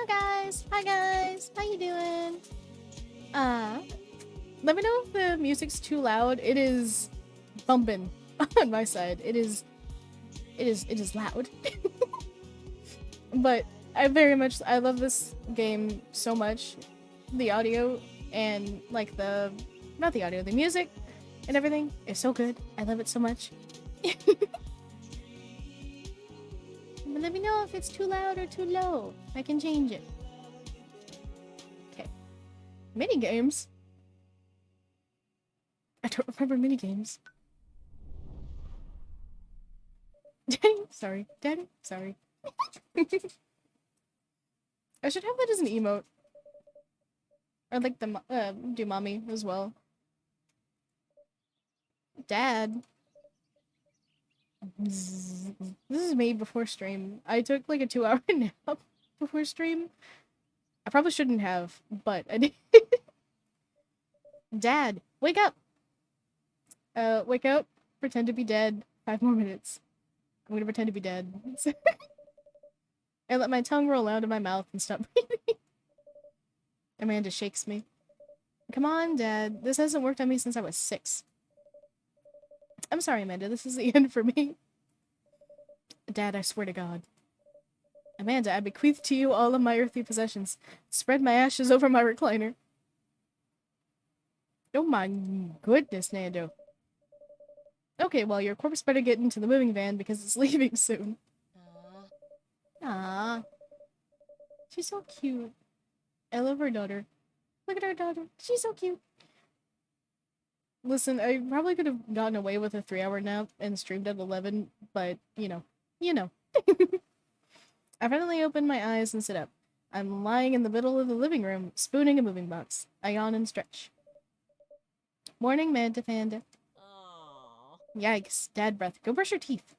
Hello guys! Hi guys! How you doing? Let me know if the music's too loud. It is bumping on my side. It is loud. But I love this game so much. The audio and like not the audio, the music and everything is so good. I love it so much. But let me know if it's too loud or too low. I can change it. Okay. Mini games? I don't remember mini games. Daddy, sorry. Daddy, sorry. I should have that as an emote. Or like the do mommy as well. Dad. This is me before stream. I took like a 2-hour nap before stream. I probably shouldn't have, but I did. Dad, wake up! Wake up, pretend to be dead. 5 more minutes. I'm gonna pretend to be dead. I let my tongue roll out of my mouth and stop breathing. Amanda shakes me. Come on, Dad. This hasn't worked on me since I was 6. I'm sorry, Amanda. This is the end for me. Dad, I swear to God. Amanda, I bequeath to you all of my earthly possessions. Spread my ashes over my recliner. Oh my goodness, Nando. Okay, well, your corpse better get into the moving van because it's leaving soon. Aww. She's so cute. I love her daughter. Look at our daughter. She's so cute. Listen, I probably could have gotten away with a 3-hour nap and streamed at 11, but, you know. I finally opened my eyes and sit up. I'm lying in the middle of the living room, spooning a moving box. I yawn and stretch. Morning, Manta Panda. Aww. Yikes, dad breath. Go brush your teeth.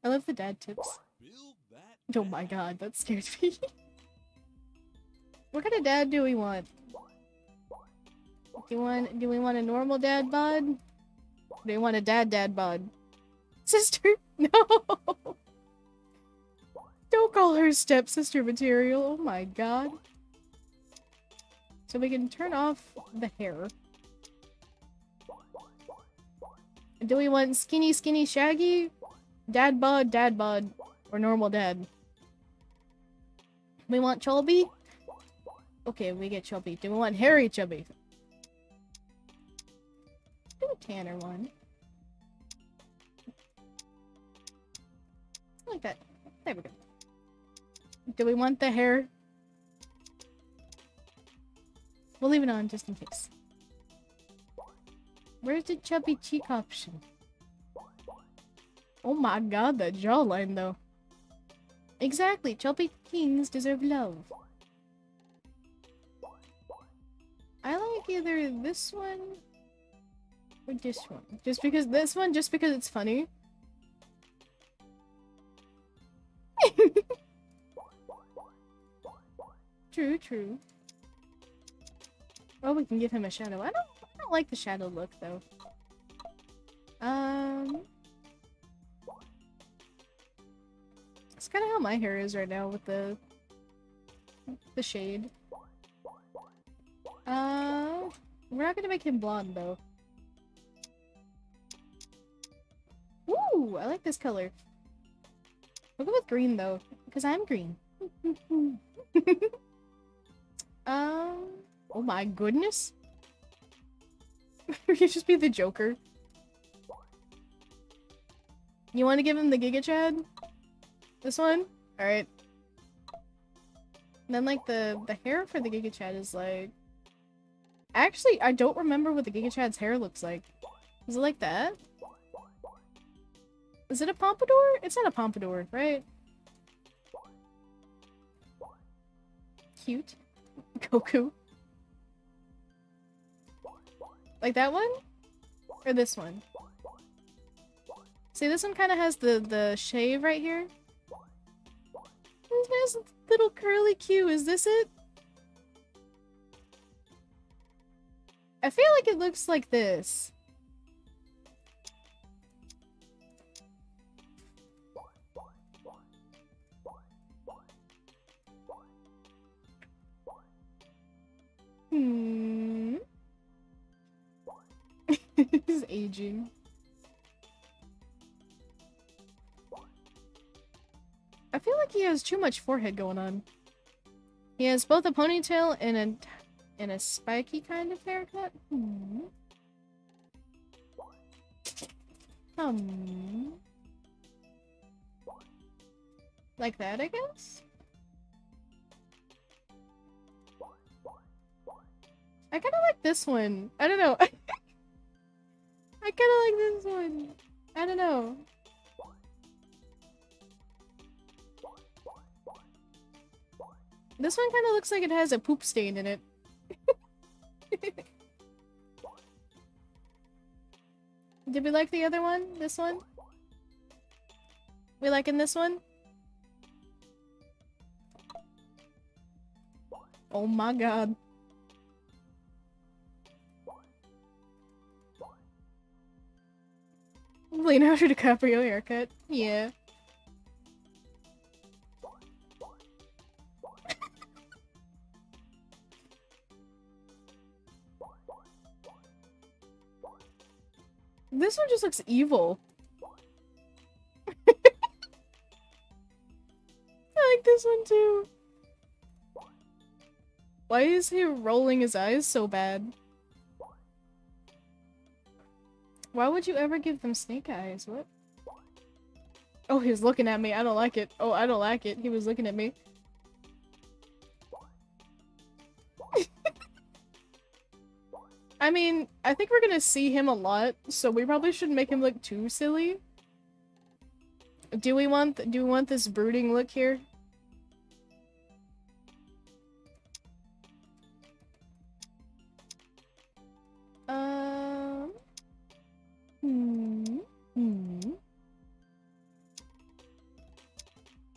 I love the dad tips. Oh my god, that scared me. What kind of dad do we want? Do we want a normal dad bod? Do we want a dad bod? Sister? No! Don't call her stepsister material. Oh my god. So we can turn off the hair. Do we want skinny shaggy? Dad bod, or normal dad? We want chubby? Okay, we get chubby. Do we want hairy chubby? Do a tanner one. Like that. There we go. Do we want the hair? We'll leave it on just in case. Where's the chubby cheek option? Oh my god, that jawline though. Exactly, chubby kings deserve love. I like either this one or this one. Just because it's funny. True. Oh, we can give him a shadow. I don't like the shadow look though. It's kind of how my hair is right now with the shade. We're not gonna make him blonde though. Ooh, I like this color. We'll go with green though, because I'm green. Oh my goodness. You just be the Joker. You want to give him the Giga Chad? This one? Alright. Then like the hair for the Giga Chad is like... Actually, I don't remember what the Giga Chad's hair looks like. Is it like that? Is it a pompadour? It's not a pompadour, right? Cute. Goku. Like that one? Or this one? See, this one kind of has the shave right here. This has a little curly Q. Is this it? I feel like it looks like this. He's aging. I feel like he has too much forehead going on. He has both a ponytail and a spiky kind of haircut. Like that, I guess? I kinda like this one. I don't know. I kinda like this one. I don't know. This one kinda looks like it has a poop stain in it. Did we like the other one? This one? We liking this one? Oh my god. Leonardo DiCaprio haircut. Yeah. This one just looks evil. I like this one too. Why is he rolling his eyes so bad? Why would you ever give them snake eyes? What? Oh, he's looking at me. I don't like it. Oh, I don't like it. He was looking at me. I mean, I think we're gonna see him a lot, so we probably shouldn't make him look too silly. Do we want this brooding look here?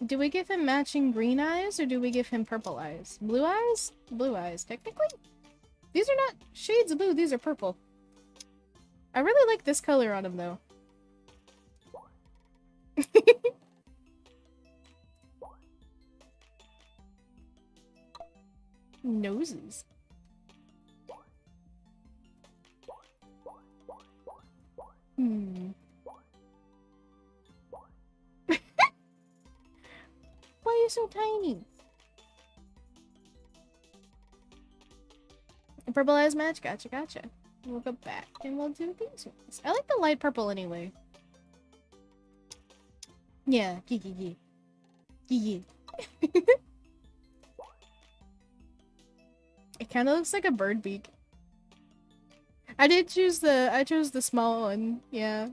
Do we give him matching green eyes, or do we give him purple eyes? Blue eyes? Blue eyes, technically? These are not shades of blue, these are purple. I really like this color on him, though. Noses. Why are you so tiny? Purple eyes match? Gotcha, gotcha. We'll go back and we'll do these ones. I like the light purple anyway. Yeah, gee. It kind of looks like a bird beak. I chose the small one, yeah.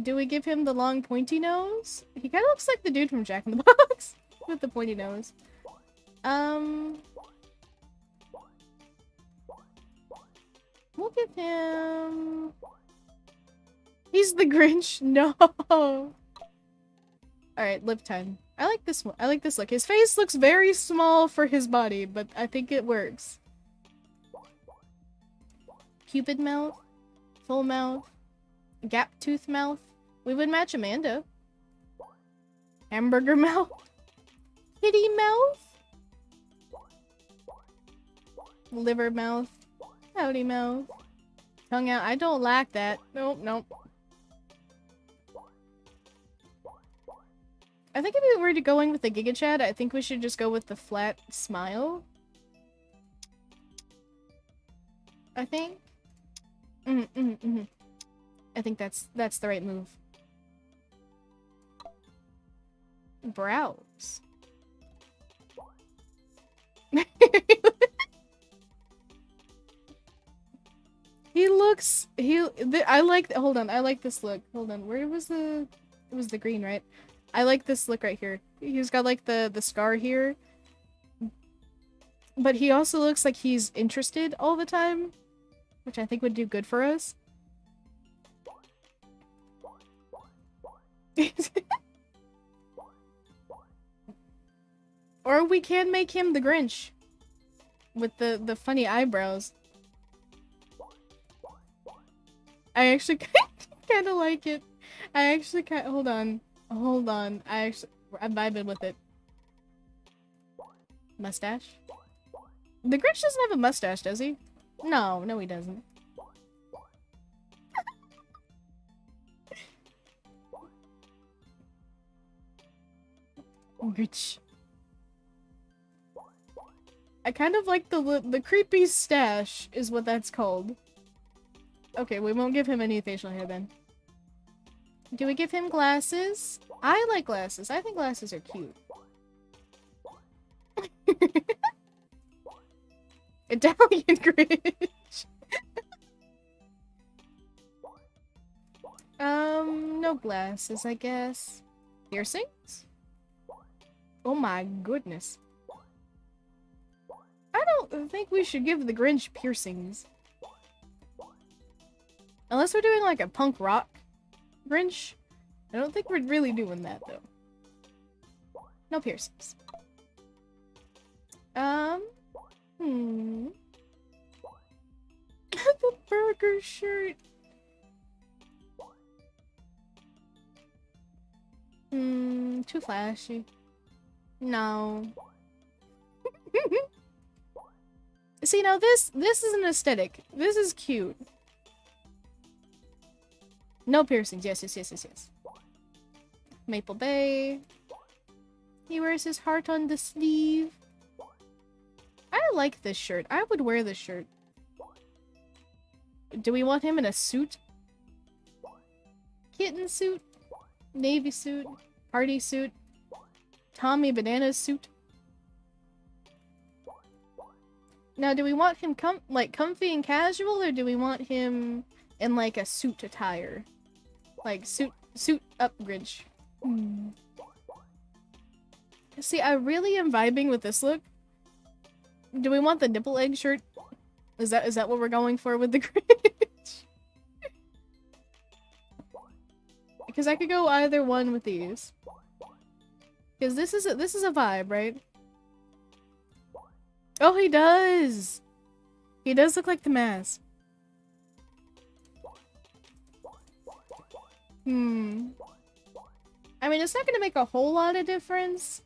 Do we give him the long pointy nose? He kind of looks like the dude from Jack in the Box with the pointy nose. We'll give him... He's the Grinch. No. Alright, lip time. I like this one. I like this look. His face looks very small for his body, but I think it works. Cupid mouth. Full mouth. Gap tooth mouth. We would match Amanda. Hamburger mouth. Kitty mouth. Liver mouth. Howdy mouth. Tongue out. I don't like that. Nope, nope. I think if we were going with the Giga Chad, I think we should just go with the flat smile. I think. I think that's the right move. Brows. I like, hold on, I like this look. Hold on, where was it was the green, right? I like this look right here. He's got like the scar here. But he also looks like he's interested all the time, which I think would do good for us. Or we can make him the Grinch with the funny eyebrows. I actually kind of like it. I actually hold on. I'm vibing with it. Mustache? The Grinch doesn't have a mustache, does he? No, no he doesn't. Rich. I kind of like the creepy stash is what that's called. Okay, we won't give him any facial hair then. Do we give him glasses? I like glasses. I think glasses are cute. Italian Grinch. No glasses, I guess. Piercings? Oh my goodness. I don't think we should give the Grinch piercings. Unless we're doing like a punk rock Grinch. I don't think we're really doing that though. No piercings. The burger shirt. Too flashy. No. See, now this is an aesthetic. This is cute. No piercings. Yes, yes, yes, yes, yes. Maple Bay. He wears his heart on the sleeve. I like this shirt. I would wear this shirt. Do we want him in a suit? Kitten suit? Navy suit? Party suit? Tommy Banana's suit? Now, do we want him comfy and casual, or do we want him in like a suit attire? Like suit up Grinch. See, I really am vibing with this look. Do we want the nipple egg shirt? Is that what we're going for with the Grinch? Because I could go either one with these. Because this is a vibe, right? Oh, he does! He does look like the mask. I mean, it's not gonna make a whole lot of difference.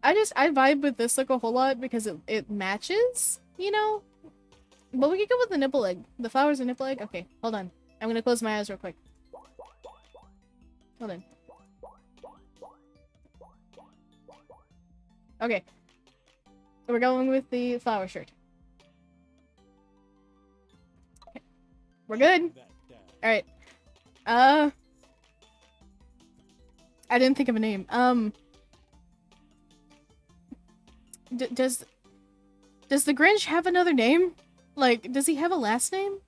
I vibe with this look a whole lot because it matches, you know? But we could go with the nipple egg. The flowers and nipple egg? Okay, hold on. I'm gonna close my eyes real quick. Hold on. Okay. We're going with the flower shirt. Okay. We're good. Alright. I didn't think of a name. Does the Grinch have another name? Like, does he have a last name?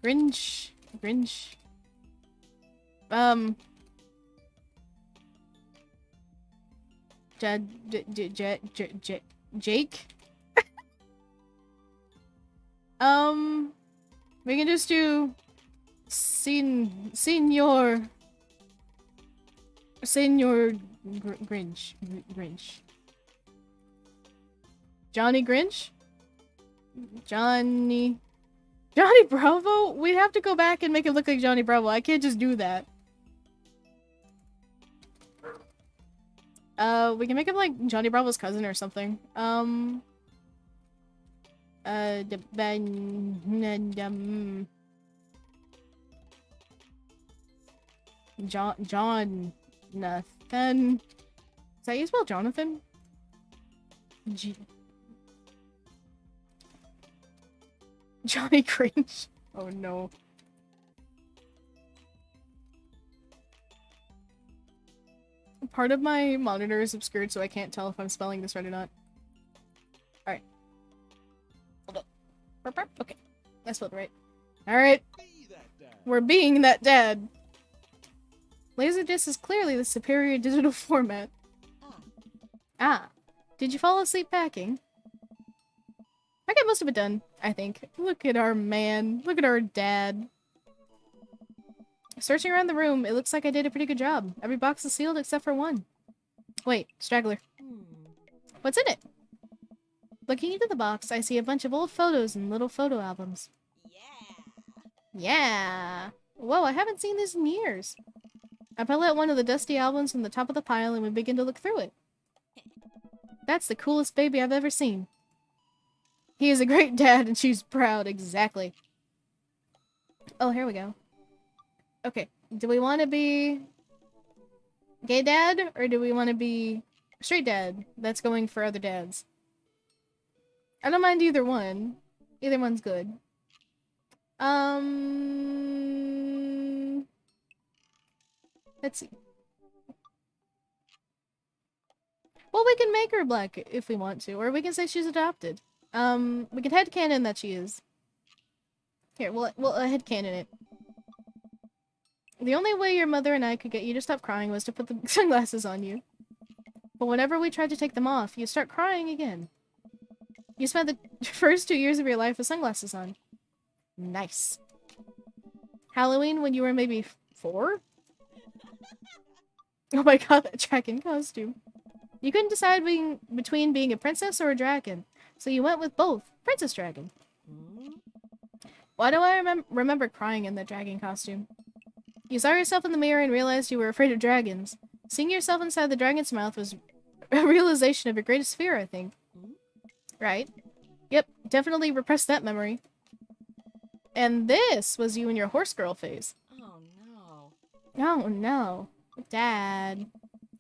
Grinch. Jake? We can just do Senior Grinch. Johnny Grinch? Johnny Bravo? We'd have to go back and make it look like Johnny Bravo. I can't just do that. We can make him like Johnny Bravo's cousin or something. Jonathan. Is that how you spell Jonathan? Johnny Cringe. Oh no. Part of my monitor is obscured, so I can't tell if I'm spelling this right or not. Alright. Hold up. Okay. I spelled it right. Alright. We're being that dad. Laserdisc is clearly the superior digital format. Ah. Did you fall asleep packing? I got most of it done, I think. Look at our man. Look at our dad. Searching around the room, it looks like I did a pretty good job. Every box is sealed except for one. Wait, straggler. What's in it? Looking into the box, I see a bunch of old photos and little photo albums. Yeah. Whoa, I haven't seen this in years. I pull out one of the dusty albums from the top of the pile and we begin to look through it. That's the coolest baby I've ever seen. He is a great dad and she's proud, exactly. Oh, here we go. Okay, do we want to be gay dad or do we want to be straight dad that's going for other dads? I don't mind either one. Either one's good. Let's see. Well, we can make her black if we want to, or we can say she's adopted. We can headcanon that she is. Here, we'll headcanon it. The only way your mother and I could get you to stop crying was to put the sunglasses on you. But whenever we tried to take them off, you start crying again. You spent the first 2 years of your life with sunglasses on. Nice. Halloween when you were maybe 4? Oh my god, that dragon costume. You couldn't decide between being a princess or a dragon, so you went with both. Princess Dragon. Why do I remember crying in the dragon costume? You saw yourself in the mirror and realized you were afraid of dragons. Seeing yourself inside the dragon's mouth was a realization of your greatest fear, I think. Right? Yep, definitely repressed that memory. And this was you in your horse girl phase. Oh no. Oh no. Dad.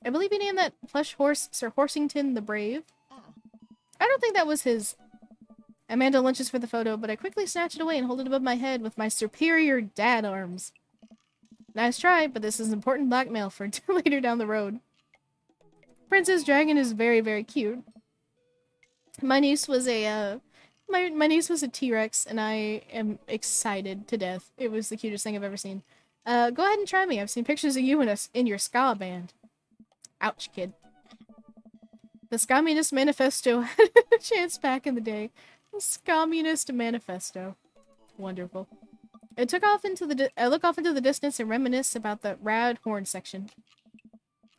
I believe he named that plush horse Sir Horsington the Brave. I don't think that was his. Amanda lunches for the photo, but I quickly snatch it away and hold it above my head with my superior dad arms. Nice try, but this is important blackmail for later down the road. Princess Dragon is very, very cute. My niece was a, my niece was a T-Rex, and I am excited to death. It was the cutest thing I've ever seen. Go ahead and try me. I've seen pictures of you in your ska band. Ouch, kid. The Communist Manifesto had a chance back in the day. The Communist Manifesto. Wonderful. I look off into the distance and reminisce about the rad horn section.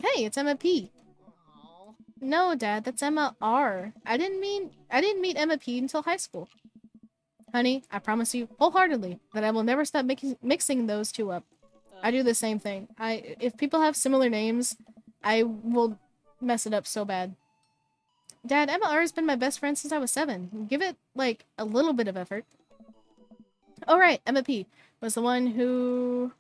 Hey, it's Emma P. Aww. No, Dad, that's Emma R. I didn't meet Emma P until high school. Honey, I promise you wholeheartedly that I will never stop mixing those two up. I do the same thing. If people have similar names, I will mess it up so bad. Dad, Emma R has been my best friend since I was 7. Give it, like, a little bit of effort. Oh right, Emma P was the one who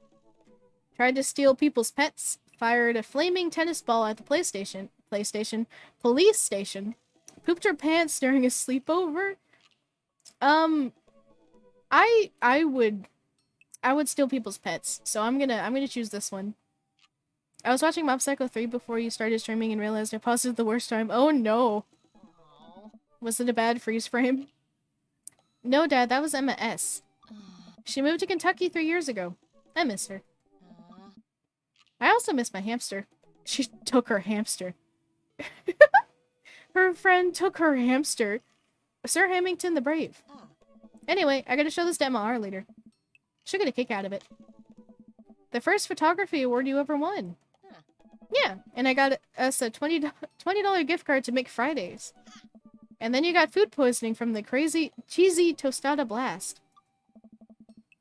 tried to steal people's pets, fired a flaming tennis ball at the police station, pooped her pants during a sleepover. I would steal people's pets, so I'm gonna choose this one. I was watching Mob Psycho 3 before you started streaming and realized I paused at the worst time. Oh no. Aww. Was it a bad freeze frame? No, Dad, that was Emma S. She moved to Kentucky 3 years ago. I miss her. I also miss my hamster. She took her hamster. Her friend took her hamster. Sir Hamilton the Brave. Anyway, I gotta show this to Emma R later. She'll get a kick out of it. The first photography award you ever won. Yeah, and I got us a $20 gift card to Make Fridays. And then you got food poisoning from the crazy cheesy tostada blast.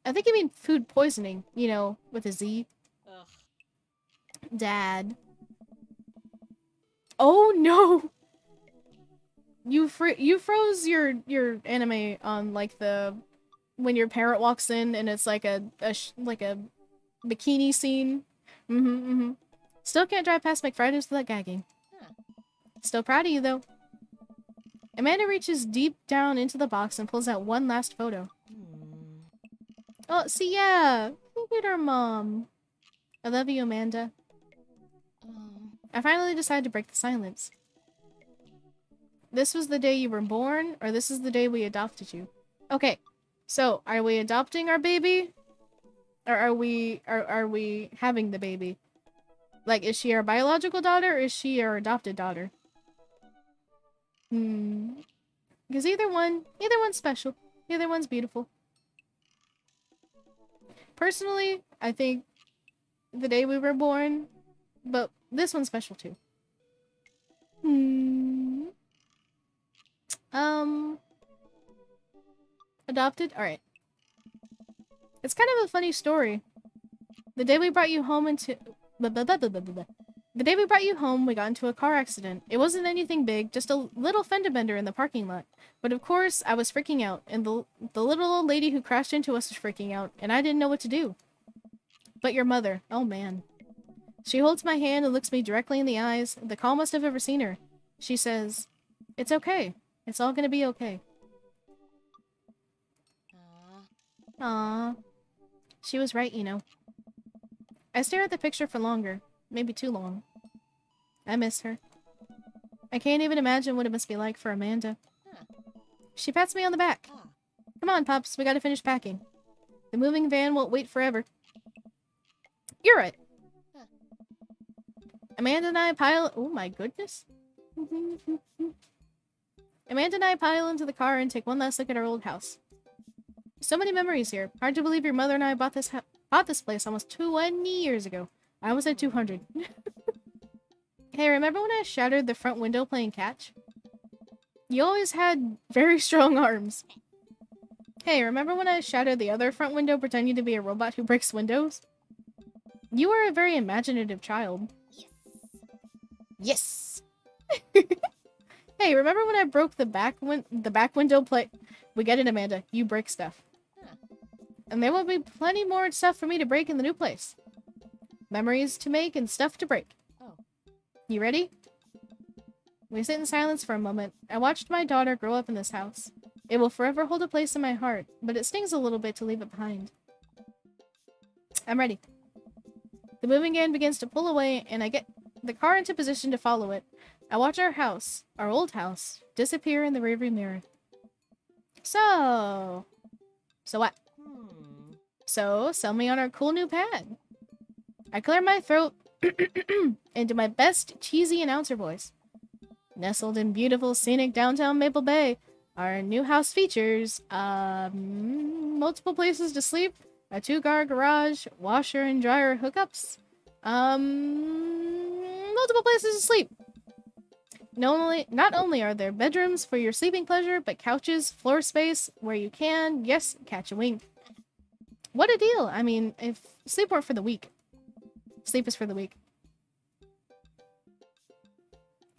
I think you mean food poisoning, you know, with a Z. Ugh. Dad. Oh no! You froze your anime on like the when your parent walks in and it's like a bikini scene. Still can't drive past McFriday's without gagging. Still proud of you though. Amanda reaches deep down into the box and pulls out one last photo. Oh, see, yeah. Look at her mom. I love you, Amanda. I finally decided to break the silence. This was the day you were born, or this is the day we adopted you? Okay, so are we adopting our baby? Or are we having the baby? Like, is she our biological daughter, or is she our adopted daughter? Because either one's special. Either one's beautiful. Personally, I think the day we were born, but this one's special too. Adopted? Alright. It's kind of a funny story. The day we brought you home into... The day we brought you home, we got into a car accident. It wasn't anything big, just a little fender bender in the parking lot. But of course, I was freaking out, and the little old lady who crashed into us was freaking out, and I didn't know what to do. But your mother, oh man. She holds my hand and looks me directly in the eyes, the calmest I've ever seen her. She says, "It's okay. It's all gonna be okay." Aww. She was right, you know. I stare at the picture for longer. Maybe too long. I miss her. I can't even imagine what it must be like for Amanda. She pats me on the back. Come on, Pops, we gotta finish packing. The moving van won't wait forever. You're right. Amanda and I pile- oh my goodness. Amanda and I pile into the car and take one last look at our old house. So many memories here. Hard to believe your mother and I bought this place almost 20 years ago. I was at 200. Hey, remember when I shattered the front window playing catch? You always had very strong arms. Hey, remember when I shattered the other front window pretending to be a robot who breaks windows? You were a very imaginative child. Yes! Hey, remember when I broke the back window plate? We get it, Amanda. You break stuff. And there will be plenty more stuff for me to break in the new place. Memories to make and stuff to break. You ready? We sit in silence for a moment. I watched my daughter grow up in this house. It will forever hold a place in my heart, but it stings a little bit to leave it behind. I'm ready. The moving van begins to pull away, and I get the car into position to follow it. I watch our house, our old house, disappear in the rearview mirror. So what? So, sell me on our cool new pad. I clear my throat into my best cheesy announcer voice. Nestled in beautiful, scenic downtown Maple Bay, our new house features multiple places to sleep, a 2-car garage, washer and dryer hookups, multiple places to sleep. Not only are there bedrooms for your sleeping pleasure, but couches, floor space, where you can, yes, catch a wink. What a deal! I mean, if sleep weren't for the weak. Sleep is for the weak.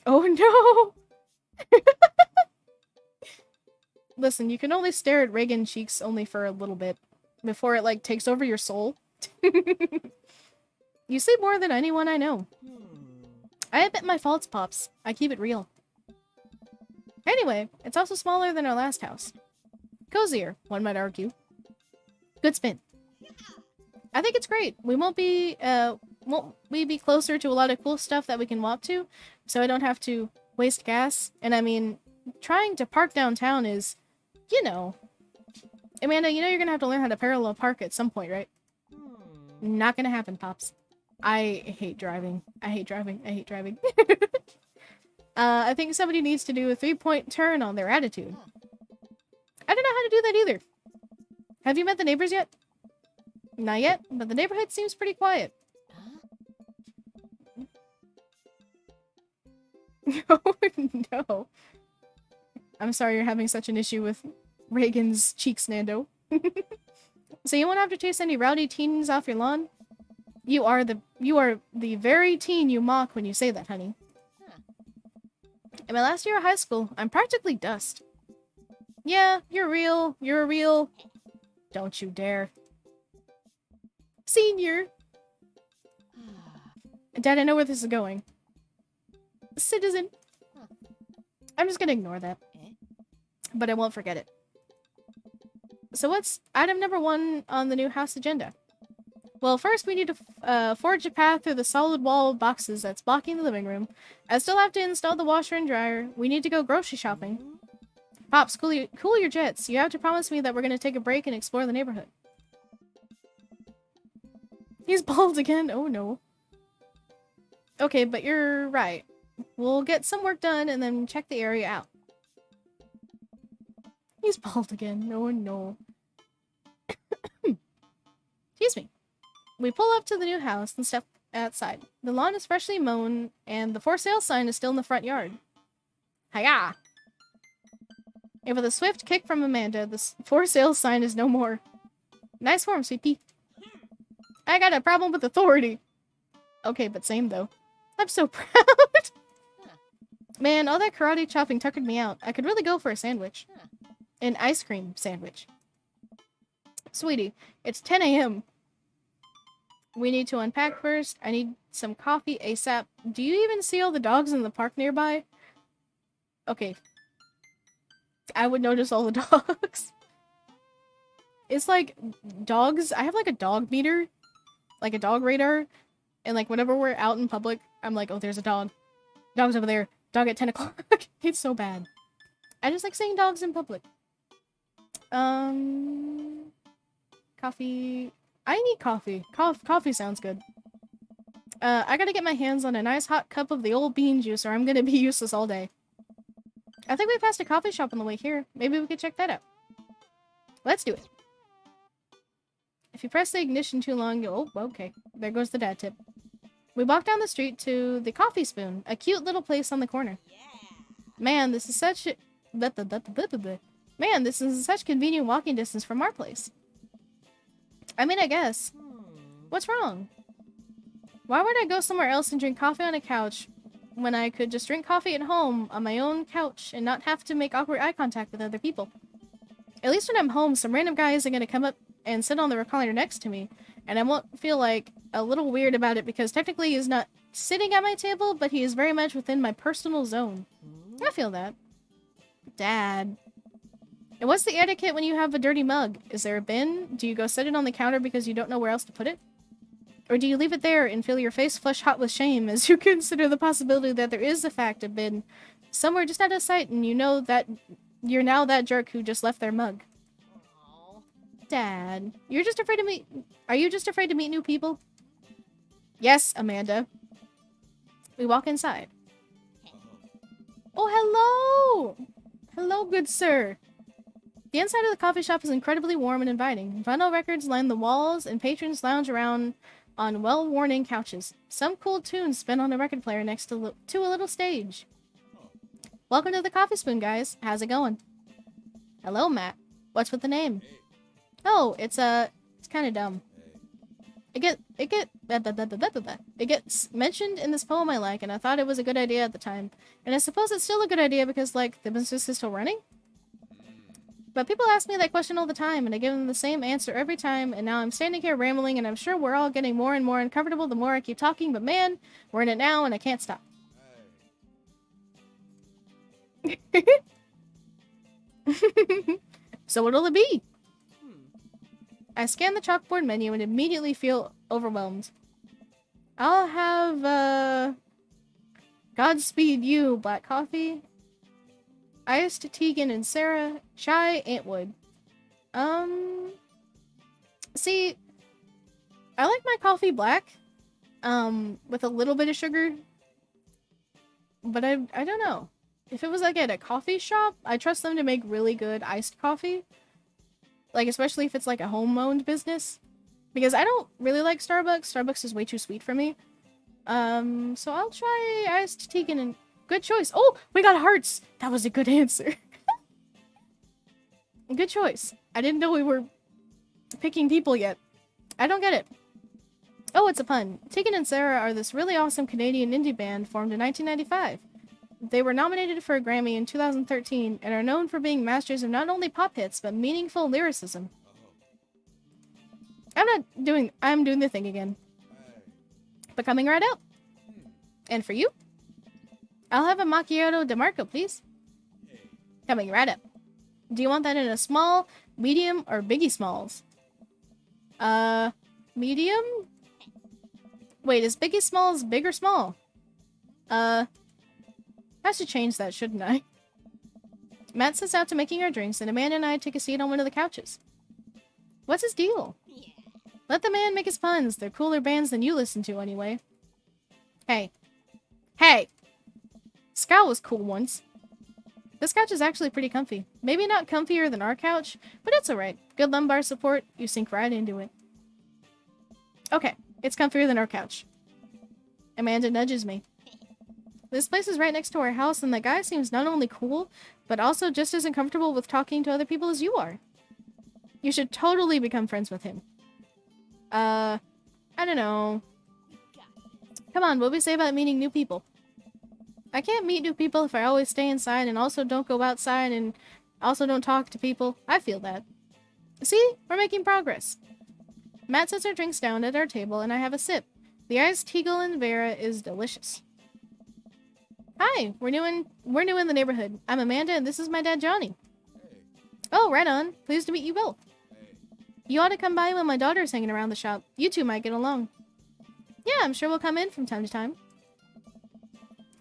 Oh no! Listen, you can only stare at Reagan cheeks only for a little bit before it, like, takes over your soul. You sleep more than anyone I know. I admit my faults, Pops. I keep it real. Anyway, it's also smaller than our last house. Cozier, one might argue. Good spin. I think it's great. Won't we be closer to a lot of cool stuff that we can walk to, so I don't have to waste gas? And I mean, trying to park downtown is, you know... Amanda, you know you're gonna have to learn how to parallel park at some point, right? Not gonna happen, Pops. I hate driving. I hate driving. I hate driving. I think somebody needs to do a 3-point turn on their attitude. I don't know how to do that either. Have you met the neighbors yet? Not yet, but the neighborhood seems pretty quiet. Oh, no. I'm sorry you're having such an issue with Reagan's cheeks, Nando. So you won't have to chase any rowdy teens off your lawn? You are the very teen you mock when you say that, honey. In my last year of high school, I'm practically dust. Yeah, you're real. You're a real... Don't you dare. Senior. Dad, I know where this is going. Citizen. I'm just gonna ignore that. But I won't forget it. So what's item number 1 on the new house agenda? Well, first we need to forge a path through the solid wall of boxes that's blocking the living room. I still have to install the washer and dryer. We need to go grocery shopping. Pops, cool your jets. You have to promise me that we're gonna take a break and explore the neighborhood. He's bald again. Oh no. Okay, but you're right. We'll get some work done and then check the area out. He's bald again. No, no. Excuse me. We pull up to the new house and step outside. The lawn is freshly mown, and the for sale sign is still in the front yard. Hiya! And with a swift kick from Amanda, the for sale sign is no more. Nice form, Sweet Pea. I got a problem with authority. Okay, but same though. I'm so proud. Man, all that karate chopping tuckered me out. I could really go for a sandwich. An ice cream sandwich. Sweetie, it's 10 a.m. We need to unpack first. I need some coffee ASAP. Do you even see all the dogs in the park nearby? Okay. I would notice all the dogs. It's like dogs. I have like a dog meter, like a dog radar. And like whenever we're out in public, I'm like, oh, there's a dog. Dog's over there. Dog at 10 o'clock. It's so bad. I just like seeing dogs in public. Coffee. I need coffee. Coffee sounds good. I gotta get my hands on a nice hot cup of the old bean juice or I'm gonna be useless all day. I think we passed a coffee shop on the way here. Maybe we could check that out. Let's do it. If you press the ignition too long, you'll... Oh, okay. There goes the dad tip. We walk down the street to the Coffee Spoon, a cute little place on the corner. Man, this is such... Man, this is such convenient walking distance from our place. I mean, I guess. What's wrong? Why would I go somewhere else and drink coffee on a couch when I could just drink coffee at home on my own couch and not have to make awkward eye contact with other people? At least when I'm home, some random guy isn't going to come up and sit on the recliner next to me, and I won't feel like a little weird about it because technically he's not sitting at my table, but he is very much within my personal zone. I feel that. Dad. And what's the etiquette when you have a dirty mug? Is there a bin? Do you go set it on the counter because you don't know where else to put it? Or do you leave it there and feel your face flush hot with shame as you consider the possibility that there is a fact of bin somewhere just out of sight and you know that you're now that jerk who just left their mug? Dad, you're just afraid to meet... Are you just afraid to meet new people? Yes, Amanda. We walk inside. Oh, hello! Hello, good sir. The inside of the coffee shop is incredibly warm and inviting. Vinyl records line the walls, and patrons lounge around on well-worn-in couches. Some cool tunes spin on a record player next to a little stage. Welcome to the Coffee Spoon, guys. How's it going? Hello, Matt. What's with the name? Oh, it's kind of dumb. It gets mentioned in this poem I like, and I thought it was a good idea at the time. And I suppose it's still a good idea because, like, the business is still running? But people ask me that question all the time, and I give them the same answer every time, and now I'm standing here rambling, and I'm sure we're all getting more and more uncomfortable the more I keep talking, but man, we're in it now, and I can't stop. So what'll it be? I scan the chalkboard menu and immediately feel overwhelmed. I'll have, Godspeed You, black coffee. Iced Tegan and Sarah, chai, Antwood. See, I like my coffee black, with a little bit of sugar. But I don't know. If it was like at a coffee shop, I trust them to make really good iced coffee. Like, especially if it's like a home-owned business. Because I don't really like Starbucks. Starbucks is way too sweet for me. So I'll try iced Tegan and... Good choice. Oh, we got hearts. That was a good answer. Good choice. I didn't know we were picking people yet. I don't get it. Oh, it's a pun. Tegan and Sarah are this really awesome Canadian indie band formed in 1995. They were nominated for a Grammy in 2013 and are known for being masters of not only pop hits, but meaningful lyricism. I'm doing the thing again. But coming right up. And for you? I'll have a macchiato DeMarco, please. Coming right up. Do you want that in a small, medium, or biggie smalls? Medium? Wait, is biggie smalls big or small? I should change that, shouldn't I? Matt sets out to making our drinks, and Amanda and I take a seat on one of the couches. What's his deal? Let the man make his puns. They're cooler bands than you listen to, anyway. Hey. Hey! Ska was cool once. This couch is actually pretty comfy. Maybe not comfier than our couch, but it's alright. Good lumbar support, you sink right into it. Okay, it's comfier than our couch. Amanda nudges me. This place is right next to our house, and the guy seems not only cool, but also just as uncomfortable with talking to other people as you are. You should totally become friends with him. I don't know. Come on, what we say about meeting new people? I can't meet new people if I always stay inside and also don't go outside and also don't talk to people. I feel that. See? We're making progress. Matt sets our drinks down at our table and I have a sip. The iced Teagle and Vera is delicious. Hi, we're new in the neighborhood. I'm Amanda and this is my dad Johnny. Oh, right on. Pleased to meet you both. You ought to come by when my daughter's hanging around the shop. You two might get along. Yeah, I'm sure we'll come in from time to time.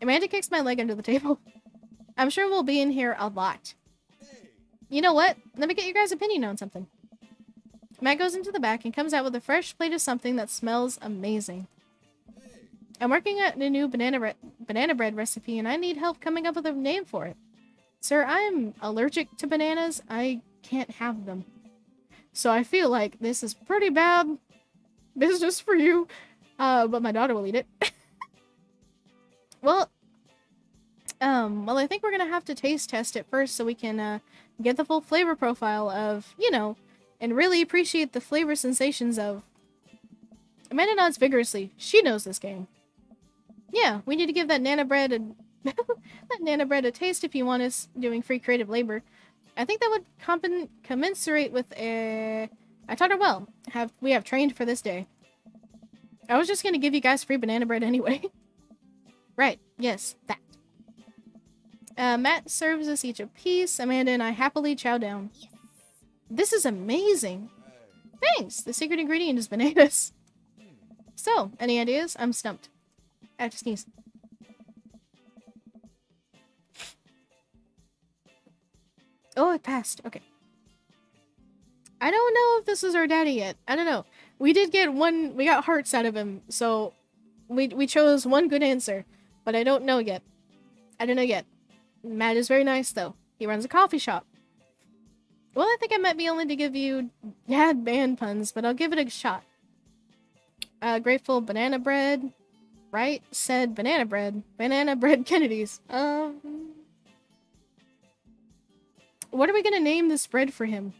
Amanda kicks my leg under the table. I'm sure we'll be in here a lot. You know what? Let me get your guys' opinion on something. Matt goes into the back and comes out with a fresh plate of something that smells amazing. I'm working on a new banana bread recipe and I need help coming up with a name for it. Sir, I'm allergic to bananas. I can't have them. So I feel like this is pretty bad business for you. But my daughter will eat it. Well, I think we're gonna have to taste test it first so we can, get the full flavor profile of, you know, and really appreciate the flavor sensations of... Amanda nods vigorously. She knows this game. Yeah, we need to give that Nana bread a taste if you want us doing free creative labor. I think that would commensurate with a... I taught her well. We have trained for this day. I was just gonna give you guys free banana bread anyway. Right, yes, that. Matt serves us each a piece. Amanda and I happily chow down. Yes. This is amazing. Thanks. The secret ingredient is bananas. So, any ideas? I'm stumped. I have to sneeze. Oh, it passed. Okay. I don't know if this is our daddy yet. I don't know. We did get one... We got hearts out of him, so... We chose one good answer. But I don't know yet. I don't know yet. Matt is very nice, though. He runs a coffee shop. Well, I think I might be only to give you dad band puns, but I'll give it a shot. Grateful banana bread. Right? Said banana bread. Banana bread Kennedys. What are we gonna name this bread for him?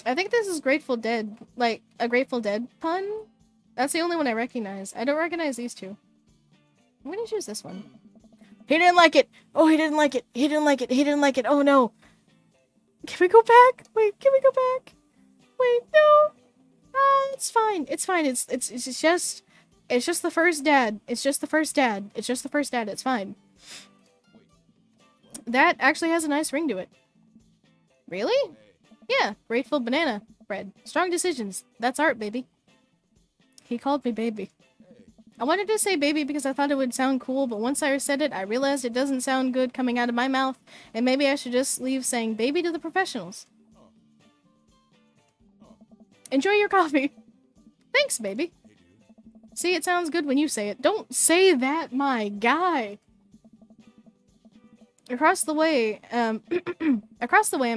I think this is Grateful Dead. Like, a Grateful Dead pun? That's the only one I recognize. I don't recognize these two. I'm gonna choose this one. He didn't like it! Oh, he didn't like it! He didn't like it! He didn't like it! Oh, no! Can we go back? Wait, can we go back? Wait, no! It's fine. It's fine. It's just the first dad. It's just the first dad. It's just the first dad. It's fine. That actually has a nice ring to it. Really? Yeah, Grateful banana bread. Strong decisions. That's art, baby. He called me baby. I wanted to say baby because I thought it would sound cool, but once I said it, I realized it doesn't sound good coming out of my mouth, and maybe I should just leave saying baby to the professionals. Enjoy your coffee. Thanks, baby. See, it sounds good when you say it. Don't say that, my guy. Across the way, a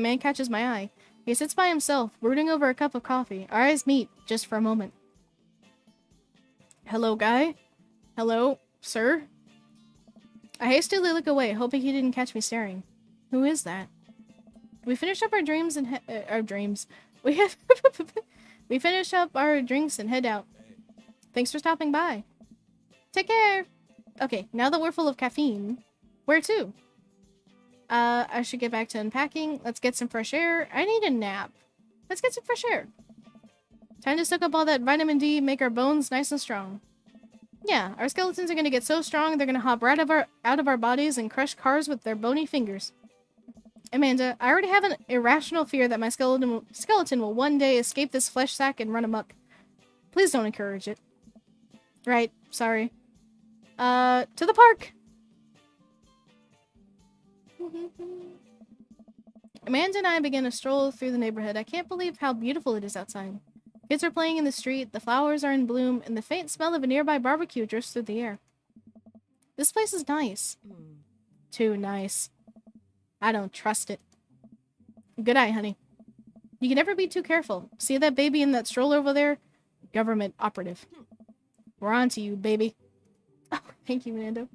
man catches my eye. He sits by himself, brooding over a cup of coffee. Our eyes meet, just for a moment. Hello, guy? Hello, sir? I hastily look away, hoping he didn't catch me staring. Who is that? We finished up our dreams and our dreams. We finish up our drinks and head out. Thanks for stopping by. Take care. Okay, now that we're full of caffeine, where to? I should get back to unpacking. Let's get some fresh air. I need a nap. Let's get some fresh air. Time to soak up all that vitamin D, make our bones nice and strong. Yeah, our skeletons are gonna get so strong they're gonna hop right out of our bodies and crush cars with their bony fingers. Amanda, I already have an irrational fear that my skeleton will one day escape this flesh sack and run amok. Please don't encourage it. Right, sorry. To the park! Amanda and I begin a stroll through the neighborhood. I can't believe how beautiful it is outside. Kids are playing in the street, the flowers are in bloom, and the faint smell of a nearby barbecue drifts through the air. This place is nice. Too nice. I don't trust it. Good eye, honey. You can never be too careful. See that baby in that stroller over there? Government operative. We're on to you, baby. Oh, thank you, Mando.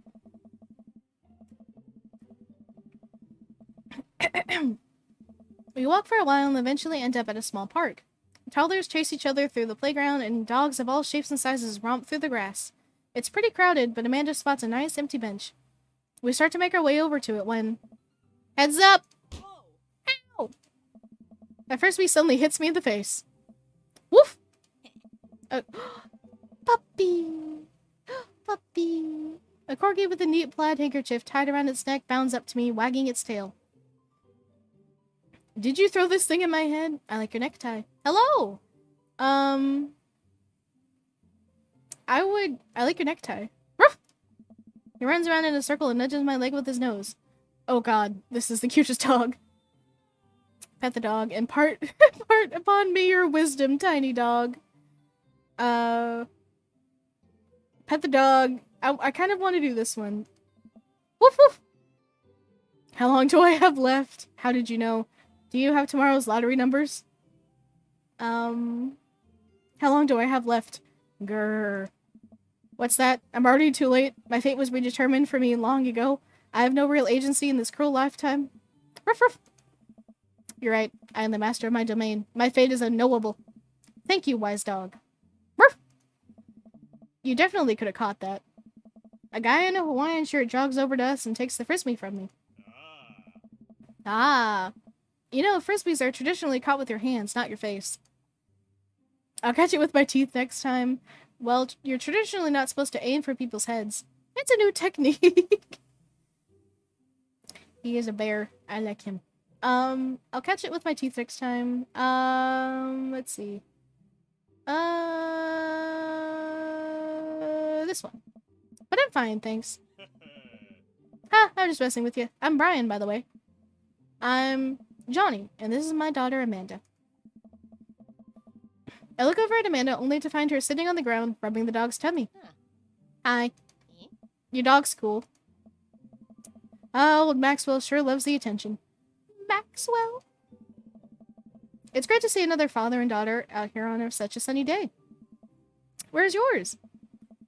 We walk for a while and eventually end up at a small park. Toddlers chase each other through the playground, and dogs of all shapes and sizes romp through the grass. It's pretty crowded, but Amanda spots a nice empty bench. We start to make our way over to it when... Heads up! Ow! That first bee suddenly hits me in the face. Woof! Puppy! Puppy! A corgi with a neat plaid handkerchief tied around its neck bounds up to me, wagging its tail. Did you throw this thing in my head? I like your necktie. Hello! I like your necktie. Ruff! He runs around in a circle and nudges my leg with his nose. Oh god, this is the cutest dog. Pet the dog and part upon me your wisdom, tiny dog. Pet the dog. I kind of want to do this one. Woof woof! How long do I have left? How did you know? Do you have tomorrow's lottery numbers? How long do I have left? Grrr. What's that? I'm already too late. My fate was predetermined for me long ago. I have no real agency in this cruel lifetime. Ruff ruff. You're right. I am the master of my domain. My fate is unknowable. Thank you, wise dog. Ruff. You definitely could have caught that. A guy in a Hawaiian shirt jogs over to us and takes the frisbee from me. Ah. You know, frisbees are traditionally caught with your hands, not your face. I'll catch it with my teeth next time. Well, you're traditionally not supposed to aim for people's heads. It's a new technique. He is a bear. I like him. I'll catch it with my teeth next time. Let's see. This one. But I'm fine, thanks. Ha, I'm just messing with you. I'm Brian, by the way. I'm Johnny, and this is my daughter, Amanda. I look over at Amanda only to find her sitting on the ground, rubbing the dog's tummy. Hi. Your dog's cool. Oh, old Maxwell sure loves the attention. Maxwell? It's great to see another father and daughter out here on such a sunny day. Where's yours?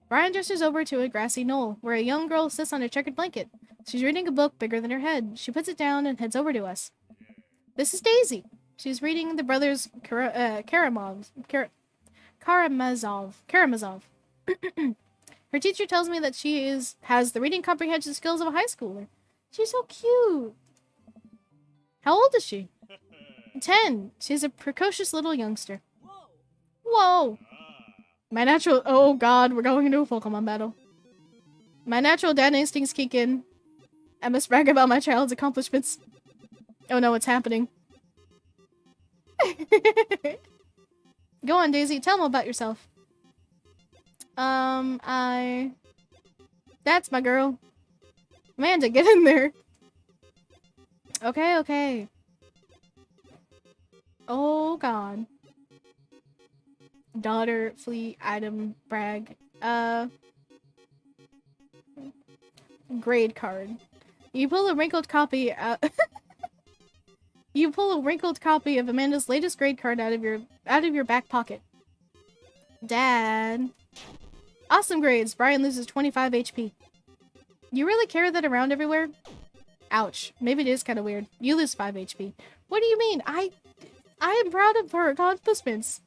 Brian gestures over to a grassy knoll, where a young girl sits on a checkered blanket. She's reading a book bigger than her head. She puts it down and heads over to us. This is Daisy. She's reading the brothers Karamazov. Her teacher tells me that she has the reading comprehension skills of a high schooler. She's so cute. How old is she? 10. She's a precocious little youngster. Whoa. Oh god, we're going into a Pokemon battle. My natural dad instincts kick in. I must brag about my child's accomplishments. Oh no, it's happening. Go on, Daisy. Tell them about yourself. That's my girl. Amanda, get in there. Okay. Oh, God. Daughter, fleet, item, brag. Grade card. You pull a wrinkled copy out... You pull a wrinkled copy of Amanda's latest grade card out of your back pocket. Dad. Awesome grades. Brian loses 25 HP. You really carry that around everywhere? Ouch. Maybe it is kind of weird. You lose 5 HP. What do you mean? I am proud of her accomplishments.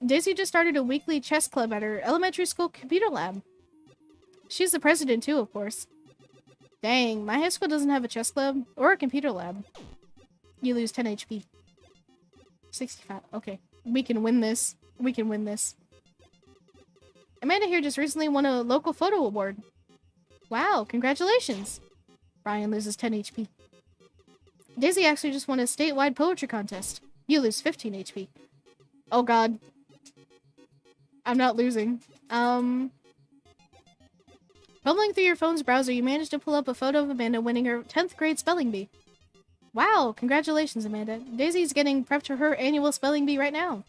Daisy just started a weekly chess club at her elementary school computer lab. She's the president too, of course. Dang, my high school doesn't have a chess club or a computer lab. You lose 10 HP. 65. Okay. We can win this. We can win this. Amanda here just recently won a local photo award. Wow, congratulations. Brian loses 10 HP. Daisy actually just won a statewide poetry contest. You lose 15 HP. Oh god. I'm not losing. Fumbling through your phone's browser, you managed to pull up a photo of Amanda winning her 10th grade spelling bee. Wow, congratulations, Amanda. Daisy's getting prepped for her annual spelling bee right now.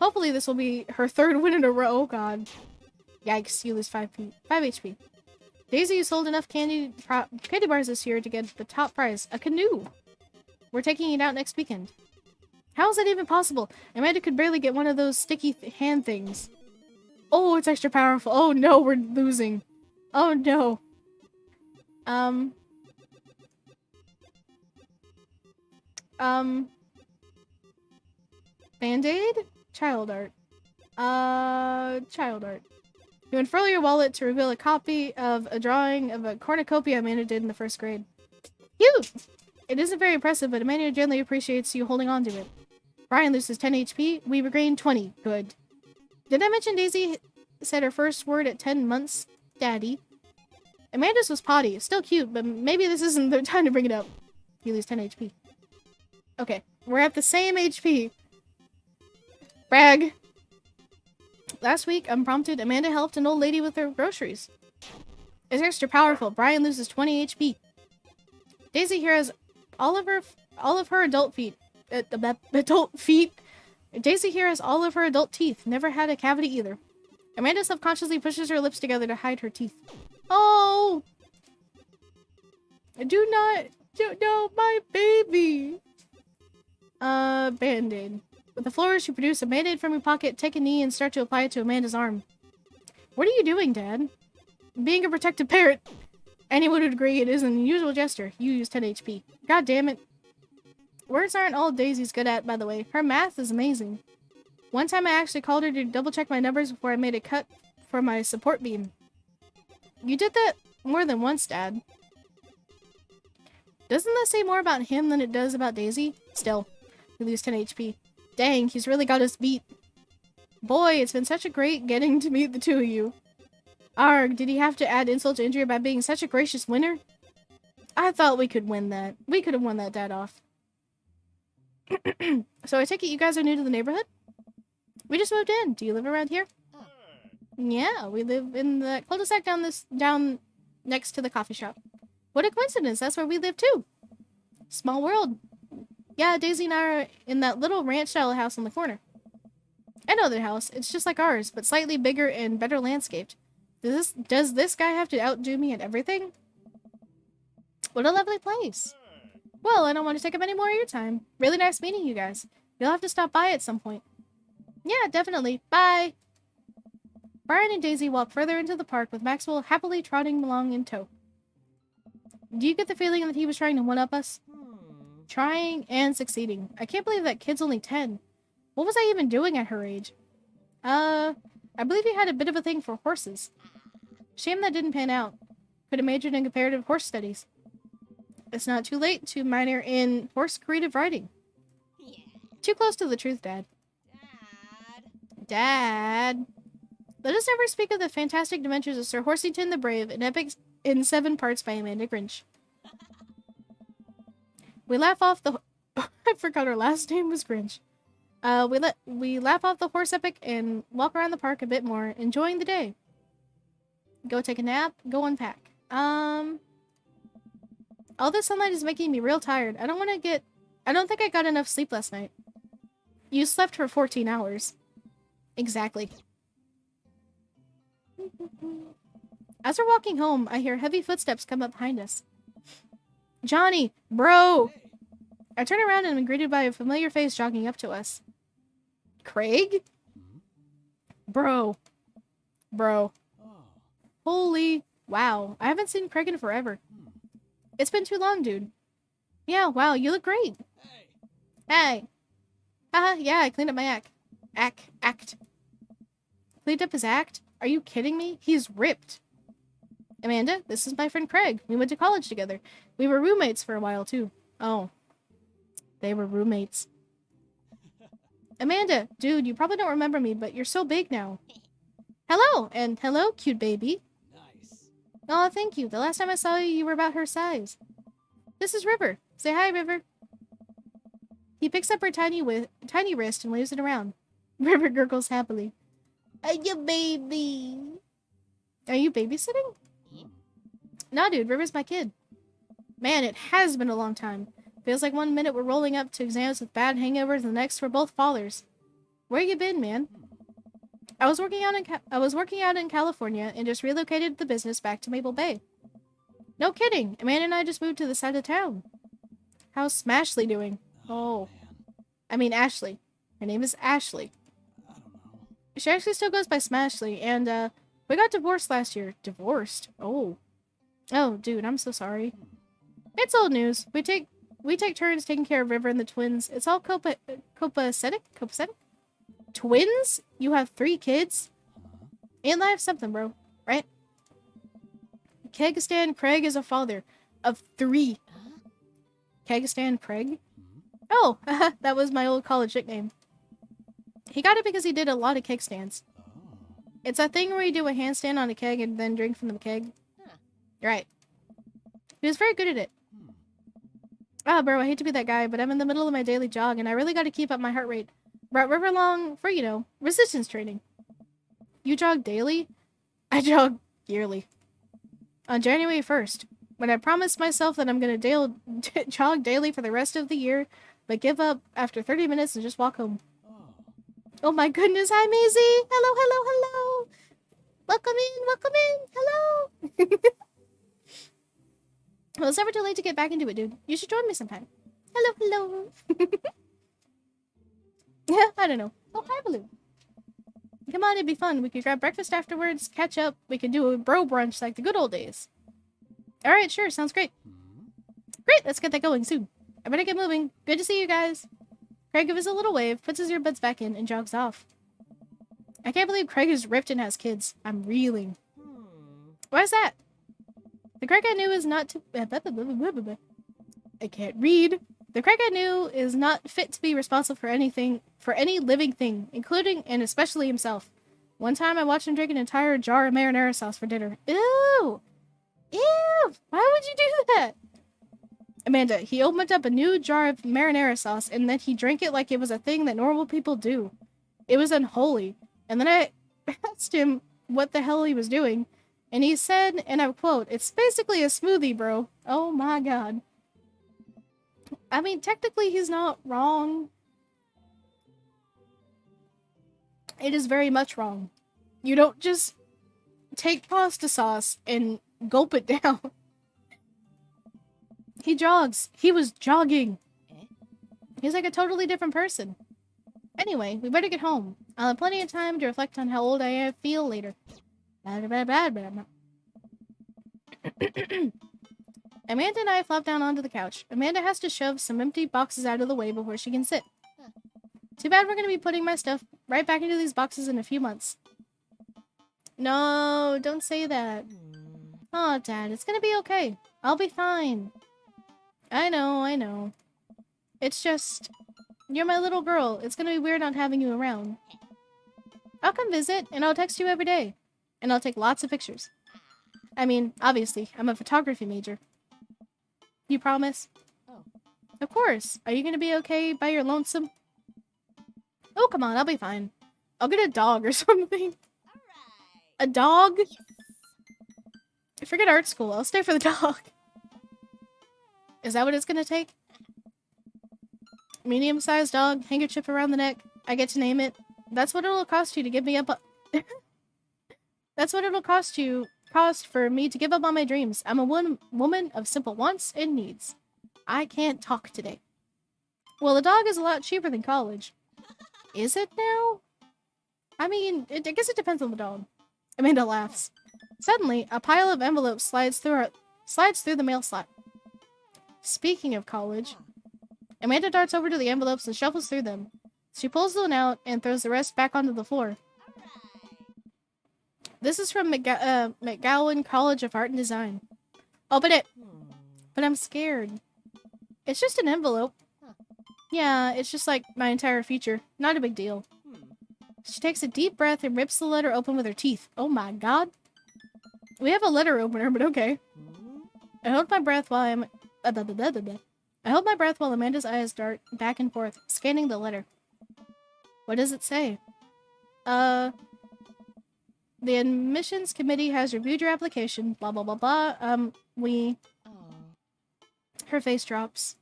Hopefully this will be her 3rd win in a row. Oh god. Yikes, you lose 5 HP. Daisy sold enough candy bars this year to get the top prize, a canoe. We're taking it out next weekend. How is that even possible? Amanda could barely get one of those sticky hand things. Oh, it's extra powerful. Oh no, we're losing. Oh no. Band-Aid? Child art. Child art. You unfurl your wallet to reveal a copy of a drawing of a cornucopia Amanda did in the first grade. Cute! It isn't very impressive, but Amanda generally appreciates you holding on to it. Brian loses 10 HP. We regain 20. Good. Did I mention Daisy said her first word at 10 months? Daddy. Amanda's was potty. It's still cute, but maybe this isn't the time to bring it up. You lose 10 HP. Okay. We're at the same HP. Brag. Last week, unprompted, Amanda helped an old lady with her groceries. It's extra powerful. Brian loses 20 HP. Daisy here has all of her adult feet. Adult feet. Daisy here has all of her adult teeth. Never had a cavity either. Amanda subconsciously pushes her lips together to hide her teeth. Oh! No, my baby! Band-Aid. With a flourish, you produce a Band-Aid from your pocket, take a knee, and start to apply it to Amanda's arm. What are you doing, Dad? Being a protective parent. Anyone would agree it is an unusual gesture. You use 10 HP. God damn it. Words aren't all Daisy's good at, by the way. Her math is amazing. One time I actually called her to double-check my numbers before I made a cut for my support beam. You did that more than once, Dad. Doesn't that say more about him than it does about Daisy? Still, we lose 10 HP. Dang, he's really got us beat. Boy, it's been such a great getting to meet the two of you. Arg, did he have to add insult to injury by being such a gracious winner? I thought we could win that. We could have won that dad off. So I take it you guys are new to the neighborhood? We just moved in. Do you live around here? Yeah, we live in the cul-de-sac down next to the coffee shop. What a coincidence, that's where we live too. Small world. Yeah, Daisy and I are in that little ranch-style house on the corner. I know the house. It's just like ours, but slightly bigger and better landscaped. Does this guy have to outdo me at everything? What a lovely place. Well, I don't want to take up any more of your time. Really nice meeting you guys. You'll have to stop by at some point. Yeah, definitely. Bye. Brian and Daisy walk further into the park with Maxwell happily trotting along in tow. Do you get the feeling that he was trying to one-up us? Trying and succeeding. I can't believe that kid's only 10. What was I even doing at her age? I believe he had a bit of a thing for horses. Shame that didn't pan out. Could have majored in comparative horse studies. It's not too late to minor in horse creative riding. Yeah. Too close to the truth, Dad. Dad. Let us never speak of the fantastic adventures of Sir Horsington the Brave, an epic in 7 parts by Amanda Grinch. We laugh off the... I forgot her last name was Grinch. We laugh off the horse epic and walk around the park a bit more, enjoying the day. Go take a nap, go unpack. All this sunlight is making me real tired. I don't think I got enough sleep last night. You slept for 14 hours. Exactly. As we're walking home, I hear heavy footsteps come up behind us. Johnny! Bro! I turn around and am greeted by a familiar face jogging up to us. Craig? Bro. Holy wow. I haven't seen Craig in forever. It's been too long, dude. Yeah, wow, you look great. Hey. Haha, yeah, I cleaned up my act. Cleaned up his act? Are you kidding me? He's ripped. Amanda, this is my friend Craig. We went to college together. We were roommates for a while, too. Oh. They were roommates. Amanda, dude, you probably don't remember me, but you're so big now. Hello, and hello, cute baby. Nice. Oh, thank you. The last time I saw you, you were about her size. This is River. Say hi, River. He picks up her tiny wrist and waves it around. River gurgles happily. Are you baby? Are you babysitting? No, dude, River's my kid. Man, it has been a long time. Feels like one minute we're rolling up to exams with bad hangovers and the next we're both fathers. Where you been, man? I was working out in California and just relocated the business back to Maple Bay. No kidding. Amanda and I just moved to the side of town. How's Smashley doing? Oh. I mean Ashley. Her name is Ashley. I don't know. She actually still goes by Smashley, and we got divorced last year. Divorced? Oh. Oh, dude, I'm so sorry. It's old news. We take turns taking care of River and the twins. It's all copacetic? Twins? You have 3 kids? Ain't life something, bro? Right? Kegistan Craig is a father of 3. Huh? Kegistan Craig? Oh, that was my old college nickname. He got it because he did a lot of keg stands. It's that thing where you do a handstand on a keg and then drink from the keg. Huh. Right. He was very good at it. Ah, bro, I hate to be that guy, but I'm in the middle of my daily jog and I really gotta keep up my heart rate. Right, river long for, resistance training. You jog daily? I jog yearly. On January 1st, when I promised myself that I'm gonna jog daily for the rest of the year, but give up after 30 minutes and just walk home. Oh my goodness, hi Maisie! Hello, hello, hello! Welcome in, hello! Well, it's never too late to get back into it, dude. You should join me sometime. Hello, hello! Yeah, I don't know. Oh, hi, Baloo. Come on, it'd be fun. We could grab breakfast afterwards, catch up. We could do a bro brunch like the good old days. Alright, sure, sounds great. Great, let's get that going soon. I better get moving. Good to see you guys. Craig gives a little wave, puts his earbuds back in, and jogs off. I can't believe Craig is ripped and has kids. I'm reeling. Why's that? The Craig I knew is not too... I can't read. The Craig I knew is not fit to be responsible for any living thing, including and especially himself. One time I watched him drink an entire jar of marinara sauce for dinner. Ew! Ew! Why would you do that? Amanda, he opened up a new jar of marinara sauce and then he drank it like it was a thing that normal people do. It was unholy. And then I asked him what the hell he was doing, and he said, and I quote, "It's basically a smoothie, bro." Oh my god. I mean, technically he's not wrong. It is very much wrong. You don't just take pasta sauce and gulp it down. He jogs. He was jogging. He's like a totally different person. Anyway, we better get home. I'll have plenty of time to reflect on how old I feel later. Amanda and I flop down onto the couch. Amanda has to shove some empty boxes out of the way before she can sit. Too bad we're going to be putting my stuff right back into these boxes in a few months. No, don't say that. Oh, Dad, it's going to be okay. I'll be fine. I know. It's just, you're my little girl. It's going to be weird not having you around. I'll come visit, and I'll text you every day. And I'll take lots of pictures. I mean, obviously, I'm a photography major. You promise? Oh. Of course. Are you going to be okay by your lonesome? Oh, come on, I'll be fine. I'll get a dog or something. A dog? Forget art school. I'll stay for the dog. Is that what it's going to take? Medium-sized dog, handkerchief around the neck. I get to name it. That's what it'll cost you to give me up. That's what it'll cost for me to give up on my dreams. I'm a woman of simple wants and needs. I can't talk today. Well, the dog is a lot cheaper than college. Is it now? I mean, I guess it depends on the dog. Amanda laughs. Suddenly, a pile of envelopes slides through the mail slot. Speaking of college, Amanda darts over to the envelopes and shuffles through them. She pulls one out and throws the rest back onto the floor. This is from McGowan College of Art and Design. Open it! But I'm scared. It's just an envelope. Yeah, it's just like my entire future. Not a big deal. She takes a deep breath and rips the letter open with her teeth. Oh my god. We have a letter opener, but okay. I hold my breath while Amanda's eyes dart back and forth, scanning the letter. What does it say? The admissions committee has reviewed your application, blah blah blah blah. Her face drops.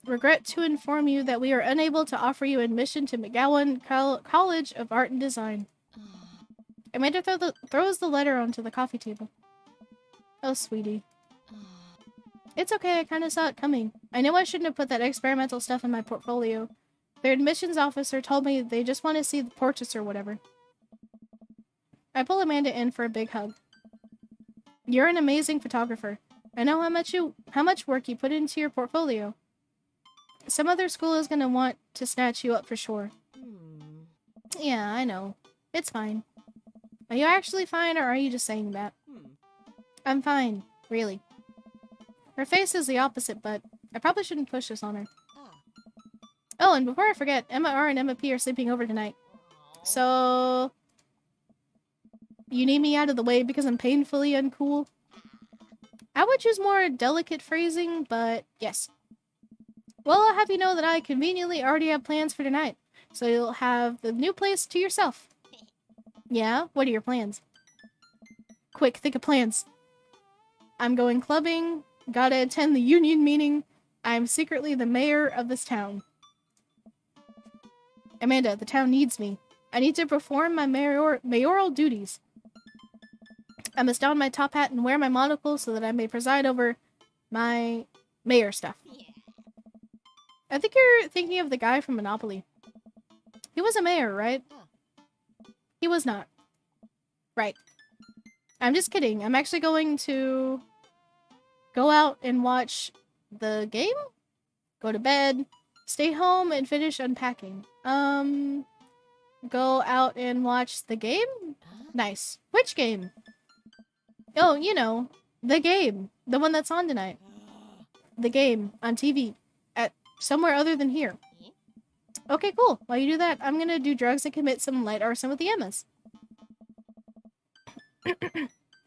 Regret to inform you that we are unable to offer you admission to McGowan College of Art and Design. Amanda throws the letter onto the coffee table. Oh, sweetie. It's okay, I kind of saw it coming. I know I shouldn't have put that experimental stuff in my portfolio. Their admissions officer told me they just want to see the portraits or whatever. I pull Amanda in for a big hug. You're an amazing photographer. I know how much work you put into your portfolio. Some other school is gonna want to snatch you up for sure. Yeah, I know. It's fine. Are you actually fine, or are you just saying that? I'm fine, really. Her face is the opposite, but I probably shouldn't push this on her. Oh, and before I forget, Emma R and Emma P are sleeping over tonight. So... you need me out of the way because I'm painfully uncool? I would choose more delicate phrasing, but yes. Well, I'll have you know that I conveniently already have plans for tonight, so you'll have the new place to yourself. Yeah? What are your plans? Quick, think of plans. I'm going clubbing, gotta attend the union meeting, I'm secretly the mayor of this town. Amanda, the town needs me. I need to perform my mayoral duties. I must don my top hat and wear my monocle so that I may preside over my mayor stuff. I think you're thinking of the guy from Monopoly. He was a mayor, right? He was not. Right. I'm just kidding. I'm actually going to go out and watch the game, go to bed, stay home, and finish unpacking. Go out and watch the game? Nice. Which game? Oh, you know, the game. The one that's on tonight. The game on TV. At somewhere other than here. Okay, cool. While you do that, I'm gonna do drugs and commit some light arson with the Emmas.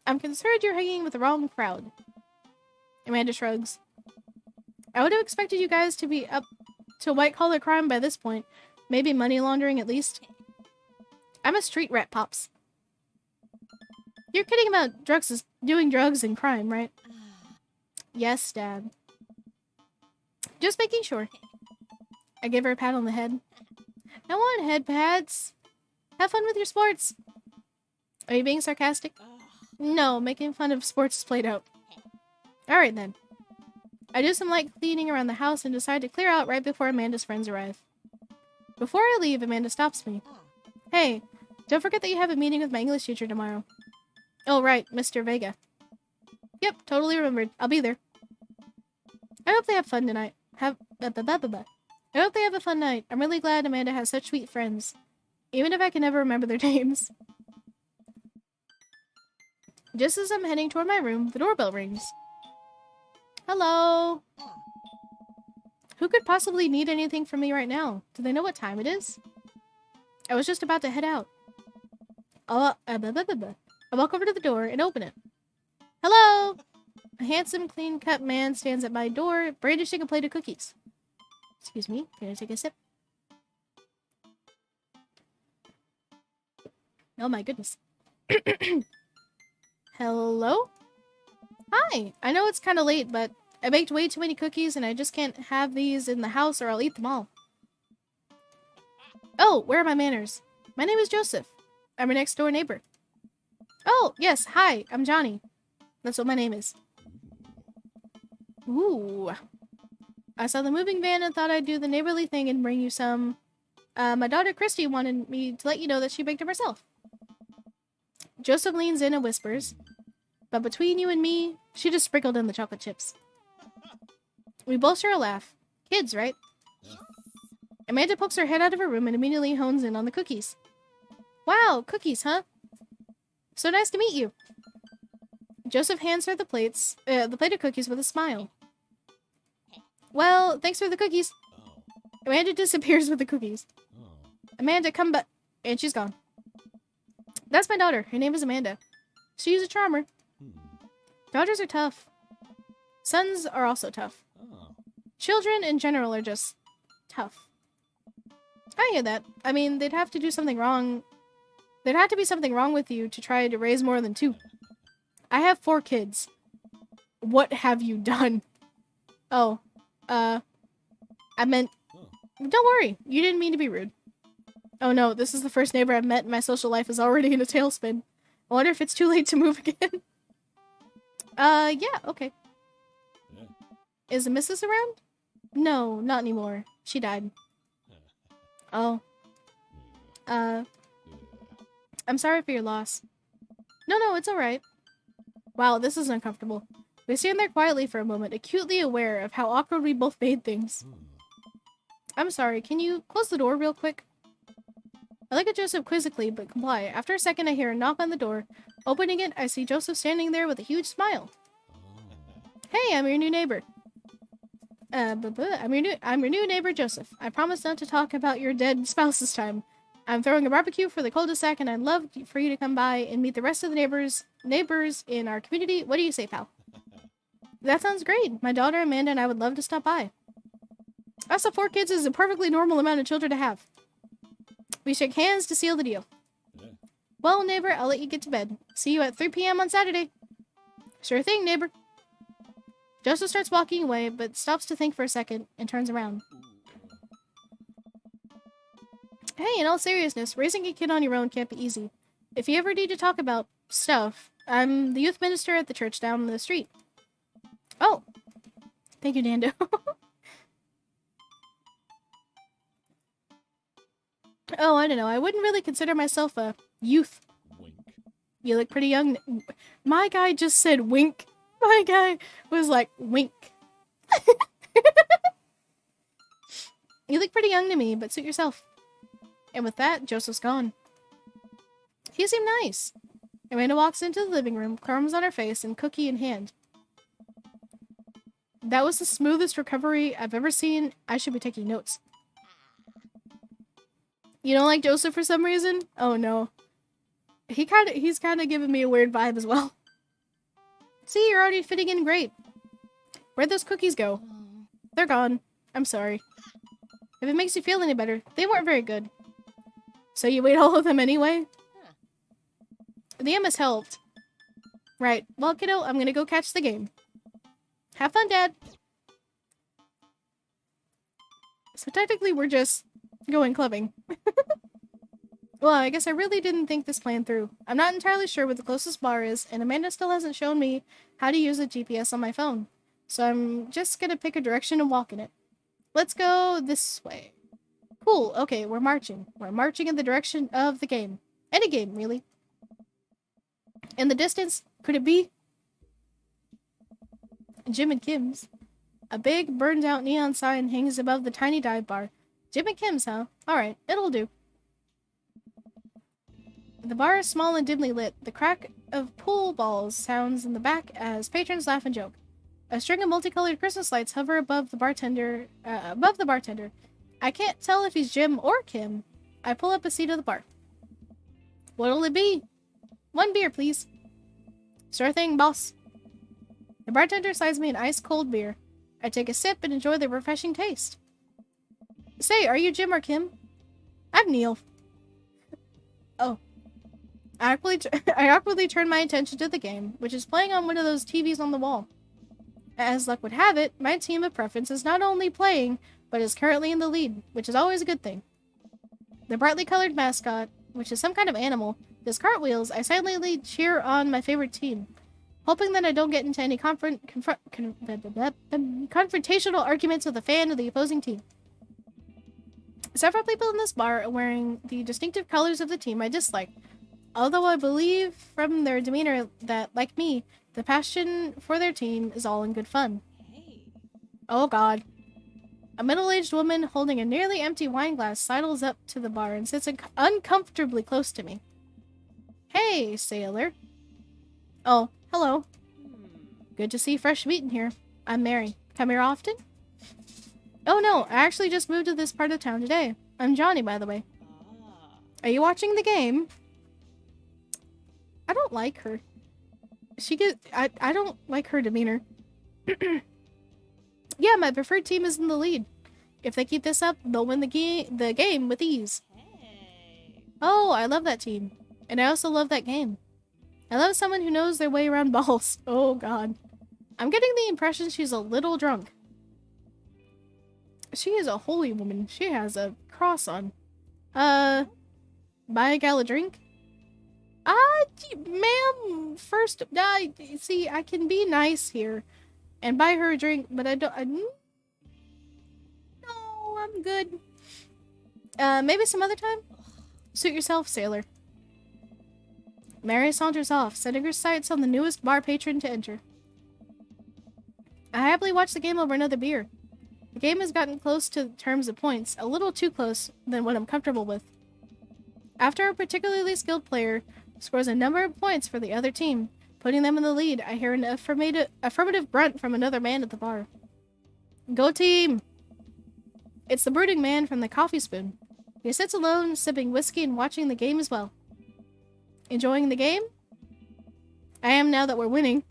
I'm concerned you're hanging with the wrong crowd. Amanda shrugs. I would have expected you guys to be up to white-collar crime by this point. Maybe money laundering at least. I'm a street rat, Pops. You're kidding about doing drugs and crime, right? Yes, Dad. Just making sure. I give her a pat on the head. I want head pats. Have fun with your sports. Are you being sarcastic? No, making fun of sports is played out. Alright then. I do some light cleaning around the house and decide to clear out right before Amanda's friends arrive. Before I leave, Amanda stops me. Hey, don't forget that you have a meeting with my English teacher tomorrow. Oh right, Mr. Vega. Yep, totally remembered. I'll be there. I hope they have fun tonight. I hope they have a fun night. I'm really glad Amanda has such sweet friends. Even if I can never remember their names. Just as I'm heading toward my room, the doorbell rings. Hello? Who could possibly need anything from me right now? Do they know what time it is? I was just about to head out. I walk over to the door and open it. Hello? A handsome, clean-cut man stands at my door, brandishing a plate of cookies. Excuse me, can I take a sip? Oh my goodness. Hello? Hi! I know it's kind of late, but I baked way too many cookies and I just can't have these in the house or I'll eat them all. Oh, where are my manners? My name is Joseph. I'm your next door neighbor. Oh, yes, hi, I'm Johnny. That's what my name is. Ooh. I saw the moving van and thought I'd do the neighborly thing and bring you some. My daughter Christy wanted me to let you know that she baked them herself. Joseph leans in and whispers, but between you and me, she just sprinkled in the chocolate chips. We both share a laugh. Kids, right? Amanda pokes her head out of her room and immediately hones in on the cookies. Wow, cookies, huh? So nice to meet you. Joseph hands her the plate of cookies with a smile. Well, thanks for the cookies. Amanda disappears with the cookies. Amanda, come back. And she's gone. That's my daughter. Her name is Amanda. She's a charmer. Daughters are tough. Sons are also tough. Children in general are just tough. I hear that. I mean, they'd have to do something wrong. There'd have to be something wrong with you to try to raise more than 2. I have 4 kids. What have you done? Oh, I meant... Don't worry, you didn't mean to be rude. Oh no, this is the first neighbor I've met and my social life is already in a tailspin. I wonder if it's too late to move again. Yeah, okay. Is the missus around? No, not anymore. She died. Oh. I'm sorry for your loss. No, it's alright. Wow, this is uncomfortable. We stand there quietly for a moment, acutely aware of how awkward we both made things. I'm sorry, can you close the door real quick? I look at Joseph quizzically, but comply. After a second, I hear a knock on the door. Opening it, I see Joseph standing there with a huge smile. Hey, I'm your new neighbor. I'm your new neighbor, Joseph. I promise not to talk about your dead spouse this time. I'm throwing a barbecue for the cul-de-sac, and I'd love for you to come by and meet the rest of the neighbors in our community. What do you say, pal? That sounds great. My daughter Amanda and I would love to stop by. Also, 4 kids is a perfectly normal amount of children to have. We shake hands to seal the deal. Yeah. Well, neighbor, I'll let you get to bed. See you at 3 p.m. on Saturday. Sure thing, neighbor. Joseph starts walking away, but stops to think for a second and turns around. Hey, in all seriousness, raising a kid on your own can't be easy. If you ever need to talk about stuff, I'm the youth minister at the church down the street. Oh. Thank you, Nando. Oh, I don't know. I wouldn't really consider myself a youth. Wink. You look pretty young. My guy just said wink. My guy was like, wink. You look pretty young to me, but suit yourself. And with that, Joseph's gone. He seemed nice. Amanda walks into the living room, crumbs on her face, and cookie in hand. That was the smoothest recovery I've ever seen. I should be taking notes. You don't like Joseph for some reason? Oh no. He's kind of giving me a weird vibe as well. See, you're already fitting in great. Where'd those cookies go? They're gone. I'm sorry. If it makes you feel any better, they weren't very good. So you ate all of them anyway? The MS helped. Right. Well, kiddo, I'm gonna go catch the game. Have fun, Dad. So technically we're just going clubbing. Well, I guess I really didn't think this plan through. I'm not entirely sure what the closest bar is, and Amanda still hasn't shown me how to use the GPS on my phone. So I'm just gonna pick a direction and walk in it. Let's go this way. Cool, okay, we're marching. We're marching in the direction of the game. Any game, really. In the distance, could it be Jim and Kim's? A big, burned-out neon sign hangs above the tiny dive bar. Jim and Kim's, huh? Alright, it'll do. The bar is small and dimly lit. The crack of pool balls sounds in the back as patrons laugh and joke. A string of multicolored Christmas lights hover above the bartender. I can't tell if he's Jim or Kim. I pull up a seat at the bar. What'll it be? 1 beer, please. Sure thing, boss. The bartender slides me an ice-cold beer. I take a sip and enjoy the refreshing taste. Say, are you Jim or Kim? I'm Neil. Oh. I awkwardly turn my attention to the game, which is playing on one of those TVs on the wall. As luck would have it, my team of preference is not only playing, but is currently in the lead, which is always a good thing. The brightly colored mascot, which is some kind of animal, does cartwheels. I silently cheer on my favorite team, hoping that I don't get into any confrontational arguments with a fan of the opposing team. Several people in this bar are wearing the distinctive colors of the team I dislike, although I believe from their demeanor that, like me, the passion for their team is all in good fun. Hey. Oh god. A middle-aged woman holding a nearly empty wine glass sidles up to the bar and sits uncomfortably close to me. Hey, sailor. Oh, hello. Good to see fresh meat in here. I'm Mary. Come here often? Oh no, I actually just moved to this part of town today. I'm Johnny, by the way. Are you watching the game? I don't like her. I don't like her demeanor. Yeah, my preferred team is in the lead. If they keep this up, they'll win the game with ease. Hey. Oh, I love that team. And I also love that game. I love someone who knows their way around balls. Oh god. I'm getting the impression she's a little drunk. She is a holy woman. She has a cross on. Buy a gal a drink? Ma'am, first, see, I can be nice here and buy her a drink, but no, I'm good. Maybe some other time? Suit yourself, sailor. Mary saunters off, setting her sights on the newest bar patron to enter. I happily watch the game over another beer. The game has gotten close to terms of points, a little too close than what I'm comfortable with. After a particularly skilled player scores a number of points for the other team, putting them in the lead, I hear an affirmative grunt from another man at the bar. Go team! It's the brooding man from the Coffee Spoon. He sits alone, sipping whiskey and watching the game as well. Enjoying the game? I am now that we're winning.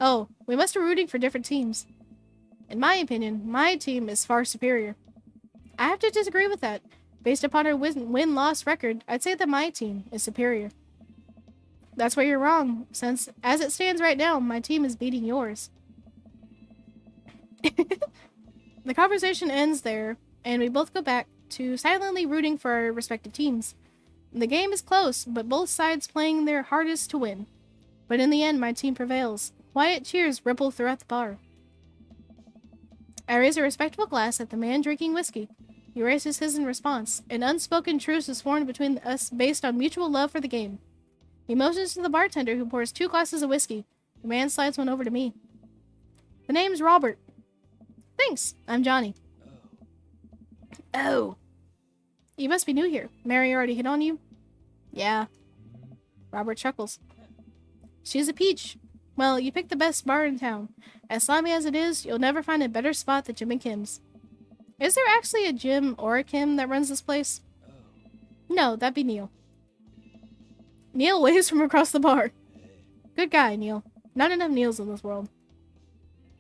Oh, we must be rooting for different teams. In my opinion, my team is far superior. I have to disagree with that. Based upon our win-loss record, I'd say that my team is superior. That's where you're wrong, since, as it stands right now, my team is beating yours. The conversation ends there, and we both go back to silently rooting for our respective teams. The game is close, but both sides playing their hardest to win. But in the end, my team prevails. Quiet cheers ripple throughout the bar. I raise a respectful glass at the man drinking whiskey. He raises his in response. An unspoken truce is formed between us based on mutual love for the game. He motions to the bartender, who pours 2 glasses of whiskey. The man slides one over to me. The name's Robert. Thanks, I'm Johnny. Oh. You must be new here. Mary already hit on you? Yeah. Robert chuckles. She's a peach. Well, you picked the best bar in town. As slimy as it is, you'll never find a better spot than Jim and Kim's. Is there actually a Jim or a Kim that runs this place? No, that'd be Neil. Neil waves from across the bar. Good guy, Neil. Not enough Neils in this world.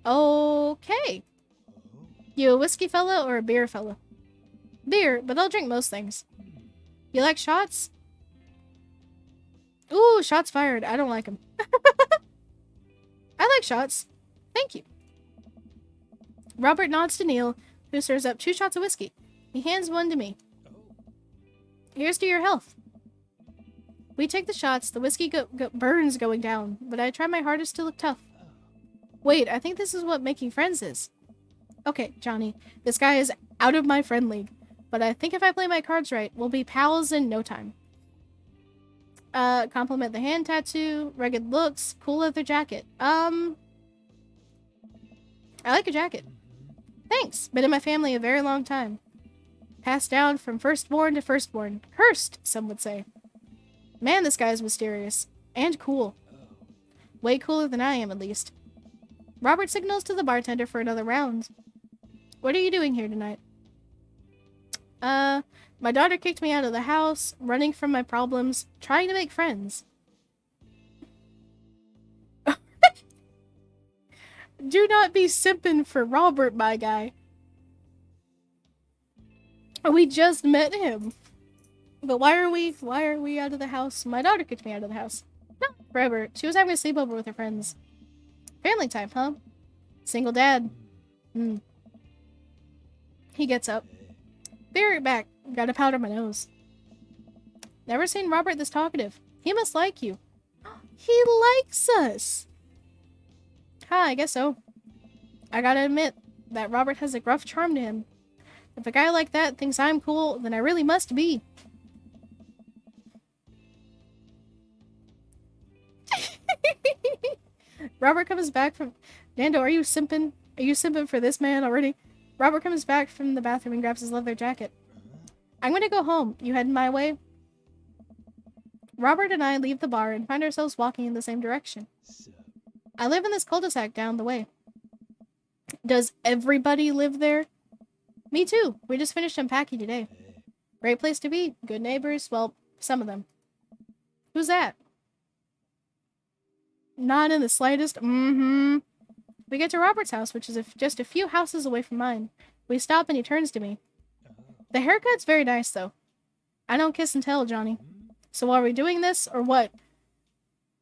Okay. You a whiskey fella or a beer fella? Beer, but I'll drink most things. You like shots? Ooh, shots fired. I don't like them. I like shots. Thank you. Robert nods to Neil, who serves up 2 shots of whiskey. He hands one to me. Here's to your health. We take the shots. The whiskey burns going down, but I try my hardest to look tough. Wait, I think this is what making friends is. Okay, Johnny, this guy is out of my friend league, but I think if I play my cards right, we'll be pals in no time. Compliment the hand tattoo, rugged looks, cool leather jacket. I like your jacket. Thanks, been in my family a very long time. Passed down from firstborn to firstborn. Cursed, some would say. Man, this guy is mysterious. And cool. Way cooler than I am, at least. Robert signals to the bartender for another round. What are you doing here tonight? My daughter kicked me out of the house, running from my problems, trying to make friends. Do not be simping for Robert, my guy. We just met him. But why are we out of the house? My daughter kicked me out of the house. No, forever. She was having a sleepover with her friends. Family time, huh? Single dad. He gets up. Be right back. Gotta powder my nose. Never seen Robert this talkative. He must like you. He likes us. I guess so. I gotta admit that Robert has a gruff charm to him. If a guy like that thinks I'm cool, then I really must be. Robert comes back from... Nando, are you simping? Are you simping for this man already? Robert comes back from the bathroom and grabs his leather jacket. I'm gonna go home. You heading my way? Robert and I leave the bar and find ourselves walking in the same direction. I live in this cul-de-sac down the way. Does everybody live there? Me too. We just finished unpacking today. Great place to be. Good neighbors. Well, some of them. Who's that? Not in the slightest. We get to Robert's house, which is just a few houses away from mine. We stop and he turns to me. The haircut's very nice, though. I don't kiss and tell, Johnny. So are we doing this, or what?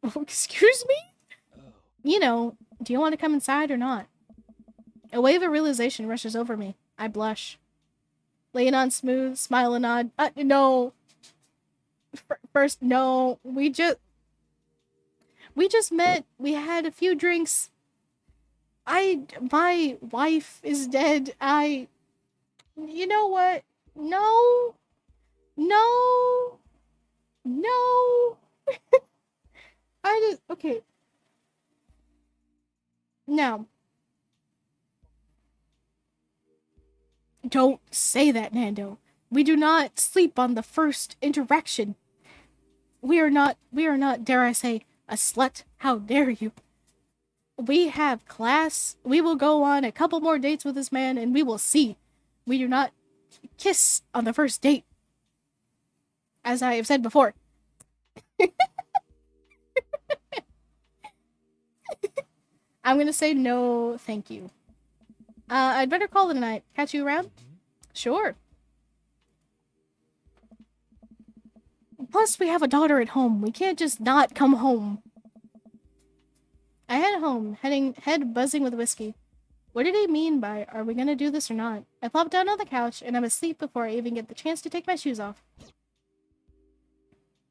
Excuse me? You know, do you want to come inside or not? A wave of realization rushes over me. I blush. Lay it on smooth, smile and nod. No. First, no. We just met. We had a few drinks. My wife is dead. You know what? No. Okay. Now. Don't say that, Nando. We do not sleep on the first interaction. We are not, dare I say, a slut. How dare you? We have class. We will go on a couple more dates with this man and we will see. We do not kiss on the first date. As I have said before. I'm gonna say no, thank you. I'd better call it a night. Catch you around? Sure. Plus, we have a daughter at home. We can't just not come home. I head home, head buzzing with whiskey. What did he mean by, are we gonna do this or not? I plop down on the couch, and I'm asleep before I even get the chance to take my shoes off.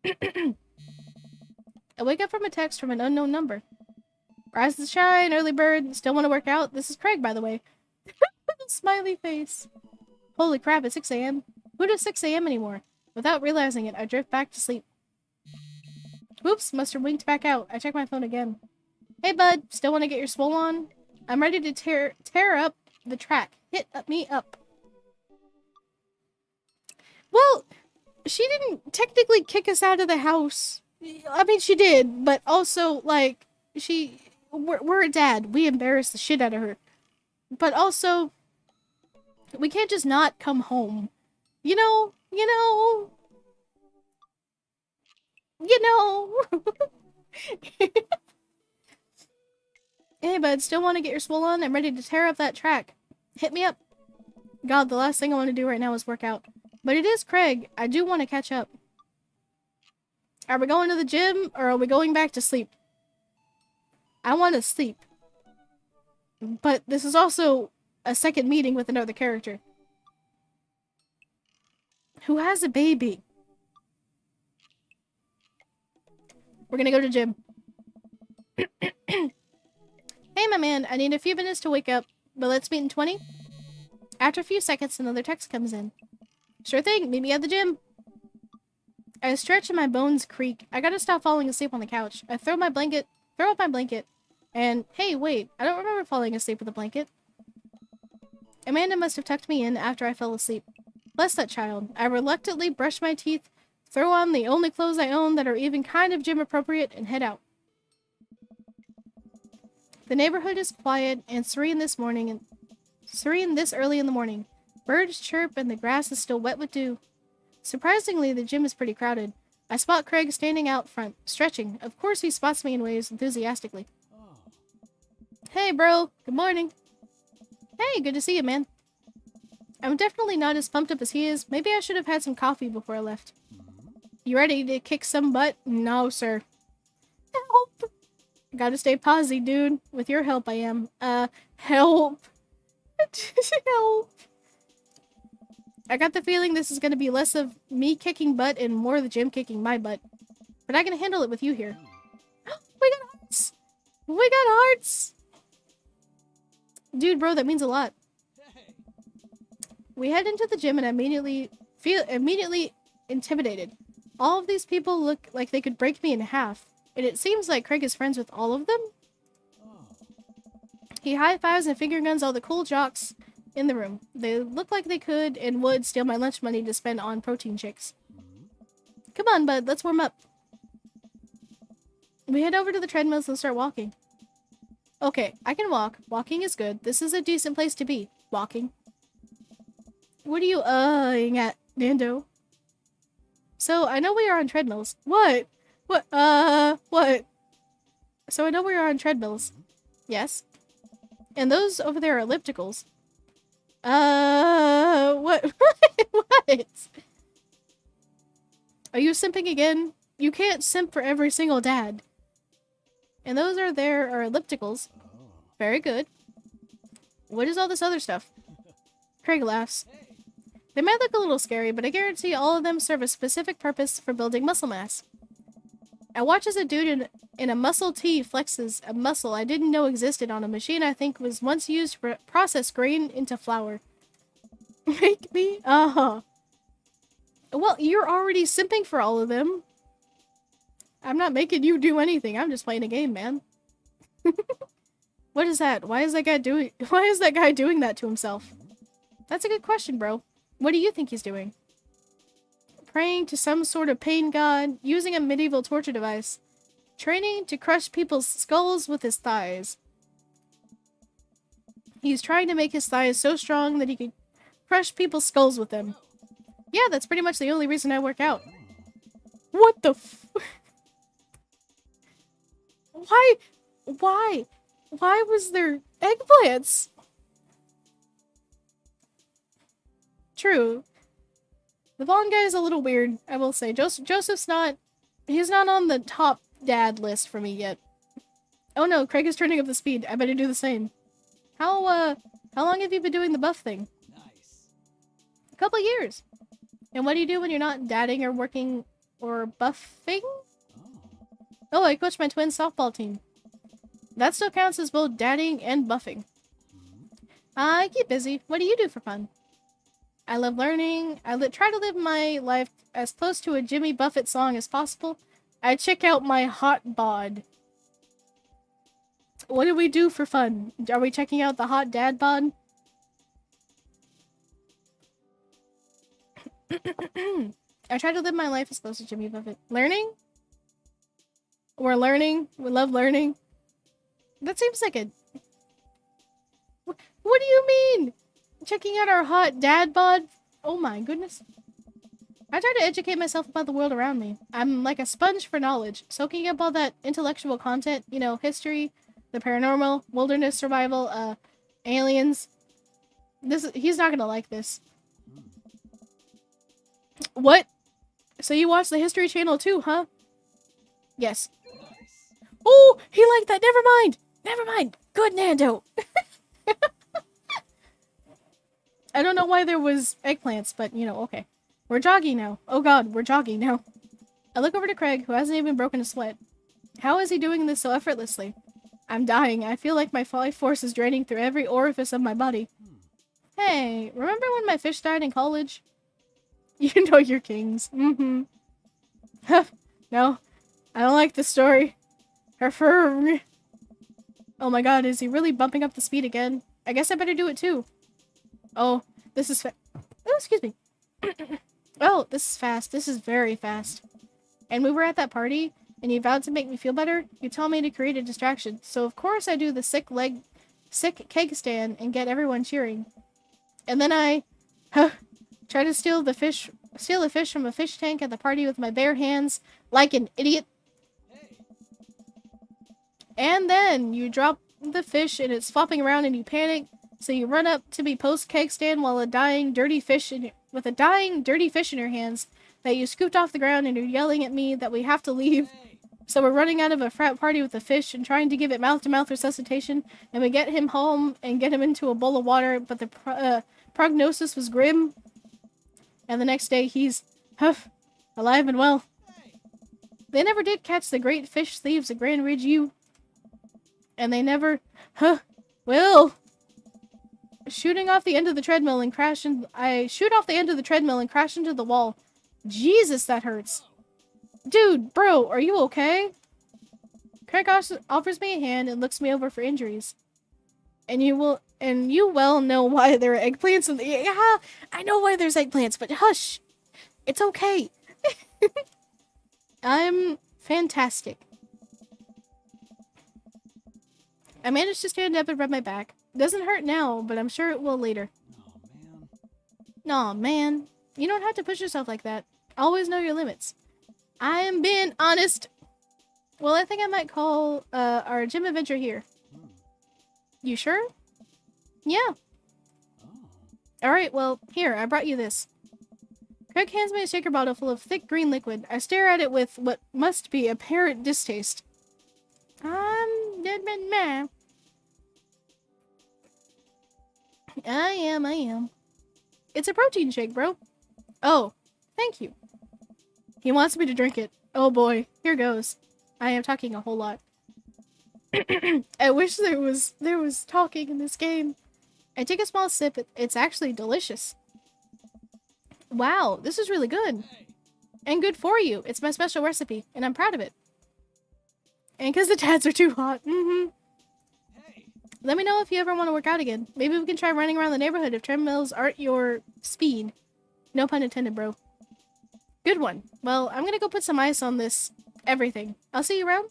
I wake up from a text from an unknown number. Rise to shine, early bird. Still want to work out? This is Craig, by the way. Smiley face. Holy crap, it's 6 a.m. Who does 6 a.m. anymore? Without realizing it, I drift back to sleep. Whoops, must have winked back out. I check my phone again. Hey, bud. Still want to get your swole on? I'm ready to tear up the track. Hit me up. Well, she didn't technically kick us out of the house. I mean, she did, but also, like, we're a dad. We embarrassed the shit out of her. But also, we can't just not come home. You know. Hey, bud, still want to get your swole on? I'm ready to tear up that track. Hit me up. God, the last thing I want to do right now is work out. But it is Craig. I do want to catch up. Are we going to the gym, or are we going back to sleep? I want to sleep. But this is also a second meeting with another character. Who has a baby? We're gonna go to gym. Hey, my man, I need a few minutes to wake up, but let's meet in 20? After a few seconds, another text comes in. Sure thing, meet me at the gym. I stretch and my bones creak. I gotta stop falling asleep on the couch. I throw up my blanket, and hey, wait, I don't remember falling asleep with a blanket. Amanda must have tucked me in after I fell asleep. Bless that child. I reluctantly brush my teeth, throw on the only clothes I own that are even kind of gym appropriate, and head out. The neighborhood is quiet and serene this early in the morning. Birds chirp and the grass is still wet with dew. Surprisingly, the gym is pretty crowded. I spot Craig standing out front, stretching. Of course he spots me and waves enthusiastically. Hey, bro. Good morning. Hey, good to see you, man. I'm definitely not as pumped up as he is. Maybe I should have had some coffee before I left. You ready to kick some butt? No, sir. Help! Gotta stay posy, dude. With your help, I am. Help. Help. I got the feeling this is gonna be less of me kicking butt and more the gym kicking my butt. But I can handle it with you here. We got hearts! We got hearts! Dude, bro, that means a lot. We head into the gym and I immediately intimidated. All of these people look like they could break me in half. And it seems like Craig is friends with all of them. He high-fives and finger guns all the cool jocks in the room. They look like they could and would steal my lunch money to spend on protein shakes. Come on, bud, let's warm up. We head over to the treadmills and start walking. Okay, I can walk. Walking is good. This is a decent place to be. Walking. What are you at, Nando? So, I know we are on treadmills. What? What? So I know we are on treadmills. Yes. And those over there are ellipticals. What? What? Are you simping again? You can't simp for every single dad. And those are ellipticals. Very good. What is all this other stuff? Craig laughs. They might look a little scary, but I guarantee all of them serve a specific purpose for building muscle mass. I watch as a dude in a muscle tee flexes a muscle I didn't know existed on a machine I think was once used to process grain into flour. Make me? Uh-huh. Well, you're already simping for all of them. I'm not making you do anything. I'm just playing a game, man. What is that? Why is that guy doing that to himself? That's a good question, bro. What do you think he's doing? praying to some sort of pain god, using a medieval torture device, training to crush people's skulls with his thighs. He's trying to make his thighs so strong that he can crush people's skulls with them. Yeah, that's pretty much the only reason I work out. What the f- Why? Why? Why was there eggplants? True. The blonde guy is a little weird, I will say. Joseph's not... He's not on the top dad list for me yet. Oh no, Craig is turning up the speed. I better do the same. How long have you been doing the buff thing? Nice. A couple years. And what do you do when you're not dadding or working or buffing? Oh, I coach my twin softball team. That still counts as both dadding and buffing. I keep busy. What do you do for fun? I love learning. I try to live my life as close to a Jimmy Buffett song as possible. I check out my hot bod. What do we do for fun? Are we checking out the hot dad bod? I try to live my life as close to Jimmy Buffett. Learning? We're learning. We love learning. That seems like a... What do you mean? Checking out our hot dad bod? Oh my goodness. I try to educate myself about the world around me. I'm like a sponge for knowledge, soaking up all that intellectual content, you know, history, the paranormal, wilderness survival, aliens. He's not gonna like this. What? So you watch the History Channel too, huh? Yes. Oh, he liked that. Never mind. Never mind. Good, Nando. I don't know why there was eggplants, but, you know, okay. We're jogging now. Oh god, we're jogging now. I look over to Craig, who hasn't even broken a sweat. How is he doing this so effortlessly? I'm dying. I feel like my life force is draining through every orifice of my body. Hey, remember when my fish died in college? You know your kings. Mm-hmm. No, I don't like this story. Oh my god, is he really bumping up the speed again? I guess I better do it too. Oh, this is oh, excuse me. Oh, this is fast. This is very fast. And we were at that party, and you vowed to make me feel better. You told me to create a distraction. So of course I do the sick keg stand and get everyone cheering. And then I try to steal the fish from a fish tank at the party with my bare hands, like an idiot. And then you drop the fish and it's flopping around and you panic. So you run up to me post keg stand while with a dying dirty fish in your hands that you scooped off the ground, and you're yelling at me that we have to leave. So we're running out of a frat party with the fish and trying to give it mouth-to-mouth resuscitation, and we get him home and get him into a bowl of water, but the prognosis was grim. And the next day he's alive and well. They never did catch the great fish thieves at Grand Ridge U. And they never will. I shoot off the end of the treadmill and crash into the wall. Jesus, that hurts. Dude, bro, are you okay? Craig offers me a hand and looks me over for injuries. And you well know why there are eggplants in the... Yeah, I know why there's eggplants, but hush. It's okay. I'm fantastic. I managed to stand up and rub my back. Doesn't hurt now, but I'm sure it will later. Aw, man. You don't have to push yourself like that. Always know your limits. I am being honest. Well, I think I might call our gym adventure here. You sure? Yeah. Alright, well, here, I brought you this. Craig hands me a shaker bottle full of thick green liquid. I stare at it with what must be apparent distaste. I am. It's a protein shake, bro. Oh, thank you. He wants me to drink it. Oh boy, here goes. I am talking a whole lot. I wish there was talking in this game. I take a small sip. It's actually delicious. Wow, this is really good. And good for you. It's my special recipe, and I'm proud of it. And because the tats are too hot. Let me know if you ever want to work out again. Maybe we can try running around the neighborhood if treadmills aren't your speed. No pun intended, bro. Good one. Well, I'm gonna go put some ice on this everything. I'll see you around.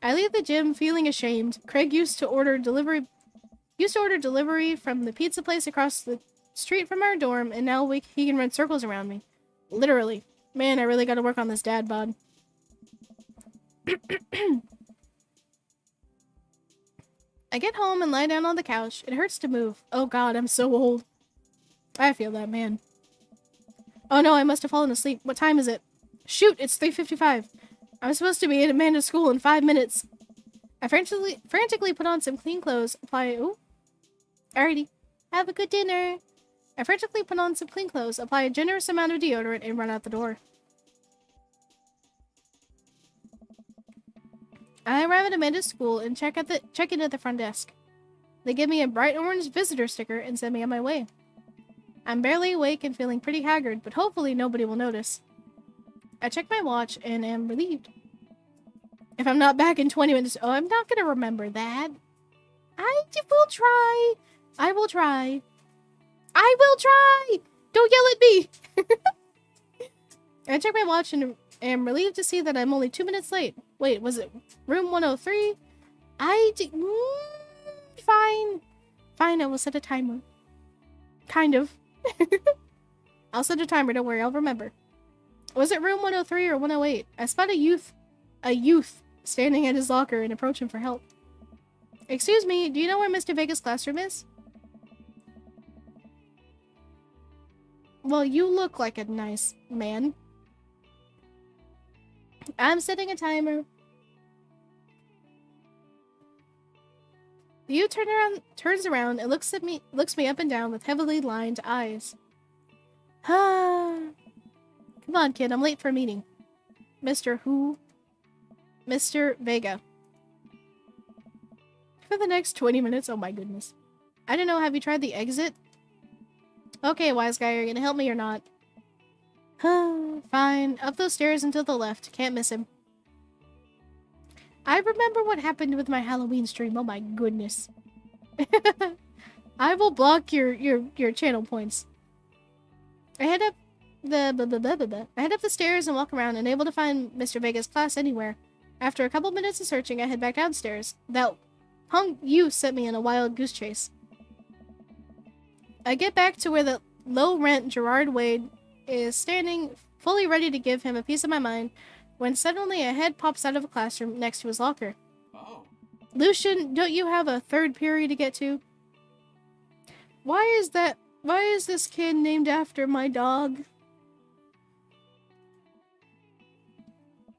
I leave the gym feeling ashamed. Craig used to order delivery from the pizza place across the street from our dorm, and now he can run circles around me. Literally. Man, I really gotta work on this dad bod. I get home and lie down on the couch. It hurts to move. Oh god, I'm so old. I feel that, man. Oh no, I must have fallen asleep. What time is it? Shoot, it's 3:55. I'm supposed to be at Amanda's school in 5 minutes. I frantically put on some clean clothes, Alrighty. Have a good dinner. I frantically put on some clean clothes, apply a generous amount of deodorant, and run out the door. I arrive at Amanda's school and check in at the front desk. They give me a bright orange visitor sticker and send me on my way. I'm barely awake and feeling pretty haggard, but hopefully nobody will notice. I check my watch and am relieved. If I'm not back in 20 minutes, I'm not gonna remember that. I will try. I will try. I will try! Don't yell at me! I check my watch and am relieved to see that I'm only 2 minutes late. Wait, was it room 103? Fine. Fine, I will set a timer. Kind of. I'll set a timer, don't worry, I'll remember. Was it room 103 or 108? I spot a youth standing at his locker and approach him for help. Excuse me, do you know where Mr. Vega's classroom is? Well, you look like a nice man. I'm setting a timer. The youth turns around and looks me up and down with heavily lined eyes. Come on, kid, I'm late for a meeting. Mr. Who? Mr. Vega. For the next 20 minutes, oh my goodness. I don't know, have you tried the exit? Okay, wise guy, are you gonna help me or not? Fine. Up those stairs and to the left. Can't miss him. I remember what happened with my Halloween stream. Oh my goodness. I will block your channel points. I head up the stairs and walk around, unable to find Mr. Vega's class anywhere. After a couple minutes of searching, I head back downstairs. That punk youth sent me on a wild goose chase. I get back to where the low-rent Gerard Wade is standing, fully ready to give him a piece of my mind, when suddenly a head pops out of a classroom next to his locker. Oh. Lucian, don't you have a third period to get to? Why is this kid named after my dog?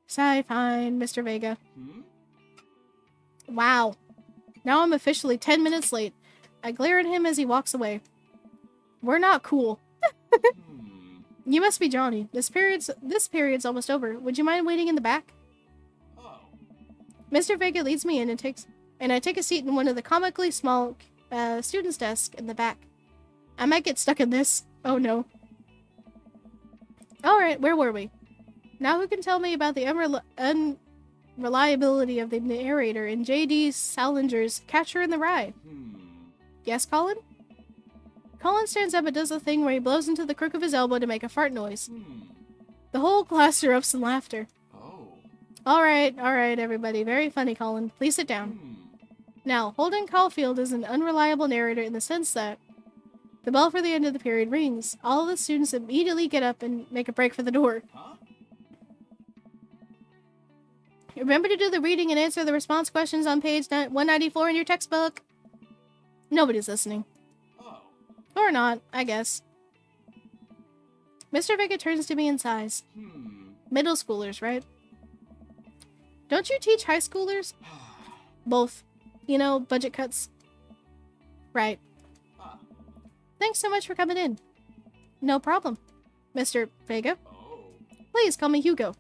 Sigh, fine, Mr. Vega. Wow. Now I'm officially 10 minutes late. I glare at him as he walks away. We're not cool. You must be Johnny. This period's almost over. Would you mind waiting in the back? Oh. Mr. Vega leads me in and I take a seat in one of the comically small students' desks in the back. I might get stuck in this. Oh no. Alright, where were we? Now who can tell me about the unreliability of the narrator in J.D. Salinger's Catcher in the Rye? Yes, Colin? Colin stands up and does the thing where he blows into the crook of his elbow to make a fart noise. The whole class erupts in laughter. Oh. Alright, everybody. Very funny, Colin. Please sit down. Now, Holden Caulfield is an unreliable narrator in the sense that the bell for the end of the period rings. All of the students immediately get up and make a break for the door. Huh? Remember to do the reading and answer the response questions on page 194 in your textbook. Nobody's listening. Oh. Or not, I guess. Mr. Vega turns to me and sighs. Middle schoolers, right? Don't you teach high schoolers? Both. You know, budget cuts. Right. Thanks so much for coming in. No problem. Mr. Vega? Oh. Please call me Hugo.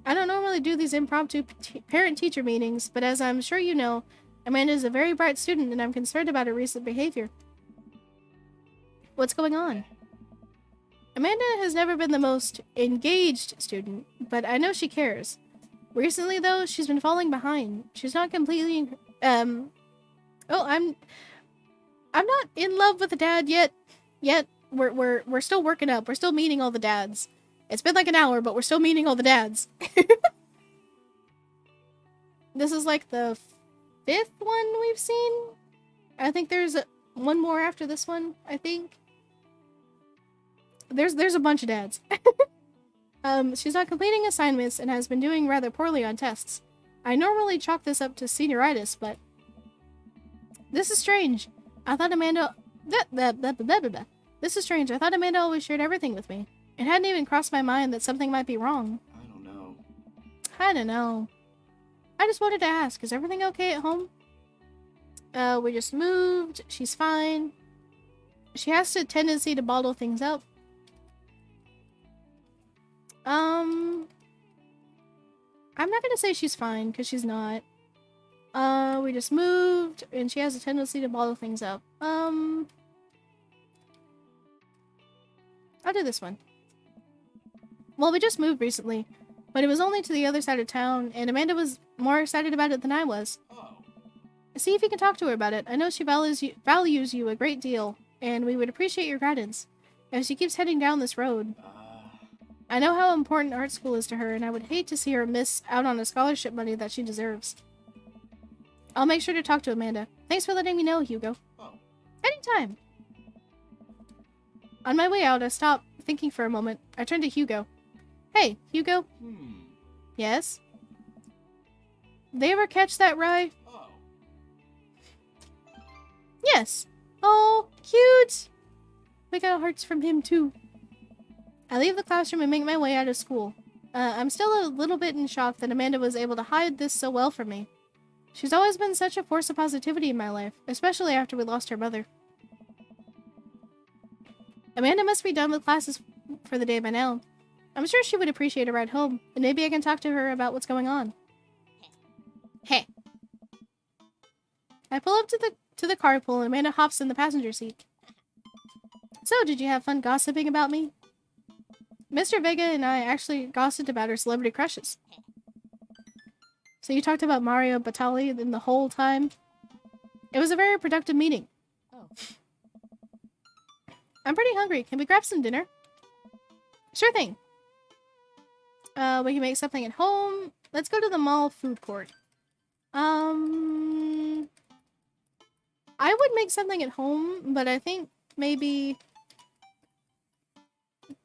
I don't normally do these impromptu parent-teacher meetings, but as I'm sure you know, Amanda is a very bright student and I'm concerned about her recent behavior. What's going on? Amanda has never been the most engaged student, but I know she cares. Recently, though, she's been falling behind. She's not completely, I'm not in love with a dad yet. we're still working up. We're still meeting all the dads. It's been like an hour, but we're still meeting all the dads. This is like the 5th one we've seen. I think there's one more after this one, I think. There's a bunch of dads. She's not completing assignments and has been doing rather poorly on tests. I normally chalk this up to senioritis, but this is strange. I thought Amanda... This is strange. I thought Amanda always shared everything with me. It hadn't even crossed my mind that something might be wrong. I don't know. I don't know. I just wanted to ask, is everything okay at home? We just moved. She's fine. She has a tendency to bottle things up. I'm not gonna say she's fine, because she's not. We just moved, and she has a tendency to bottle things up. I'll do this one. Well, we just moved recently, but it was only to the other side of town, and Amanda was more excited about it than I was. Oh. See if you can talk to her about it. I know she values you a great deal, and we would appreciate your guidance as she keeps heading down this road. I know how important art school is to her, and I would hate to see her miss out on the scholarship money that she deserves. I'll make sure to talk to Amanda. Thanks for letting me know, Hugo. Oh. Anytime. On my way out, I stopped, thinking for a moment. I turned to Hugo. Hey, Hugo? Yes? They ever catch that rye? Oh. Yes. Oh, cute. We got hearts from him, too. I leave the classroom and make my way out of school. I'm still a little bit in shock that Amanda was able to hide this so well from me. She's always been such a force of positivity in my life, especially after we lost her mother. Amanda must be done with classes for the day by now. I'm sure she would appreciate a ride home, and maybe I can talk to her about what's going on. Hey. I pull up to the carpool and Amanda hops in the passenger seat. So, did you have fun gossiping about me? Mr. Vega and I actually gossiped about our celebrity crushes. So you talked about Mario Batali in the whole time? It was a very productive meeting. Oh. I'm pretty hungry. Can we grab some dinner? Sure thing. We can make something at home. Let's go to the mall food court. I would make something at home, but I think maybe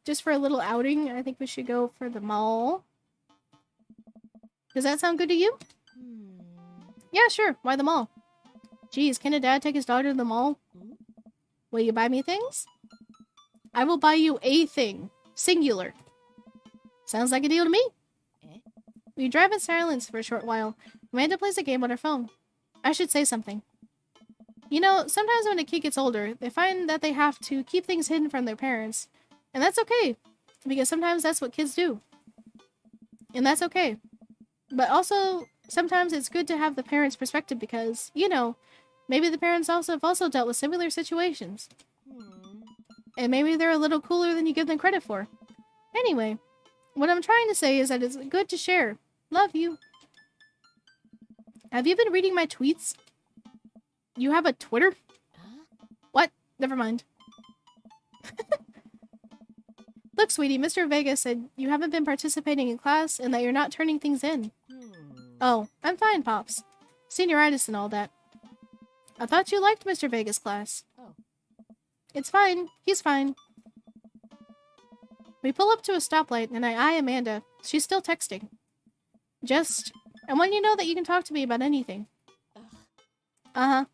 just for a little outing, I think we should go for the mall. Does that sound good to you? Yeah, sure. Why the mall? Geez, can a dad take his daughter to the mall? Will you buy me things? I will buy you a thing. Singular. Sounds like a deal to me. We drive in silence for a short while. Amanda plays a game on her phone. I should say something. You know, sometimes when a kid gets older, they find that they have to keep things hidden from their parents. And that's okay, because sometimes that's what kids do. And that's okay. But also, sometimes it's good to have the parents' perspective because, you know, maybe the parents have also dealt with similar situations. And maybe they're a little cooler than you give them credit for. Anyway, what I'm trying to say is that it's good to share. Love you. Have you been reading my tweets? You have a Twitter? What? Never mind. Look, sweetie, Mr. Vega said you haven't been participating in class and that you're not turning things in. Oh, I'm fine, Pops. Senioritis and all that. I thought you liked Mr. Vega's class. Oh. It's fine. He's fine. We pull up to a stoplight and I eye Amanda. She's still texting. I want you to know that you can talk to me about anything. Uh-huh.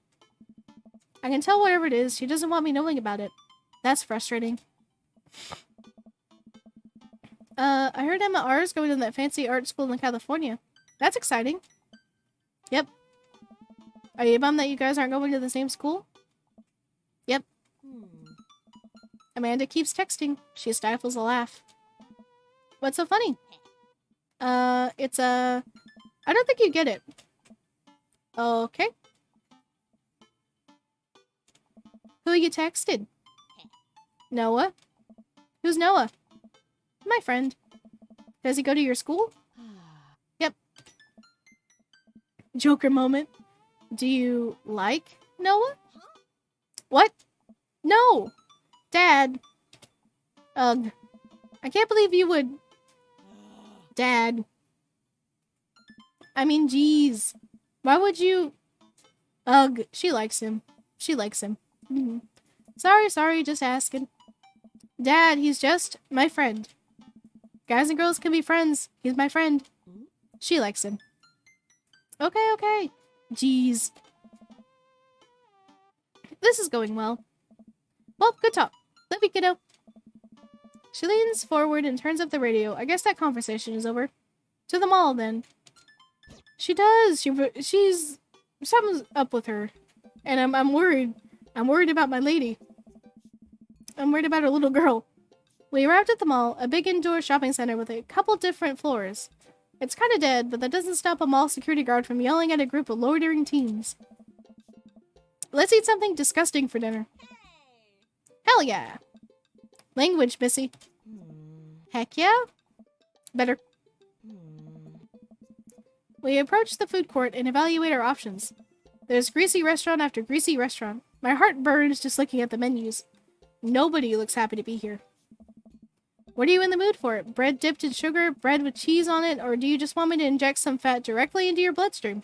I can tell whatever it is, she doesn't want me knowing about it. That's frustrating. I heard Emma R is going to that fancy art school in California. That's exciting. Yep. Are you bummed that you guys aren't going to the same school? Yep. Amanda keeps texting. She stifles a laugh. What's so funny? I don't think you get it. Okay. Who you texted? Noah? Who's Noah? My friend. Does he go to your school? Yep. Joker moment. Do you like Noah? What? No! Dad. Ugh. I can't believe you would... Dad. I mean, jeez. Why would you... Ugh. She likes him. She likes him. Sorry, just asking. Dad, he's just my friend. Guys and girls can be friends. He's my friend. She likes him. Okay. Jeez. This is going well. Well, good talk. Let me kiddo. She leans forward and turns up the radio. I guess that conversation is over. To the mall, then. She does. She's... Something's up with her. And I'm worried. I'm worried about my lady. I'm worried about her little girl. We arrived at the mall, a big indoor shopping center with a couple different floors. It's kinda dead, but that doesn't stop a mall security guard from yelling at a group of loitering teens. Let's eat something disgusting for dinner. Hell yeah! Language, Missy. Heck yeah? Better. We approach the food court and evaluate our options. There's greasy restaurant after greasy restaurant. My heart burns just looking at the menus. Nobody looks happy to be here. What are you in the mood for? Bread dipped in sugar, bread with cheese on it, or do you just want me to inject some fat directly into your bloodstream?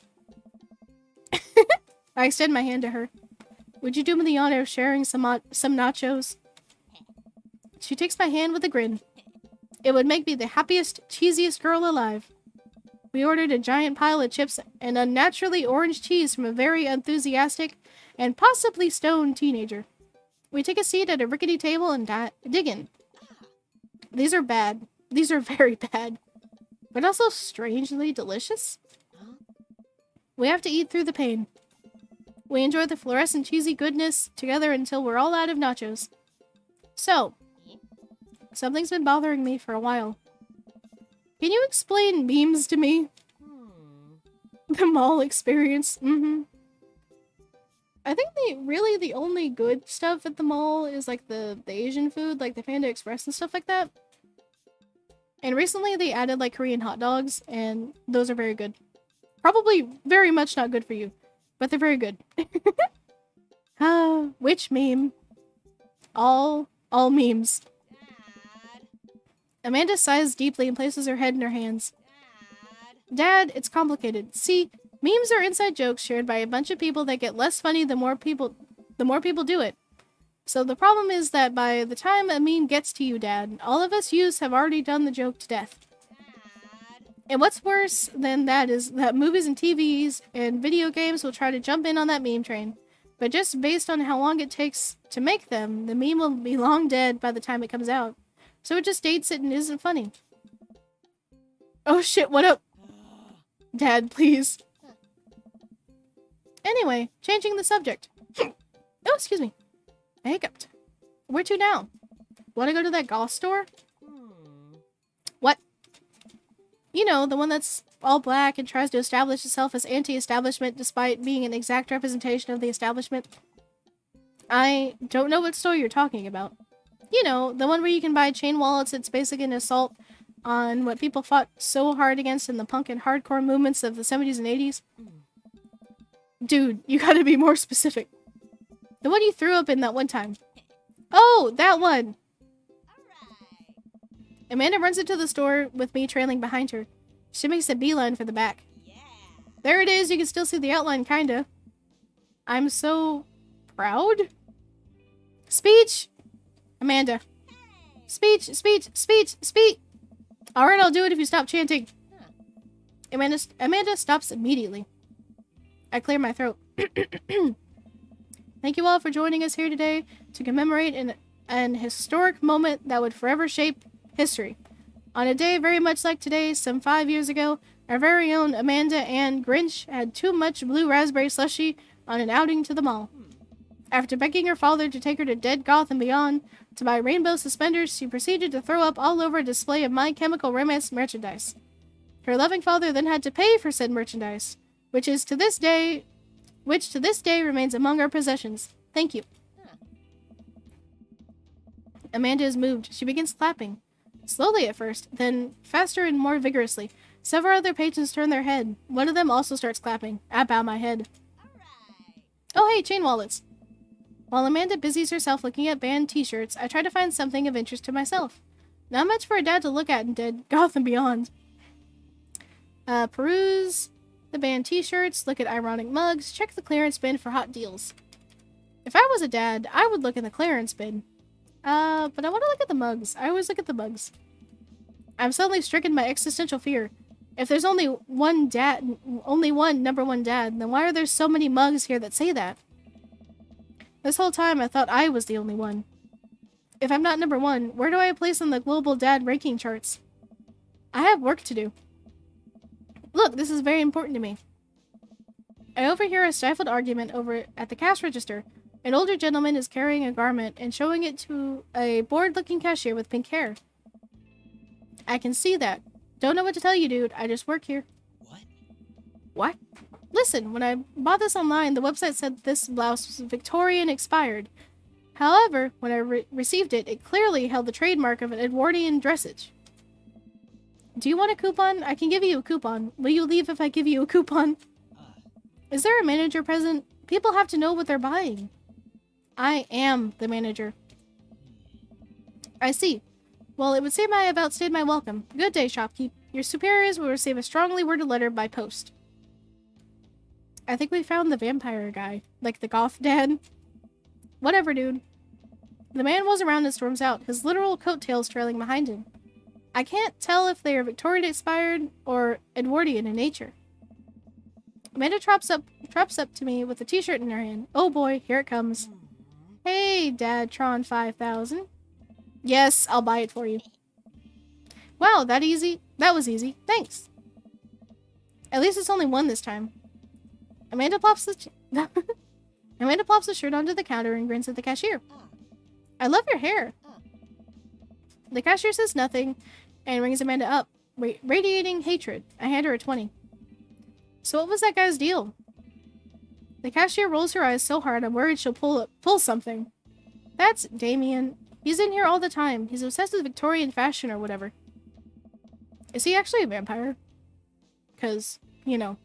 I extend my hand to her. Would you do me the honor of sharing some nachos? She takes my hand with a grin. It would make me the happiest, cheesiest girl alive. We ordered a giant pile of chips and unnaturally orange cheese from a very enthusiastic and possibly stoned teenager. We take a seat at a rickety table and dig in. These are bad. These are very bad. But also strangely delicious. We have to eat through the pain. We enjoy the fluorescent cheesy goodness together until we're all out of nachos. So, something's been bothering me for a while. Can you explain memes to me? The mall experience? I think the only good stuff at the mall is like the Asian food, like the Panda Express and stuff like that. And recently they added like Korean hot dogs, and those are very good. Probably very much not good for you, but they're very good. Which meme? All memes. Dad. Amanda sighs deeply and places her head in her hands. Dad, it's complicated. See, memes are inside jokes shared by a bunch of people that get less funny the more people do it. So the problem is that by the time a meme gets to you, Dad, all of us youths have already done the joke to death. Dad. And what's worse than that is that movies and TVs and video games will try to jump in on that meme train. But just based on how long it takes to make them, the meme will be long dead by the time it comes out. So it just dates it and isn't funny. Oh shit, what up? Dad, please. Anyway, changing the subject. Oh, excuse me. I hiccuped. Where to now? Want to go to that goth store? What? You know, the one that's all black and tries to establish itself as anti-establishment despite being an exact representation of the establishment. I don't know what store you're talking about. You know, the one where you can buy chain wallets that's basically an assault on what people fought so hard against in the punk and hardcore movements of the 70s and 80s. Dude, you gotta be more specific. The one you threw up in that one time. Oh, that one! Amanda runs into the store with me trailing behind her. She makes a beeline for the back. Yeah. There it is, you can still see the outline, kinda. I'm so proud? Speech! Amanda. Speech! Alright, I'll do it if you stop chanting. Amanda stops immediately. I clear my throat. Thank you all for joining us here today to commemorate an historic moment that would forever shape history. On a day very much like today, some 5 years ago, our very own Amanda Ann Grinch had too much blue raspberry slushy on an outing to the mall. After begging her father to take her to Dead Goth and Beyond to buy rainbow suspenders, she proceeded to throw up all over a display of My Chemical Romance merchandise. Her loving father then had to pay for said merchandise, which to this day remains among our possessions. Thank you. Amanda is moved. She begins clapping. Slowly at first, then faster and more vigorously. Several other patrons turn their head. One of them also starts clapping. I bow my head. Alright. Oh hey, chain wallets. While Amanda busies herself looking at band t-shirts, I try to find something of interest to myself. Not much for a dad to look at in Dead Goth and Beyond. Peruse the band t-shirts, look at ironic mugs, check the clearance bin for hot deals. If I was a dad, I would look in the clearance bin. But I want to look at the mugs. I always look at the mugs. I'm suddenly stricken by existential fear. If there's only one number one dad, then why are there so many mugs here that say that? This whole time I thought I was the only one. If I'm not number one, where do I place on the global dad ranking charts? I have work to do. Look, this is very important to me. I overhear a stifled argument over at the cash register. An older gentleman is carrying a garment and showing it to a bored-looking cashier with pink hair. I can see that. Don't know what to tell you, dude. I just work here. What? Listen, when I bought this online, the website said this blouse was Victorian expired. However, when I received it, it clearly held the trademark of an Edwardian dressage. Do you want a coupon? I can give you a coupon. Will you leave if I give you a coupon? Is there a manager present? People have to know what they're buying. I am the manager. I see. Well, it would seem I have outstayed my welcome. Good day, shopkeep. Your superiors will receive a strongly worded letter by post. I think we found the vampire guy. Like the goth dad. Whatever, dude. The man whirls around and storms out, his literal coattails trailing behind him. I can't tell if they are Victorian expired or Edwardian in nature. Amanda trops up to me with a t-shirt in her hand. Oh boy, here it comes. Hey, Dad Tron 5000. Yes, I'll buy it for you. Wow, that easy? That was easy. Thanks. At least it's only one this time. Amanda plops the shirt onto the counter and grins at the cashier. I love your hair. The cashier says nothing and rings Amanda up, radiating hatred. I hand her a 20. So what was that guy's deal? The cashier rolls her eyes so hard I'm worried she'll pull something. That's Damien. He's in here all the time. He's obsessed with Victorian fashion or whatever. Is he actually a vampire? 'Cause, you know.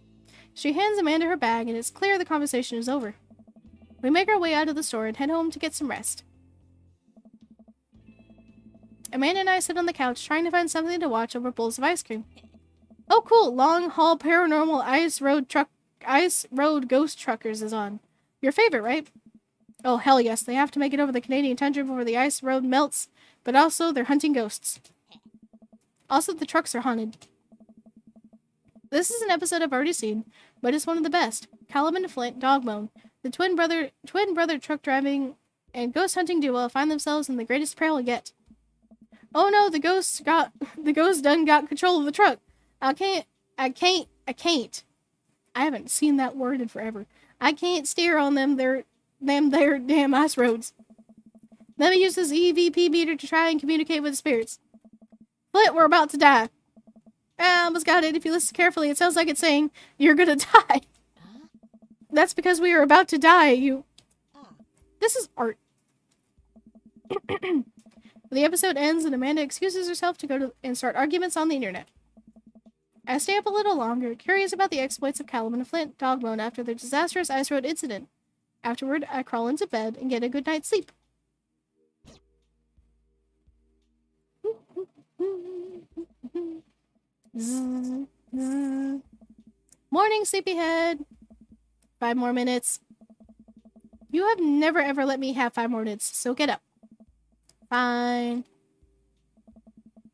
She hands Amanda her bag and it's clear the conversation is over. We make our way out of the store and head home to get some rest. Amanda and I sit on the couch trying to find something to watch over bowls of ice cream. Oh cool, Long Haul Paranormal Ice Road Ghost Truckers is on. Your favorite, right? Oh hell yes, they have to make it over the Canadian tundra before the ice road melts, but also they're hunting ghosts. Also the trucks are haunted. This is an episode I've already seen, but it's one of the best. Callum and Flint, Dogbone, the twin brother truck driving and ghost hunting duo find themselves in the greatest peril yet. Oh no, the ghost done got control of the truck. I can't. I haven't seen that word in forever. I can't steer on them there damn ice roads. Let me use this EVP meter to try and communicate with the spirits. Flint, we're about to die. I almost got it. If you listen carefully, it sounds like it's saying, you're gonna die. That's because we are about to die, This is art. The episode ends and Amanda excuses herself to go and start arguments on the internet. I stay up a little longer, curious about the exploits of Callum and Flint, Dogbone after their disastrous ice road incident. Afterward, I crawl into bed and get a good night's sleep. Morning, sleepyhead. 5 more minutes. You have never ever let me have 5 more minutes, so get up. Fine.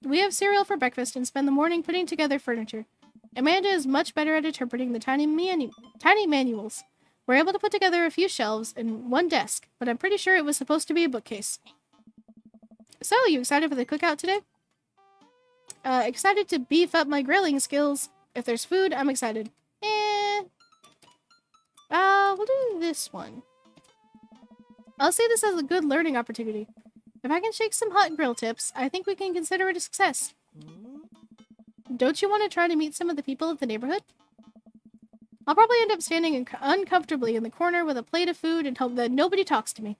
We have cereal for breakfast and spend the morning putting together furniture. Amanda is much better at interpreting the tiny manuals. We're able to put together a few shelves and one desk, but I'm pretty sure it was supposed to be a bookcase. So, you excited for the cookout today? Excited to beef up my grilling skills. If there's food, I'm excited. We'll do this one. I'll see this as a good learning opportunity. If I can shake some hot grill tips, I think we can consider it a success. Don't you want to try to meet some of the people of the neighborhood? I'll probably end up standing uncomfortably in the corner with a plate of food and hope that nobody talks to me.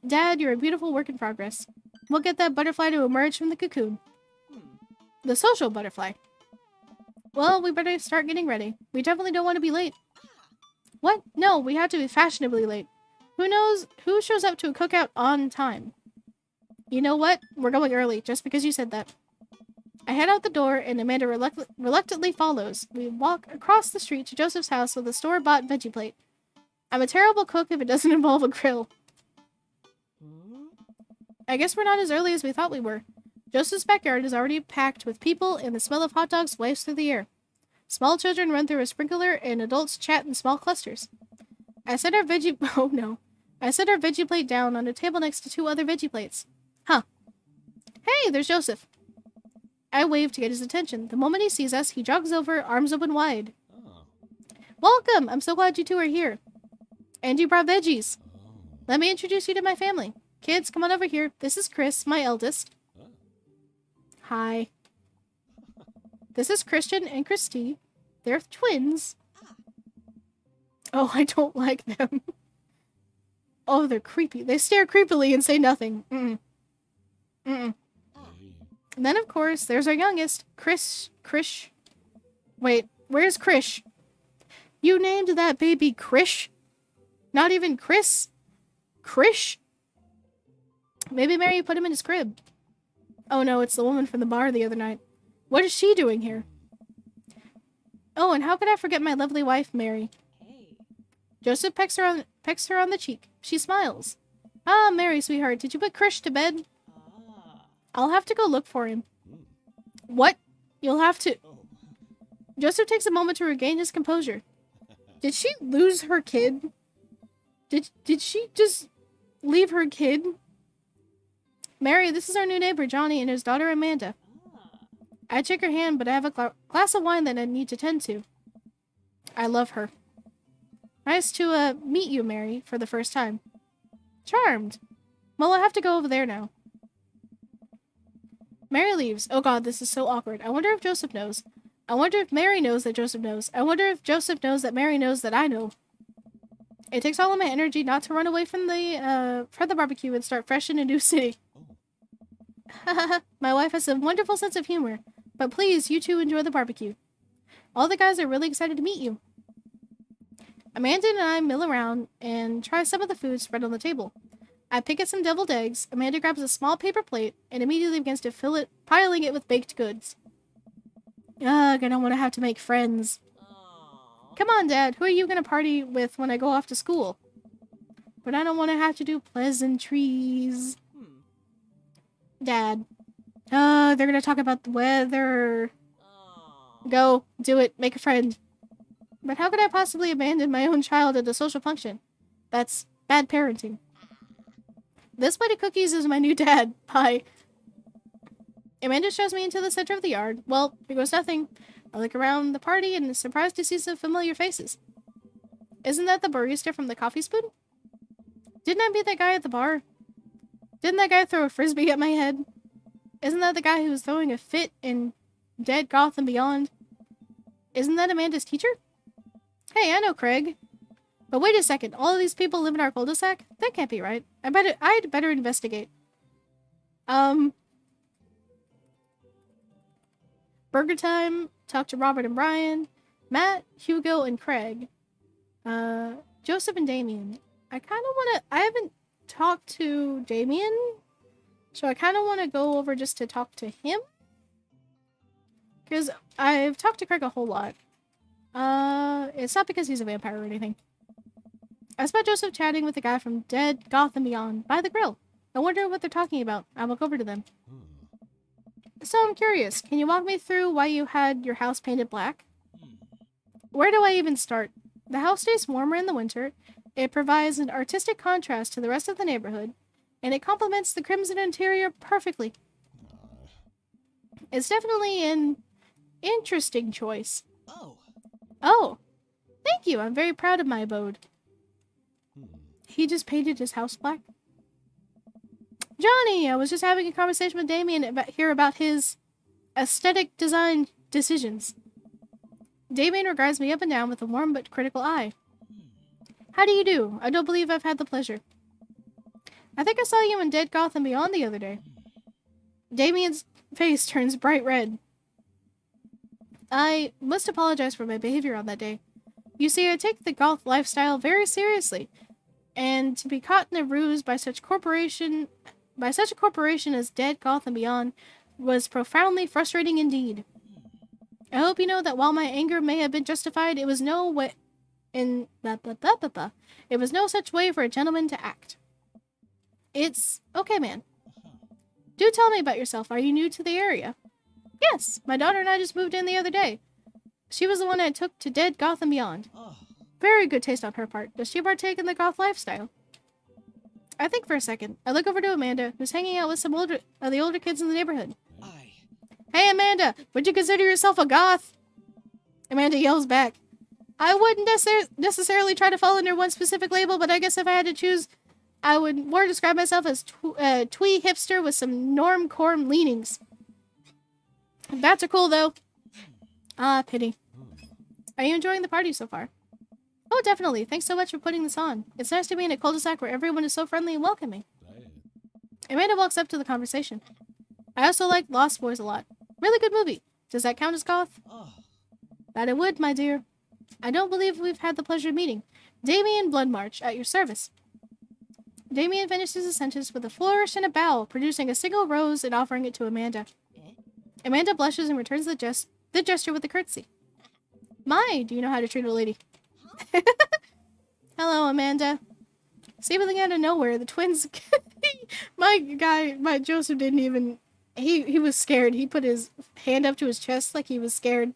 Dad, you're a beautiful work in progress. We'll get that butterfly to emerge from the cocoon. The social butterfly. Well, we better start getting ready. We definitely don't want to be late. What? No, we have to be fashionably late. Who knows who shows up to a cookout on time? You know what? We're going early, just because you said that. I head out the door, and Amanda reluctantly follows. We walk across the street to Joseph's house with a store-bought veggie plate. I'm a terrible cook if it doesn't involve a grill. I guess we're not as early as we thought we were. Joseph's backyard is already packed with people, and the smell of hot dogs wafts through the air. Small children run through a sprinkler, and adults chat in small clusters. I set our veggie plate down on a table next to 2 other veggie plates. Huh. Hey, there's Joseph. I wave to get his attention. The moment he sees us, he jogs over, arms open wide. Oh. Welcome! I'm so glad you 2 are here. And you brought veggies. Oh. Let me introduce you to my family. Kids, come on over here. This is Chris, my eldest. Oh. Hi. This is Christian and Christy. They're twins. Oh, I don't like them. Oh, they're creepy. They stare creepily and say nothing. Mm-mm. Mm-mm. Hey. And then, of course, there's our youngest, Krish. Wait, where's Krish? You named that baby Krish? Not even Chris? Krish? Maybe Mary put him in his crib. Oh no, it's the woman from the bar the other night. What is she doing here? Oh, and how could I forget my lovely wife, Mary? Hey. Joseph pecks her on the cheek. She smiles. Ah, Mary, sweetheart, did you put Krish to bed? Ah. I'll have to go look for him. Mm. What? You'll have to... Oh. Joseph takes a moment to regain his composure. Did she lose her kid? Did she just leave her kid? Mary, this is our new neighbor, Johnny, and his daughter, Amanda. Ah. I shake her hand, but I have a glass of wine that I need to tend to. I love her. Nice to, meet you, Mary, for the first time. Charmed. Well, I have to go over there now. Mary leaves. Oh god, this is so awkward. I wonder if Joseph knows. I wonder if Mary knows that Joseph knows. I wonder if Joseph knows that Mary knows that I know. It takes all of my energy not to run away from the barbecue and start fresh in a new city. Oh. My wife has a wonderful sense of humor. But please, you 2 enjoy the barbecue. All the guys are really excited to meet you. Amanda and I mill around and try some of the food spread on the table. I pick at some deviled eggs. Amanda grabs a small paper plate and immediately begins to fill it, piling it with baked goods. Ugh, I don't want to have to make friends. Aw. Come on, Dad. Who are you going to party with when I go off to school? But I don't want to have to do pleasantries. Dad. They're going to talk about the weather. Aw. Go. Do it. Make a friend. But how could I possibly abandon my own child at a social function? That's bad parenting. This plate of cookies is my new dad. Bye. Amanda shows me into the center of the yard. Well, here goes nothing. I look around the party and is surprised to see some familiar faces. Isn't that the barista from the Coffee Spoon? Didn't I meet that guy at the bar? Didn't that guy throw a frisbee at my head? Isn't that the guy who was throwing a fit in Dead Gotham Beyond? Isn't that Amanda's teacher? Hey, I know Craig. But wait a second, all of these people live in our cul-de-sac? That can't be right. I'd better investigate. Burger time, talk to Robert and Brian, Matt, Hugo, and Craig. Joseph and Damien. I haven't talked to Damien, so I kind of want to go over just to talk to him. Because I've talked to Craig a whole lot. It's not because he's a vampire or anything. I spot Joseph chatting with the guy from Dead Gotham Beyond by the grill. I wonder what they're talking about. I walk over to them. So I'm curious, can you walk me through why you had your house painted black? Where do I even start? The house stays warmer in the winter, it provides an artistic contrast to the rest of the neighborhood, and it complements the crimson interior perfectly. It's definitely an interesting choice. Oh. Oh, thank you, I'm very proud of my abode. He just painted his house black? Johnny, I was just having a conversation with Damien about his aesthetic design decisions. Damien regards me up and down with a warm but critical eye. How do you do? I don't believe I've had the pleasure. I think I saw you in Dead Gotham Beyond the other day. Damien's face turns bright red. I must apologize for my behavior on that day. You see, I take the goth lifestyle very seriously, And to be caught in a ruse by such a corporation as Dead Goth and Beyond was profoundly frustrating indeed. I hope you know that while my anger may have been justified, it was no way in blah blah blah blah blah. It was no such way for a gentleman to act. It's okay, man. Do tell me about yourself. Are you new to the area? Yes, my daughter and I just moved in the other day. She was the one I took to Dead Goth and Beyond. Very good taste on her part. Does she partake in the goth lifestyle? I think for a second. I look over to Amanda, who's hanging out with some the older kids in the neighborhood. Hey, Amanda, would you consider yourself a goth? Amanda yells back. I wouldn't necessarily try to fall under one specific label, but I guess if I had to choose, I would more describe myself as twee hipster with some normcore leanings. Bats are cool, though. Ah, pity. Are you enjoying the party so far? Oh, definitely. Thanks so much for putting this on. It's nice to be in a cul-de-sac where everyone is so friendly and welcoming. Amanda walks up to the conversation. I also like Lost Boys a lot. Really good movie. Does that count as goth? That it would, my dear. I don't believe we've had the pleasure of meeting. Damien Bloodmarch, at your service. Damien finishes his sentence with a flourish and a bow, producing a single rose and offering it to Amanda. Amanda blushes and returns the gesture with a curtsy. My, do you know how to treat a lady? Hello, Amanda. Seemingly out of nowhere, the twins... my Joseph didn't even... He was scared. He put his hand up to his chest like he was scared.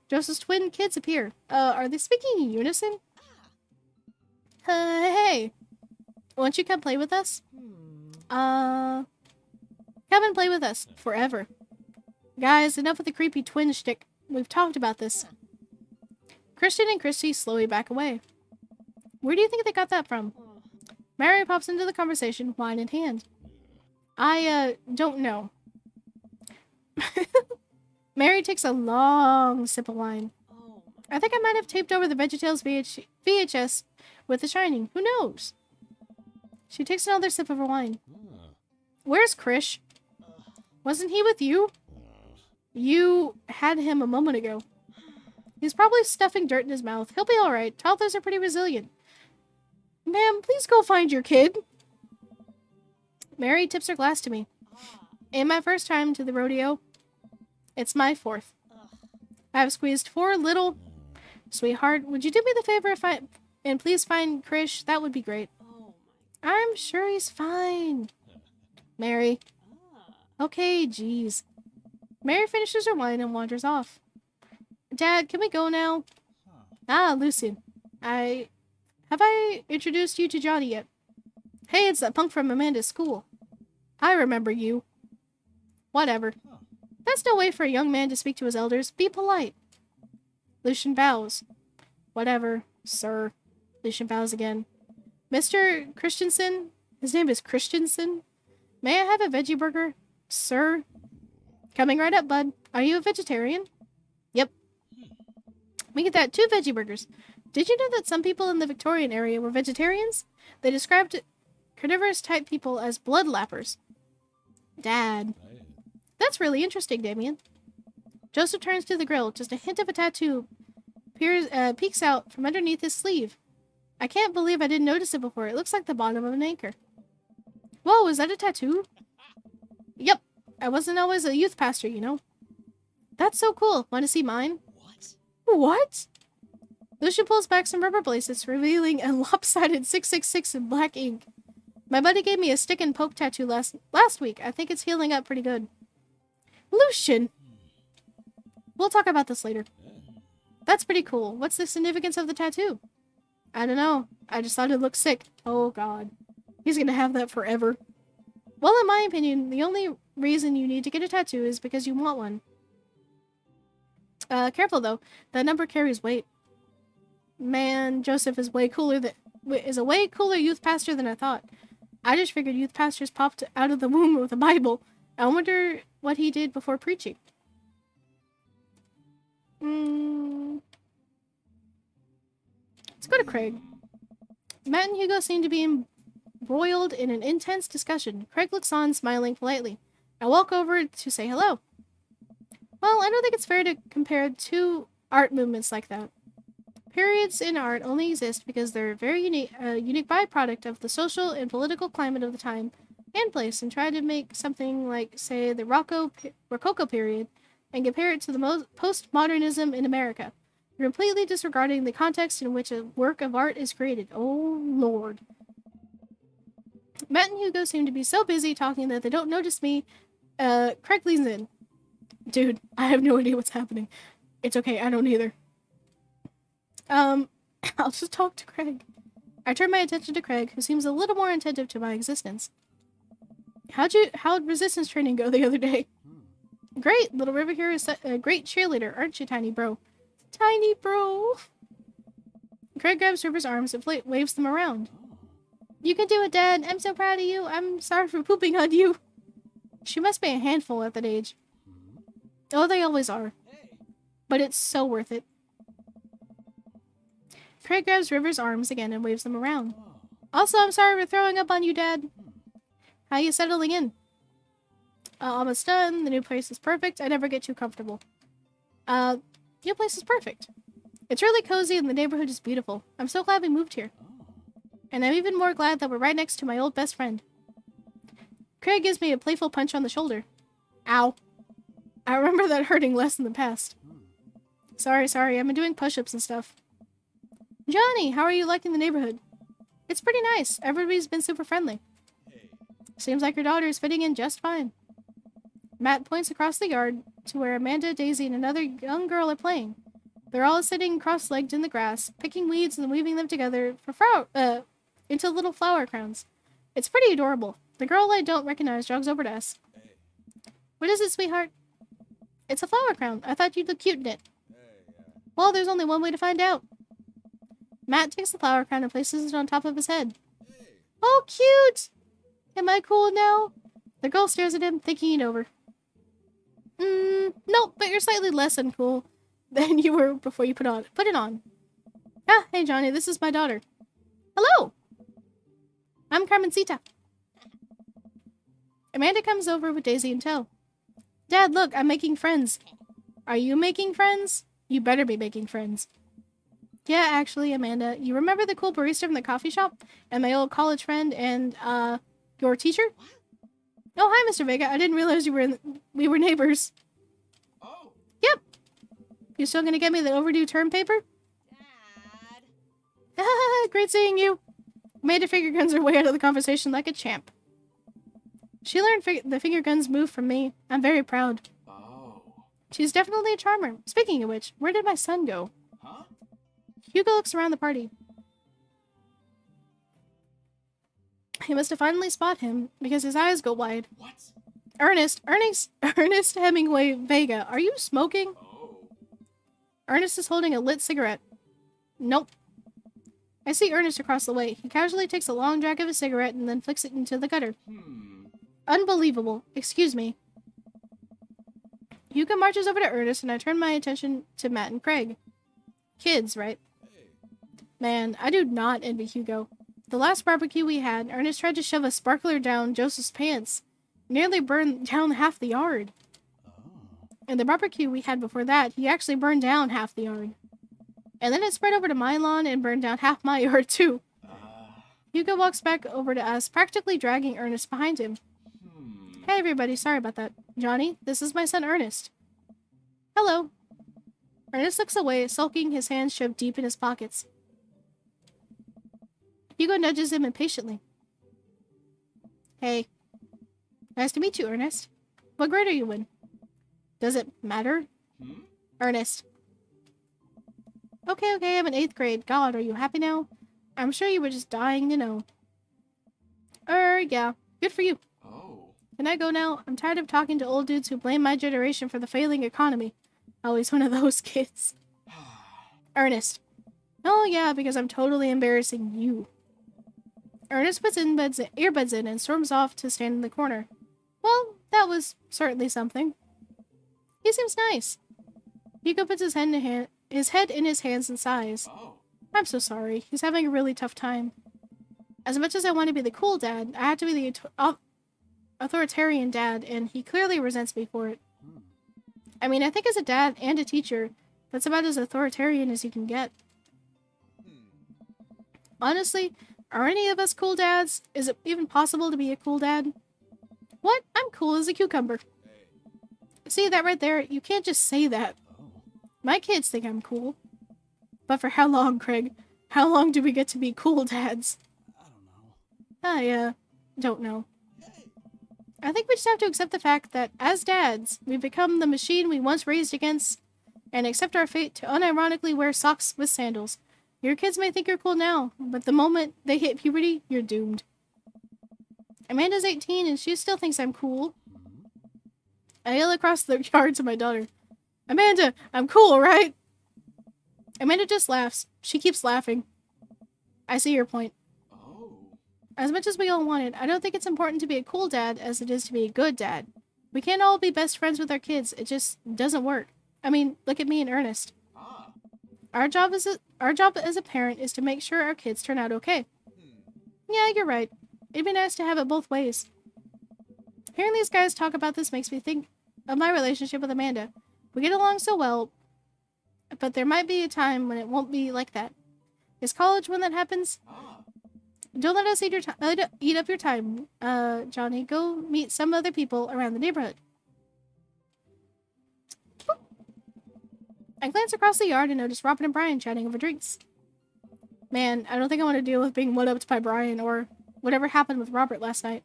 Joseph's twin kids appear. Are they speaking in unison? Hey. Won't you come play with us? Come and play with us. Forever. Guys, enough with the creepy twin shtick. We've talked about this. Christian and Christy slowly back away. Where do you think they got that from? Mary pops into the conversation, wine in hand. I, don't know. Mary takes a long sip of wine. I think I might have taped over the VeggieTales VHS with The Shining. Who knows? She takes another sip of her wine. Where's Krish? Wasn't he with you? You had him a moment ago. He's probably stuffing dirt in his mouth. He'll be alright. Toddlers are pretty resilient. Ma'am, please go find your kid. Mary tips her glass to me. Ain't my first time to the rodeo. It's my fourth. I've squeezed 4 little... Sweetheart, would you do me the favor and please find Krish? That would be great. I'm sure he's fine. Mary. Okay, jeez. Mary finishes her wine and wanders off. Dad, can we go now? Ah, Lucian. Have I introduced you to Johnny yet? Hey, it's that punk from Amanda's school. I remember you. Whatever. That's no way for a young man to speak to his elders. Be polite. Lucian bows. Whatever, sir. Lucian bows again. Mr. Christensen? His name is Christensen? May I have a veggie burger? Sir? Coming right up, bud. Are you a vegetarian? Yep. We get that 2 veggie burgers. Did you know that some people in the Victorian area were vegetarians? They described carnivorous type people as bloodlappers. Dad. That's really interesting, Damien. Joseph turns to the grill. Just a hint of a tattoo peeks out from underneath his sleeve. I can't believe I didn't notice it before. It looks like the bottom of an anchor. Whoa, is that a tattoo? Yep. I wasn't always a youth pastor, you know. That's so cool. Want to see mine? What? Lucian pulls back some rubber bracelets, revealing a lopsided 666 in black ink. My buddy gave me a stick and poke tattoo last week. I think it's healing up pretty good. Lucian! We'll talk about this later. That's pretty cool. What's the significance of the tattoo? I don't know. I just thought it looked sick. Oh, God. He's gonna have that forever. Well, in my opinion, the only reason you need to get a tattoo is because you want one. Careful, though. That number carries weight. Man, Joseph is a way cooler youth pastor than I thought. I just figured youth pastors popped out of the womb with a Bible. I wonder what he did before preaching. Let's go to Craig. Matt and Hugo seem to be embroiled in an intense discussion. Craig looks on, smiling politely. I walk over to say hello. Well, I don't think it's fair to compare 2 art movements like that. Periods in art only exist because they're a very unique byproduct of the social and political climate of the time and place, and try to make something like, say, the Rococo period and compare it to the postmodernism in America. You're completely disregarding the context in which a work of art is created. Oh, Lord. Matt and Hugo seem to be so busy talking that they don't notice me. Craig leans in. Dude, I have no idea what's happening. It's okay, I don't either. I'll just talk to Craig. I turn my attention to Craig, who seems a little more attentive to my existence. How'd resistance training go the other day? Great, Little River here is a great cheerleader, aren't you, Tiny Bro? Tiny Bro! Craig grabs River's arms and waves them around. You can do it, Dad. I'm so proud of you. I'm sorry for pooping on you. She must be a handful at that age. Oh, they always are. But it's so worth it. Craig grabs River's arms again and waves them around. Also, I'm sorry for throwing up on you, Dad. How you settling in? Almost done. The new place is perfect. I never get too comfortable. New place is perfect. It's really cozy and the neighborhood is beautiful. I'm so glad we moved here. And I'm even more glad that we're right next to my old best friend. Craig gives me a playful punch on the shoulder. Ow. I remember that hurting less in the past. Sorry. I've been doing push-ups and stuff. Johnny, how are you liking the neighborhood? It's pretty nice. Everybody's been super friendly. Seems like your daughter is fitting in just fine. Matt points across the yard to where Amanda, Daisy, and another young girl are playing. They're all sitting cross-legged in the grass, picking weeds and weaving them together for into little flower crowns. It's pretty adorable. The girl I don't recognize jogs over to us. What is it, sweetheart? It's a flower crown. I thought you'd look cute in it. Well, there's only one way to find out. Matt takes the flower crown and places it on top of his head. Oh, cute! Am I cool now? The girl stares at him, thinking it over. Nope, but you're slightly less uncool than you were before you put it on. Ah, hey Johnny, this is my daughter. Hello! I'm Carmencita. Amanda comes over with Daisy in tow. Dad, look, I'm making friends. Are you making friends? You better be making friends. Yeah, actually, Amanda, you remember the cool barista from the coffee shop? And my old college friend and, your teacher? Oh, hi, Mr. Vega. I didn't realize we were neighbors. Oh. Yep. You still gonna get me the overdue term paper? Dad. Great seeing you. Amanda finger guns her way out of the conversation like a champ. She learned the finger guns move from me. I'm very proud. Oh. She's definitely a charmer. Speaking of which, where did my son go? Huh? Hugo looks around the party. He must have finally spotted him because his eyes go wide. What? Ernest Hemingway Vega, are you smoking? Oh. Ernest is holding a lit cigarette. Nope. I see Ernest across the way. He casually takes a long drag of a cigarette and then flicks it into the gutter. Unbelievable. Excuse me. Hugo marches over to Ernest and I turn my attention to Matt and Craig. Kids, right? Man, I do not envy Hugo. The last barbecue we had, Ernest tried to shove a sparkler down Joseph's pants. Nearly burned down half the yard. And the barbecue we had before that, he actually burned down half the yard. And then it spread over to my lawn and burned down half my yard too. Hugo walks back over to us, practically dragging Ernest behind him. Hey everybody, sorry about that. Johnny, this is my son Ernest. Hello. Ernest looks away, sulking, his hands shoved deep in his pockets. Hugo nudges him impatiently. Hey. Nice to meet you, Ernest. What grade are you in? Does it matter? Ernest. Okay, I'm in 8th grade. God, are you happy now? I'm sure you were just dying to know. Yeah. Good for you. Oh. Can I go now? I'm tired of talking to old dudes who blame my generation for the failing economy. Always one of those kids. Ernest. Oh yeah, because I'm totally embarrassing you. Ernest puts earbuds in and storms off to stand in the corner. Well, that was certainly something. He seems nice. Hugo puts his head in his hands and sighs. Oh. I'm so sorry. He's having a really tough time. As much as I want to be the cool dad, I have to be the authoritarian dad, and he clearly resents me for it. I mean, I think as a dad and a teacher, that's about as authoritarian as you can get. Honestly, are any of us cool dads? Is it even possible to be a cool dad? What? I'm cool as a cucumber. See that right there? You can't just say that. My kids think I'm cool. But for how long, Craig? How long do we get to be cool dads? I don't know. I think we just have to accept the fact that, as dads, we've become the machine we once raised against, and accept our fate to unironically wear socks with sandals. Your kids may think you're cool now, but the moment they hit puberty, you're doomed. Amanda's 18 and she still thinks I'm cool. I yell across the yard to my daughter, Amanda, I'm cool, right? Amanda just laughs. She keeps laughing. I see your point. Oh. As much as we all want it, I don't think it's important to be a cool dad as it is to be a good dad. We can't all be best friends with our kids. It just doesn't work. I mean, look at me and Ernest. Ah. Our job as a parent is to make sure our kids turn out okay. Yeah, you're right. It'd be nice to have it both ways. Hearing these guys talk about this makes me think of my relationship with Amanda. We get along so well, but there might be a time when it won't be like that. Is college when that happens? Ah. Don't let us eat up your time, Johnny. Go meet some other people around the neighborhood. Boop. I glance across the yard and notice Robert and Brian chatting over drinks. Man, I don't think I want to deal with being one-upped by Brian or whatever happened with Robert last night.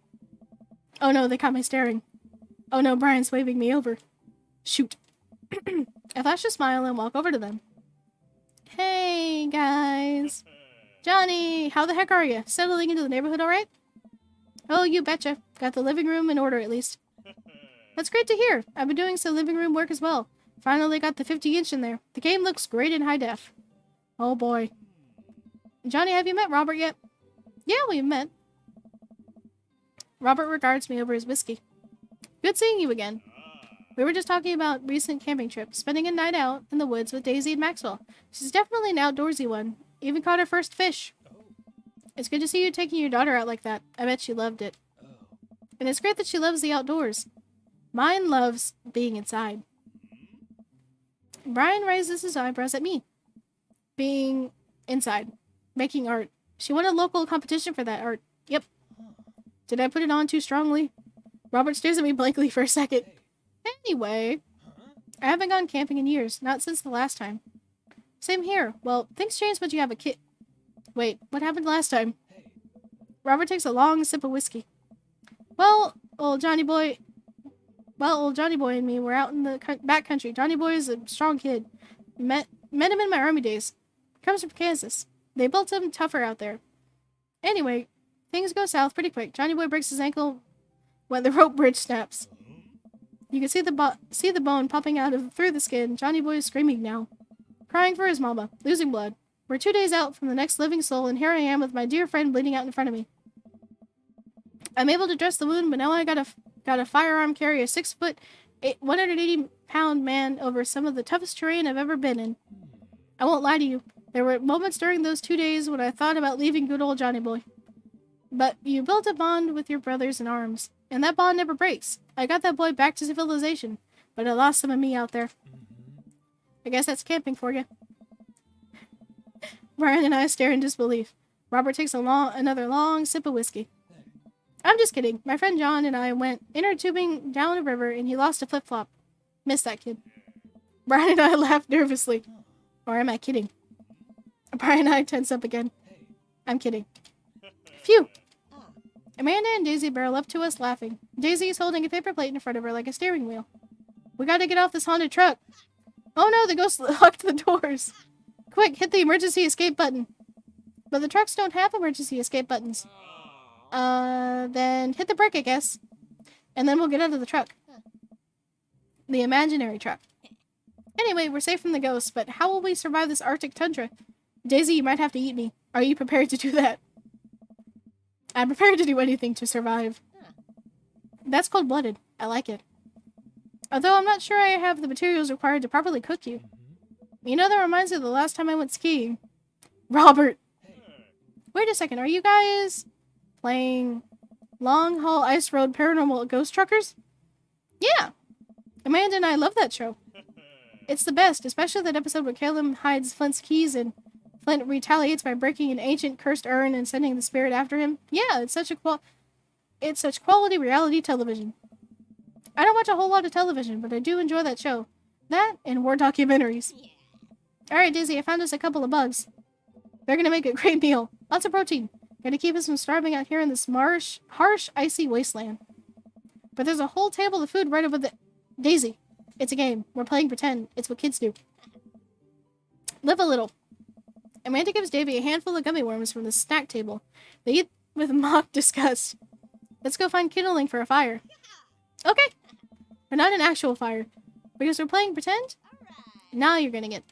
Oh no, they caught me staring. Oh no, Brian's waving me over. Shoot. I flash a smile and walk over to them. Hey, guys. Johnny, how the heck are you? Settling into the neighborhood all right? Oh, you betcha. Got the living room in order, at least. That's great to hear. I've been doing some living room work as well. Finally got the 50-inch in there. The game looks great in high def. Oh, boy. Johnny, have you met Robert yet? Yeah, we've met. Robert regards me over his whiskey. Good seeing you again. We were just talking about recent camping trips, spending a night out in the woods with Daisy and Maxwell. She's definitely an outdoorsy one. Even caught her first fish. It's good to see you taking your daughter out like that. I bet she loved it. And it's great that she loves the outdoors. Mine loves being inside. Brian raises his eyebrows at me. Being inside. Making art. She won a local competition for that art. Yep. Did I put it on too strongly? Robert stares at me blankly for a second. Anyway, I haven't gone camping in years. Not since the last time. Same here. Well, things change when you have a kid. Wait, what happened last time? Robert takes a long sip of whiskey. Well, old Johnny Boy and me were out in the back country. Johnny Boy is a strong kid. Met him in my army days. Comes from Kansas. They built him tougher out there. Anyway, things go south pretty quick. Johnny Boy breaks his ankle when the rope bridge snaps. You can see the bone popping out through the skin. Johnny Boy is screaming now. Crying for his mama. Losing blood. We're 2 days out from the next living soul, and here I am with my dear friend bleeding out in front of me. I'm able to dress the wound, but now I gotta firearm carry a 6 foot, 180-pound man over some of the toughest terrain I've ever been in. I won't lie to you. There were moments during those 2 days when I thought about leaving good old Johnny Boy. But you built a bond with your brothers in arms, and that bond never breaks. I got that boy back to civilization, but I lost some of me out there. I guess that's camping for you. Brian and I stare in disbelief. Robert takes another long sip of whiskey. I'm just kidding. My friend John and I went inner tubing down a river, and he lost a flip-flop. Missed that kid. Brian and I laughed nervously. Or am I kidding? Brian and I tense up again. I'm kidding. Phew. Amanda and Daisy barrel up to us laughing. Daisy is holding a paper plate in front of her like a steering wheel. We gotta get off this haunted truck. Oh no, the ghost locked the doors. Quick, hit the emergency escape button. But the trucks don't have emergency escape buttons. Then hit the brake, I guess. And then we'll get out of the truck. The imaginary truck. Anyway, we're safe from the ghosts, but how will we survive this Arctic tundra? Daisy, you might have to eat me. Are you prepared to do that? I'm prepared to do anything to survive. That's cold-blooded. I like it. Although I'm not sure I have the materials required to properly cook you. You know, that reminds me of the last time I went skiing. Robert! Wait a second, are you guys playing Long Haul Ice Road Paranormal Ghost Truckers? Yeah! Amanda and I love that show. It's the best, especially that episode where Caleb hides Flint's keys in Flint retaliates by breaking an ancient cursed urn and sending the spirit after him. Yeah, it's such quality reality television. I don't watch a whole lot of television, but I do enjoy that show. That and war documentaries. Alright, Dizzy, I found us a couple of bugs. They're gonna make a great meal. Lots of protein. Gonna keep us from starving out here in this harsh, icy wasteland. But there's a whole table of food right over the... Daisy, it's a game. We're playing pretend. It's what kids do. Live a little. Amanda gives Davy a handful of gummy worms from the snack table. They eat with mock disgust. Let's go find kindling for a fire. Okay. But not an actual fire. Because we're playing pretend? Now you're gonna get...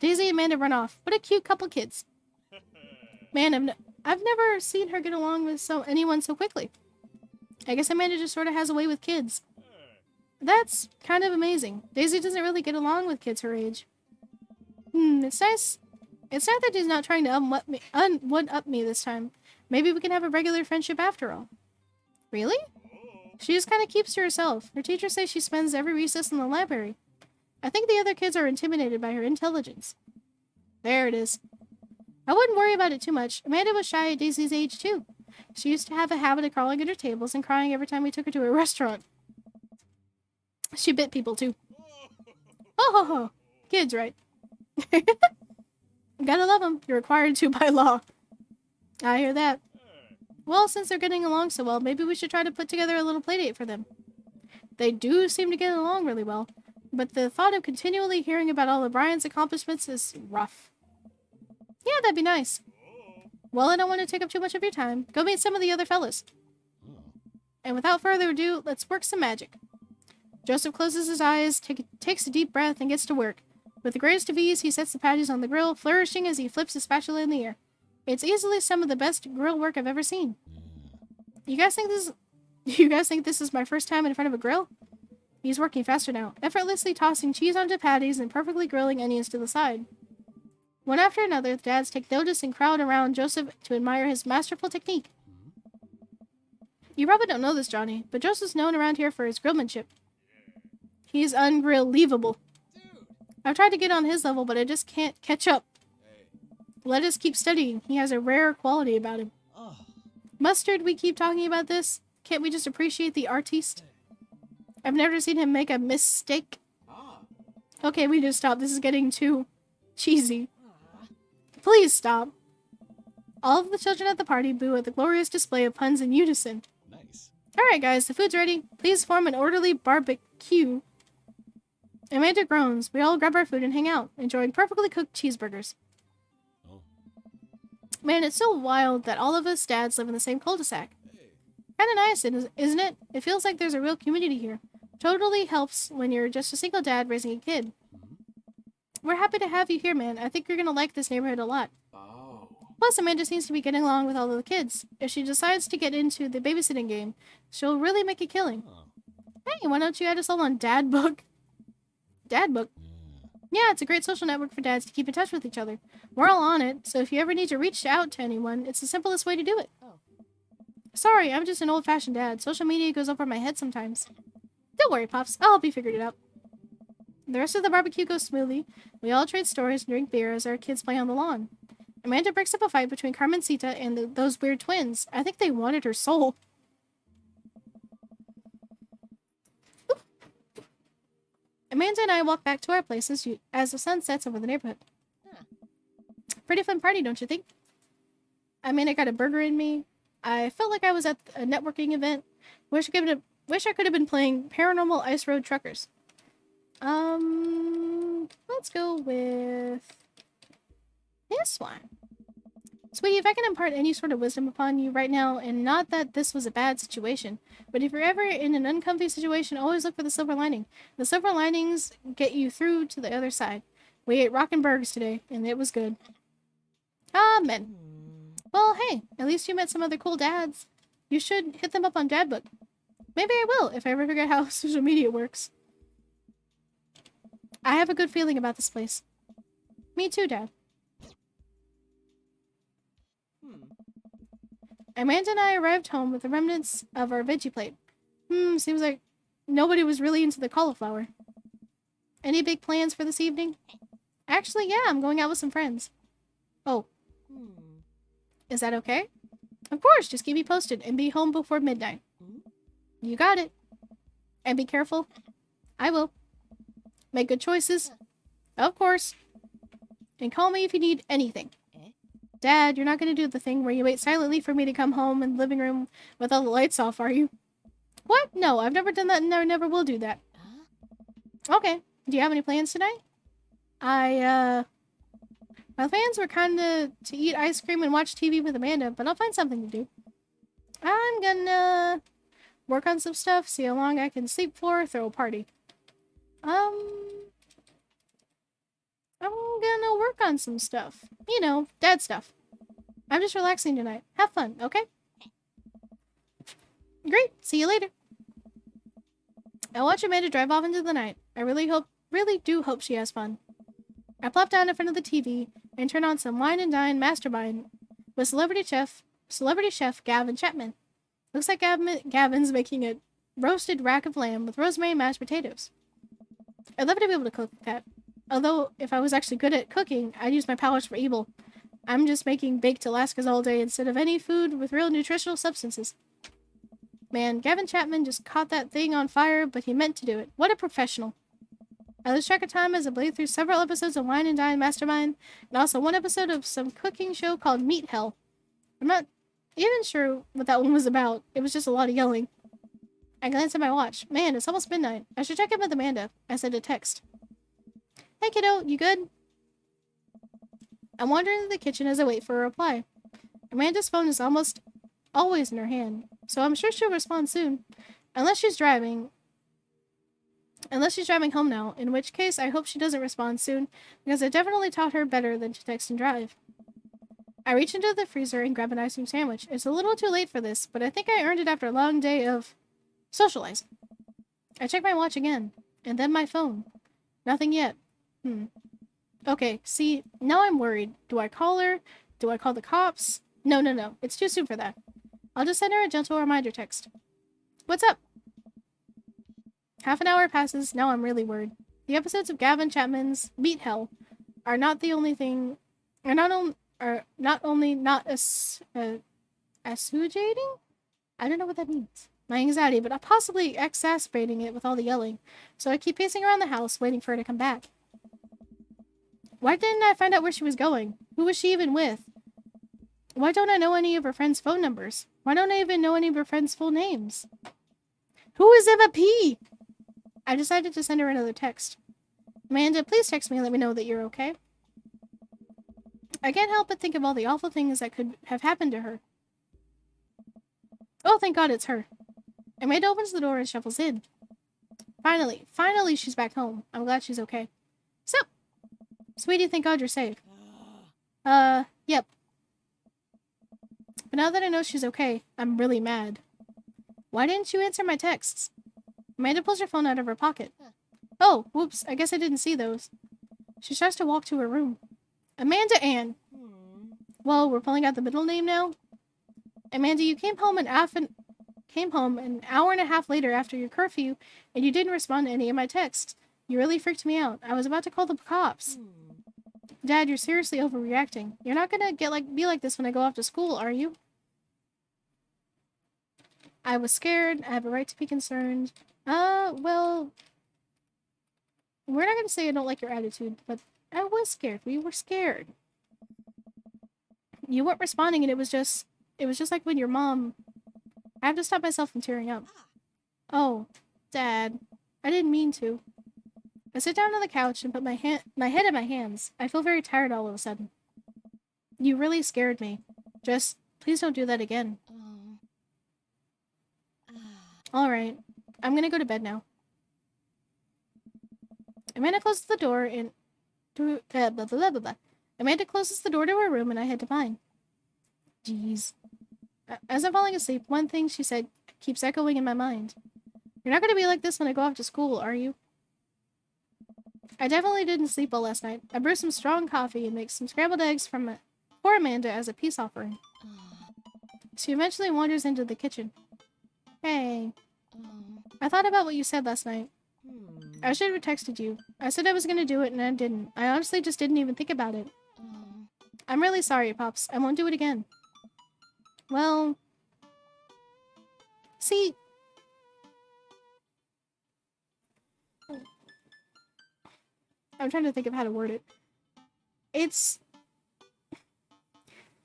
Daisy and Amanda run off. What a cute couple kids. Man, I've never seen her get along with anyone so quickly. I guess Amanda just sort of has a way with kids. That's kind of amazing. Daisy doesn't really get along with kids her age. It's nice. It's not that she's not trying to one-up me this time. Maybe we can have a regular friendship after all. Really? She just kind of keeps to herself. Her teacher says she spends every recess in the library. I think the other kids are intimidated by her intelligence. There it is. I wouldn't worry about it too much. Amanda was shy at Daisy's age, too. She used to have a habit of crawling under tables and crying every time we took her to a restaurant. She bit people, too. Oh ho ho. Kids, right? Gotta love them. You're required to by law. I hear that. Well, since they're getting along so well, maybe we should try to put together a little playdate for them. They do seem to get along really well, but the thought of continually hearing about all of Brian's accomplishments is rough. Yeah, that'd be nice. Well, I don't want to take up too much of your time. Go meet some of the other fellas. And without further ado, let's work some magic. Joseph closes his eyes, takes a deep breath, and gets to work. With the greatest of ease, he sets the patties on the grill, flourishing as he flips his spatula in the air. It's easily some of the best grill work I've ever seen. You guys think this is my first time in front of a grill? He's working faster now, effortlessly tossing cheese onto patties and perfectly grilling onions to the side. One after another, the dads take notice and crowd around Joseph to admire his masterful technique. You probably don't know this, Johnny, but Joseph's known around here for his grillmanship. He's ungrill-leavable. I've tried to get on his level, but I just can't catch up. Let us keep studying. He has a rare quality about him. Mustard, we keep talking about this. Can't we just appreciate the artiste? I've never seen him make a mistake. Okay, we need to stop. This is getting too cheesy. Please stop. All of the children at the party boo at the glorious display of puns in unison. Nice. Alright guys, the food's ready. Please form an orderly barbecue. Amanda groans. We all grab our food and hang out, enjoying perfectly cooked cheeseburgers. Oh. Man, it's so wild that all of us dads live in the same cul-de-sac. Kinda nice, isn't it? It feels like there's a real community here. Totally helps when you're just a single dad raising a kid. We're happy to have you here, man. I think you're gonna like this neighborhood a lot. Oh. Plus, Amanda seems to be getting along with all of the kids. If she decides to get into the babysitting game, she'll really make a killing. Oh. Hey, why don't you add us all on Dad Book? Dad Book? Yeah, it's a great social network for dads to keep in touch with each other. We're all on it, so if you ever need to reach out to anyone, it's the simplest way to do it. Sorry, I'm just an old-fashioned dad. Social media goes over my head sometimes. Don't worry, Pops. I'll help you figure it out. The rest of the barbecue goes smoothly. We all trade stories and drink beer as our kids play on the lawn. Amanda breaks up a fight between Carmencita and those weird twins. I think they wanted her soul. Amanda and I walk back to our places as the sun sets over the neighborhood. Pretty fun party, don't you think? I mean, I got a burger in me. I felt like I was at a networking event. Wish I could have been playing Paranormal Ice Road Truckers. Let's go with this one. Sweetie, if I can impart any sort of wisdom upon you right now, and not that this was a bad situation, but if you're ever in an uncomfy situation, always look for the silver lining. The silver linings get you through to the other side. We ate rockin' burgers today, and it was good. Amen. Well, hey, at least you met some other cool dads. You should hit them up on Dad Book. Maybe I will, if I ever figure out how social media works. I have a good feeling about this place. Me too, Dad. Amanda and I arrived home with the remnants of our veggie plate. Seems like nobody was really into the cauliflower. Any big plans for this evening? Actually, yeah, I'm going out with some friends. Oh, Hmm. is that okay? Of course, just keep me posted and be home before midnight. You got it. And be careful. I will. Make good choices. Of course. And call me if you need anything. Dad, you're not going to do the thing where you wait silently for me to come home in the living room with all the lights off, are you? What? No, I've never done that and never will do that. Okay. Do you have any plans tonight? My plans were kinda to eat ice cream and watch TV with Amanda, but I'll find something to do. I'm gonna work on some stuff, see how long I can sleep for, throw a party. I'm gonna work on some stuff. You know, dad stuff. I'm just relaxing tonight. Have fun, okay? Great. See you later. I'll watch Amanda drive off into the night. I really do hope she has fun. I plop down in front of the TV and turn on some Wine and Dine Mastermind with celebrity chef Gavin Chapman. Looks like Gavin's making a roasted rack of lamb with rosemary and mashed potatoes. I'd love to be able to cook that. Although, if I was actually good at cooking, I'd use my powers for evil. I'm just making baked Alaskas all day instead of any food with real nutritional substances. Man, Gavin Chapman just caught that thing on fire, but he meant to do it. What a professional. I lose track of time as I blade through several episodes of Wine and Dine Mastermind, and also one episode of some cooking show called Meat Hell. I'm not even sure what that one was about. It was just a lot of yelling. I glance at my watch. Man, it's almost midnight. I should check in with Amanda. I sent a text. Hey kiddo, you good? I'm wandering in the kitchen as I wait for a reply. Amanda's phone is almost always in her hand, so I'm sure she'll respond soon. Unless she's driving home now, in which case I hope she doesn't respond soon, because I definitely taught her better than to text and drive. I reach into the freezer and grab an ice cream sandwich. It's a little too late for this, but I think I earned it after a long day of socializing. I check my watch again, and then my phone. Nothing yet. Okay, see, now I'm worried. Do I call her? Do I call the cops? No. It's too soon for that. I'll just send her a gentle reminder text. What's up? Half an hour passes, now I'm really worried. The episodes of Gavin Chapman's Meat Hell are not the only thing... are not only not assuaging? I don't know what that means. My anxiety, but possibly exacerbating it with all the yelling. So I keep pacing around the house, waiting for her to come back. Why didn't I find out where she was going? Who was she even with? Why don't I know any of her friends' phone numbers? Why don't I even know any of her friends' full names? Who is Emma P? I decided to send her another text. Amanda, please text me and let me know that you're okay. I can't help but think of all the awful things that could have happened to her. Oh, thank God it's her. Amanda opens the door and shuffles in. Finally she's back home. I'm glad she's okay. So, sweetie, thank God you're safe. Yep. But now that I know she's okay, I'm really mad. Why didn't you answer my texts? Amanda pulls her phone out of her pocket. Oh, whoops, I guess I didn't see those. She starts to walk to her room. Amanda Ann. Whoa, we're pulling out the middle name now? Amanda, you came home an hour and a half later after your curfew, and you didn't respond to any of my texts. You really freaked me out. I was about to call the cops. Dad, you're seriously overreacting. You're not gonna be like this when I go off to school, are you? I was scared. I have a right to be concerned. Well, we're not gonna say I don't like your attitude, but I was scared. We were scared. You weren't responding, and it was just like when your mom... I have to stop myself from tearing up. Oh, Dad. I didn't mean to. I sit down on the couch and put my head in my hands. I feel very tired all of a sudden. You really scared me. Just, please don't do that again. Alright. I'm gonna go to bed now. Amanda closes the door and... Amanda closes the door to her room and I head to mine. Jeez. As I'm falling asleep, one thing she said keeps echoing in my mind. You're not going to be like this when I go off to school, are you? I definitely didn't sleep well last night. I brewed some strong coffee and made some scrambled eggs for Amanda as a peace offering. She eventually wanders into the kitchen. Hey. I thought about what you said last night. I should have texted you. I said I was going to do it and I didn't. I honestly just didn't even think about it. I'm really sorry, Pops. I won't do it again. Well... See... I'm trying to think of how to word it. It's...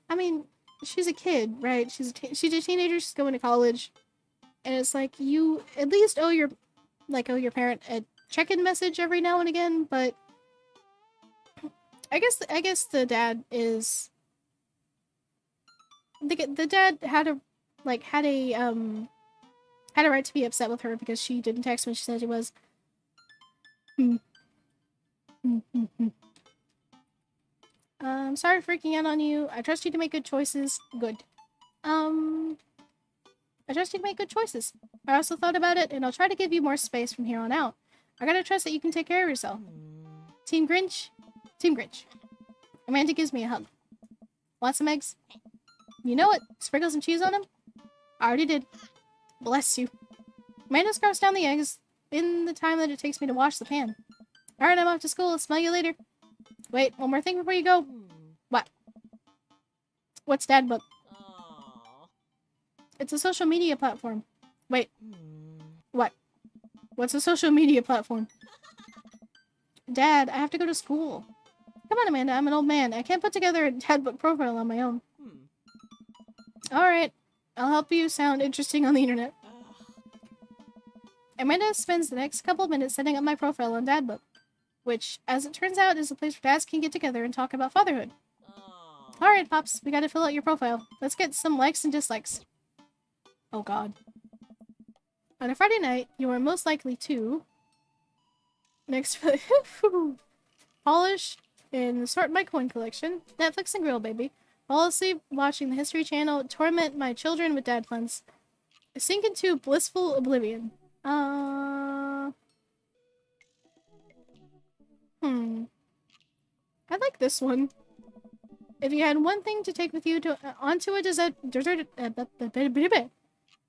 I mean, she's a kid, right? She's a teenager, she's going to college. And it's like, you at least owe your parent a check-in message every now and again, but... I guess the dad is... The dad had a right to be upset with her because she didn't text when she said she was. Sorry for freaking out on you. I trust you to make good choices. Good. I trust you to make good choices. I also thought about it, and I'll try to give you more space from here on out. I gotta trust that you can take care of yourself. Team Grinch? Team Grinch. Amanda gives me a hug. Want some eggs? You know it. Sprinkle some cheese on them? I already did. Bless you. Amanda scarfs down the eggs in the time that it takes me to wash the pan. Alright, I'm off to school. I'll smell you later. Wait, one more thing before you go. What? What's Dad Book? It's a social media platform. Wait. What? What's a social media platform? Dad, I have to go to school. Come on, Amanda. I'm an old man. I can't put together a Dad Book profile on my own. Alright. I'll help you sound interesting on the internet. Amanda spends the next couple of minutes setting up my profile on Dad Book, which, as it turns out, is a place where dads can get together and talk about fatherhood. Alright, Pops. We gotta fill out your profile. Let's get some likes and dislikes. Oh god. On a Friday night, you are most likely to... Next... Polish and sort my coin collection. Netflix and grill, baby. Fall asleep watching the History Channel. Torment my children with dad puns. Sink into blissful oblivion. I like this one. If you had one thing to take with you onto a desert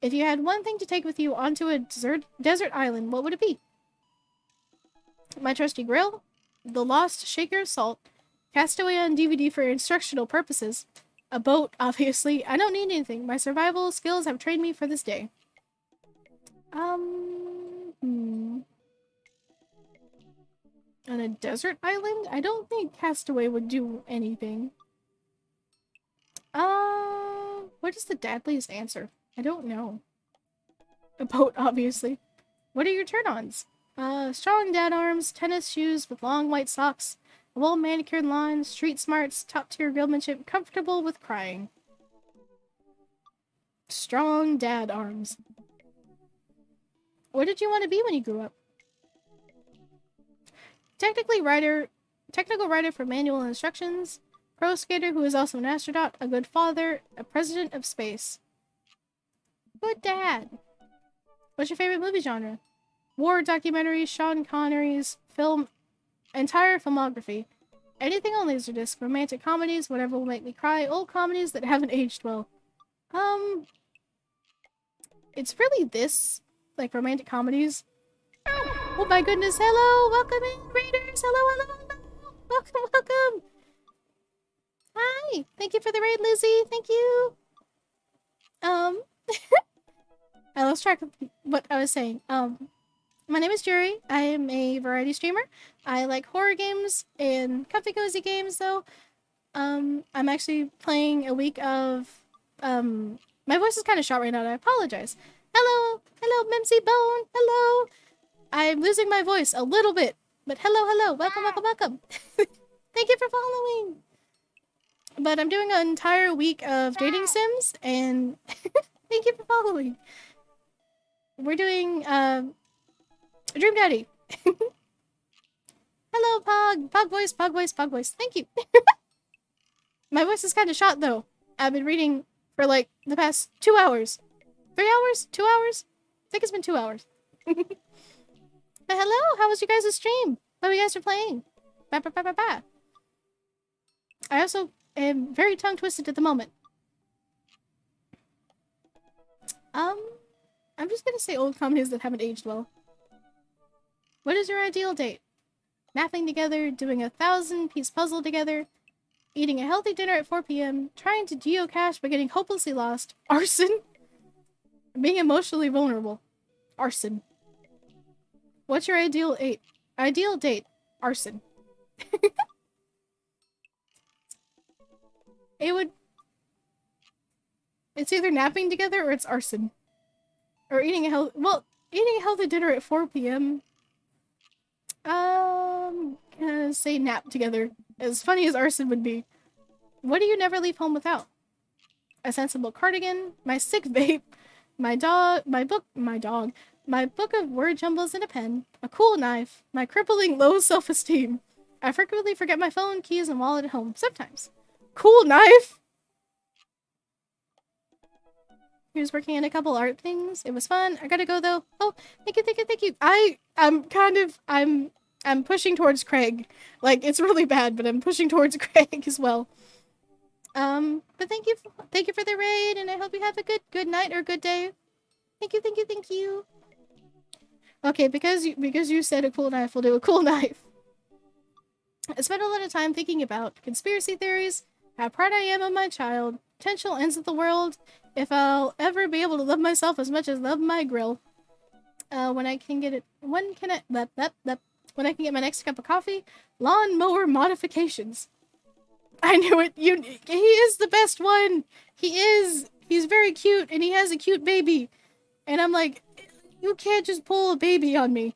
If you had one thing to take with you onto a desert island, what would it be? My trusty grill, the lost shaker of salt, Castaway on DVD for instructional purposes, a boat, obviously. I don't need anything. My survival skills have trained me for this day. On a desert island? I don't think Castaway would do anything. What is the deadliest answer? I don't know. A boat, obviously. What are your turn-ons? Strong dad arms, tennis shoes with long white socks, a well-manicured lawn, street smarts, top-tier grillmanship, comfortable with crying. Strong dad arms. What did you want to be when you grew up? Technical writer for manual instructions, pro skater who is also an astronaut, a good father, a president of space. Good dad. What's your favorite movie genre? War documentaries, Sean Connery's entire filmography. Anything on Laserdisc, romantic comedies, whatever will make me cry, old comedies that haven't aged well. It's really this, like romantic comedies. Oh my goodness, hello! Welcome in, raiders! Hello, hello, hello! Welcome, welcome! Hi! Thank you for the raid, Lizzie! Thank you! I lost track of what I was saying. My name is Jury. I am a variety streamer. I like horror games and comfy cozy games, though. I'm actually playing a week of, my voice is kind of shot right now, and I apologize. Hello! Hello, Mimsy Bone! Hello! I'm losing my voice a little bit, but hello, hello! Welcome, welcome, welcome! Thank you for following! But I'm doing an entire week of dating sims, and thank you for following! We're doing, Dream Daddy! Hello, Pog! Pog voice, Pog voice, Pog voice. Thank you! My voice is kind of shot, though. I've been reading for, like, the past 2 hours. 3 hours? 2 hours? I think it's been 2 hours. But hello! How was your guys' stream? What you guys are playing? Ba ba ba ba ba. I also am very tongue-twisted at the moment. I'm just gonna say old comedies that haven't aged well. What is your ideal date? Napping together, doing a 1,000-piece puzzle together, eating a healthy dinner at 4 p.m., trying to geocache but getting hopelessly lost, arson, being emotionally vulnerable, arson. What's your ideal date? Arson. It's either napping together or it's arson. Or eating a healthy dinner at 4 p.m. Gonna say nap together. As funny as arson would be. What do you never leave home without? A sensible cardigan, my sick vape, my book of word jumbles and a pen, a cool knife, my crippling low self-esteem. I frequently forget my phone, keys, and wallet at home. Sometimes. Cool knife! He was working on a couple art things. It was fun. I gotta go though. Oh, thank you. I'm pushing towards Craig. Like, it's really bad, but I'm pushing towards Craig as well. But thank you for the raid, and I hope you have a good night or good day. Thank you. Okay, because you said a cool knife, we'll do a cool knife. I spent a lot of time thinking about conspiracy theories, how proud I am of my child, potential ends of the world, if I'll ever be able to love myself as much as love my grill. When I can get my next cup of coffee, lawnmower modifications. I knew it. He is the best one. He is. He's very cute, and he has a cute baby. And I'm like, you can't just pull a baby on me.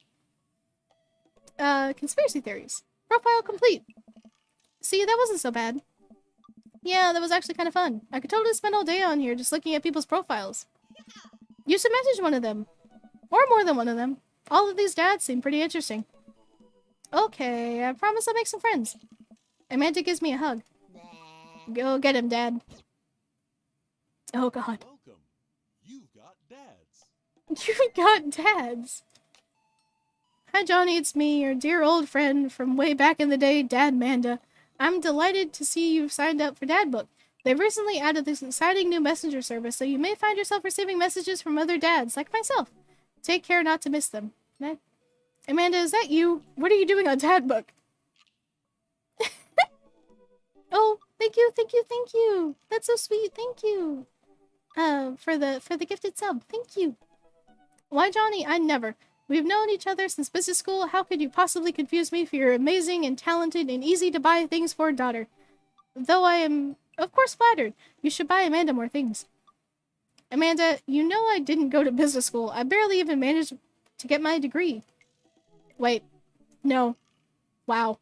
Conspiracy theories. Profile complete. See, that wasn't so bad. Yeah, that was actually kind of fun. I could totally spend all day on here just looking at people's profiles. You should message one of them. Or more than one of them. All of these dads seem pretty interesting. Okay, I promise I'll make some friends. Amanda gives me a hug. Go get him, Dad. Oh, God. Welcome. You've got dads. You've got dads. Hi, Johnny. It's me, your dear old friend from way back in the day, Dad Manda. I'm delighted to see you've signed up for Dadbook. They've recently added this exciting new messenger service, so you may find yourself receiving messages from other dads, like myself. Take care not to miss them. Amanda, is that you? What are you doing on Dadbook? Oh, thank you. That's so sweet. Thank you. For the gifted sub. Thank you. Why, Johnny? I never. We've known each other since business school. How could you possibly confuse me for your amazing and talented and easy to buy things for daughter? Though I am, of course, flattered. You should buy Amanda more things. Amanda, you know I didn't go to business school. I barely even managed to get my degree. Wait. No. Wow.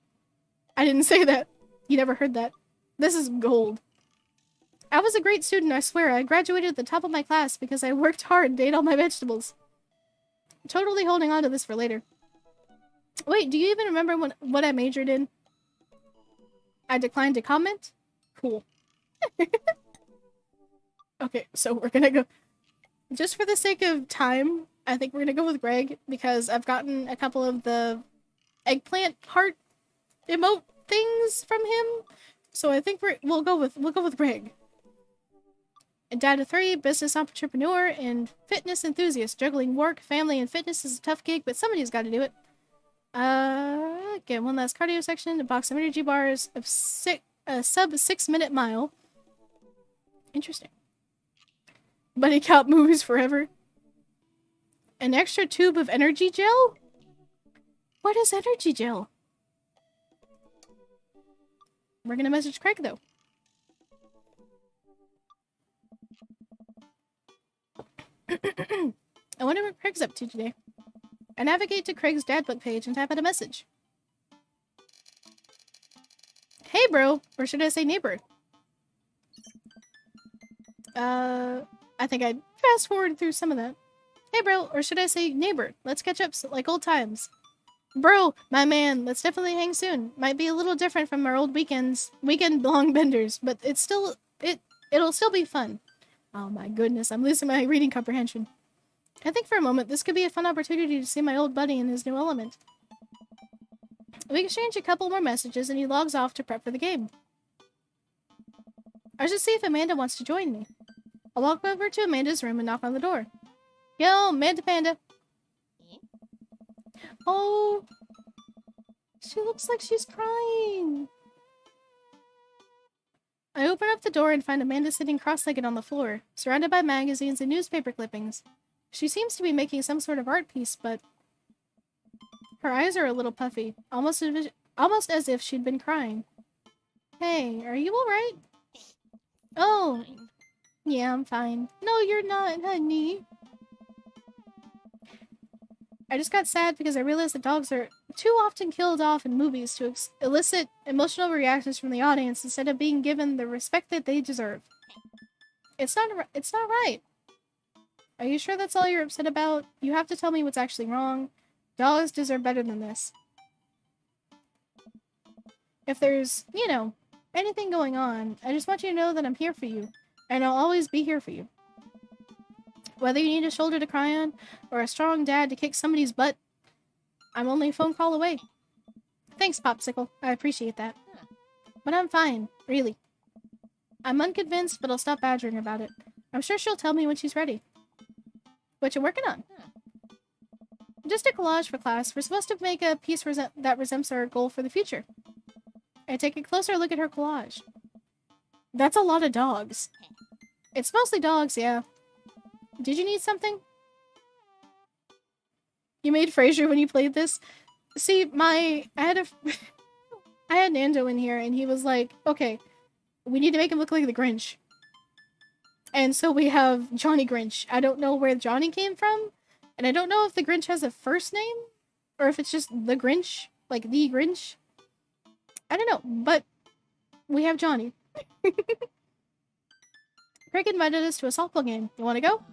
I didn't say that. You never heard that. This is gold. I was a great student, I swear. I graduated at the top of my class because I worked hard and ate all my vegetables. I'm totally holding on to this for later. Wait, do you even remember what I majored in? I declined to comment? Cool. Okay, so we're gonna go... Just for the sake of time, I think we're gonna go with Greg, because I've gotten a couple of the eggplant heart emote things from him. So I think we'll go with Greg. A dad of 3, business entrepreneur, and fitness enthusiast. Juggling work, family, and fitness is a tough gig, but somebody's got to do it. Get one last cardio section, a box of energy bars, a sub 6-minute mile. Interesting. Buddy cop movies forever. An extra tube of energy gel? What is energy gel? We're gonna message Craig, though. I wonder what Craig's up to today. I navigate to Craig's Dadbook page and type out a message. Hey, bro. Or should I say neighbor? I think I'd fast forward through some of that. Hey, bro. Or should I say neighbor? Let's catch up like old times. Bro, my man, let's definitely hang soon. Might be a little different from our old weekend long benders, but it'll still be fun. Oh my goodness, I'm losing my reading comprehension. I think for a moment this could be a fun opportunity to see my old buddy in his new element. We exchange a couple more messages and he logs off to prep for the game. I should see if Amanda wants to join me. I'll walk over to Amanda's room and knock on the door. Yo, Amanda Panda. Oh, she looks like she's crying. I open up the door and find Amanda sitting cross-legged on the floor, surrounded by magazines and newspaper clippings. She seems to be making some sort of art piece, but her eyes are a little puffy, almost as if she'd been crying. Hey, are you alright? Oh, yeah, I'm fine. No, you're not, honey. I just got sad because I realized that dogs are too often killed off in movies to elicit emotional reactions from the audience instead of being given the respect that they deserve. It's not right. Are you sure that's all you're upset about? You have to tell me what's actually wrong. Dogs deserve better than this. If there's, anything going on, I just want you to know that I'm here for you, and I'll always be here for you. Whether you need a shoulder to cry on, or a strong dad to kick somebody's butt, I'm only a phone call away. Thanks, Popsicle. I appreciate that. But I'm fine, really. I'm unconvinced, but I'll stop badgering about it. I'm sure she'll tell me when she's ready. What you working on? Just a collage for class. We're supposed to make a piece that resembles our goal for the future. I take a closer look at her collage. That's a lot of dogs. It's mostly dogs, yeah. Did you need something? You made Frasier when you played this? See, I had Nando in here, and he was like, okay, we need to make him look like the Grinch. And so we have Johnny Grinch. I don't know where Johnny came from, and I don't know if the Grinch has a first name, or if it's just the Grinch, like the Grinch. I don't know, but we have Johnny. Craig invited us to a softball game. You want to go?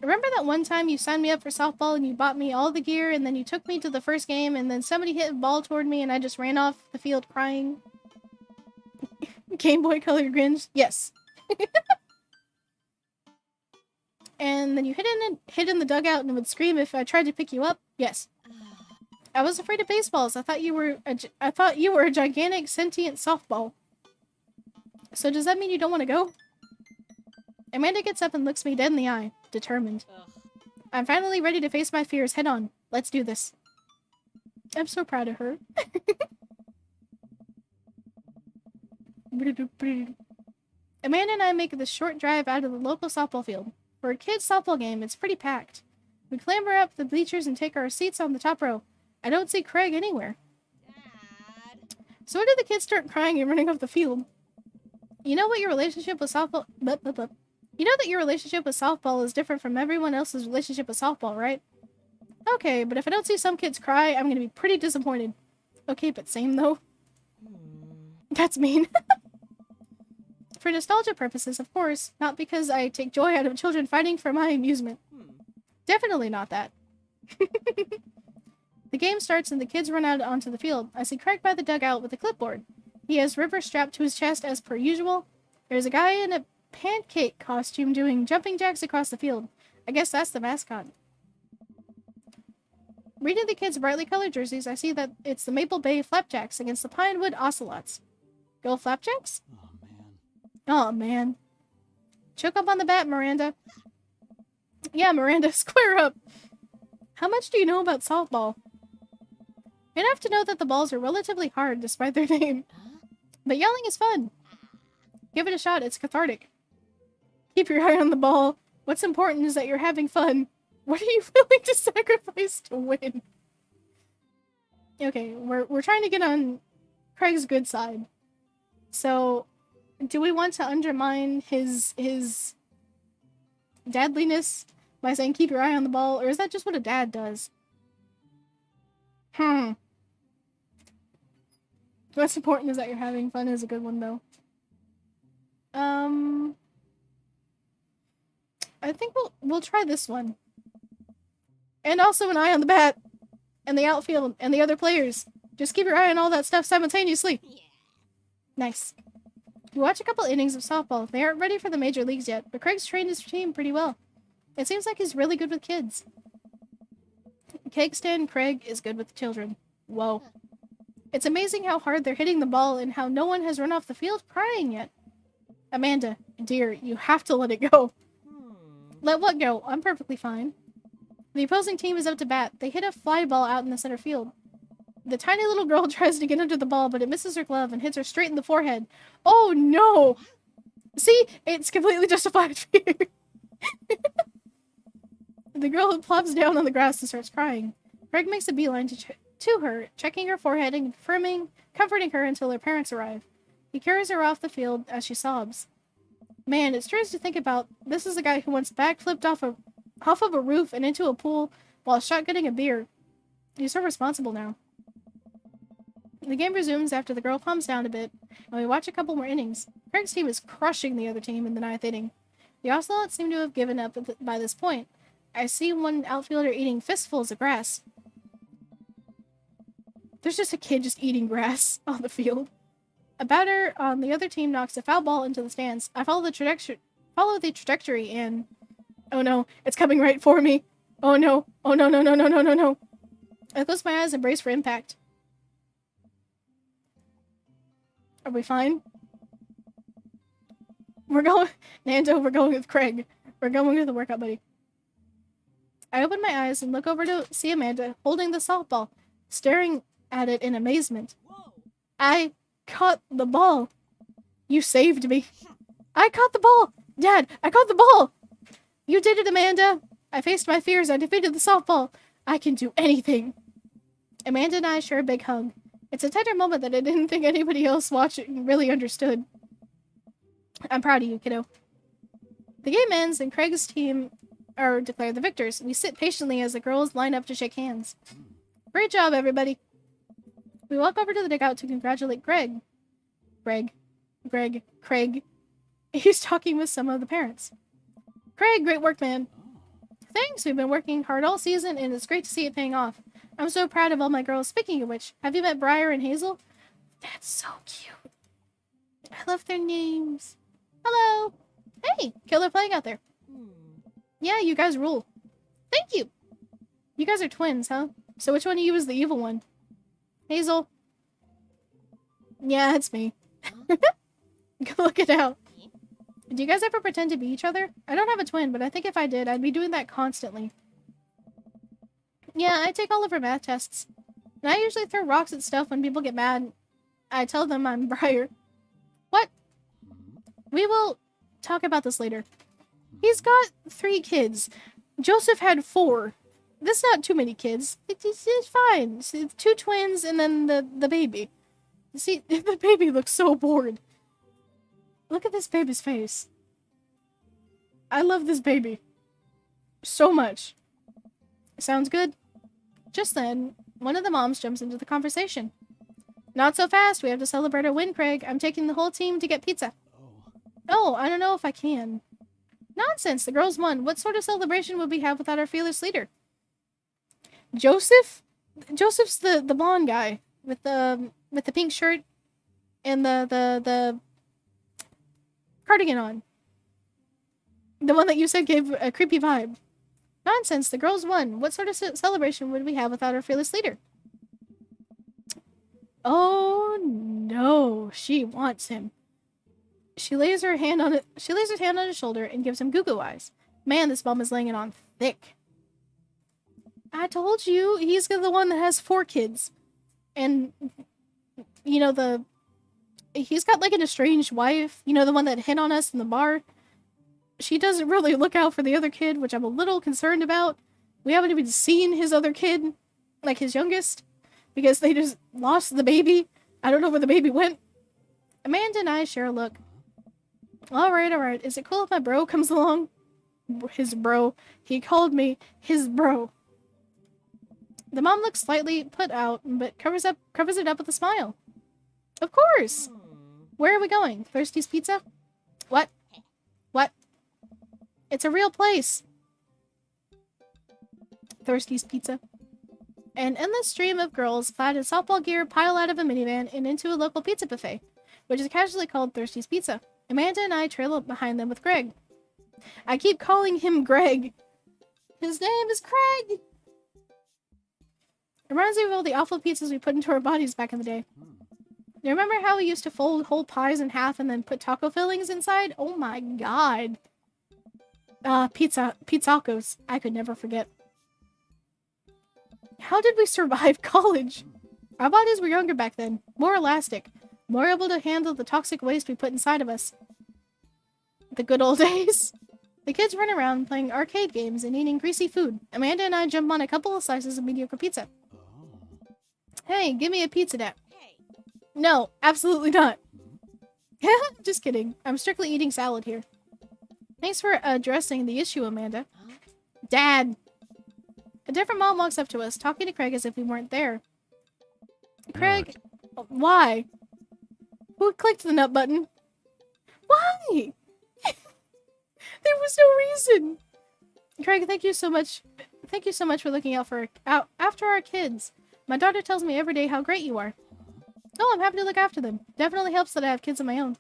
Remember that one time you signed me up for softball and you bought me all the gear and then you took me to the first game and then somebody hit a ball toward me and I just ran off the field crying? Game Boy Color Grinch? Yes. And then you hid in the dugout and would scream if I tried to pick you up? Yes. I was afraid of baseballs. I thought you were a gigantic sentient softball. So does that mean you don't want to go? Amanda gets up and looks me dead in the eye, determined. I'm finally ready to face my fears head on. Let's do this. I'm so proud of her. Amanda and I make this short drive out of the local softball field. For a kids' softball game, it's pretty packed. We clamber up the bleachers and take our seats on the top row. I don't see Craig anywhere. Dad. So when did the kids start crying and running off the field? You know what your relationship with softball... You know that your relationship with softball is different from everyone else's relationship with softball, right? Okay, but if I don't see some kids cry, I'm gonna be pretty disappointed. Okay, but same though. That's mean. For nostalgia purposes, of course, not because I take joy out of children fighting for my amusement. Definitely not that. The game starts and the kids run out onto the field. I see Craig by the dugout with a clipboard. He has River strapped to his chest as per usual. There's a guy in a pancake costume doing jumping jacks across the field. I guess that's the mascot. Reading the kids' brightly colored jerseys, I see that it's the Maple Bay Flapjacks against the Pinewood Ocelots. Go Flapjacks? Oh, man. Oh, man. Choke up on the bat, Miranda. Yeah, Miranda, square up. How much do you know about softball? Enough to know that the balls are relatively hard despite their name. But yelling is fun. Give it a shot, it's cathartic. Keep your eye on the ball. What's important is that you're having fun. What are you willing to sacrifice to win? Okay, we're trying to get on Craig's good side. So, do we want to undermine his dadliness by saying keep your eye on the ball, or is that just what a dad does? What's important is that you're having fun is a good one, though. I think we'll try this one. And also an eye on the bat, and the outfield, and the other players. Just keep your eye on all that stuff simultaneously. Yeah. Nice. We watch a couple innings of softball. They aren't ready for the major leagues yet, but Craig's trained his team pretty well. It seems like he's really good with kids. Cake stand Craig is good with children. Whoa. It's amazing how hard they're hitting the ball and how no one has run off the field crying yet. Amanda, dear, you have to let it go. Let what go? I'm perfectly fine. The opposing team is up to bat. They hit a fly ball out in the center field. The tiny little girl tries to get under the ball, but it misses her glove and hits her straight in the forehead. Oh no! See? It's completely justified fear. The girl plops down on the grass and starts crying. Greg makes a beeline to her, checking her forehead and comforting her until her parents arrive. He carries her off the field as she sobs. Man, it's strange to think about. This is a guy who once backflipped off of a roof and into a pool while shotgunning a beer. He's so responsible now. The game resumes after the girl calms down a bit, and we watch a couple more innings. Craig's team is crushing the other team in the 9th inning. The Ocelots seem to have given up by this point. I see one outfielder eating fistfuls of grass. There's just a kid just eating grass on the field. A batter on the other team knocks a foul ball into the stands. I follow the trajectory and... Oh no, it's coming right for me. Oh no, oh no, no, no, no, no, no, no. I close my eyes and brace for impact. Are we fine? Nando, we're going with Craig. We're going with the workout buddy. I open my eyes and look over to see Amanda holding the softball, staring at it in amazement. Whoa. I caught the ball. You saved me. I caught the ball. Dad, I caught the ball. You did it, Amanda. I faced my fears. I defeated the softball. I can do anything. Amanda and I share a big hug. It's a tender moment that I didn't think anybody else watching really understood. I'm proud of you, kiddo. The game ends and Craig's team are declared the victors. We sit patiently as the girls line up to shake hands. Great job, everybody. We walk over to the dugout to congratulate Craig. He's talking with some of the parents. Craig, great work, man. Thanks, we've been working hard all season and it's great to see it paying off. I'm so proud of all my girls. Speaking of which, have you met Briar and Hazel? That's so cute. I love their names. Hello. Hey, killer playing out there. Yeah, you guys rule. Thank you. You guys are twins, huh? So which one of you is the evil one? Hazel. Yeah, it's me. Go look it out. Do you guys ever pretend to be each other? I don't have a twin, but I think if I did, I'd be doing that constantly. Yeah, I take all of her math tests. And I usually throw rocks at stuff when people get mad. I tell them I'm Briar. What? We will talk about this later. He's got 3 kids. Joseph had 4. That's not too many kids. It's fine. It's 2 twins and then the baby. See, the baby looks so bored. Look at this baby's face. I love this baby. So much. Sounds good. Just then, one of the moms jumps into the conversation. Not so fast. We have to celebrate our win, Craig. I'm taking the whole team to get pizza. Oh, I don't know if I can. Nonsense. The girls won. What sort of celebration would we have without our fearless leader? Joseph? Joseph's the blonde guy with the pink shirt and the cardigan on. The one that you said gave a creepy vibe. Nonsense, the girls won. What sort of celebration would we have without our fearless leader? Oh no, she wants him. She lays her hand on his shoulder and gives him goo-goo eyes. Man, this mom is laying it on thick. I told you, he's the one that has 4 kids. And, you know, he's got like an estranged wife. You know, the one that hit on us in the bar. She doesn't really look out for the other kid, which I'm a little concerned about. We haven't even seen his other kid, like his youngest, because they just lost the baby. I don't know where the baby went. Amanda and I share a look. Alright. Is it cool if my bro comes along? His bro. He called me his bro. The mom looks slightly put out, but covers it up with a smile. Of course! Where are we going? Thirsty's Pizza? What? It's a real place. Thirsty's Pizza. An endless stream of girls clad in softball gear pile out of a minivan and into a local pizza buffet, which is casually called Thirsty's Pizza. Amanda and I trail up behind them with Greg. I keep calling him Greg. His name is Craig! It reminds me of all the awful pizzas we put into our bodies back in the day. You remember how we used to fold whole pies in half and then put taco fillings inside? Oh my god. Pizzacos. I could never forget. How did we survive college? Our bodies were younger back then, more elastic, more able to handle the toxic waste we put inside of us. The good old days. The kids run around playing arcade games and eating greasy food. Amanda and I jump on a couple of slices of mediocre pizza. Oh. Hey, give me a pizza dip. No, absolutely not. Just kidding. I'm strictly eating salad here. Thanks for addressing the issue, Amanda. Dad. A different mom walks up to us, talking to Craig as if we weren't there. Craig, why? Who clicked the nut button? Why? There was no reason. Craig, thank you so much. Thank you so much for looking after our kids. My daughter tells me every day how great you are. Oh, I'm happy to look after them. Definitely helps that I have kids of my own.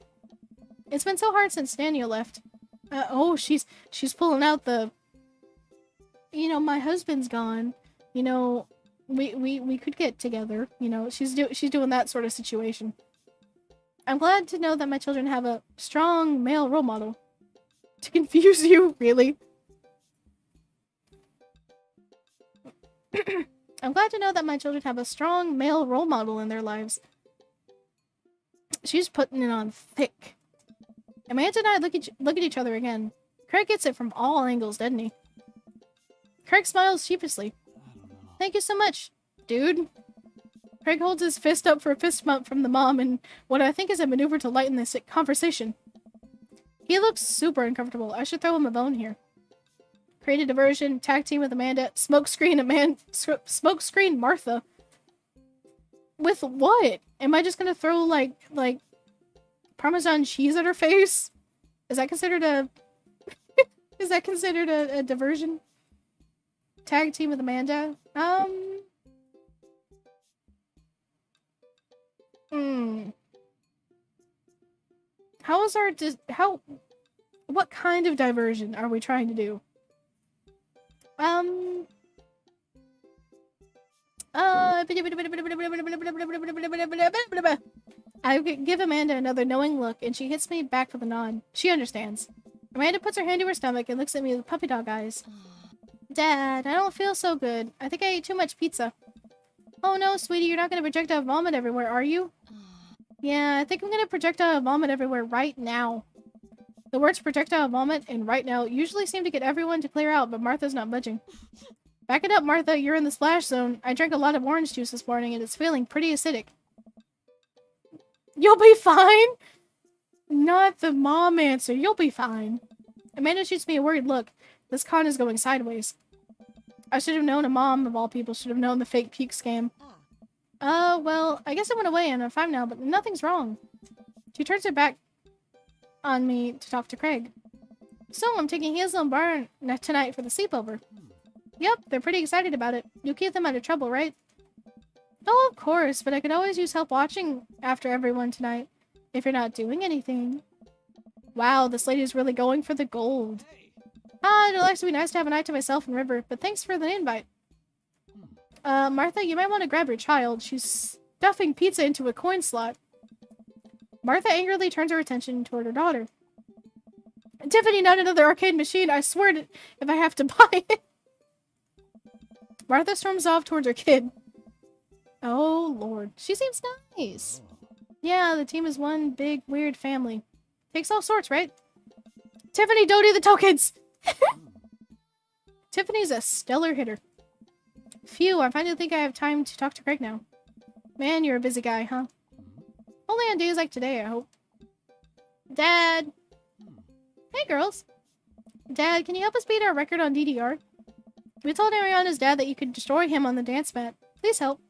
It's been so hard since Daniel left. She's pulling out the. You know, my husband's gone. You know, we could get together. You know, she's doing that sort of situation. I'm glad to know that my children have a strong male role model. To confuse you, really. I'm glad to know that my children have a strong male role model in their lives. She's putting it on thick. Amanda and I look at each other again. Craig gets it from all angles, doesn't he? Craig smiles sheepishly. Thank you so much, dude. Craig holds his fist up for a fist bump from the mom in what I think is a maneuver to lighten this conversation. He looks super uncomfortable. I should throw him a bone here. Create a diversion, tag team with Amanda, smoke screen Martha. With what? Am I just gonna throw like Parmesan cheese at her face? Is that considered a a diversion? Tag team with Amanda? What kind of diversion are we trying to do? I give Amanda another knowing look, and she hits me back with a nod. She understands. Amanda puts her hand to her stomach and looks at me with puppy dog eyes. Dad, I don't feel so good. I think I ate too much pizza. Oh no, sweetie, you're not gonna projectile vomit everywhere, are you? Yeah, I think I'm gonna projectile vomit everywhere right now. The words projectile vomit and right now usually seem to get everyone to clear out, but Martha's not budging. Back it up, Martha, you're in the splash zone. I drank a lot of orange juice this morning and it's feeling pretty acidic. You'll be fine? Not the mom answer. You'll be fine. Amanda shoots me a worried look. This con is going sideways. I should have known a mom, of all people, should have known the fake puke scam. Well, I guess it went away and I'm fine now, but nothing's wrong. She turns her back on me to talk to Craig. So, I'm taking Hazel and Barn tonight for the sleepover. Yep, they're pretty excited about it. You'll keep them out of trouble, right? Oh, of course, but I could always use help watching after everyone tonight, if you're not doing anything. Wow, this lady's really going for the gold. It'll actually be nice to have a night to myself and River, but thanks for the invite. Martha, you might want to grab your child. She's stuffing pizza into a coin slot. Martha angrily turns her attention toward her daughter. Tiffany, not another arcade machine. I swear to if I have to buy it. Martha storms off towards her kid. Oh, Lord. She seems nice. Yeah, the team is one big, weird family. Takes all sorts, right? Tiffany, don't do the tokens! Tiffany's a stellar hitter. Phew, I finally think I have time to talk to Craig now. Man, you're a busy guy, huh? Only on days like today, I hope. Dad! Hey, girls. Dad, can you help us beat our record on DDR? We told Ariana's dad that you could destroy him on the dance mat. Please help.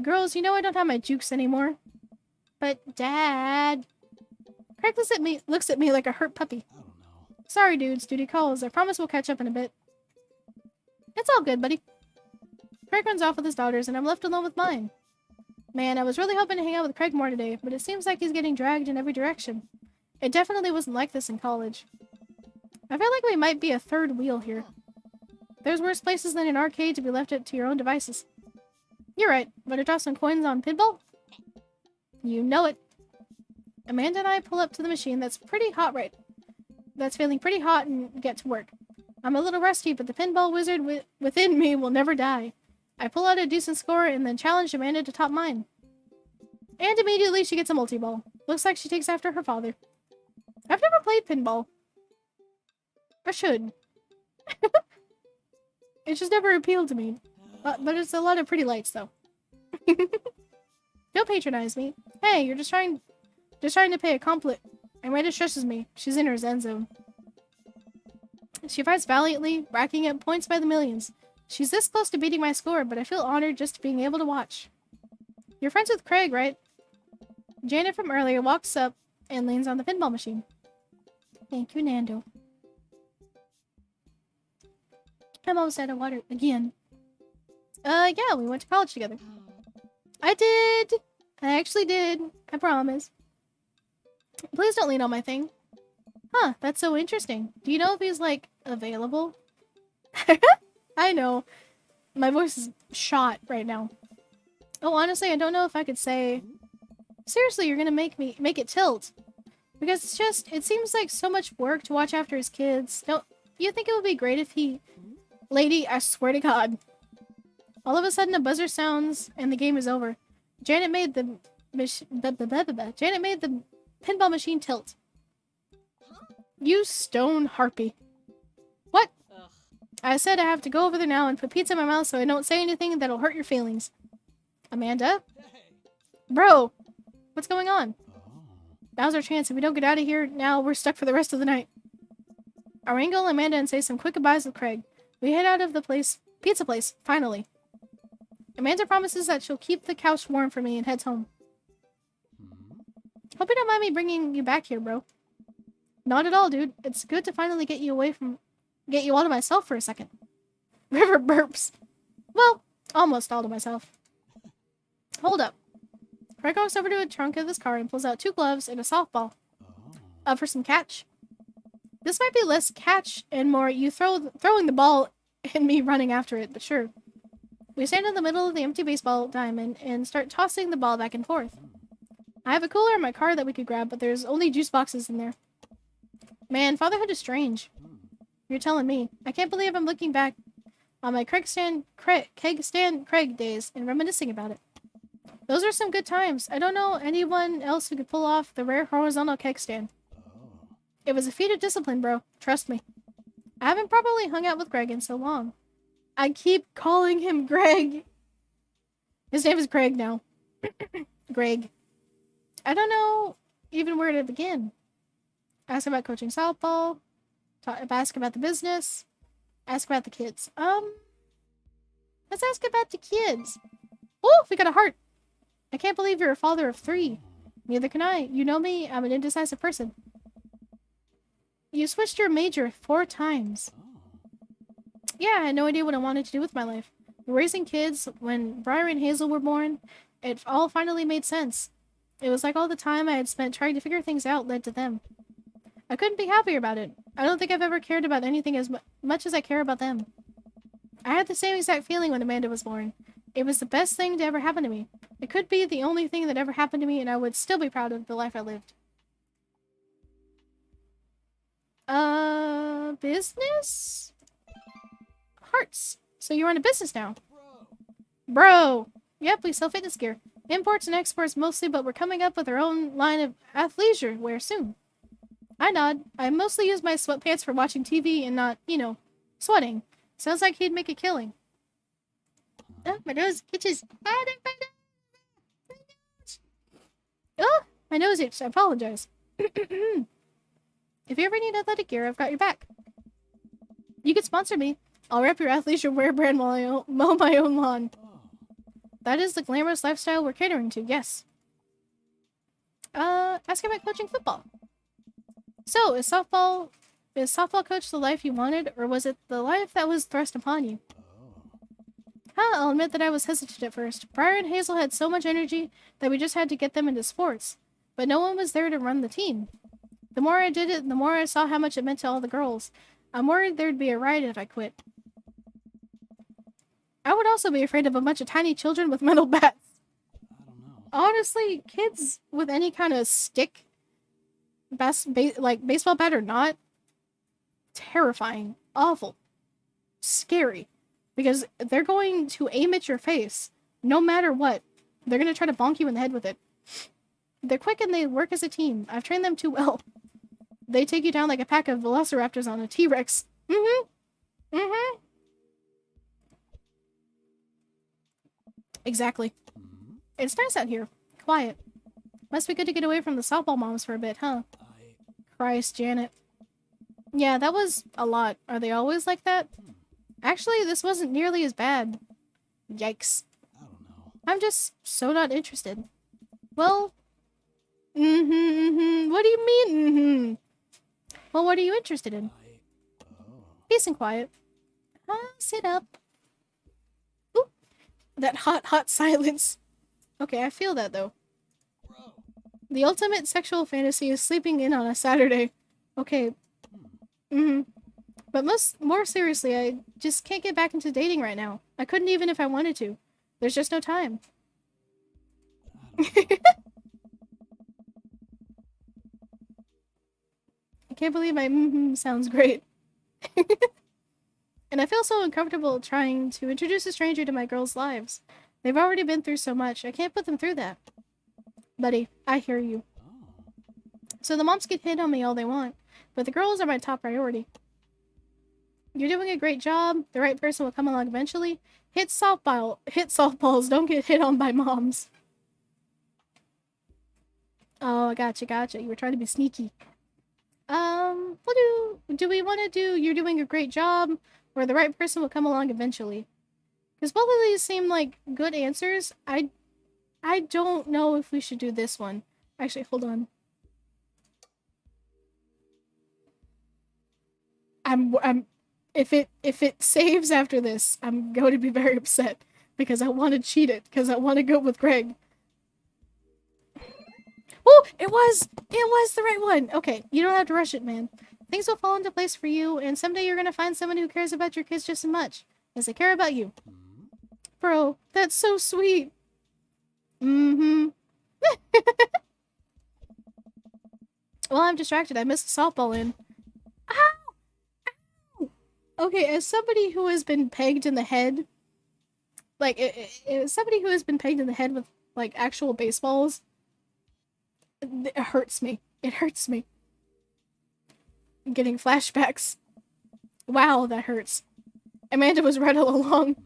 Girls, you know I don't have my jukes anymore. But, Dad... Craig looks at me like a hurt puppy. Sorry, dudes. Duty calls. I promise we'll catch up in a bit. It's all good, buddy. Craig runs off with his daughters, and I'm left alone with mine. Man, I was really hoping to hang out with Craig more today, but it seems like he's getting dragged in every direction. It definitely wasn't like this in college. I feel like we might be a third wheel here. There's worse places than an arcade to be left up to your own devices. You're right. Want to toss some coins on pinball? You know it. Amanda and I pull up to the machine that's feeling pretty hot and get to work. I'm a little rusty, but the pinball wizard within me will never die. I pull out a decent score and then challenge Amanda to top mine. And immediately she gets a multi-ball. Looks like she takes after her father. I've never played pinball. I should. It just never appealed to me. But it's a lot of pretty lights, though. Don't patronize me. Hey, you're just trying to pay a compliment. Amanda stresses me. She's in her zen zone. She fights valiantly, racking up points by the millions. She's this close to beating my score, but I feel honored just being able to watch. You're friends with Craig, right? Janet from earlier walks up and leans on the pinball machine. Thank you, Nando. I'm almost out of water again. Yeah, we went to college together. I did. I actually did. I promise. Please don't lean on my thing. Huh, that's so interesting. Do you know if he's, like, available? I know. My voice is shot right now. Oh, honestly, I don't know if I could say... Seriously, you're gonna make it tilt. Because it's just, it seems like so much work to watch after his kids. Don't you think it would be great if he... Lady, I swear to God. All of a sudden, a buzzer sounds, and the game is over. Janet made the pinball machine tilt. You stone harpy. What? Ugh. I said I have to go over there now and put pizza in my mouth so I don't say anything that'll hurt your feelings. Amanda? Bro, what's going on? Now's our chance. If we don't get out of here now, we're stuck for the rest of the night. I wrangle Amanda and say some quick goodbyes with Craig. We head out of the pizza place, finally. Amanda promises that she'll keep the couch warm for me and heads home. Hope you don't mind me bringing you back here, bro. Not at all, dude. It's good to finally get you all to myself for a second. River burps. Well, almost all to myself. Hold up. Craig walks over to the trunk of his car and pulls out 2 gloves and a softball. Up for some catch? This might be less catch and more you throwing the ball and me running after it, but sure. We stand in the middle of the empty baseball diamond and start tossing the ball back and forth. I have a cooler in my car that we could grab, but there's only juice boxes in there. Man, fatherhood is strange. You're telling me. I can't believe I'm looking back on my keg stand Craig days and reminiscing about it. Those are some good times. I don't know anyone else who could pull off the rare horizontal keg stand. It was a feat of discipline, bro. Trust me. I haven't properly hung out with Greg in so long. I keep calling him Greg. His name is Greg now. Greg. I don't know even where to begin. Ask about coaching softball. Ask about the business. Ask about the kids. Let's ask about the kids. Oh, we got a heart. I can't believe you're a father of 3. Neither can I. You know me, I'm an indecisive person. You switched your major 4 times. Yeah, I had no idea what I wanted to do with my life. Raising kids, when Briar and Hazel were born, it all finally made sense. It was like all the time I had spent trying to figure things out led to them. I couldn't be happier about it. I don't think I've ever cared about anything as much as I care about them. I had the same exact feeling when Amanda was born. It was the best thing to ever happen to me. It could be the only thing that ever happened to me, and I would still be proud of the life I lived. Business? Hearts. So you run a business now? Bro! Yep, we sell fitness gear. Imports and exports mostly, but we're coming up with our own line of athleisure wear soon. I nod. I mostly use my sweatpants for watching TV and not, sweating. Sounds like he'd make a killing. Oh, my nose itches. Oh, my nose itches. I apologize. If you ever need athletic gear, I've got your back. You could sponsor me. I'll rep your athleisure wear brand while I mow my own lawn. That is the glamorous lifestyle we're catering to, yes. Ask about coaching football. So, is softball coach the life you wanted, or was it the life that was thrust upon you? I'll admit that I was hesitant at first. Briar and Hazel had so much energy that we just had to get them into sports. But no one was there to run the team. The more I did it, the more I saw how much it meant to all the girls. I'm worried there'd be a riot if I quit. I would also be afraid of a bunch of tiny children with metal bats. I don't know. Honestly, kids with any kind of stick, like baseball bat or not, terrifying, awful, scary. because they're going to aim at your face no matter what. They're going to try to bonk you in the head with it. They're quick and they work as a team. I've trained them too well. They take you down like a pack of velociraptors on a T-Rex. Exactly. It's nice out here. Quiet. Must be good to get away from the softball moms for a bit, huh? Christ, Janet. Yeah, that was a lot. Are they always like that? Actually, this wasn't nearly as bad. Yikes. I don't know. I'm just so not interested. Well, what do you mean, Well, what are you interested in? Peace and quiet. Sit up. Ooh, that hot silence. Okay, I feel that, though. The ultimate sexual fantasy is sleeping in on a Saturday. Okay. But more seriously, I just can't get back into dating right now. I couldn't even if I wanted to. There's just no time. I can't believe my sounds great. And I feel so uncomfortable trying to introduce a stranger to my girls' lives. They've already been through so much. I can't put them through that. Buddy, I hear you. So the moms can hit on me all they want, but the girls are my top priority. You're doing a great job. The right person will come along eventually. Hit softballs. Don't get hit on by moms. Oh, gotcha. You were trying to be sneaky. What do we want to do? You're doing a great job, or the right person will come along eventually. Because both of these seem like good answers. I don't know if we should do this one. Actually, hold on. If it saves after this, I'm going to be very upset because I want to cheat it because I want to go with Greg. Oh, it was the right one. Okay, you don't have to rush it, man. Things will fall into place for you, and someday you're gonna find someone who cares about your kids just as much as they care about you. Bro, that's so sweet. Well, I'm distracted. I missed the softball in. Ow! Okay, as somebody who has been pegged in the head, like, as somebody who has been pegged in the head with, like, actual baseballs, it hurts me. It hurts me. I'm getting flashbacks. Wow, that hurts. Amanda was right all along.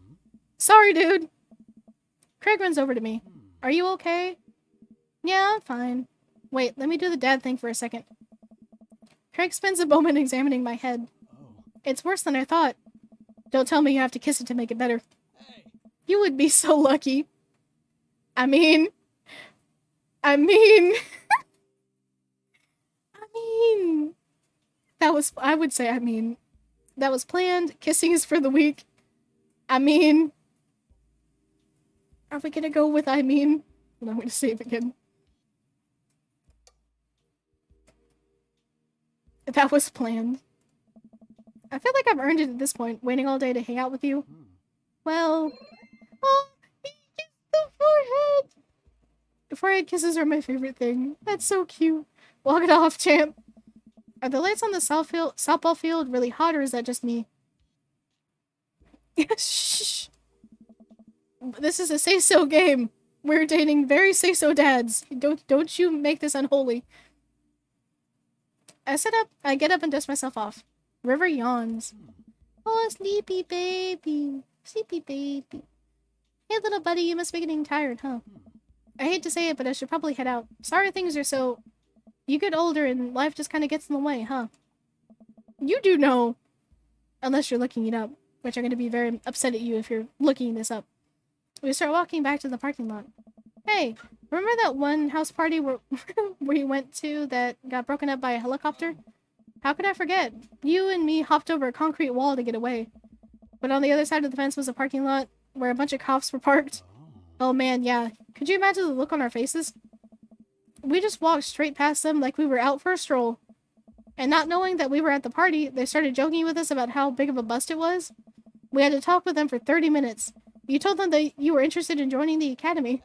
Sorry, dude. Craig runs over to me. Are you okay? Yeah, I'm fine. Wait, let me do the dad thing for a second. Craig spends a moment examining my head. It's worse than I thought. Don't tell me you have to kiss it to make it better. You would be so lucky. I mean... that was planned. Kissing is for the weak. Are we gonna go with I'm gonna save again. That was planned. I feel like I've earned it at this point, waiting all day to hang out with you. Well... Oh, he kissed the forehead! The forehead kisses are my favorite thing. That's so cute. Walk it off, champ. Are the lights on the softball field really hot, or is that just me? Shh. This is a say-so game. We're dating very say-so dads. Don't you make this unholy. I get up and dust myself off. River yawns. Oh, sleepy baby. Sleepy baby. Hey, little buddy, you must be getting tired, huh? I hate to say it, but I should probably head out. Sorry things are so... You get older and life just kind of gets in the way, huh? You do know. Unless you're looking it up, which I'm going to be very upset at you if you're looking this up. We start walking back to the parking lot. Hey, remember that one house party we went to that got broken up by a helicopter? How could I forget? You and me hopped over a concrete wall to get away. But on the other side of the fence was a parking lot where a bunch of cops were parked. Oh man, yeah. Could you imagine the look on our faces? We just walked straight past them like we were out for a stroll. And not knowing that we were at the party, they started joking with us about how big of a bust it was. We had to talk with them for 30 minutes. You told them that you were interested in joining the academy.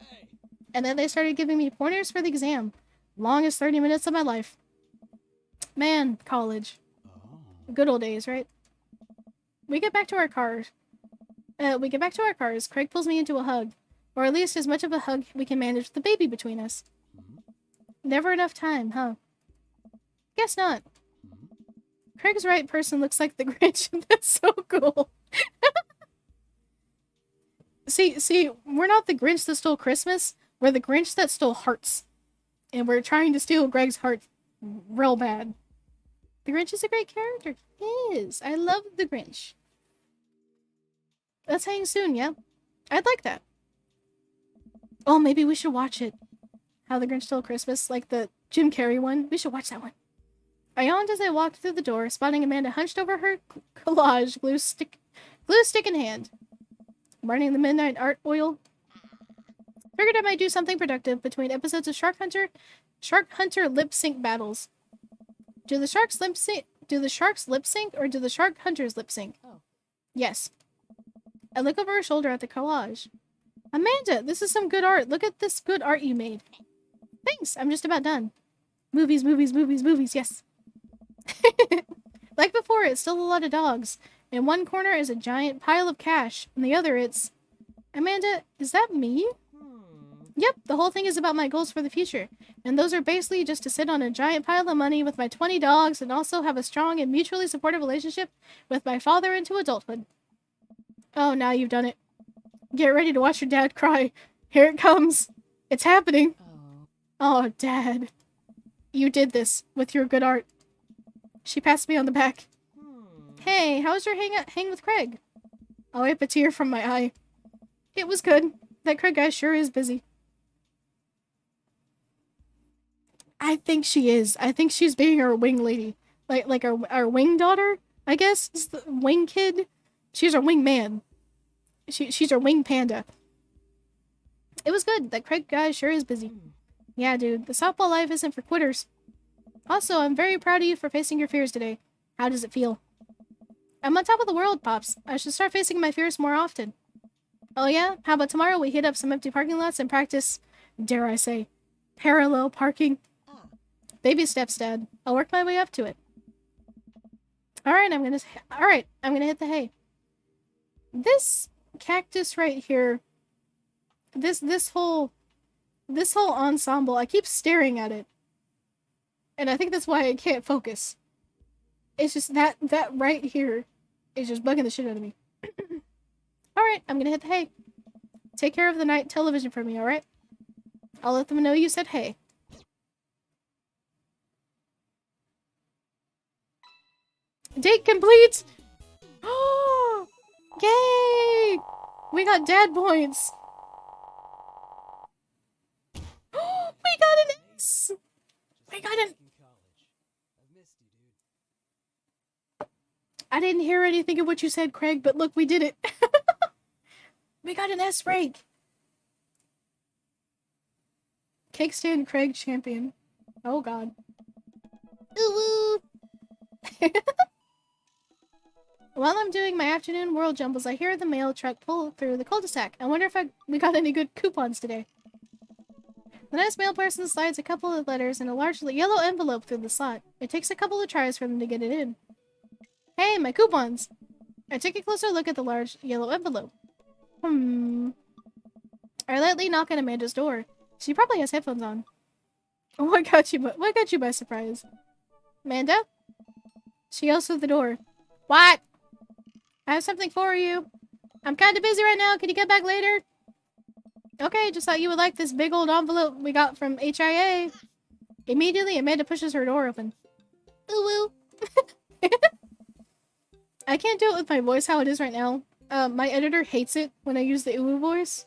And then they started giving me pointers for the exam. Longest 30 minutes of my life. Man, college. Good old days, right? We get back to our cars. We get back to our cars. Craig pulls me into a hug. Or at least as much of a hug we can manage with the baby between us. Never enough time, huh? Guess not. Craig's right person looks like the Grinch. That's so cool. See, we're not the Grinch that stole Christmas. We're the Grinch that stole hearts. And we're trying to steal Greg's heart real bad. The Grinch is a great character. He is. I love the Grinch. Let's hang soon, yeah? I'd like that. Oh, maybe we should watch it. How the Grinch Stole Christmas, like the Jim Carrey one. We should watch that one. I yawned as I walked through the door, spotting Amanda hunched over her collage, glue stick in hand. Burning the midnight art oil. Figured I might do something productive between episodes of Shark Hunter lip sync battles. Do the sharks lip sync or do the shark hunters lip sync? Oh. Yes. I look over her shoulder at the collage. Amanda, this is some good art. Look at this good art you made. Thanks, I'm just about done. Movies, yes. Like before, it's still a lot of dogs. In one corner is a giant pile of cash. In the other, it's... Amanda, is that me? Yep, the whole thing is about my goals for the future. And those are basically just to sit on a giant pile of money with my 20 dogs and also have a strong and mutually supportive relationship with my father into adulthood. Oh, now you've done it. Get ready to watch your dad cry. Here it comes. It's happening. Oh, Dad. You did this with your good art. She passed me on the back. Hey, how was your hang with Craig? I'll wipe a tear from my eye. It was good. That Craig guy sure is busy. I think she is. I think she's being our wing lady. Like our wing daughter, I guess? Is the wing kid? She's our wing man. She's our wing panda. It was good. That Craig guy sure is busy. Yeah, dude. The softball life isn't for quitters. Also, I'm very proud of you for facing your fears today. How does it feel? I'm on top of the world, Pops. I should start facing my fears more often. Oh yeah? How about tomorrow we hit up some empty parking lots and practice, dare I say, parallel parking? Baby steps, Dad. I'll work my way up to it. Alright, I'm gonna hit the hay. This cactus right here, this whole ensemble, I keep staring at it. And I think that's why I can't focus. It's just that right here is just bugging the shit out of me. Alright, I'm gonna hit the hay. Take care of the night television for me, alright? I'll let them know you said hey. Date complete! Oh! Yay! We got dad points! Oh, we got an S! We got an... I didn't hear anything of what you said, Craig, but look, we did it. We got an S rank. Cake stand Craig champion. Oh god. Ooh woo! While I'm doing my afternoon world jumbles, I hear the mail truck pull through the cul-de-sac. I wonder if we got any good coupons today. The nice mail person slides a couple of letters in a large yellow envelope through the slot. It takes a couple of tries for them to get it in. Hey, my coupons! I take a closer look at the large yellow envelope. I lightly knock on Amanda's door. She probably has headphones on. What got you by surprise? Amanda? She yells through the door. What? I have something for you. I'm kind of busy right now. Can you get back later? Okay, just thought you would like this big old envelope we got from HIA. Immediately, Amanda pushes her door open. Ooh woo. I can't do it with my voice how it is right now. My editor hates it when I use the ooh voice.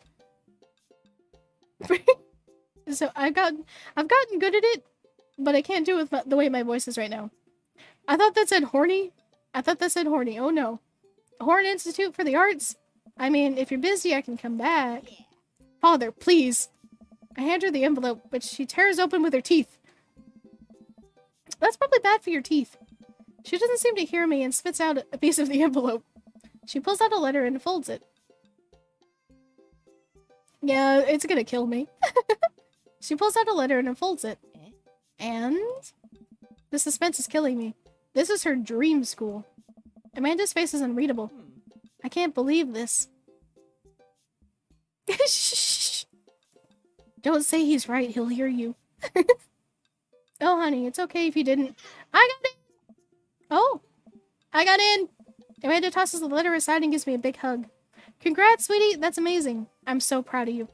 So I've gotten good at it, but I can't do it with the way my voice is right now. I thought that said horny. Oh no. Horn Institute for the Arts? I mean, if you're busy, I can come back. Father, please. I hand her the envelope, which she tears open with her teeth. That's probably bad for your teeth. She doesn't seem to hear me and spits out a piece of the envelope. She pulls out a letter and folds it. Yeah, it's gonna kill me. She pulls out a letter and unfolds it. And? The suspense is killing me. This is her dream school. Amanda's face is unreadable. I can't believe this. Shh. Don't say he's right. He'll hear you. Oh, honey, it's okay if you didn't. I got in. Oh, I got in. Amanda tosses the letter aside and gives me a big hug. Congrats, sweetie. That's amazing. I'm so proud of you.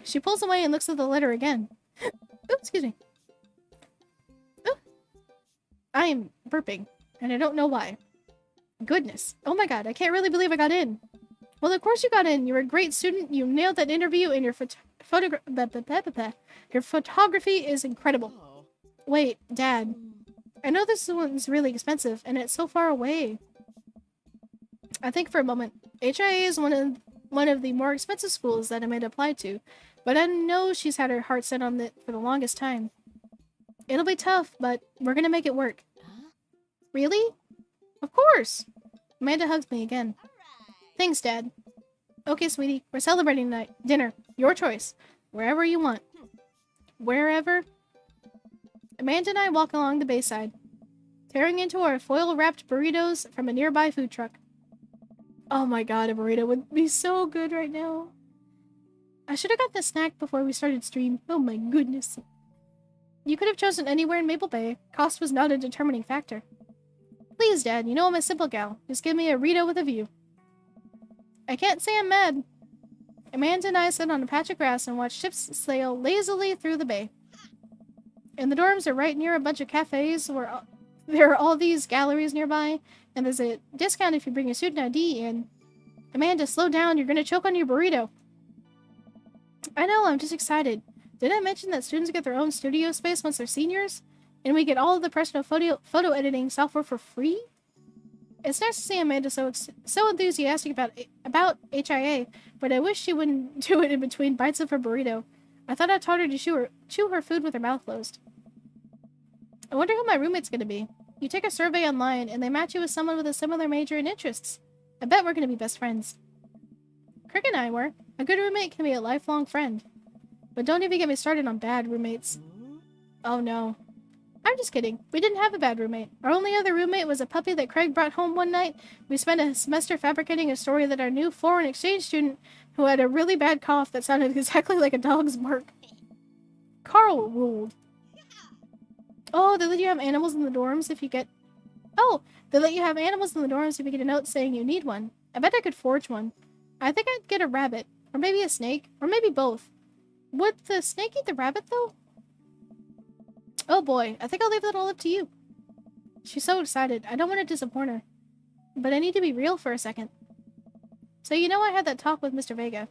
She pulls away and looks at the letter again. Oops, excuse me. Ooh. I am burping, and I don't know why. Goodness. Oh my god, I can't really believe I got in. Well, of course you got in. You're a great student. You nailed that interview, and your photography is incredible. Wait, Dad. I know this one's really expensive, and it's so far away. I think for a moment. HIA is one of the more expensive schools that Amanda applied to, but I know she's had her heart set on it for the longest time. It'll be tough, but we're gonna make it work. Really? Of course! Amanda hugs me again. Thanks, Dad. Okay, sweetie, we're celebrating tonight. Dinner. Your choice. Wherever you want. Wherever? Amanda and I walk along the bayside, tearing into our foil-wrapped burritos from a nearby food truck. Oh my god, a burrito would be so good right now. I should have got the snack before we started stream. Oh my goodness. You could have chosen anywhere in Maple Bay. Cost was not a determining factor. Please, Dad, you know I'm a simple gal. Just give me a burrito with a view. I can't say I'm mad. Amanda and I sit on a patch of grass and watch ships sail lazily through the bay. And the dorms are right near a bunch of cafes where there are all these galleries nearby, and there's a discount if you bring your student ID in. Amanda, slow down, you're gonna choke on your burrito. I know, I'm just excited. Did I mention that students get their own studio space once they're seniors? And we get all of the professional photo editing software for free? It's nice to see Amanda so enthusiastic about HIA, but I wish she wouldn't do it in between bites of her burrito. I thought I taught her to chew her food with her mouth closed. I wonder who my roommate's gonna be. You take a survey online, and they match you with someone with a similar major and interests. I bet we're gonna be best friends. Crick and I were. A good roommate can be a lifelong friend. But don't even get me started on bad roommates. Oh no. I'm just kidding. We didn't have a bad roommate. Our only other roommate was a puppy that Craig brought home one night. We spent a semester fabricating a story that our new foreign exchange student, who had a really bad cough that sounded exactly like a dog's bark. Carl ruled. Oh, they let you have animals in the dorms if you get... Oh, they let you have animals in the dorms if you get a note saying you need one. I bet I could forge one. I think I'd get a rabbit. Or maybe a snake. Or maybe both. Would the snake eat the rabbit, though? Oh boy, I think I'll leave that all up to you. She's so excited. I don't want to disappoint her. But I need to be real for a second. So you know I had that talk with Mr. Vega.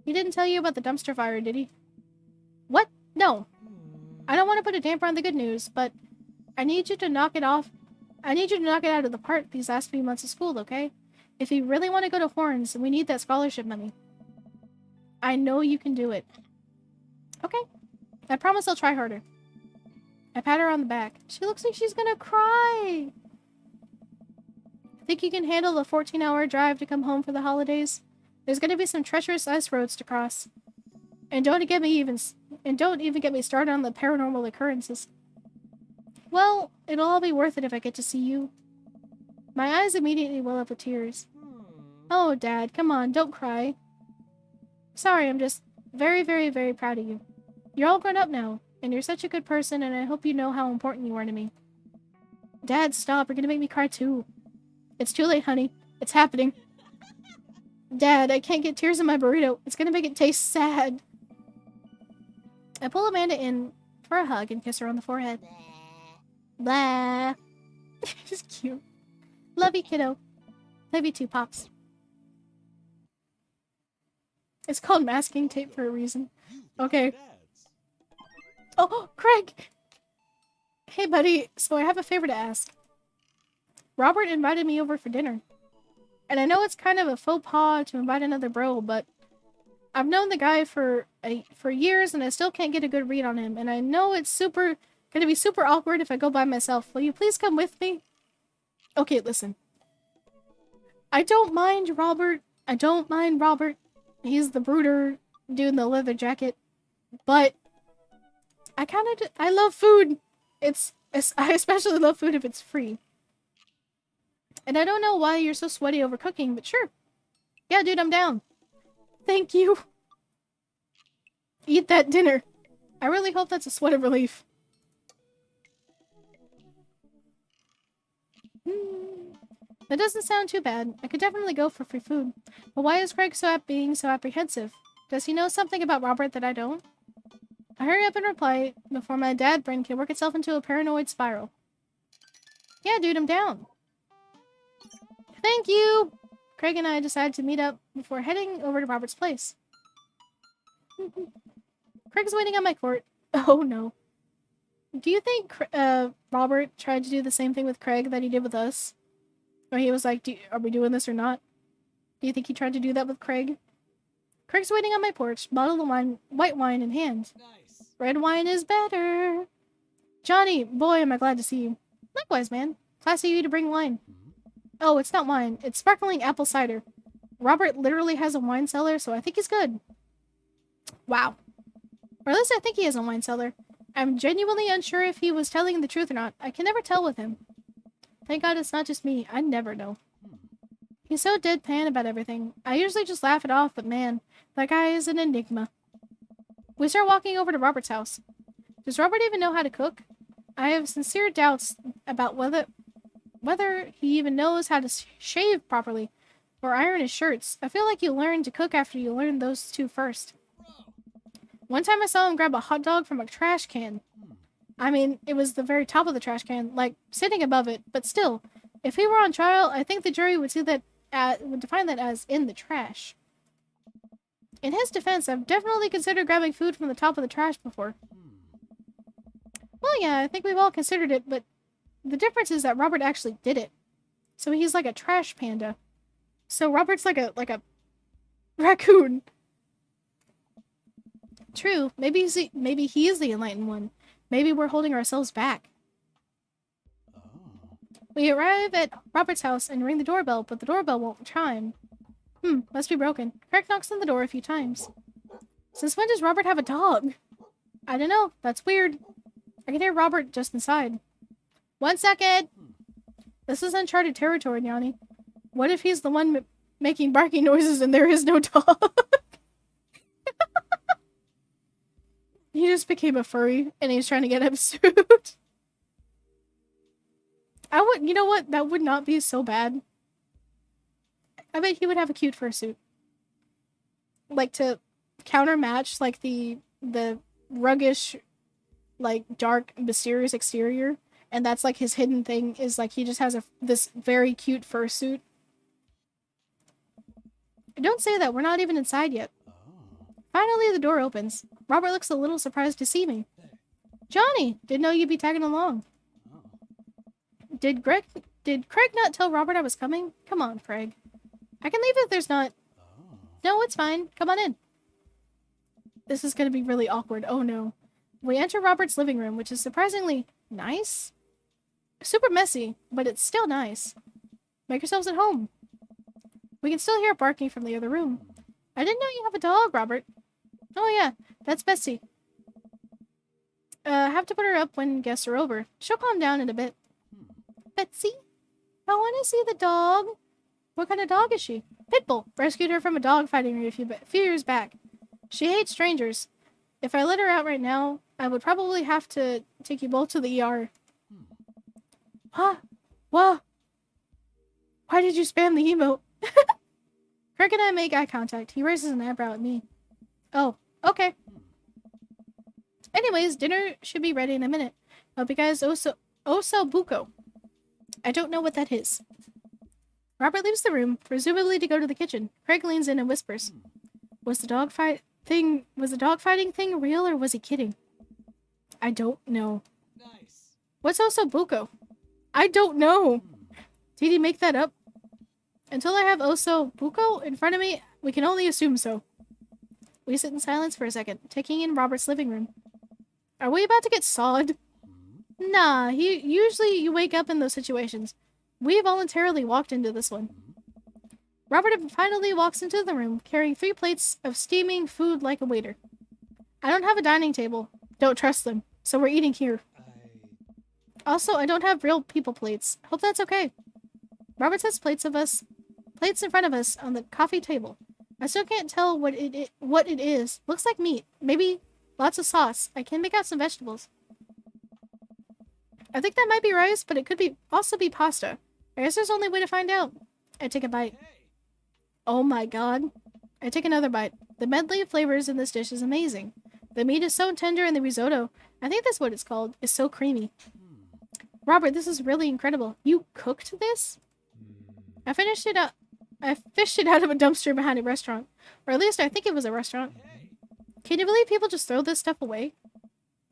He didn't tell you about the dumpster fire, did he? What? No. I don't want to put a damper on the good news, but I need you to knock it off. I need you to knock it out of the park these last few months of school, okay? If you really want to go to Horns, we need that scholarship money. I know you can do it. Okay. I promise I'll try harder. I pat her on the back. She looks like she's gonna cry. Think you can handle the 14-hour drive to come home for the holidays? There's gonna be some treacherous ice roads to cross. And don't even get me started on the paranormal occurrences. Well, it'll all be worth it if I get to see you. My eyes immediately well up with tears. Oh, Dad, come on, don't cry. Sorry, I'm just very, very, very proud of you. You're all grown up now, and you're such a good person, and I hope you know how important you are to me. Dad, stop, you're gonna make me cry too. It's too late, honey. It's happening. Dad, I can't get tears in my burrito. It's gonna make it taste sad. I pull Amanda in for a hug and kiss her on the forehead. Blah. She's cute. Love you, kiddo. Love you too, Pops. It's called masking tape for a reason. Okay. Oh, Craig! Hey, buddy. So I have a favor to ask. Robert invited me over for dinner. And I know it's kind of a faux pas to invite another bro, but I've known the guy for years and I still can't get a good read on him. And I know it's gonna be super awkward if I go by myself. Will you please come with me? Okay, listen. I don't mind Robert. He's the brooder dude in the leather jacket. But I love food. I especially love food if it's free. And I don't know why you're so sweaty over cooking, but sure. Yeah, dude, I'm down. Thank you. Eat that dinner. I really hope that's a sweat of relief. That doesn't sound too bad. I could definitely go for free food. But why is Craig being so apprehensive? Does he know something about Robert that I don't? I hurry up and reply before my dad brain can work itself into a paranoid spiral. Yeah, dude, I'm down. Thank you! Craig and I decided to meet up before heading over to Robert's place. Craig's waiting on my court. Oh no. Do you think Robert tried to do the same thing with Craig that he did with us? Or he was like, are we doing this or not? Do you think he tried to do that with Craig? Craig's waiting on my porch, bottle of wine, white wine in hand. Nice. Red wine is better. Johnny, boy, am I glad to see you. Likewise, man. Classy of you to bring wine. Oh, it's not wine. It's sparkling apple cider. Robert literally has a wine cellar, so I think he's good. Wow. Or at least I think he has a wine cellar. I'm genuinely unsure if he was telling the truth or not. I can never tell with him. Thank God it's not just me. I'd never know. He's so deadpan about everything. I usually just laugh it off, but man, that guy is an enigma. We start walking over to Robert's house. Does Robert even know how to cook? I have sincere doubts about whether he even knows how to shave properly or iron his shirts. I feel like you learn to cook after you learn those two first. One time I saw him grab a hot dog from a trash can. I mean, it was the very top of the trash can, like sitting above it, but still, if he were on trial, I think the jury would see that would define that as in the trash. In his defense, I've definitely considered grabbing food from the top of the trash before. Well, yeah, I think we've all considered it, but the difference is that Robert actually did it. So he's like a trash panda. So Robert's like a raccoon. True, maybe he is the enlightened one. Maybe we're holding ourselves back. Oh. We arrive at Robert's house and ring the doorbell, but the doorbell won't chime. Must be broken. Craig knocks on the door a few times. Since when does Robert have a dog? I don't know. That's weird. I can hear Robert just inside. 1 second! This is uncharted territory, Yanni. What if he's the one making barking noises and there is no dog? He just became a furry and he's trying to get sued. You know what? That would not be so bad. I bet he would have a cute fursuit. Like to countermatch like the ruggish, like dark, mysterious exterior. And that's like his hidden thing is like he just has this very cute fursuit. Don't say that, we're not even inside yet. Oh. Finally, the door opens. Robert looks a little surprised to see me. Johnny, didn't know you'd be tagging along. Oh. Did Craig not tell Robert I was coming? Come on, Craig. I can leave if there's not. Oh. No, it's fine. Come on in. This is gonna be really awkward. Oh no. We enter Robert's living room, which is surprisingly nice. Super messy, but it's still nice. Make yourselves at home. We can still hear barking from the other room. I didn't know you have a dog, Robert. Oh yeah, that's Betsy. Have to put her up when guests are over. She'll calm down in a bit. Betsy? I want to see the dog. What kind of dog is she? Pitbull. Rescued her from a dog fighting ring a few years back. She hates strangers. If I let her out right now, I would probably have to take you both to the ER. Huh? What? Why did you spam the emote? Craig and I make eye contact. He raises an eyebrow at me. Oh, okay. Anyways, dinner should be ready in a minute. Hope you guys oso buco. I don't know what that is. Robert leaves the room, presumably to go to the kitchen. Craig leans in and whispers, Was the dog fighting thing real or was he kidding? I don't know. Nice. What's oso buco? I don't know. Did he make that up? Until I have oso buco in front of me, we can only assume so. We sit in silence for a second, taking in Robert's living room. Are we about to get sawed? Nah, usually you wake up in those situations. We voluntarily walked into this one. Robert finally walks into the room, carrying 3 plates of steaming food like a waiter. I don't have a dining table. Don't trust them, so we're eating here. Also, I don't have real people plates. Hope that's okay. Robert sets plates in front of us on the coffee table. I still can't tell what it is. Looks like meat. Maybe lots of sauce. I can make out some vegetables. I think that might be rice, but it could also be pasta. I guess there's only a way to find out. I take a bite. Hey. Oh my god. I take another bite. The medley of flavors in this dish is amazing. The meat is so tender and the risotto, I think that's what it's called, is so creamy. Robert, this is really incredible. You cooked this? I fished it out of a dumpster behind a restaurant. Or at least I think it was a restaurant. Hey. Can you believe people just throw this stuff away?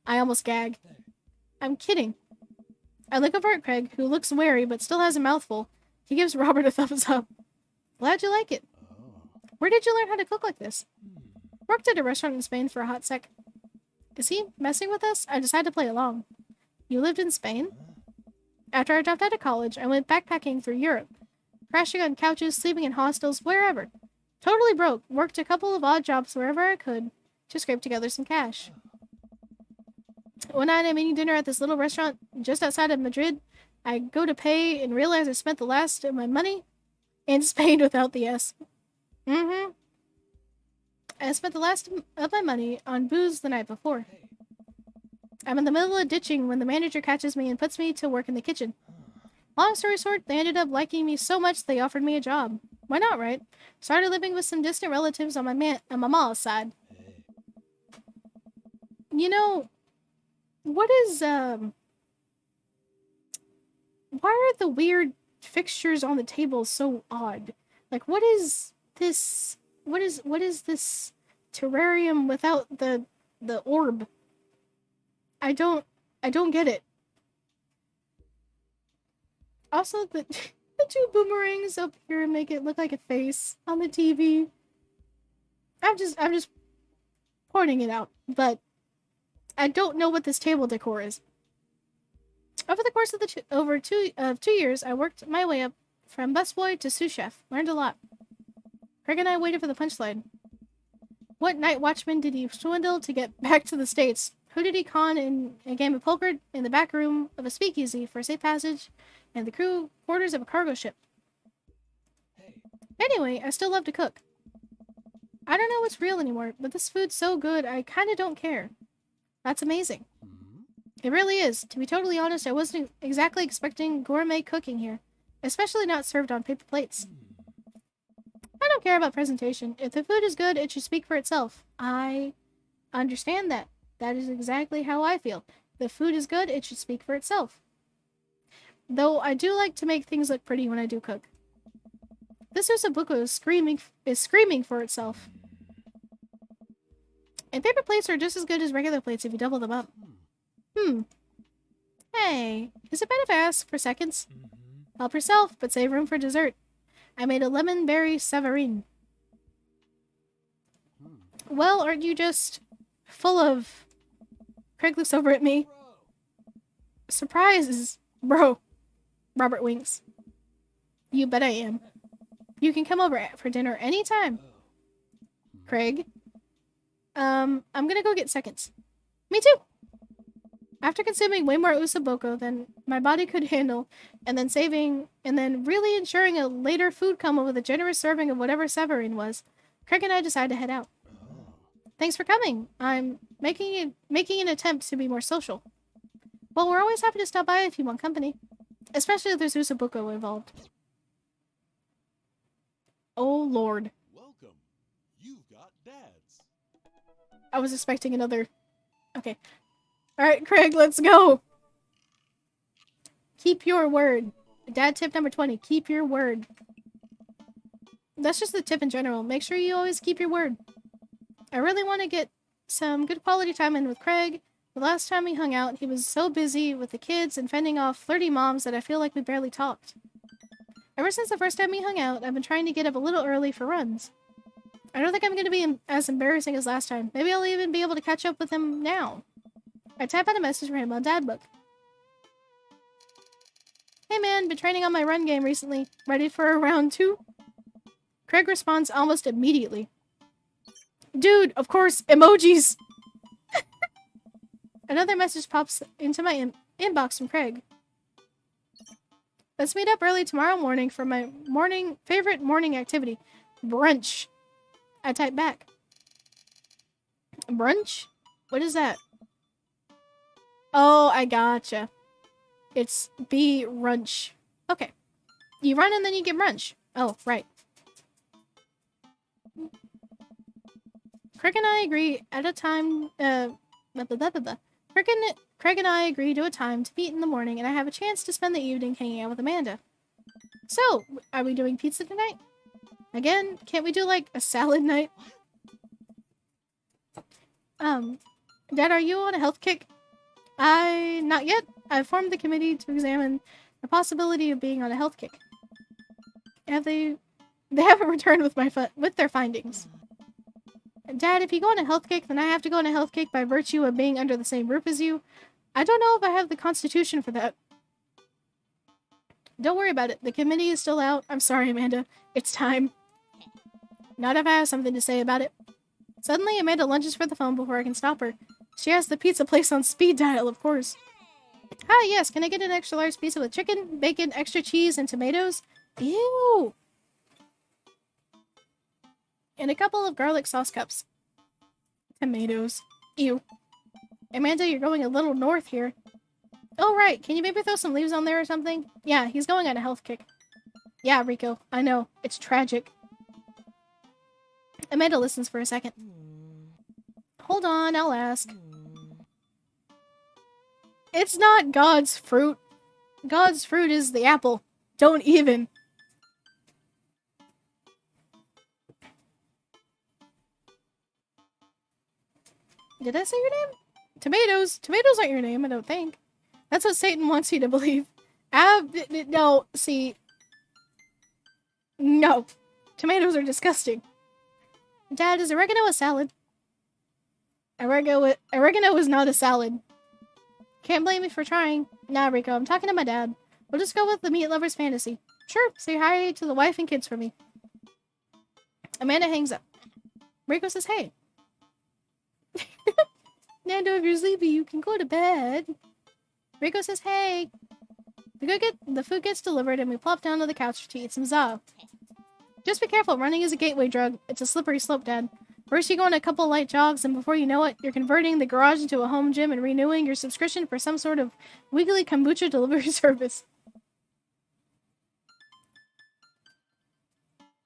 I almost gag. I'm kidding. I look over at Craig, who looks wary but still has a mouthful. He gives Robert a thumbs up. Glad you like it. Where did you learn how to cook like this? Worked at a restaurant in Spain for a hot sec. Is he messing with us? I decided to play along. You lived in Spain? After I dropped out of college, I went backpacking through Europe. Crashing on couches, sleeping in hostels, wherever. Totally broke. Worked a couple of odd jobs wherever I could to scrape together some cash. One night I'm eating dinner at this little restaurant just outside of Madrid. I go to pay and realize I spent the last of my money in Spain without the S. I spent the last of my money on booze the night before. I'm in the middle of ditching when the manager catches me and puts me to work in the kitchen. Long story short, they ended up liking me so much they offered me a job. Why not, right? Started living with some distant relatives on my mom's side. You know, what is, why are the weird fixtures on the table so odd? Like, what is this, what is this terrarium without the orb? I don't get it. Also, the two boomerangs up here make it look like a face on the TV. I'm just pointing it out, but I don't know what this table decor is. Over the course of the 2 years, I worked my way up from busboy to sous chef. Learned a lot. Craig and I waited for the punchline. What night watchman did he swindle to get back to the States? Who did he con in a game of poker in the back room of a speakeasy for a safe passage and the crew quarters of a cargo ship? Hey. Anyway, I still love to cook. I don't know what's real anymore, but this food's so good I kinda don't care. That's amazing. It really is. To be totally honest, I wasn't exactly expecting gourmet cooking here, especially not served on paper plates. I don't care about presentation. If the food is good, it should speak for itself. I understand that. That is exactly how I feel. The food is good, it should speak for itself. Though I do like to make things look pretty when I do cook. This usabuco is screaming for itself. And paper plates are just as good as regular plates if you double them up. Hey, is it bad if I ask for seconds? Help yourself, but save room for dessert. I made a lemon berry savarine. Well, aren't you just full of... Craig looks over at me. Surprises, bro. Robert winks. You bet I am. You can come over for dinner anytime. Craig. I'm gonna go get seconds. Me too. After consuming way more usaboko than my body could handle, and then really ensuring a later food coma with a generous serving of whatever savarine was, Craig and I decided to head out. Thanks for coming. I'm making an attempt to be more social. Well, we're always happy to stop by if you want company. Especially if there's usabuco involved. Oh, Lord. Welcome. You've got dads. I was expecting another... Okay. Alright, Craig, let's go! Keep your word. Dad tip number 20. Keep your word. That's just the tip in general. Make sure you always keep your word. I really want to get some good quality time in with Craig. The last time we hung out, he was so busy with the kids and fending off flirty moms that I feel like we barely talked. Ever since the first time we hung out, I've been trying to get up a little early for runs. I don't think I'm going to be as embarrassing as last time. Maybe I'll even be able to catch up with him now. I type out a message for him on Dadbook. Hey man, been training on my run game recently. Ready for a round 2? Craig responds almost immediately. Dude, of course, emojis! Another message pops into my inbox from Craig. Let's meet up early tomorrow morning for my favorite morning activity, brunch. I type back. Brunch? What is that? Oh, I gotcha. It's B runch. Okay. You run and then you get brunch. Oh, right. Craig and I agree at a time, Craig and I agree to a time to meet in the morning, and I have a chance to spend the evening hanging out with Amanda. So, are we doing pizza tonight? Again, can't we do like a salad night? Dad, are you on a health kick? Not yet. I've formed the committee to examine the possibility of being on a health kick. They haven't returned with their findings. Dad, if you go on a health kick, then I have to go on a health kick by virtue of being under the same roof as you. I don't know if I have the constitution for that. Don't worry about it. The committee is still out. I'm sorry, Amanda. It's time. Not if I have something to say about it. Suddenly, Amanda lunges for the phone before I can stop her. She has the pizza place on speed dial, of course. Hi, yes, can I get an extra large pizza with chicken, bacon, extra cheese, and tomatoes? Ew! And a couple of garlic sauce cups. Tomatoes. Ew. Amanda, you're going a little north here. Oh, right. Can you maybe throw some leaves on there or something? Yeah, he's going on a health kick. Yeah, Rico. I know. It's tragic. Amanda listens for a second. Hold on, I'll ask. It's not God's fruit. God's fruit is the apple. Don't even. Did I say your name? Tomatoes. Tomatoes aren't your name, I don't think. That's what Satan wants you to believe. No, see. No. Tomatoes are disgusting. Dad, is oregano a salad? Oregano is not a salad. Can't blame me for trying. Nah, Rico, I'm talking to my dad. We'll just go with the meat lover's fantasy. Sure, say hi to the wife and kids for me. Amanda hangs up. Rico says, hey. Nando, if you're sleepy, you can go to bed. Rico says, hey. The food gets delivered and we plop down to the couch to eat some za. Just be careful, running is a gateway drug. It's a slippery slope, Dad. First you go on a couple light jogs, and before you know it, you're converting the garage into a home gym and renewing your subscription for some sort of weekly kombucha delivery service.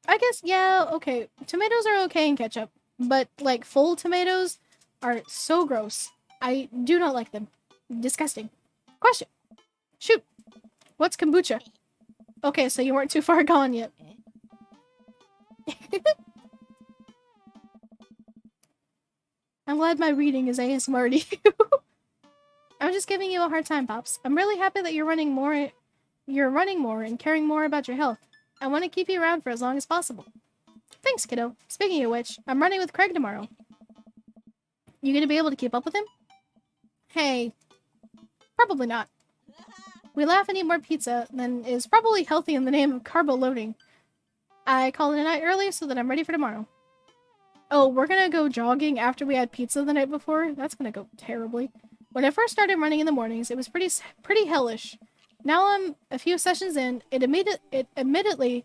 I guess, yeah, okay. Tomatoes are okay in ketchup, but, like, full tomatoes are so gross. I do not like them. Disgusting. Question. Shoot. What's kombucha? Okay, so you weren't too far gone yet. I'm glad my reading is ASMR to you. I'm just giving you a hard time, Pops. I'm really happy that you're running more and caring more about your health. I want to keep you around for as long as possible. Thanks, kiddo. Speaking of which, I'm running with Craig tomorrow. You gonna be able to keep up with him? Hey. Probably not. We laugh and eat more pizza than is probably healthy in the name of carbo loading. I call it a night early so that I'm ready for tomorrow. Oh, we're gonna go jogging after we had pizza the night before? That's gonna go terribly. When I first started running in the mornings, it was pretty hellish. Now I'm a few sessions in, it admittedly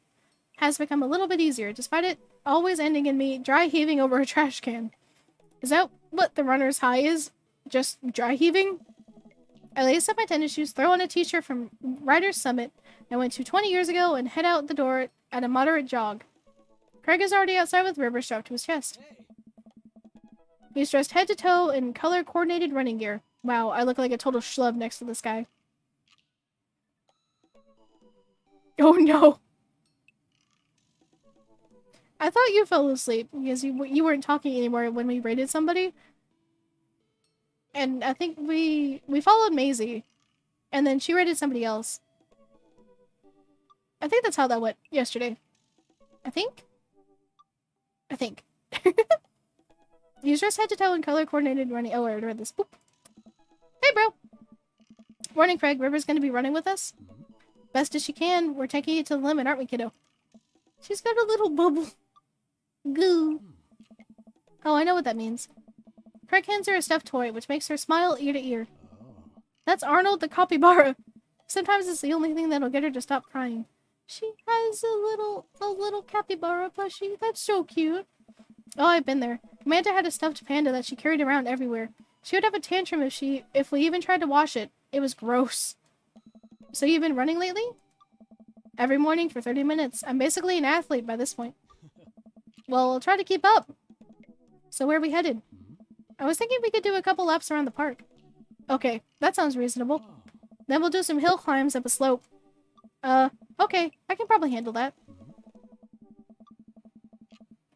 has become a little bit easier, despite it always ending in me dry heaving over a trash can. Is that what the runner's high is? Just dry heaving? I lace up my tennis shoes, throw on a t-shirt from Rider's Summit I went to 20 years ago, and head out the door at a moderate jog. Craig is already outside with River strapped to his chest. He's dressed head to toe in color-coordinated running gear. Wow, I look like a total schlub next to this guy. Oh no! I thought you fell asleep because you weren't talking anymore when we raided somebody. And I think we followed Maisie. And then she raided somebody else. I think that's how that went yesterday. I think. He's dressed head to toe in color-coordinated running. Oh, I already read this. Boop. Hey, bro! Morning, Craig. River's gonna be running with us? Best as she can. We're taking it to the limit, aren't we, kiddo? She's got a little bubble. Goo. Oh, I know what that means. Craig hands her a stuffed toy, which makes her smile ear to ear. That's Arnold the capybara. Sometimes it's the only thing that'll get her to stop crying. She has a little capybara plushie. That's so cute. Oh, I've been there. Amanda had a stuffed panda that she carried around everywhere. She would have a tantrum if we even tried to wash it. It was gross. So you've been running lately? Every morning for 30 minutes. I'm basically an athlete by this point. Well, I'll try to keep up. So where are we headed? I was thinking we could do a couple laps around the park. Okay, that sounds reasonable. Then we'll do some hill climbs up a slope. Okay, I can probably handle that.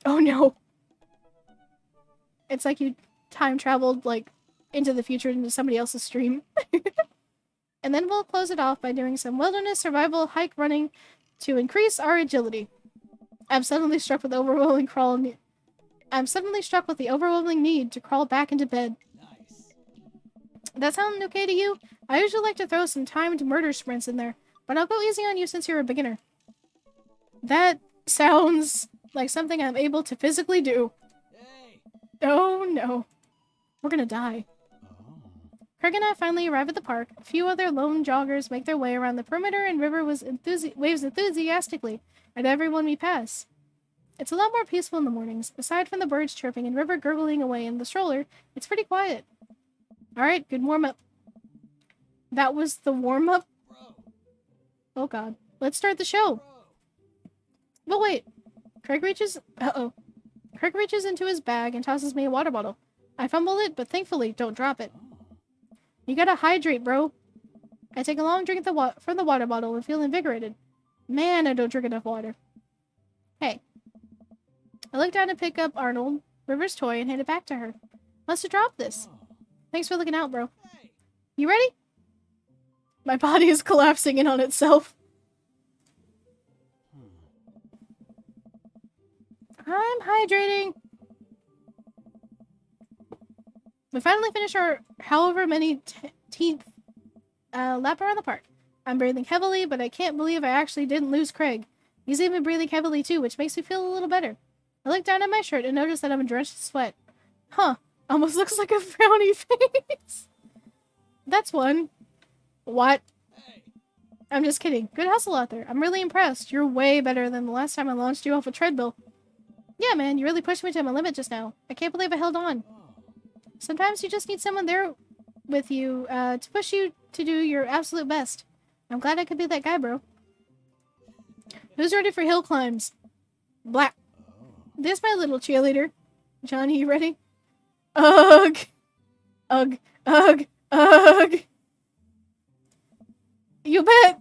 Oh no. It's like you time traveled, like, into the future into somebody else's stream. And then we'll close it off by doing some wilderness survival hike running to increase our agility. I'm suddenly struck with the overwhelming need to crawl back into bed. Nice. That sound okay to you? I usually like to throw some timed murder sprints in there, but I'll go easy on you since you're a beginner. That sounds like something I'm able to physically do. Hey. Oh no. We're gonna die. Craig and I finally arrive at the park. A few other lone joggers make their way around the perimeter, and River waves enthusiastically at everyone we pass. It's a lot more peaceful in the mornings. Aside from the birds chirping and River gurgling away in the stroller, it's pretty quiet. Alright, good warm-up. That was the warm-up? Bro. Oh god. Let's start the show. Bro. But wait. Craig reaches into his bag and tosses me a water bottle. I fumble it, but thankfully don't drop it. You gotta hydrate, bro. I take a long drink from the water bottle and feel invigorated. Man, I don't drink enough water. Hey. I look down to pick up Arnold, River's toy, and hand it back to her. Must have dropped this. Thanks for looking out, bro. Hey. You ready? My body is collapsing in on itself. I'm hydrating. We finally finish our however many teeth lap around the park. I'm breathing heavily, but I can't believe I actually didn't lose Craig. He's even breathing heavily too, which makes me feel a little better. I look down at my shirt and notice that I'm drenched in sweat. Huh, almost looks like a frowny face. That's one. What? Hey. I'm just kidding. Good hustle out there. I'm really impressed. You're way better than the last time I launched you off a treadmill. Yeah, man, you really pushed me to my limit just now. I can't believe I held on. Sometimes you just need someone there with you to push you to do your absolute best. I'm glad I could be that guy, bro. Who's ready for hill climbs? Black. There's my little cheerleader. Johnny, you ready? Ugh. Ugh. Ugh. Ugh. You bet.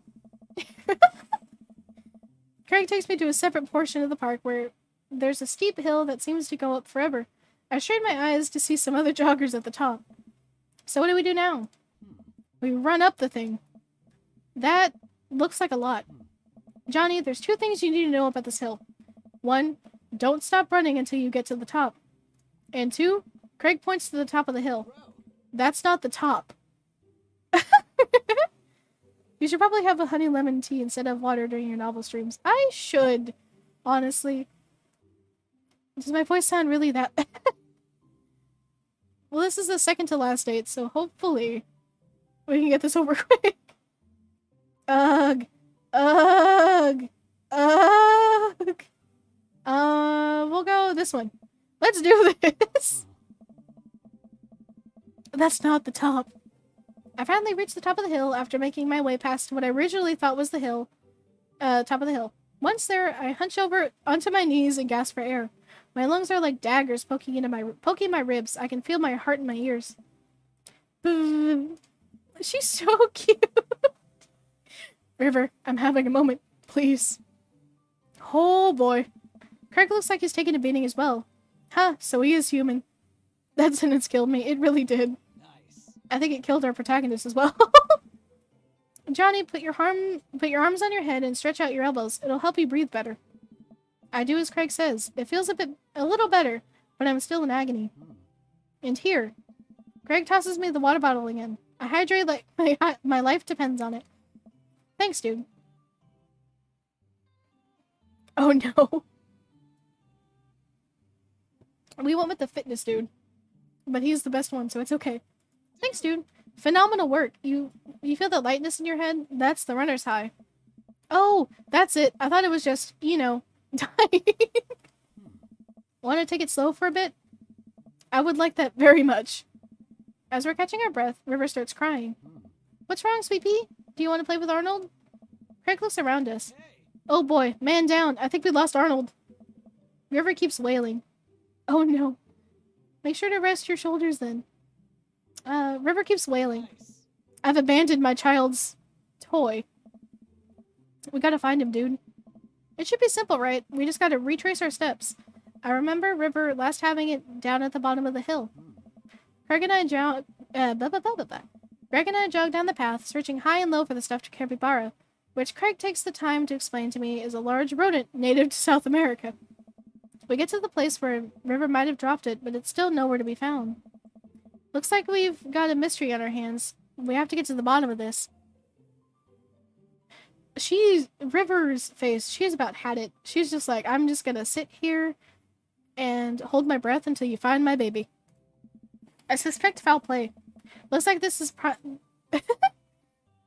Craig takes me to a separate portion of the park where there's a steep hill that seems to go up forever. I strain my eyes to see some other joggers at the top. So what do we do now? We run up the thing. That looks like a lot. Johnny, there's two things you need to know about this hill. One, don't stop running until you get to the top. And two, Craig points to the top of the hill. That's not the top. You should probably have a honey lemon tea instead of water during your novel streams. I should, honestly. Does my voice sound really that bad? Well, this is the second to last date, so hopefully we can get this over quick. Ugh. Ugh. Ugh. We'll go this one. Let's do this. That's not the top. I finally reached the top of the hill after making my way past what I originally thought was the hill. Top of the hill. Once there, I hunch over onto my knees and gasp for air. My lungs are like daggers poking my ribs. I can feel my heart in my ears. She's so cute. River, I'm having a moment. Please. Oh boy. Craig looks like he's taking a beating as well. Huh, so he is human. That sentence killed me. It really did. Nice. I think it killed our protagonist as well. Johnny, put your arms on your head and stretch out your elbows. It'll help you breathe better. I do as Craig says. It feels a little better, but I'm still in agony. And here, Craig tosses me the water bottle again. I hydrate like my life depends on it. Thanks, dude. Oh no. We went with the fitness dude, but he's the best one, so it's okay. Thanks, dude. Phenomenal work. You feel the lightness in your head? That's the runner's high. Oh, that's it. I thought it was just, dying. Want to take it slow for a bit? I would like that very much. As we're catching our breath, River starts crying. What's wrong, Sweet Pea? Do you want to play with Arnold? Craig looks around us. Hey. Oh boy, man down. I think we lost Arnold. River keeps wailing. Oh no. Make sure to rest your shoulders then. River keeps wailing. Nice. I've abandoned my child's toy. We gotta find him, dude. It should be simple, right? We just gotta retrace our steps. I remember River last having it down at the bottom of the hill. Greg and I jog down the path, searching high and low for the stuffed capybara, which Craig takes the time to explain to me is a large rodent native to South America. We get to the place where River might have dropped it, but it's still nowhere to be found. Looks like we've got a mystery on our hands. We have to get to the bottom of this. River's face, she's about had it. She's just like, I'm just gonna sit here and hold my breath until you find my baby. I suspect foul play. Looks like this is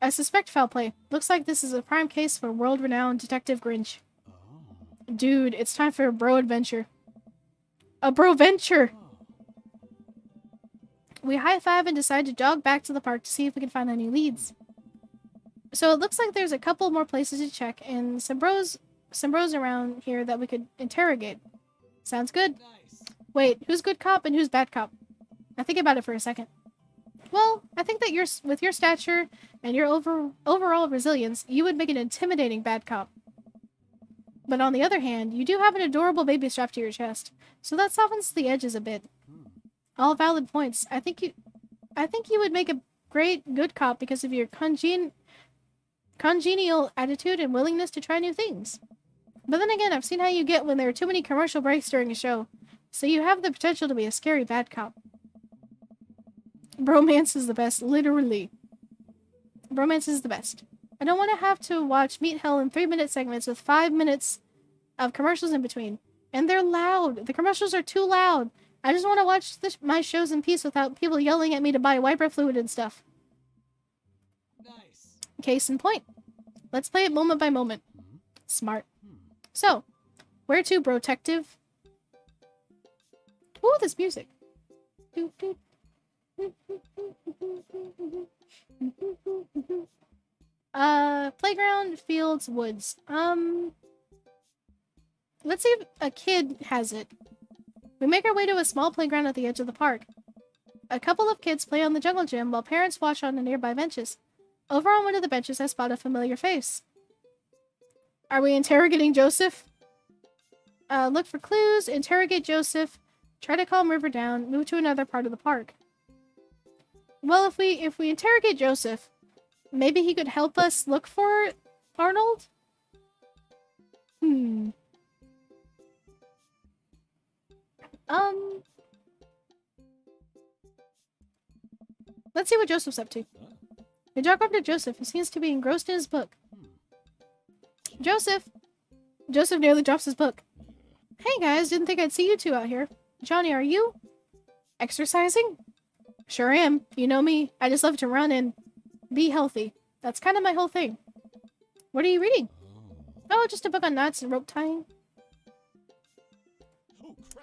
I suspect foul play. Looks like this is a prime case for world-renowned Detective Grinch. Dude, it's time for a bro adventure. A bro venture! We high-five and decide to jog back to the park to see if we can find any leads. So it looks like there's a couple more places to check and some bros around here that we could interrogate. Sounds good. Nice. Wait, who's good cop and who's bad cop? I think about it for a second. Well, I think that with your stature and your overall resilience, you would make an intimidating bad cop. But on the other hand, you do have an adorable baby strapped to your chest, so that softens the edges a bit. All valid points. I think you would make a great good cop because of your congenial attitude and willingness to try new things. But then again, I've seen how you get when there are too many commercial breaks during a show, so you have the potential to be a scary bad cop. Bromance is the best, literally. Bromance is the best. I don't want to have to watch Meat Hell in 3-minute segments with 5 minutes of commercials in between. And they're loud. The commercials are too loud. I just want to watch my shows in peace without people yelling at me to buy wiper fluid and stuff. Nice. Case in point. Let's play it moment by moment. Smart. So, where to, brotective? Ooh, this music. Playground, fields, woods. Let's see if a kid has it. We make our way to a small playground at the edge of the park. A couple of kids play on the jungle gym while parents watch on the nearby benches. Over on one of the benches, I spot a familiar face. Are we interrogating Joseph? Look for clues, interrogate Joseph, try to calm River down, move to another part of the park. Well, if we interrogate Joseph, maybe he could help us look for Arnold? Let's see what Joseph's up to. We jog up to Joseph, who seems to be engrossed in his book. Joseph! Joseph nearly drops his book. Hey guys, didn't think I'd see you two out here. Johnny, are you exercising? Sure am. You know me. I just love to run and be healthy. That's kind of my whole thing. What are you reading? Oh, just a book on knots and rope tying.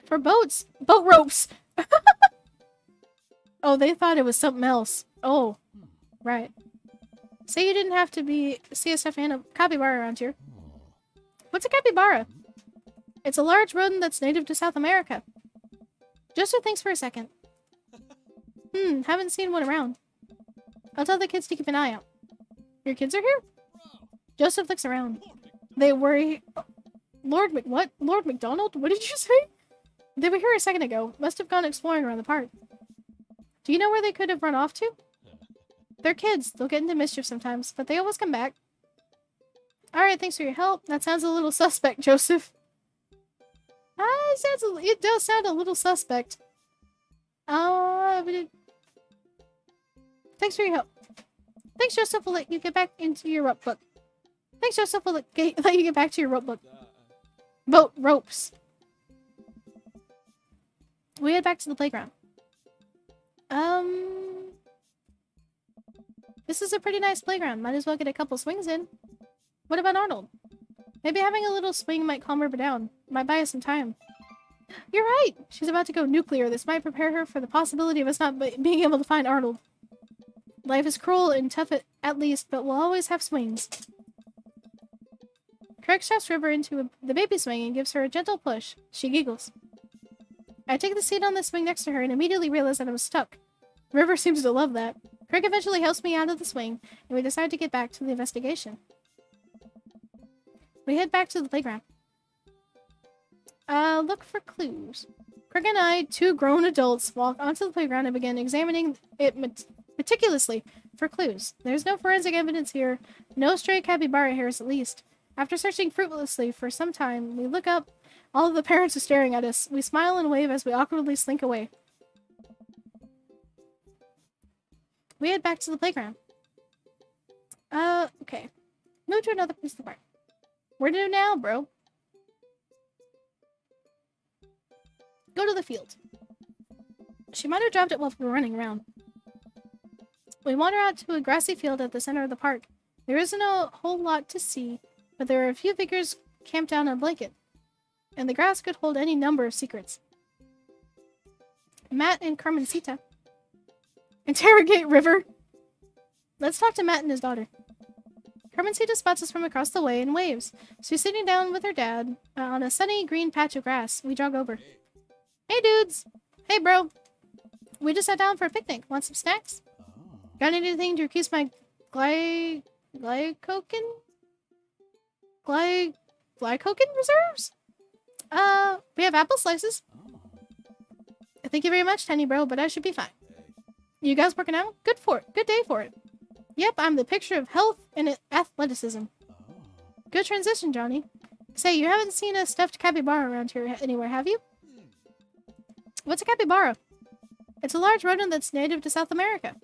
For boats. Boat ropes! Oh, they thought it was something else. Oh, right. Say you didn't have to see a stuffed capybara around here. What's a capybara? It's a large rodent that's native to South America. Joseph thinks for a second. Haven't seen one around. I'll tell the kids to keep an eye out. Your kids are here? Joseph looks around. They worry. Lord McDonald? What did you say? They were here a second ago. Must have gone exploring around the park. Do you know where they could have run off to? They're kids. They'll get into mischief sometimes, but they always come back. Alright, thanks for your help. That sounds a little suspect, Joseph. It does sound a little suspect. Thanks for your help. Thanks, Joseph. We'll let you get back into your rope book. Thanks, Joseph. We'll let you get back to your rope book. Boat ropes. We head back to the playground. This is a pretty nice playground. Might as well get a couple swings in. What about Arnold? Maybe having a little swing might calm River down. Might buy us some time. You're right! She's about to go nuclear. This might prepare her for the possibility of us not being able to find Arnold. Life is cruel and tough at least, but we'll always have swings. Craig straps River into the baby swing and gives her a gentle push. She giggles. I take the seat on the swing next to her and immediately realize that I'm stuck. River seems to love that. Craig eventually helps me out of the swing, and we decide to get back to the investigation. We head back to the playground. Look for clues. Craig and I, two grown adults, walk onto the playground and begin examining it meticulously for clues. There's no forensic evidence here, no stray capybara hairs at least. After searching fruitlessly for some time, we look up. All of the parents are staring at us. We smile and wave as we awkwardly slink away. We head back to the playground. Okay. Move to another piece of the park. Where to now, bro? Go to the field. She might have dropped it while we were running around. We wander out to a grassy field at the center of the park. There isn't a whole lot to see, but there are a few figures camped down on a blanket. And the grass could hold any number of secrets. Matt and Carmencita. Interrogate River. Let's talk to Matt and his daughter. Carmencita spots us from across the way and waves. She's sitting down with her dad on a sunny green patch of grass. We jog over. Hey, dudes. Hey, bro. We just sat down for a picnic. Want some snacks? Got anything to increase my glycogen reserves? We have apple slices. Thank you very much, Tiny Bro, but I should be fine. You guys working out? Good day for it. Yep, I'm the picture of health and athleticism. Good transition, Johnny. Say, you haven't seen a stuffed capybara around here anywhere, have you? What's a capybara? It's a large rodent that's native to South America.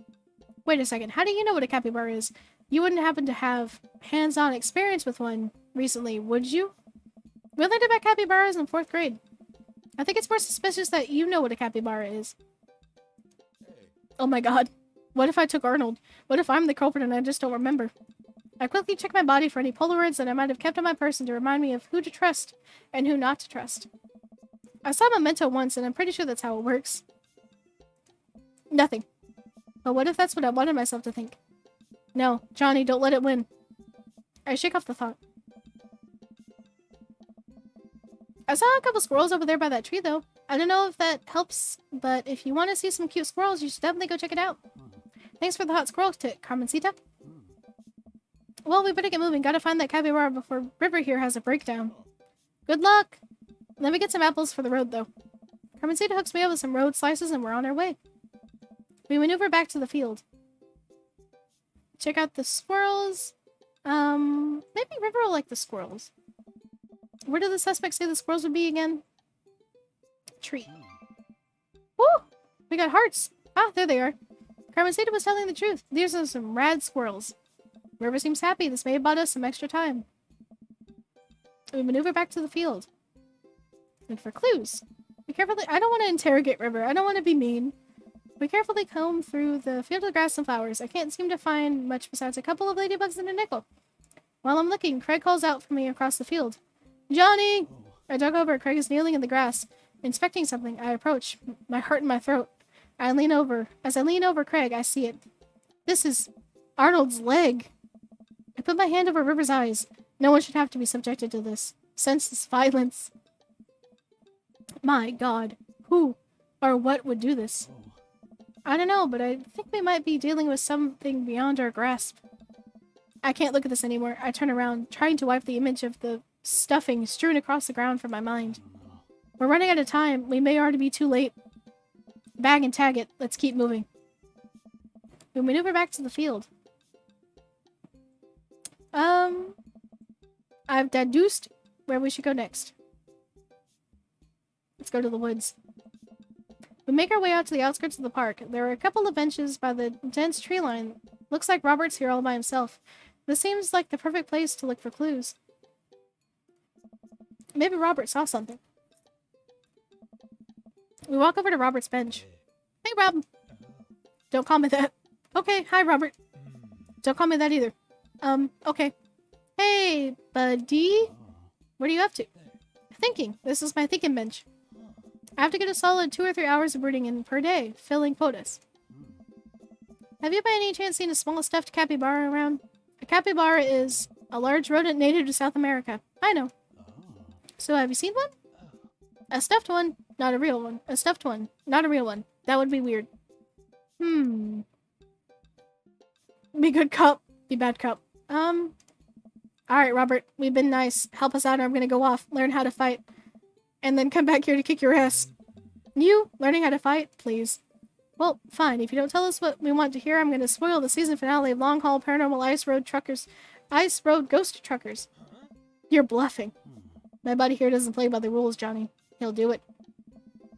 Wait a second, how do you know what a capybara is? You wouldn't happen to have hands-on experience with one recently, would you? We learned about capybaras in 4th grade. I think it's more suspicious that you know what a capybara is. Oh my god. What if I took Arnold? What if I'm the culprit and I just don't remember? I quickly check my body for any Polaroids that I might have kept on my person to remind me of who to trust and who not to trust. I saw Memento once and I'm pretty sure that's how it works. Nothing. But what if that's what I wanted myself to think? No, Johnny, don't let it win. I shake off the thought. I saw a couple squirrels over there by that tree, though. I don't know if that helps, but if you want to see some cute squirrels, you should definitely go check it out. Thanks for the hot squirrel tip, Carmencita. Well, we better get moving. Gotta find that capybara before River here has a breakdown. Good luck! Let me get some apples for the road, though. Carmencita hooks me up with some road slices and we're on our way. We maneuver back to the field. Check out the squirrels. Maybe River will like the squirrels. Where did the suspect say the squirrels would be again? Tree. Woo! We got hearts. Ah, there they are. Carmencita was telling the truth. These are some rad squirrels. River seems happy. This may have bought us some extra time. We maneuver back to the field. Look for clues. We carefully... I don't want to interrogate River. I don't want to be mean. We carefully comb through the field of grass and flowers. I can't seem to find much besides a couple of ladybugs and a nickel. While I'm looking, Craig calls out for me across the field. Johnny! I dug over. Craig is kneeling in the grass, inspecting something. I approach, my heart in my throat. I lean over. As I lean over Craig, I see it. This is Arnold's leg. I put my hand over River's eyes. No one should have to be subjected to this. Senseless violence. My God. Who or what would do this? I don't know, but I think we might be dealing with something beyond our grasp. I can't look at this anymore. I turn around, trying to wipe the image of the stuffing strewn across the ground from my mind. We're running out of time. We may already be too late. Bag and tag it. Let's keep moving. We maneuver back to the field. I've deduced where we should go next. Let's go to the woods. We make our way out to the outskirts of the park. There are a couple of benches by the dense tree line. Looks like Robert's here all by himself. This seems like the perfect place to look for clues. Maybe Robert saw something. We walk over to Robert's bench. Hey, Rob. Don't call me that. Okay, hi, Robert. Don't call me that either. Okay. Hey, buddy. What are you up to? Thinking. This is my thinking bench. I have to get a solid 2 or 3 hours of brooding in per day, filling quotas. Have you by any chance seen a small stuffed capybara around? A capybara is a large rodent native to South America. I know. So have you seen one? A stuffed one, not a real one. A stuffed one, not a real one. That would be weird. Be good cop, be bad cop. Alright, Robert, we've been nice. Help us out or I'm gonna go off, learn how to fight, and then come back here to kick your ass. You? Learning how to fight? Please. Well, fine. If you don't tell us what we want to hear, I'm gonna spoil the season finale of Long Haul Paranormal Ice Road Ghost Truckers. You're bluffing. My buddy here doesn't play by the rules, Johnny. He'll do it.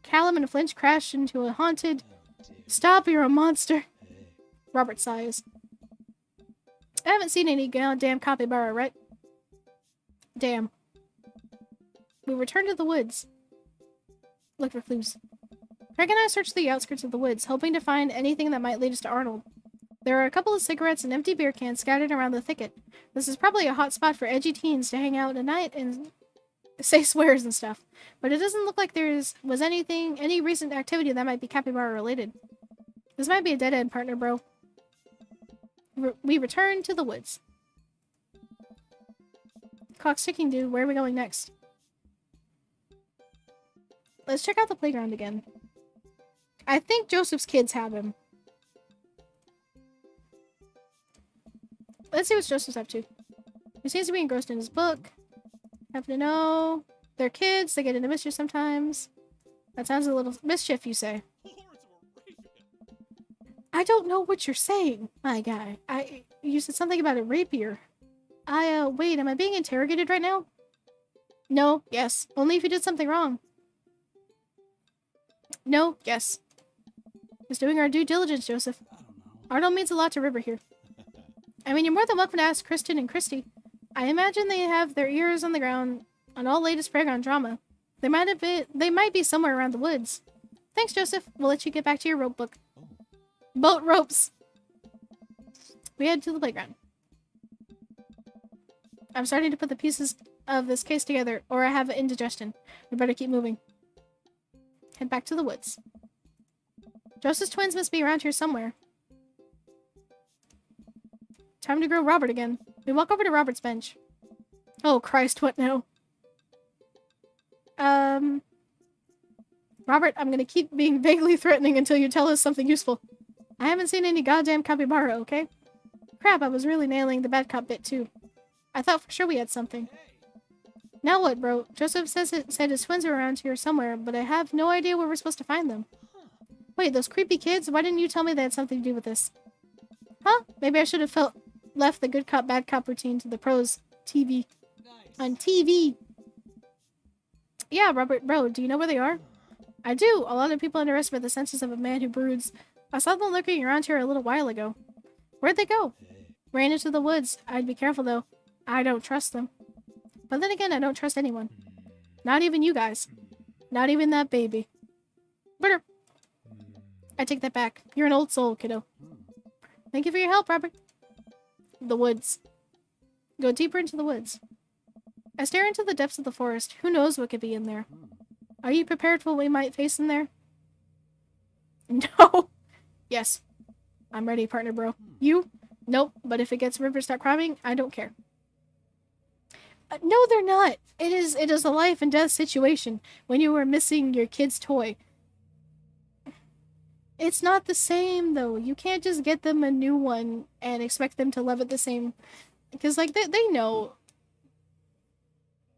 Callum and Flinch crash into a haunted... Stop, you're a monster. Robert sighs. I haven't seen any goddamn capybara, right? Damn. We return to the woods. Look for clues. Craig and I searched the outskirts of the woods, hoping to find anything that might lead us to Arnold. There are a couple of cigarettes and empty beer cans scattered around the thicket. This is probably a hot spot for edgy teens to hang out at night and say swears and stuff. But it doesn't look like was any recent activity that might be capybara related. This might be a dead end, partner, bro. We return to the woods. Clock's ticking, dude. Where are we going next? Let's check out the playground again. I think Joseph's kids have him. Let's see what Joseph's up to. He seems to be engrossed in his book. Happen to know. They're kids. They get into mischief sometimes. That sounds a little mischief, you say. I don't know what you're saying, my guy. You said something about a rapier. Wait, am I being interrogated right now? No, yes. Only if you did something wrong. No, yes. Just doing our due diligence, Joseph. Arnold means a lot to River here. I mean, you're more than welcome to ask Kristen and Christy. I imagine they have their ears on the ground on all latest Paragon drama. They might be somewhere around the woods. Thanks, Joseph. We'll let you get back to your rope book. Boat ropes! We head to the playground. I'm starting to put the pieces of this case together, or I have indigestion. We better keep moving. Head back to the woods. Joseph's twins must be around here somewhere. Time to grow Robert again. We walk over to Robert's bench. Oh, Christ, what now? Robert, I'm gonna keep being vaguely threatening until you tell us something useful. I haven't seen any goddamn capybara, okay? Crap, I was really nailing the bad cop bit, too. I thought for sure we had something. Now what, bro? Joseph said his twins are around here somewhere, but I have no idea where we're supposed to find them. Wait, those creepy kids? Why didn't you tell me they had something to do with this? Huh? Maybe I should have left the good cop, bad cop routine to the pros. TV. Nice. On TV. Yeah, Robert, bro, do you know where they are? I do. A lot of people underestimate the senses of a man who broods. I saw them lurking around here a little while ago. Where'd they go? Ran into the woods. I'd be careful, though. I don't trust them. But then again, I don't trust anyone. Not even you guys. Not even that baby. But I take that back. You're an old soul, kiddo. Thank you for your help, Robert. The woods. Go deeper into the woods. I stare into the depths of the forest. Who knows what could be in there? Are you prepared for what we might face in there? No. Yes. I'm ready, partner, bro. You? Nope. But if it gets River start crying, I don't care. No, they're not. It is a life and death situation when you are missing your kid's toy. It's not the same, though. You can't just get them a new one and expect them to love it the same. Because, like, they know.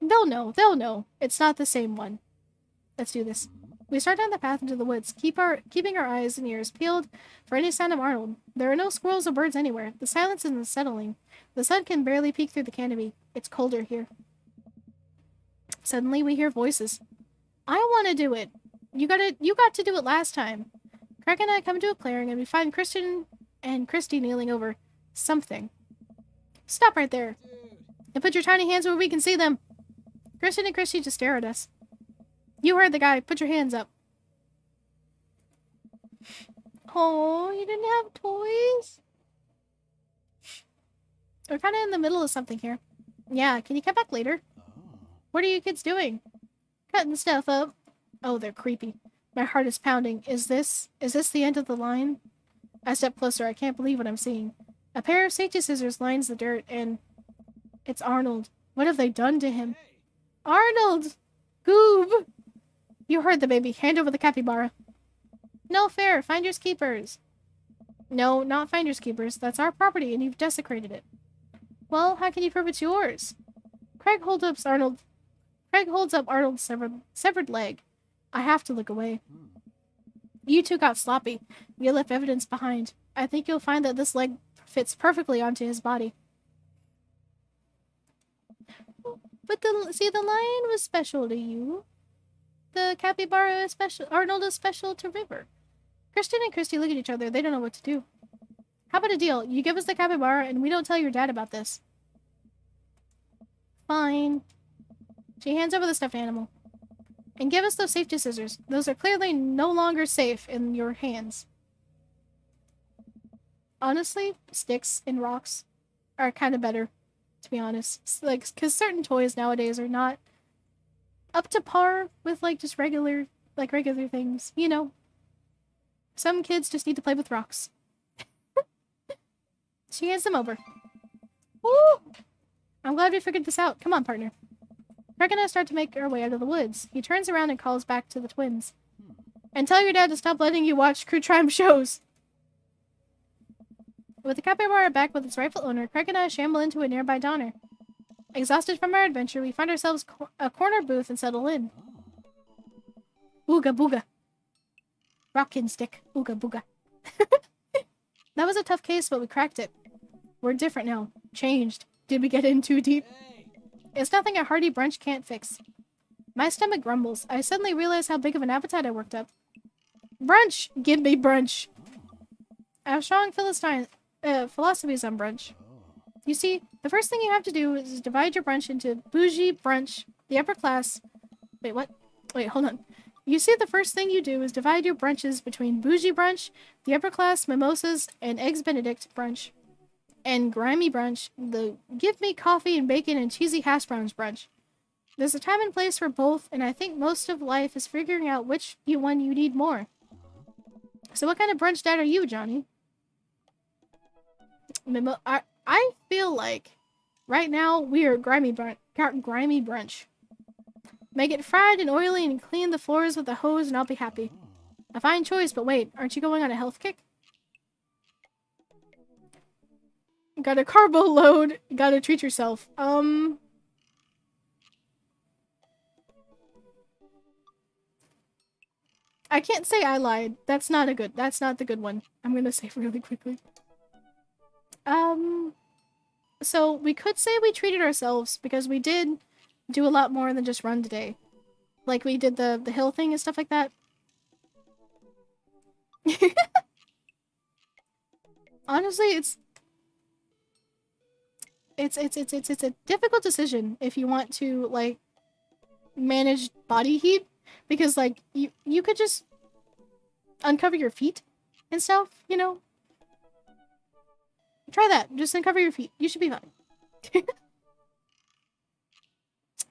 They'll know. It's not the same one. Let's do this. We start down the path into the woods, keeping our eyes and ears peeled for any sign of Arnold. There are no squirrels or birds anywhere. The silence is unsettling. The sun can barely peek through the canopy. It's colder here. Suddenly, we hear voices. I want to do it. You got to do it last time. Craig and I come to a clearing and we find Christian and Christy kneeling over something. Stop right there. And put your tiny hands where we can see them. Christian and Christy just stare at us. You heard the guy. Put your hands up. Oh, you didn't have toys? We're kind of in the middle of something here. Yeah, can you come back later? What are you kids doing? Cutting stuff up. Oh, they're creepy. My heart is pounding. Is this the end of the line? I step closer. I can't believe what I'm seeing. A pair of safety scissors lines the dirt, and it's Arnold. What have they done to him? Hey. Arnold! Goob! You heard the baby. Hand over the capybara. No fair. Finders keepers. No, not finders keepers. That's our property, and you've desecrated it. Well, how can you prove it's yours? Craig holds up Arnold's severed leg. I have to look away. You two got sloppy. You left evidence behind. I think you'll find that this leg fits perfectly onto his body. But the lion was special to you. The capybara is special. Arnold is special to River. Kristen and Christy look at each other. They don't know what to do. How about a deal? You give us the capybara, and we don't tell your dad about this. Fine. She hands over the stuffed animal. And give us those safety scissors. Those are clearly no longer safe in your hands. Honestly, sticks and rocks are kind of better, to be honest. Like, because certain toys nowadays are not up to par with, like, just regular things, you know? Some kids just need to play with rocks. She hands them over. Woo! I'm glad we figured this out. Come on, partner. Craig and I start to make our way out of the woods. He turns around and calls back to the twins. And tell your dad to stop letting you watch Crew Triumph shows. With the capybara back with its rightful owner, Craig and I shamble into a nearby diner. Exhausted from our adventure, we find ourselves a corner booth and settle in. Ooga booga. Rockin' stick. Ooga booga. That was a tough case, but we cracked it. We're different now. Changed. Did we get in too deep? Hey. It's nothing a hearty brunch can't fix. My stomach grumbles. I suddenly realize how big of an appetite I worked up. Brunch! Give me brunch! I have strong philosophies on brunch. You see, the first thing you have to do is divide your brunch into bougie brunch, the upper class... Wait, what? Wait, hold on. You see, the first thing you do is divide your brunches between bougie brunch, the upper class mimosas, and eggs benedict brunch. And grimy brunch, the give me coffee and bacon and cheesy hash browns brunch. There's a time and place for both, and I think most of life is figuring out which one you need more. So what kind of brunch dad are you, Johnny? I feel like right now we are grimy brunch. Make it fried and oily and clean the floors with a hose and I'll be happy. A fine choice, but wait, aren't you going on a health kick? Got a carbo load. Gotta treat yourself. I can't say I lied. That's not the good one. I'm gonna say really quickly. So we could say we treated ourselves because we did do a lot more than just run today. Like we did the hill thing and stuff like that. Honestly, it's a difficult decision if you want to like manage body heat because like you could just uncover your feet and stuff, you know? Try that. Just uncover your feet. You should be fine.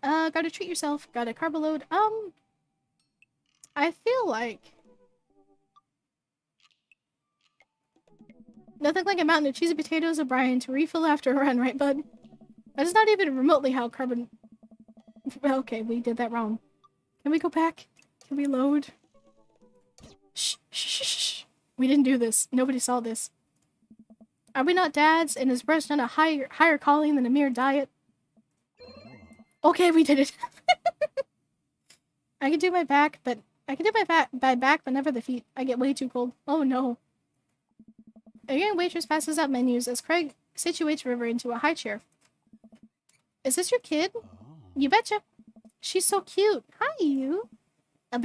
Gotta treat yourself. Got a carbo load. I feel like nothing like a mountain of cheesy potatoes, O'Brien, to refill after a run, right, bud? That is not even remotely how carbon... Okay, we did that wrong. Can we go back? Can we load? Shh, shh, shh, shh. We didn't do this. Nobody saw this. Are we not dads? And is brunch not a higher calling than a mere diet? Okay, we did it. I can do my back, but never the feet. I get way too cold. Oh no. A young waitress passes out menus as Craig situates River into a high chair. Is this your kid? You betcha. She's so cute. Hi, you. I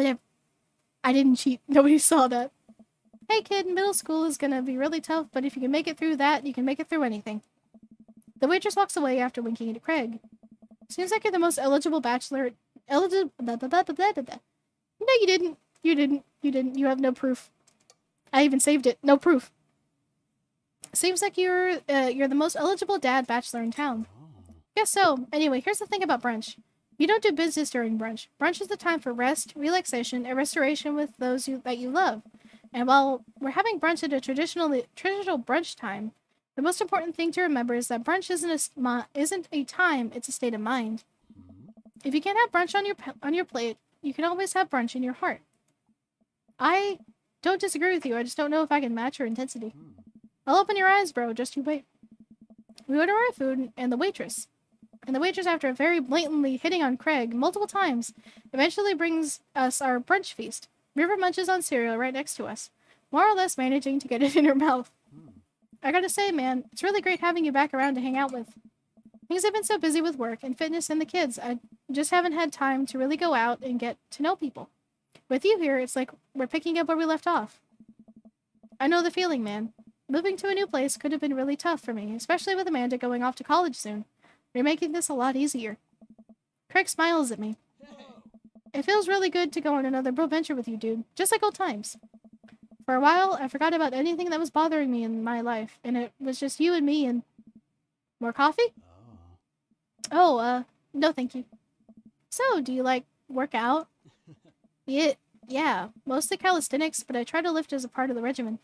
didn't cheat. Nobody saw that. Hey, kid, middle school is gonna be really tough, but if you can make it through that, you can make it through anything. The waitress walks away after winking at Craig. Seems like you're the most eligible bachelor. No, you didn't. You didn't. You have no proof. I even saved it. No proof. Seems like you're the most eligible dad bachelor in town. Guess so. Anyway, here's the thing about brunch. You don't do business during brunch. Brunch is the time for rest, relaxation, and restoration with those that you love. And while we're having brunch at a traditional brunch time, the most important thing to remember is that brunch isn't a time; it's a state of mind. If you can't have brunch on your plate, you can always have brunch in your heart. I don't disagree with you. I just don't know if I can match your intensity. I'll open your eyes, bro. Just you wait. We order our food, and the waitress, after very blatantly hitting on Craig multiple times, eventually brings us our brunch feast. River munches on cereal right next to us, more or less managing to get it in her mouth. I gotta say, man, it's really great having you back around to hang out with. Things have been so busy with work and fitness and the kids, I just haven't had time to really go out and get to know people. With you here, it's like we're picking up where we left off. I know the feeling, man. Moving to a new place could have been really tough for me, especially with Amanda going off to college soon. You're making this a lot easier. Craig smiles at me. It feels really good to go on another bro venture with you, dude. Just like old times. For a while, I forgot about anything that was bothering me in my life, and it was just you and me and... More coffee? Oh, no thank you. So, do you, work out? Yeah, mostly calisthenics, but I try to lift as a part of the regimen.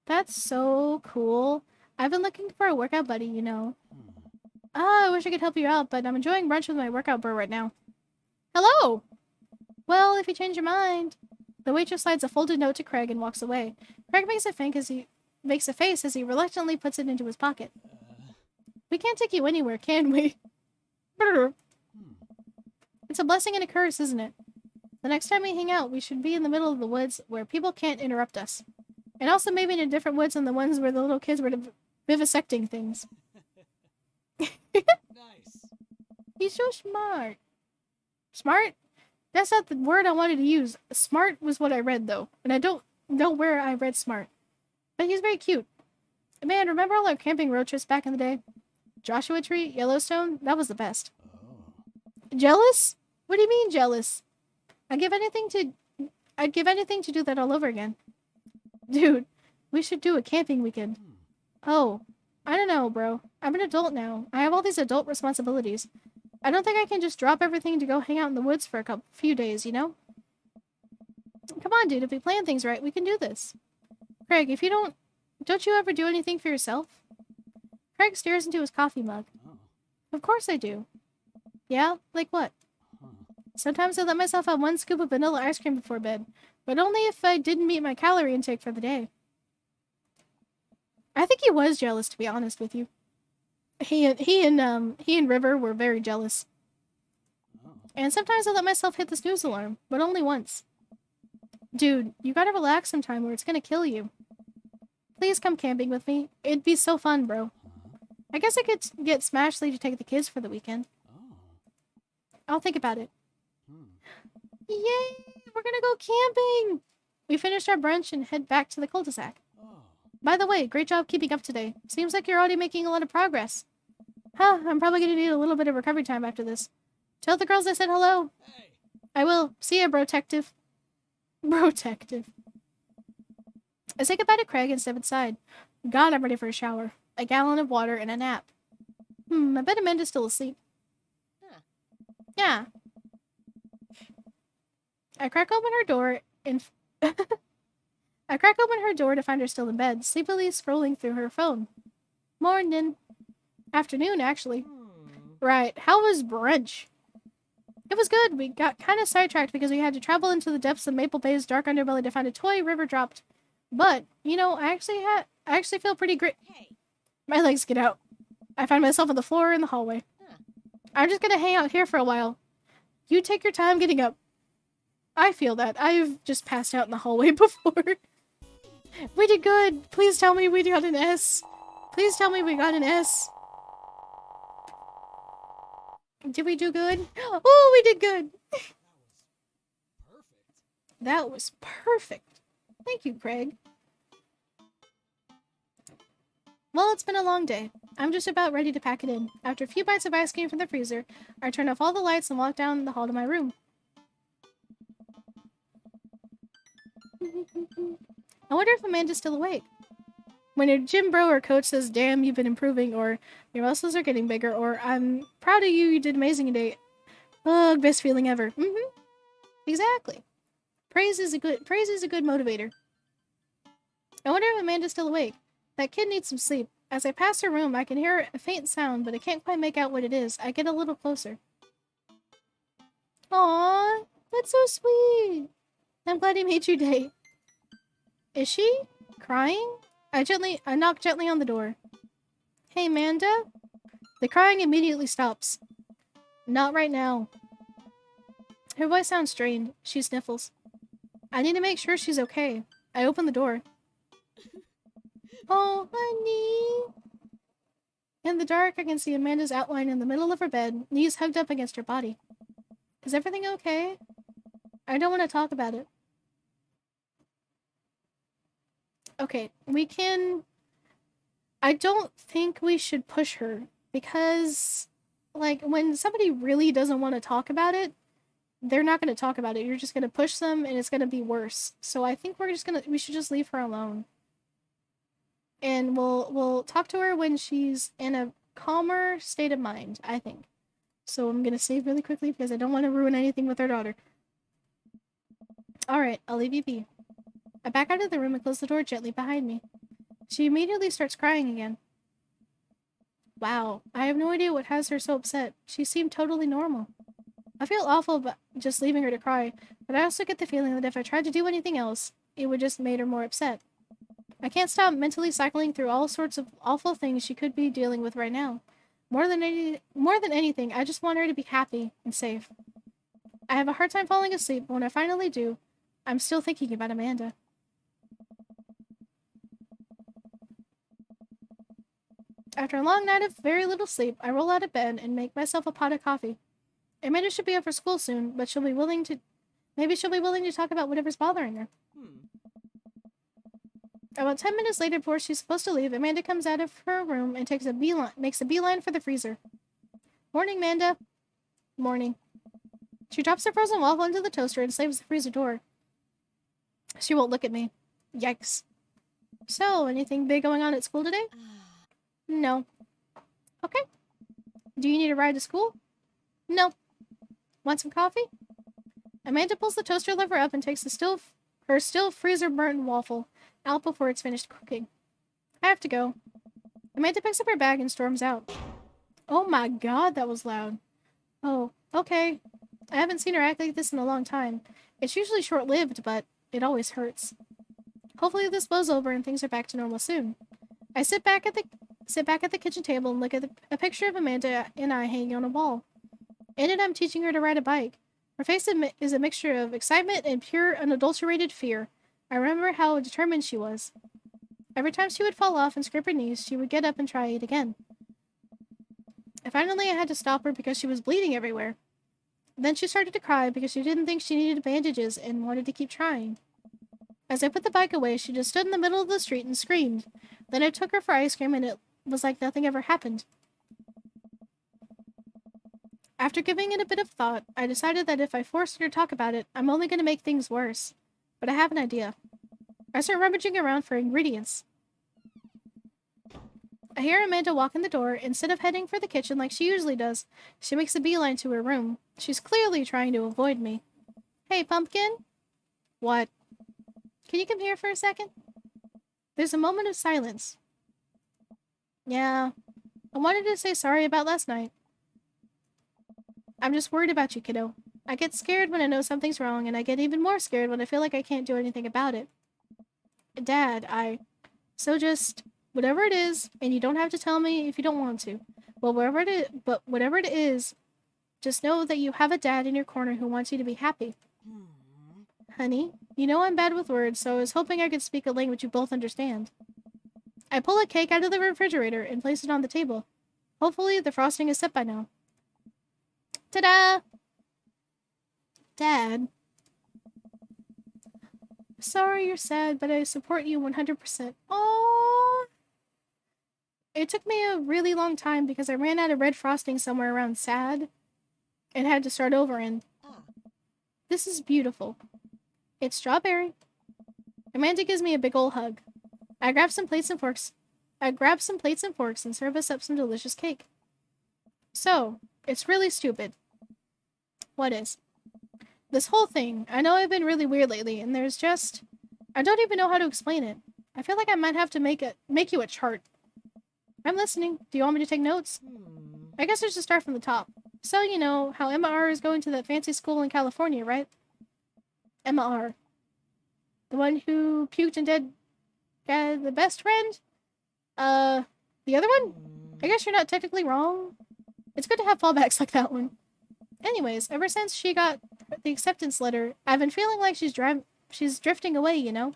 That's so cool. I've been looking for a workout buddy, you know. I wish I could help you out, but I'm enjoying brunch with my workout bro right now. Hello! Well, if you change your mind... The waitress slides a folded note to Craig and walks away. Craig makes a face as he reluctantly puts it into his pocket. We can't take you anywhere, can we? It's a blessing and a curse, isn't it? The next time we hang out, we should be in the middle of the woods where people can't interrupt us. And also maybe in a different woods than the ones where the little kids were vivisecting things. Nice. He's so smart. Smart? That's not the word I wanted to use. Smart was what I read, though. And I don't know where I read smart. But he's very cute. Man, remember all our camping road trips back in the day? Joshua Tree, Yellowstone? That was the best. Jealous? What do you mean jealous? I'd give anything to do that all over again. Dude, we should do a camping weekend. Oh, I don't know, bro. I'm an adult now. I have all these adult responsibilities. I don't think I can just drop everything to go hang out in the woods for a few days, you know? Come on, dude. If we plan things right, we can do this. Craig, if you don't you ever do anything for yourself? Craig stares into his coffee mug. Of course I do. Yeah? Like what? Sometimes I let myself have one scoop of vanilla ice cream before bed, but only if I didn't meet my calorie intake for the day. I think he was jealous, to be honest with you. He and River were very jealous. And sometimes I let myself hit the snooze alarm, but only once. Dude, you gotta relax sometime or it's gonna kill you. Please come camping with me. It'd be so fun, bro. I guess I could get Smashley to take the kids for the weekend. I'll think about it. Yay! We're gonna go camping! We finished our brunch and head back to the cul-de-sac. By the way, great job keeping up today. Seems like you're already making a lot of progress. Huh, I'm probably gonna need a little bit of recovery time after this. Tell the girls I said hello. Hey. I will. See ya, Brotective. Brotective. I say goodbye to Craig and step inside. God, I'm ready for a shower. A gallon of water and a nap. I bet Amanda's still asleep. Huh. Yeah. I crack open her door and... I crack open her door to find her still in bed, sleepily scrolling through her phone. Morning. Afternoon, actually. Right. How was brunch? It was good. We got kind of sidetracked because we had to travel into the depths of Maple Bay's dark underbelly to find a toy River dropped. But, you know, I actually feel pretty great. Hey. My legs get out. I find myself on the floor in the hallway. Huh. I'm just gonna hang out here for a while. You take your time getting up. I feel that. I've just passed out in the hallway before. We did good. Please tell me we got an S. Please tell me we got an S. Did we do good? Oh, we did good. That was perfect. Thank you, Craig. Well, it's been a long day. I'm just about ready to pack it in. After a few bites of ice cream from the freezer, I turn off all the lights and walk down the hall to my room. I wonder if Amanda's still awake. When your gym bro or coach says, damn, you've been improving, or your muscles are getting bigger, or I'm proud of you, you did amazing today, Ugh, best feeling ever. Exactly. Praise is a good motivator. I wonder if Amanda's still awake. That kid needs some sleep. As I pass her room, I can hear a faint sound, but I can't quite make out what it is. I get a little closer. Aww, that's so sweet. I'm glad he made your day. Is she crying? I knock gently on the door. Hey, Amanda? The crying immediately stops. Not right now. Her voice sounds strained. She sniffles. I need to make sure she's okay. I open the door. Oh, honey. In the dark, I can see Amanda's outline in the middle of her bed, knees hugged up against her body. Is everything okay? I don't want to talk about it. Okay, I don't think we should push her, because, like, when somebody really doesn't want to talk about it, they're not going to talk about it. You're just going to push them, and it's going to be worse. So I think we should just leave her alone. And we'll talk to her when she's in a calmer state of mind, I think. So I'm going to save really quickly because I don't want to ruin anything with our daughter. Alright, I'll leave you be. I back out of the room and close the door gently behind me. She immediately starts crying again. Wow, I have no idea what has her so upset. She seemed totally normal. I feel awful about just leaving her to cry, but I also get the feeling that if I tried to do anything else, it would just make her more upset. I can't stop mentally cycling through all sorts of awful things she could be dealing with right now. More than anything, I just want her to be happy and safe. I have a hard time falling asleep, but when I finally do, I'm still thinking about Amanda. After a long night of very little sleep, I roll out of bed and make myself a pot of coffee. Amanda should be up for school soon, but maybe she'll be willing to talk about whatever's bothering her. About 10 minutes later, before she's supposed to leave, Amanda comes out of her room and makes a beeline for the freezer. Morning, Amanda. Morning. She drops her frozen waffle into the toaster and slams the freezer door. She won't look at me. Yikes. So, anything big going on at school today? No. Okay. Do you need a ride to school? No. Want some coffee? Amanda pulls the toaster lever up and takes her still freezer burnt waffle out before it's finished cooking. I have to go. Amanda picks up her bag and storms out. Oh my god, that was loud. Oh, okay. I haven't seen her act like this in a long time. It's usually short-lived, but it always hurts. Hopefully this blows over and things are back to normal soon. I sit back at the kitchen table and look at a picture of Amanda and I hanging on a wall. In it, I'm teaching her to ride a bike. Her face is a mixture of excitement and pure, unadulterated fear. I remember how determined she was. Every time she would fall off and scrape her knees, she would get up and try it again. Finally, I had to stop her because she was bleeding everywhere. Then she started to cry because she didn't think she needed bandages and wanted to keep trying. As I put the bike away, she just stood in the middle of the street and screamed. Then I took her for ice cream and it was like nothing ever happened. After giving it a bit of thought, I decided that if I forced her to talk about it, I'm only going to make things worse. But I have an idea. I start rummaging around for ingredients. I hear Amanda walk in the door. Instead of heading for the kitchen like she usually does, she makes a beeline to her room. She's clearly trying to avoid me. Hey, Pumpkin? What? Can you come here for a second? There's a moment of silence. Yeah, I wanted to say sorry about last night. I'm just worried about you, kiddo. I get scared when I know something's wrong, and I get even more scared when I feel like I can't do anything about it. Dad, So just, whatever it is, and you don't have to tell me if you don't want to, but whatever it is, just know that you have a dad in your corner who wants you to be happy. Honey, you know I'm bad with words, so I was hoping I could speak a language you both understand. I pull a cake out of the refrigerator and place it on the table. Hopefully, the frosting is set by now. Ta-da! Dad. Sorry you're sad, but I support you 100%. Aww! It took me a really long time because I ran out of red frosting somewhere around sad and had to start over and... This is beautiful. It's strawberry. Amanda gives me a big ol' hug. I grab some plates and forks and serve us up some delicious cake. So, it's really stupid. What is? This whole thing. I know I've been really weird lately, and there's just... I don't even know how to explain it. I feel like I might have to make you a chart. I'm listening. Do you want me to take notes? I guess I should start from the top. So, you know, how Emma R. is going to that fancy school in California, right? Emma R. The one who puked and did the best friend? The other one? I guess you're not technically wrong. It's good to have fallbacks like that one. Anyways, ever since she got the acceptance letter, I've been feeling like she's drifting away, you know?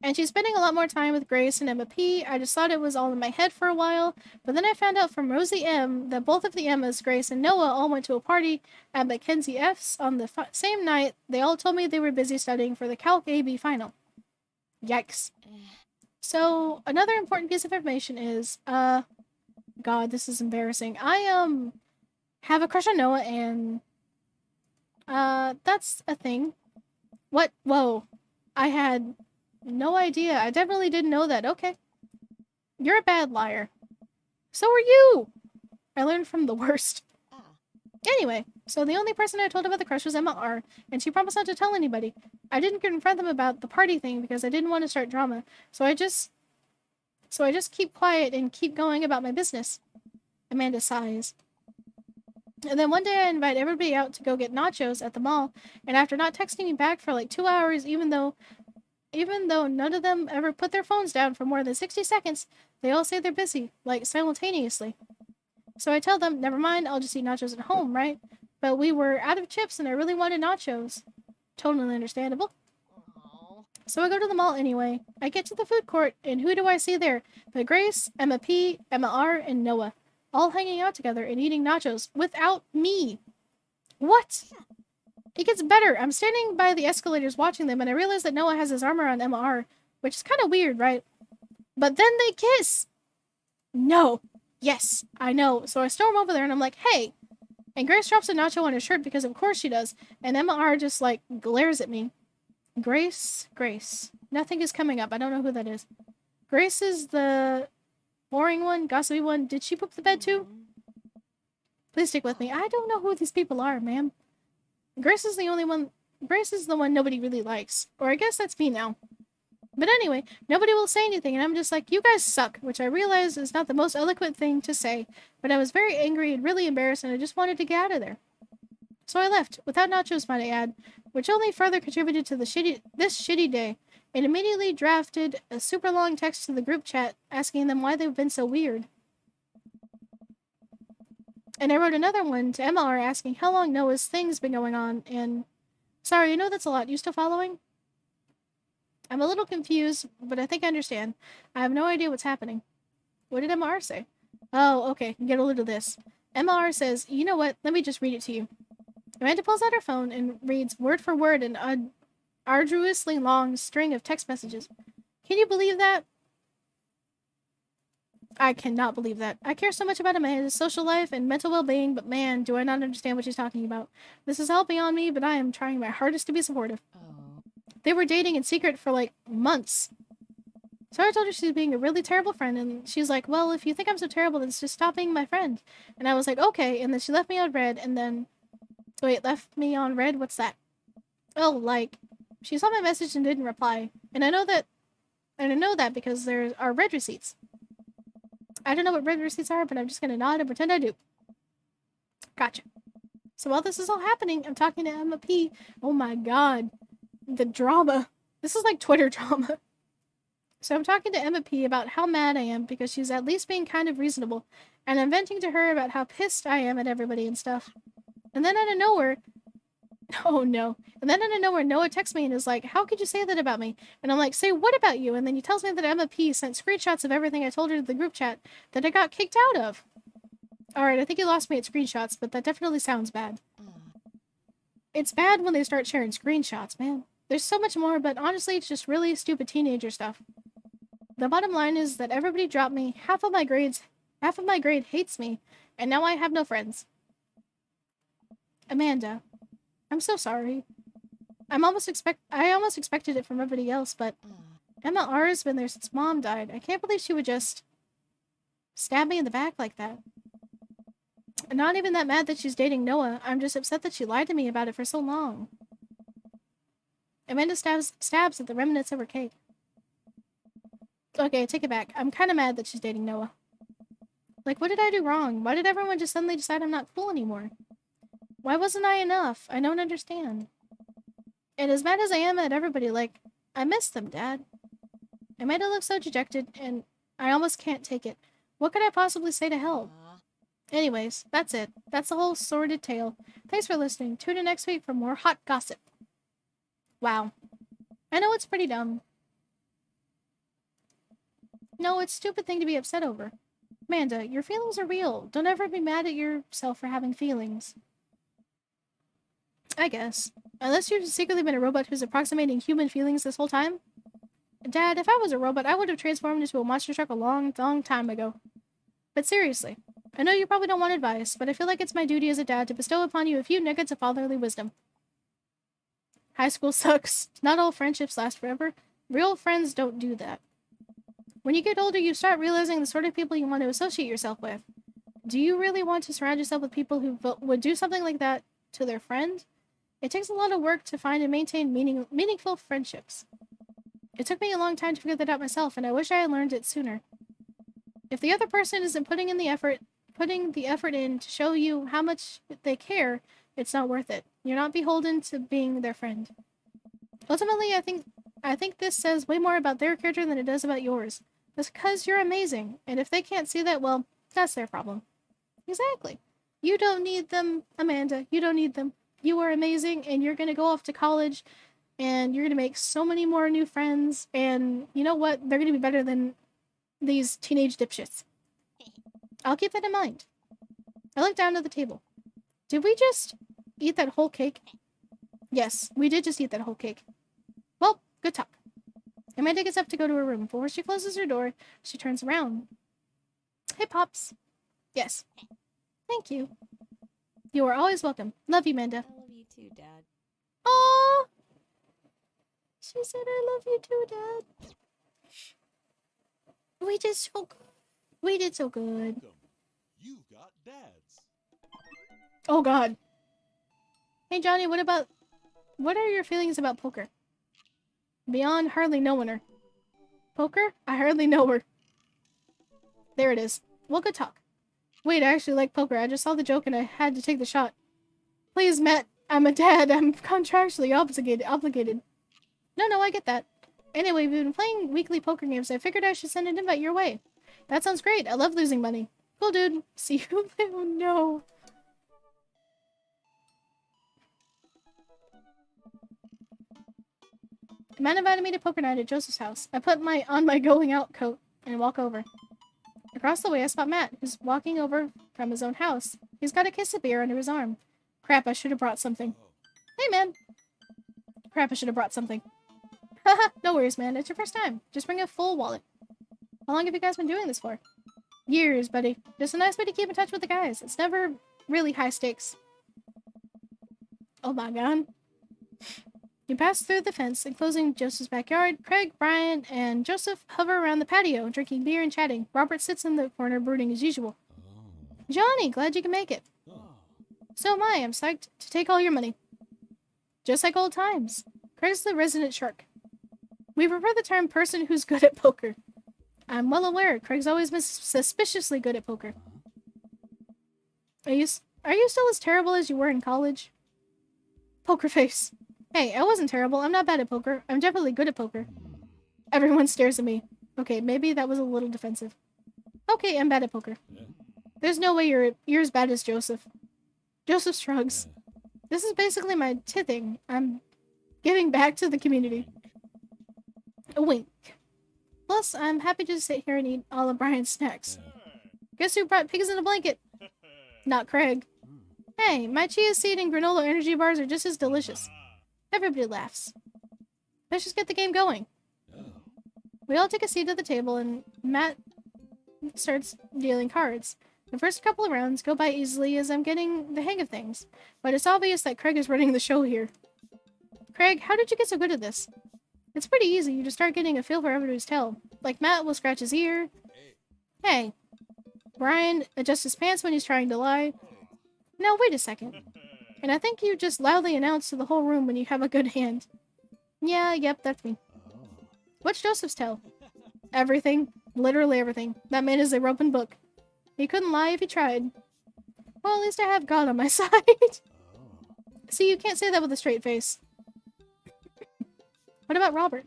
And she's spending a lot more time with Grace and Emma P. I just thought it was all in my head for a while, but then I found out from Rosie M. that both of the Emmas, Grace and Noah, all went to a party at Mackenzie F's on the same night. They all told me they were busy studying for the Calc AB final. Yikes. So, another important piece of information is, God, this is embarrassing. I, have a crush on Noah, and, that's a thing. What? Whoa. I had no idea. I definitely didn't know that. Okay. You're a bad liar. So are you! I learned from the worst. Anyway, so the only person I told about the crush was Emma R, and she promised not to tell anybody. I didn't confront them about the party thing because I didn't want to start drama, so I just keep quiet and keep going about my business. Amanda sighs. And then one day I invite everybody out to go get nachos at the mall, and after not texting me back for like 2 hours, even though none of them ever put their phones down for more than 60 seconds, they all say they're busy, like simultaneously. So I tell them, never mind, I'll just eat nachos at home, right? But we were out of chips and I really wanted nachos. Totally understandable. So I go to the mall anyway. I get to the food court, and who do I see there but Grace, Emma P, Emma R, and Noah, all hanging out together and eating nachos without me. What? It gets better. I'm standing by the escalators watching them, and I realize that Noah has his arm around Emma R, which is kind of weird, right? But then they kiss. No. Yes, I know. So I storm over there, and I'm like, hey. And Grace drops a nacho on her shirt because of course she does, and Emma R just, like, glares at me. Grace. Nothing is coming up. I don't know who that is. Grace is the boring one, gossipy one. Did she poop the bed too? Please stick with me. I don't know who these people are, ma'am. Grace is the one nobody really likes. Or I guess that's me now. But anyway, nobody will say anything, and I'm just like, you guys suck, which I realize is not the most eloquent thing to say, but I was very angry and really embarrassed, and I just wanted to get out of there. So I left, without nachos, might I add, which only further contributed to this shitty day, and immediately drafted a super long text to the group chat asking them why they've been so weird. And I wrote another one to MR asking how long Noah's thing's been going on, and... Sorry, I know that's a lot. You still following? I'm a little confused, but I think I understand. I have no idea what's happening. What did MR say? Oh, okay. Get a load of this. MR says, you know what? Let me just read it to you. Amanda pulls out her phone and reads word for word an arduously long string of text messages. Can you believe that? I cannot believe that. I care so much about Amanda's social life and mental well-being, but man, do I not understand what she's talking about. This is all beyond me, but I am trying my hardest to be supportive. They were dating in secret for, like, months. So I told her she's being a really terrible friend, and she's like, well, if you think I'm so terrible, then just stop being my friend. And I was like, okay, and then she left me on red, and then... Wait, left me on red? What's that? Oh, like, she saw my message and didn't reply. And I know that because there are red receipts. I don't know what red receipts are, but I'm just gonna nod and pretend I do. Gotcha. So while this is all happening, I'm talking to Emma P. Oh my god. The drama. This is like Twitter drama. So I'm talking to Emma P about how mad I am because she's at least being kind of reasonable, and I'm venting to her about how pissed I am at everybody and stuff. And then out of nowhere, oh no. And then out of nowhere, Noah texts me and is like, how could you say that about me? And I'm like, say what about you? And then he tells me that Emma P sent screenshots of everything I told her to the group chat that I got kicked out of. Alright, I think he lost me at screenshots, but that definitely sounds bad. It's bad when they start sharing screenshots, man. There's so much more, but honestly, it's just really stupid teenager stuff. The bottom line is that everybody dropped me, half of my grade hates me, and now I have no friends. Amanda, I'm so sorry. I almost expected it from everybody else, but Emma R has been there since Mom died. I can't believe she would just stab me in the back like that. I'm not even that mad that she's dating Noah. I'm just upset that she lied to me about it for so long. Amanda stabs at the remnants of her cake. Okay, I take it back. I'm kind of mad that she's dating Noah. Like, what did I do wrong? Why did everyone just suddenly decide I'm not cool anymore? Why wasn't I enough? I don't understand. And as mad as I am at everybody, like, I miss them, Dad. Amanda looks so dejected, and I almost can't take it. What could I possibly say to help? Anyways, that's it. That's the whole sordid tale. Thanks for listening. Tune in next week for more hot gossip. Wow. I know it's pretty dumb. No, it's a stupid thing to be upset over. Amanda, your feelings are real. Don't ever be mad at yourself for having feelings. I guess. Unless you've secretly been a robot who's approximating human feelings this whole time. Dad, if I was a robot, I would have transformed into a monster truck a long, long time ago. But seriously, I know you probably don't want advice, but I feel like it's my duty as a dad to bestow upon you a few nuggets of fatherly wisdom. High school sucks. Not all friendships last forever. Real friends don't do that. When you get older, you start realizing the sort of people you want to associate yourself with. Do you really want to surround yourself with people who would do something like that to their friend? It takes a lot of work to find and maintain meaningful friendships. It took me a long time to figure that out myself, and I wish I had learned it sooner. If the other person isn't putting the effort in to show you how much they care, it's not worth it. You're not beholden to being their friend. Ultimately, I think this says way more about their character than it does about yours. That's because you're amazing, and if they can't see that, well, that's their problem. Exactly. You don't need them, Amanda. You don't need them. You are amazing, and you're going to go off to college, and you're going to make so many more new friends, and you know what? They're going to be better than these teenage dipshits. I'll keep that in mind. I look down at the table. Did we just eat that whole cake? Yes, we did just eat that whole cake. Well, good talk. Amanda gets up to go to her room. Before she closes her door, she turns around. Hey, Pops. Yes. Thank you. You are always welcome. Love you, Amanda. I love you too, Dad. Aww. She said, I love you too, Dad. We did so good. We did so good. Welcome. You've got dads. Oh, God. Hey, Johnny, what are your feelings about poker? Beyond hardly knowing her. Poker? I hardly know her. There it is. Well, good talk. Wait, I actually like poker. I just saw the joke and I had to take the shot. Please, Matt. I'm a dad. I'm contractually obligated. No, I get that. Anyway, we've been playing weekly poker games. I figured I should send an invite your way. That sounds great. I love losing money. Cool, dude. See you. Oh, no. Matt invited me to poker night at Joseph's house. I put on my going out coat and walk over. Across the way, I spot Matt, who's walking over from his own house. He's got a case of beer under his arm. Crap, I should have brought something. Hey, man. Crap, I should have brought something. Haha, no worries, man. It's your first time. Just bring a full wallet. How long have you guys been doing this for? Years, buddy. Just a nice way to keep in touch with the guys. It's never really high stakes. Oh my god. You pass through the fence, enclosing Joseph's backyard. Craig, Brian, and Joseph hover around the patio, drinking beer and chatting. Robert sits in the corner, brooding as usual. Johnny, glad you can make it. So am I. I'm psyched to take all your money. Just like old times. Craig's the resident shark. We prefer the term person who's good at poker. I'm well aware. Craig's always been suspiciously good at poker. Are you still as terrible as you were in college? Poker face. Hey, I wasn't terrible. I'm not bad at poker. I'm definitely good at poker. Everyone stares at me. Okay, maybe that was a little defensive. Okay, I'm bad at poker. There's no way you're as bad as Joseph. Joseph shrugs. This is basically my tithing. I'm giving back to the community. A wink. Plus, I'm happy to sit here and eat all of Brian's snacks. Guess who brought pigs in a blanket? Not Craig. Hey, my chia seed and granola energy bars are just as delicious. Everybody laughs. Let's just get the game going. We all take a seat at the table and Matt starts dealing cards. The first couple of rounds go by easily as I'm getting the hang of things, but it's obvious that Craig is running the show here. Craig, how did you get so good at this? It's pretty easy. You just start getting a feel for everybody's tell. Like Matt will scratch his ear. Hey. Brian adjusts his pants when he's trying to lie. Now, wait a second. And I think you just loudly announce to the whole room when you have a good hand. Yeah, yep, that's me. What's Joseph's tell? Everything. Literally everything. That man is a open book. He couldn't lie if he tried. Well, at least I have God on my side. See, you can't say that with a straight face. What about Robert?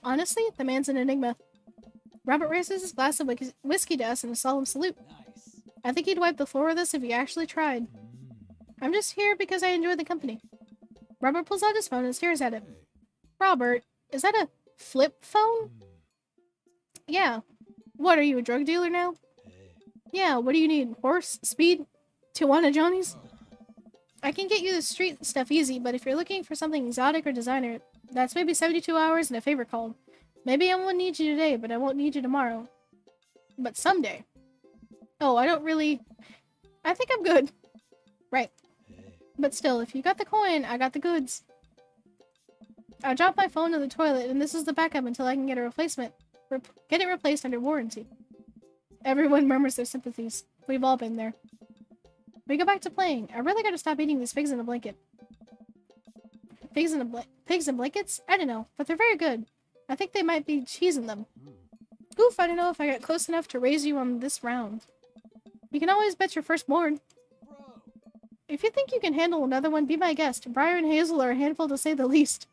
Honestly, the man's an enigma. Robert raises his glass of whiskey to us in a solemn salute. Nice. I think he'd wipe the floor with us if he actually tried. I'm just here because I enjoy the company. Robert pulls out his phone and stares at it. Robert, is that a flip phone? Yeah. What, are you a drug dealer now? Yeah, what do you need? Horse? Speed? Tijuana Johnny's? I can get you the street stuff easy, but if you're looking for something exotic or designer, that's maybe 72 hours and a favor called. Maybe I won't need you today, but I won't need you tomorrow. But someday. Oh, I think I'm good. Right. But still, if you got the coin, I got the goods. I dropped my phone in the toilet, and this is the backup until I can get a replacement. Get it replaced under warranty. Everyone murmurs their sympathies. We've all been there. We go back to playing. I really gotta stop eating these pigs in a blanket. Pigs in blankets? I don't know, but they're very good. I think they might be cheese in them. Oof, I don't know if I got close enough to raise you on this round. You can always bet your firstborn. Bro. If you think you can handle another one, be my guest. Briar and Hazel are a handful to say the least.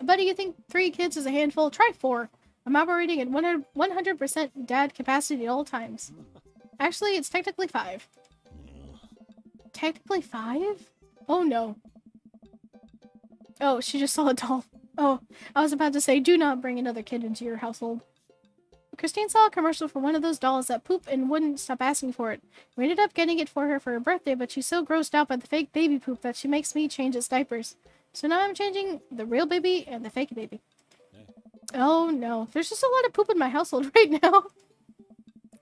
Buddy, you think 3 kids is a handful? Try 4. I'm operating at 100% dad capacity at all times. Actually, it's technically 5. Technically 5? Oh no. Oh, she just saw a doll. Oh, I was about to say, do not bring another kid into your household. Christine saw a commercial for one of those dolls that poop and wouldn't stop asking for it. We ended up getting it for her for her birthday, but she's so grossed out by the fake baby poop that she makes me change its diapers. So now I'm changing the real baby and the fake baby. Oh no, there's just a lot of poop in my household right now.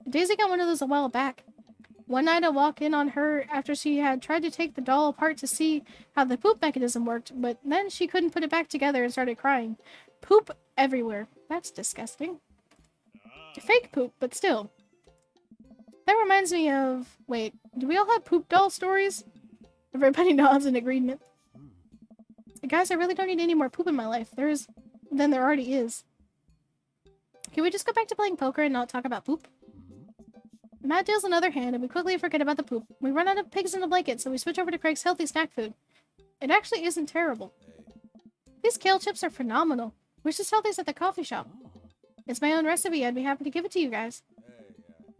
Daisy got one of those a while back. One night I walked in on her after she had tried to take the doll apart to see how the poop mechanism worked, but then she couldn't put it back together and started crying. Poop everywhere. That's disgusting. Fake poop, but still. That reminds me of... Wait, do we all have poop doll stories? Everybody nods in agreement. Guys, I really don't need any more poop in my life. Than there already is. Can we just go back to playing poker and not talk about poop? Matt deals another hand, and we quickly forget about the poop. We run out of pigs in the blanket, so we switch over to Craig's healthy snack food. It actually isn't terrible. These kale chips are phenomenal. We should sell these at the coffee shop. It's my own recipe. I'd be happy to give it to you guys.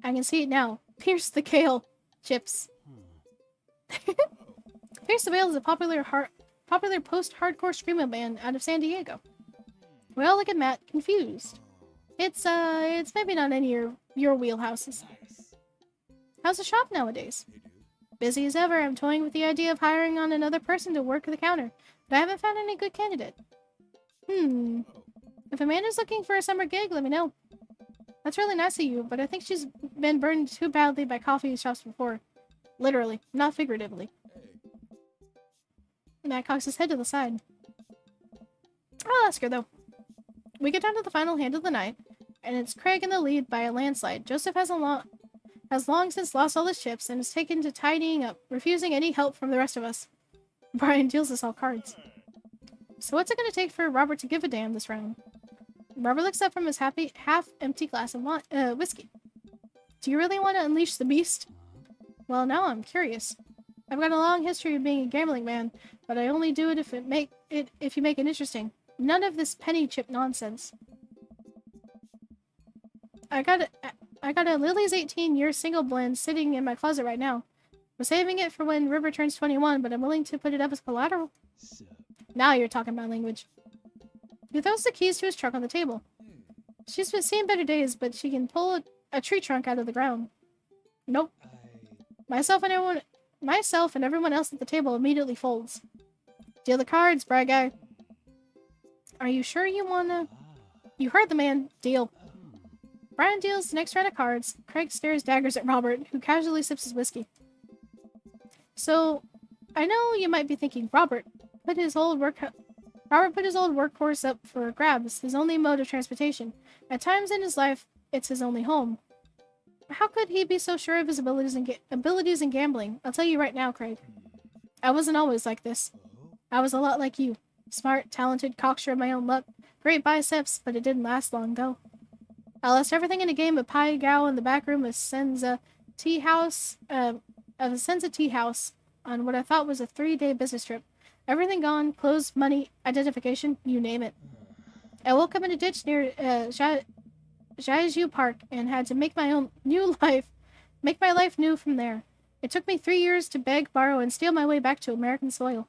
I can see it now. Pierce the kale chips. Pierce the Veil is a popular post-hardcore screamo band out of San Diego. We all look at Matt, confused. It's maybe not in your wheelhouses. How's the shop nowadays? Busy as ever. I'm toying with the idea of hiring on another person to work the counter, but I haven't found any good candidate. If Amanda's looking for a summer gig, let me know. That's really nice of you, but I think she's been burned too badly by coffee shops before. Literally, not figuratively. Matt cocks his head to the side. I'll ask her, though. We get down to the final hand of the night, and it's Craig in the lead by a landslide. Joseph has long since lost all his chips and is taken to tidying up, refusing any help from the rest of us. Brian deals us all cards. So what's it going to take for Robert to give a damn this round? Robert looks up from his half-empty glass of whiskey. Do you really want to unleash the beast? Well, now I'm curious. I've got a long history of being a gambling man, but I only do it if you make it interesting. None of this penny chip nonsense. I got a Lily's 18-year single blend sitting in my closet right now. We're saving it for when River turns 21, but I'm willing to put it up as collateral. Now you're talking my language. He throws the keys to his truck on the table. She's been seeing better days, but she can pull a tree trunk out of the ground. Nope. Myself and everyone else at the table immediately folds. Deal the cards, brag guy. Are you sure you wanna... You heard the man. Deal. Brian deals the next round of cards. Craig stares daggers at Robert, who casually sips his whiskey. So, I know you might be thinking, Robert, put his old Robert put his old workhorse up for grabs, his only mode of transportation. At times in his life, it's his only home. How could he be so sure of his abilities in gambling? I'll tell you right now, Craig. I wasn't always like this. I was a lot like you. Smart, talented, cocksure of my own luck. Great biceps, but it didn't last long, though. I lost everything in a game of Pai Gao in the back room of Senza Tea House, on what I thought was a 3-day business trip. Everything gone, clothes, money, identification, you name it. I woke up in a ditch near Jiaizhu Park and had to make my life new from there. It took me 3 years to beg, borrow, and steal my way back to American soil.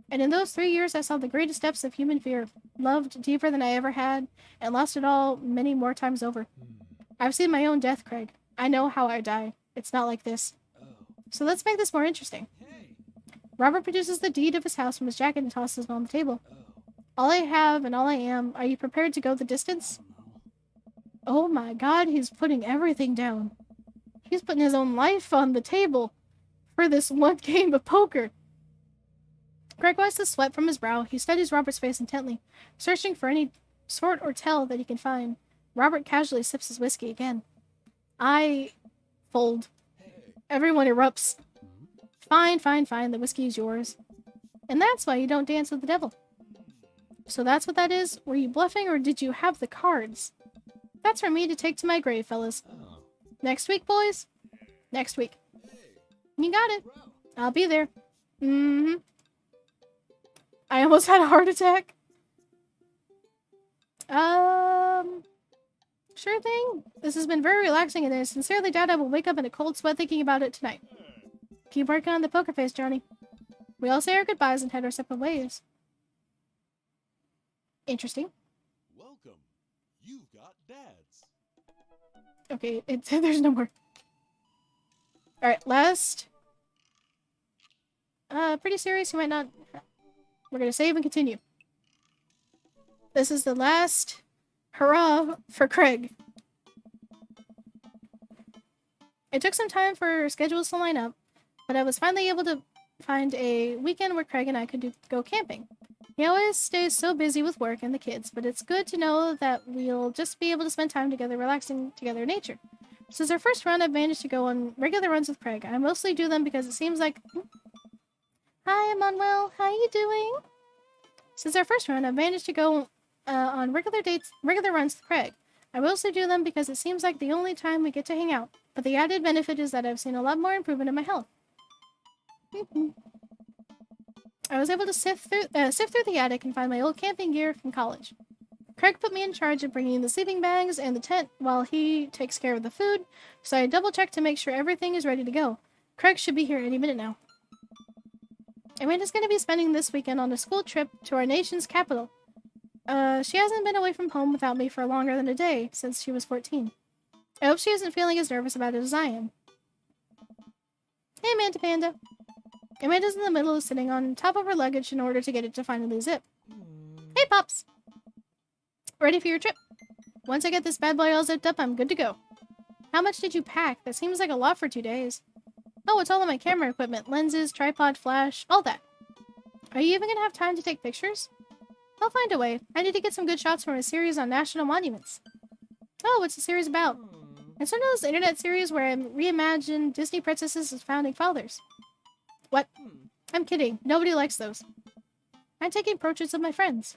And in those 3 years, I saw the greatest depths of human fear, loved deeper than I ever had, and lost it all many more times over. I've seen my own death, Craig. I know how I die. It's not like this. So let's make this more interesting. Robert produces the deed of his house from his jacket and tosses it on the table. All I have and all I am, are you prepared to go the distance? Oh my god, he's putting everything down. He's putting his own life on the table for this one game of poker. Craig wipes the sweat from his brow. He studies Robert's face intently, searching for any sort or tell that he can find. Robert casually sips his whiskey again. I fold. Everyone erupts. Fine, fine, fine. The whiskey is yours. And that's why you don't dance with the devil. So that's what that is? Were you bluffing or did you have the cards? That's for me to take to my grave, fellas. Next week, boys? Next week. You got it. I'll be there. Mm-hmm. I almost had a heart attack. Sure thing. This has been very relaxing and I sincerely doubt I will wake up in a cold sweat thinking about it tonight. Keep working on the poker face, Johnny. We all say our goodbyes and head our separate ways. Interesting. Welcome. You've got dads. Okay, there's no more. Alright, last. Pretty serious, you might not... We're gonna save and continue. This is the last hurrah for Craig. It took some time for our schedules to line up, but I was finally able to find a weekend where Craig and I could go camping. He always stays so busy with work and the kids, but it's good to know that we'll just be able to spend time together relaxing together in nature. Since our first run, I've managed to go on regular runs with Craig. I mostly do them because it seems like... Hi, Emmanuel. How you doing? Since our first run, I've managed to go on regular runs with Craig. I mostly do them because it seems like the only time we get to hang out. But the added benefit is that I've seen a lot more improvement in my health. I was able to sift through the attic and find my old camping gear from college. Craig put me in charge of bringing the sleeping bags and the tent while he takes care of the food, so I double-checked to make sure everything is ready to go. Craig should be here any minute now. Amanda's going to be spending this weekend on a school trip to our nation's capital. She hasn't been away from home without me for longer than a day since she was 14. I hope she isn't feeling as nervous about it as I am. Hey, Amanda Panda. Amanda's in the middle of sitting on top of her luggage in order to get it to finally zip. Hey, Pops! Ready for your trip? Once I get this bad boy all zipped up, I'm good to go. How much did you pack? That seems like a lot for 2 days. Oh, it's all of my camera equipment. Lenses, tripod, flash, all that. Are you even gonna have time to take pictures? I'll find a way. I need to get some good shots from a series on national monuments. Oh, what's the series about? It's one of those internet series where I reimagine Disney princesses as founding fathers. What? I'm kidding. Nobody likes those. I'm taking portraits of my friends.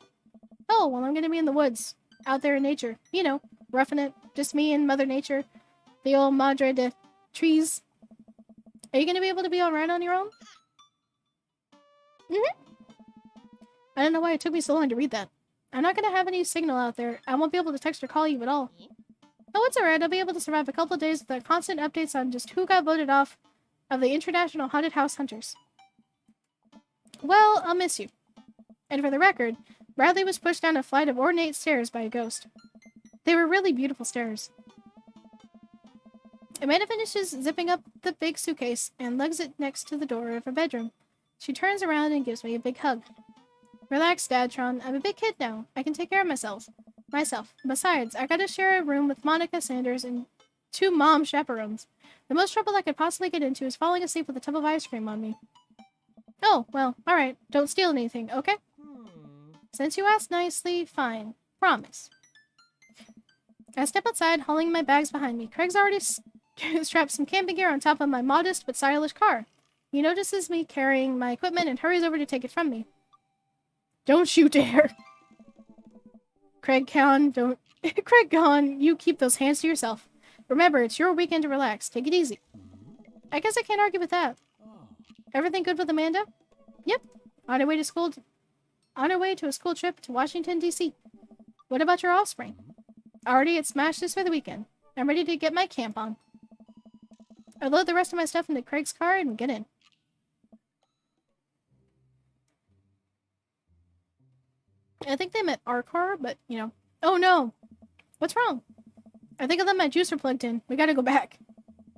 Oh, well, I'm gonna be in the woods. Out there in nature. You know, roughing it. Just me and Mother Nature. The old Madre de trees. Are you gonna be able to be alright on your own? I don't know why it took me so long to read that. I'm not gonna have any signal out there. I won't be able to text or call you at all. Oh, it's alright. I'll be able to survive a couple of days with constant updates on just who got voted off of the International Haunted House Hunters. Well, I'll miss you. And for the record, Bradley was pushed down a flight of ornate stairs by a ghost. They were really beautiful stairs. Amanda finishes zipping up the big suitcase and lugs it next to the door of her bedroom. She turns around and gives me a big hug. Relax, Dadtron. I'm a big kid now. I can take care of myself. Besides, I gotta share a room with Monica Sanders and 2 mom chaperones. The most trouble I could possibly get into is falling asleep with a tub of ice cream on me. Oh, well, alright. Don't steal anything, okay? Since you asked nicely, fine. Promise. I step outside, hauling my bags behind me. Craig's already strapped some camping gear on top of my modest but stylish car. He notices me carrying my equipment and hurries over to take it from me. Don't you dare! Craig Con, don't... Craig Con, you keep those hands to yourself. Remember, it's your weekend to relax. Take it easy. I guess I can't argue with that. Everything good with Amanda? Yep. On her way to school... On her way to a school trip to Washington, D.C. What about your offspring? Already at Smashes for the weekend. I'm ready to get my camp on. I load the rest of my stuff into Craig's car and we get in. I think they meant our car, but, you know. Oh no! What's wrong? I think I left my juicer plugged in. We gotta go back.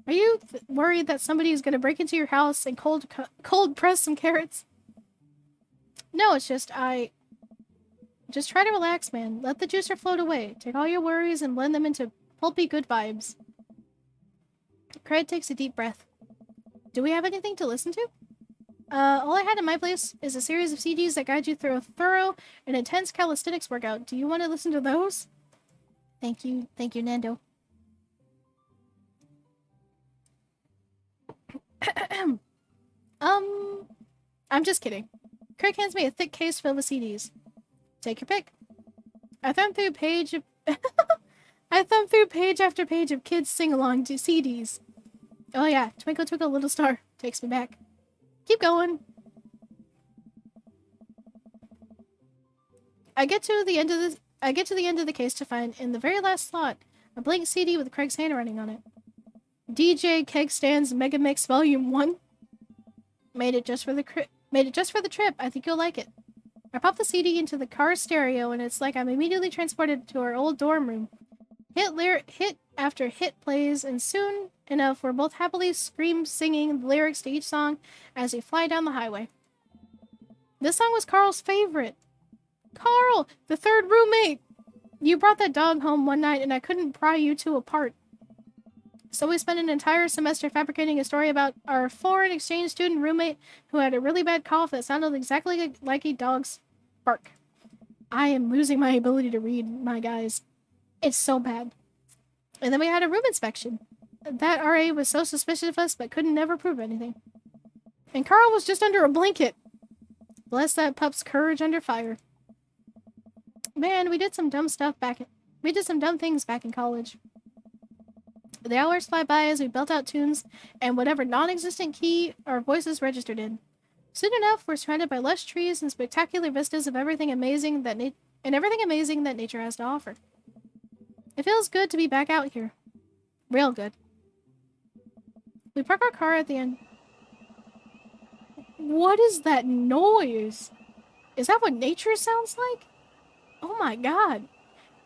Are you worried that somebody is gonna break into your house and cold press some carrots? No, it's just, Just try to relax, man. Let the juicer float away. Take all your worries and blend them into pulpy good vibes. Craig takes a deep breath. Do we have anything to listen to? All I had in my place is a series of CDs that guide you through a thorough and intense calisthenics workout. Do you want to listen to those? Thank you, Nando. I'm just kidding. Craig hands me a thick case filled with CDs. Take your pick. I thumb through page after page of kids sing-along to CDs. Oh yeah, Twinkle Twinkle Little Star takes me back. Keep going. I get to the end of the case to find, in the very last slot, a blank CD with Craig's handwriting on it. DJ Keg Stands Mega Mix Volume 1. Made it just for the trip. I think you'll like it. I pop the CD into the car stereo, and it's like I'm immediately transported to our old dorm room. Hit after hit plays, and soon enough, we're both happily singing the lyrics to each song as we fly down the highway. This song was Carl's favorite. Carl, the third roommate! You brought that dog home one night, and I couldn't pry you two apart. So we spent an entire semester fabricating a story about our foreign exchange student roommate who had a really bad cough that sounded exactly like a dog's bark. I am losing my ability to read, my guys. It's so bad. And then we had a room inspection. That RA was so suspicious of us but couldn't never prove anything. And Carl was just under a blanket. Bless that pup's courage under fire. Man, we did some dumb things back in college. The hours fly by as we belt out tunes and whatever non-existent key our voices registered in. Soon enough, we're surrounded by lush trees and spectacular vistas of everything amazing that nature has to offer. It feels good to be back out here. Real good. We park our car at the end. What is that noise? Is that what nature sounds like? Oh my god.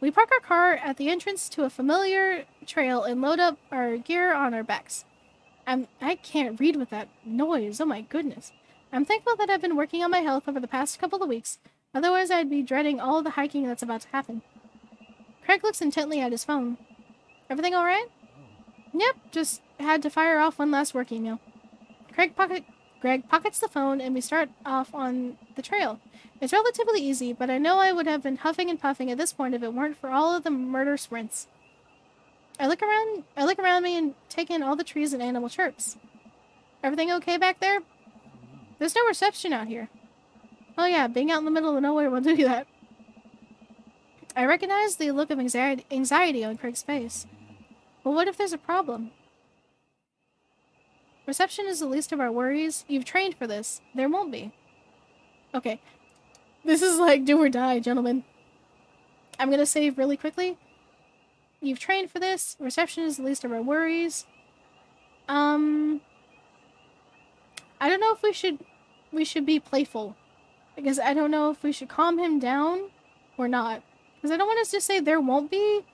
We park our car at the entrance to a familiar trail and load up our gear on our backs. I can't read with that noise. Oh my goodness. I'm thankful that I've been working on my health over the past couple of weeks. Otherwise, I'd be dreading all the hiking that's about to happen. Craig looks intently at his phone. Everything alright? Yep, just had to fire off one last work email. Greg pockets the phone and we start off on the trail. It's relatively easy, but I know I would have been huffing and puffing at this point if it weren't for all of the murder sprints. I look around me and take in all the trees and animal chirps. Everything okay back there? There's no reception out here. Oh yeah, being out in the middle of nowhere will do that. I recognize the look of anxiety on Craig's face. But what if there's a problem? Reception is the least of our worries. You've trained for this. There won't be. Okay. This is like do or die, gentlemen. I'm gonna save really quickly. You've trained for this. Reception is the least of our worries. I don't know if we should be playful. Because I don't know if we should calm him down or not. Because I don't want us to say there won't be.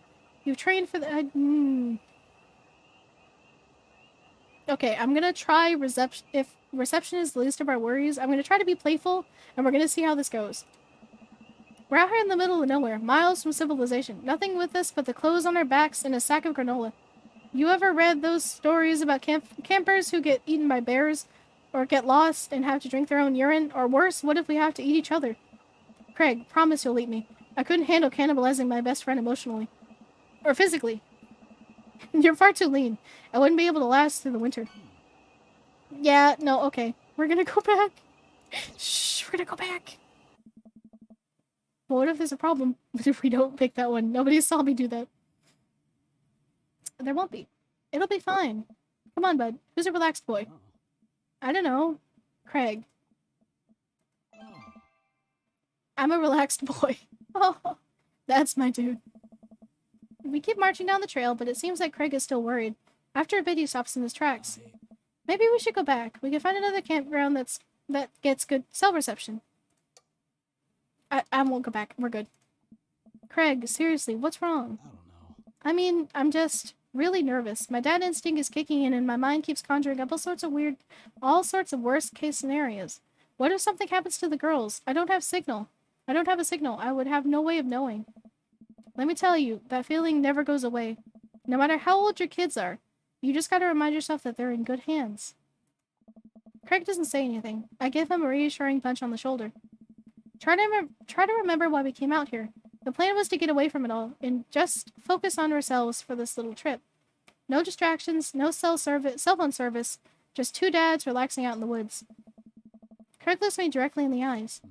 You've trained for the... Okay, I'm gonna try reception. If reception is the least of our worries, I'm gonna try to be playful, and we're gonna see how this goes. We're out here in the middle of nowhere, miles from civilization. Nothing with us but the clothes on our backs and a sack of granola. You ever read those stories about campers who get eaten by bears? Or get lost and have to drink their own urine? Or worse, what if we have to eat each other? Craig, promise you'll eat me. I couldn't handle cannibalizing my best friend emotionally. Or physically. You're far too lean. I wouldn't be able to last through the winter. Yeah, no, okay. We're gonna go back. Shh, we're gonna go back. But what if there's a problem? What if we don't pick that one? Nobody saw me do that. There won't be. It'll be fine. Come on, bud. Who's a relaxed boy? Oh. I don't know. Craig. Oh. I'm a relaxed boy. Oh, that's my dude. We keep marching down the trail, but it seems like Craig is still worried. After a bit, he stops in his tracks. Maybe we should go back. We can find another campground that gets good cell reception. I won't go back. We're good. Craig, seriously, what's wrong? I don't know. I mean, I'm just really nervous. My dad instinct is kicking in and my mind keeps conjuring up all sorts of worst case scenarios. What if something happens to the girls? I don't have a signal. I would have no way of knowing. Let me tell you, that feeling never goes away. No matter how old your kids are, you just gotta remind yourself that they're in good hands. Craig doesn't say anything. I give him a reassuring punch on the shoulder. Try to remember why we came out here. The plan was to get away from it all and just focus on ourselves for this little trip. No distractions, no cell phone service, just two dads relaxing out in the woods. Craig looks me directly in the eyes.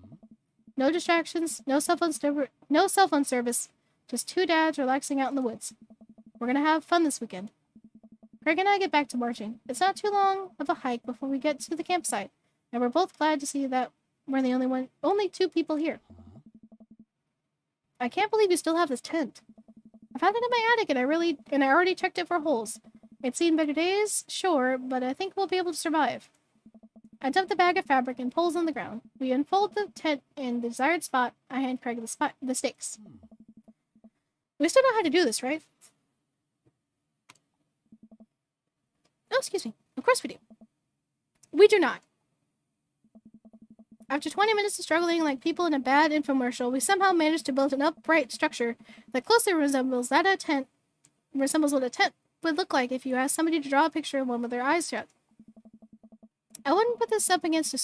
No distractions, no cell phone service, just two dads relaxing out in the woods. We're gonna have fun this weekend. Craig and I get back to marching. It's not too long of a hike before we get to the campsite, and we're both glad to see that we're the only two people here. I can't believe you still have this tent. I found it in my attic and I already checked it for holes. It's seen better days, sure, but I think we'll be able to survive. I dump the bag of fabric and poles on the ground. We unfold the tent in the desired spot. I hand Craig the stakes. We still know how to do this, right? Oh, excuse me. Of course we do. We do not. After 20 minutes of struggling like people in a bad infomercial, we somehow managed to build an upright structure that closely resembles what a tent would look like if you asked somebody to draw a picture of one with their eyes shut. I wouldn't put this up against a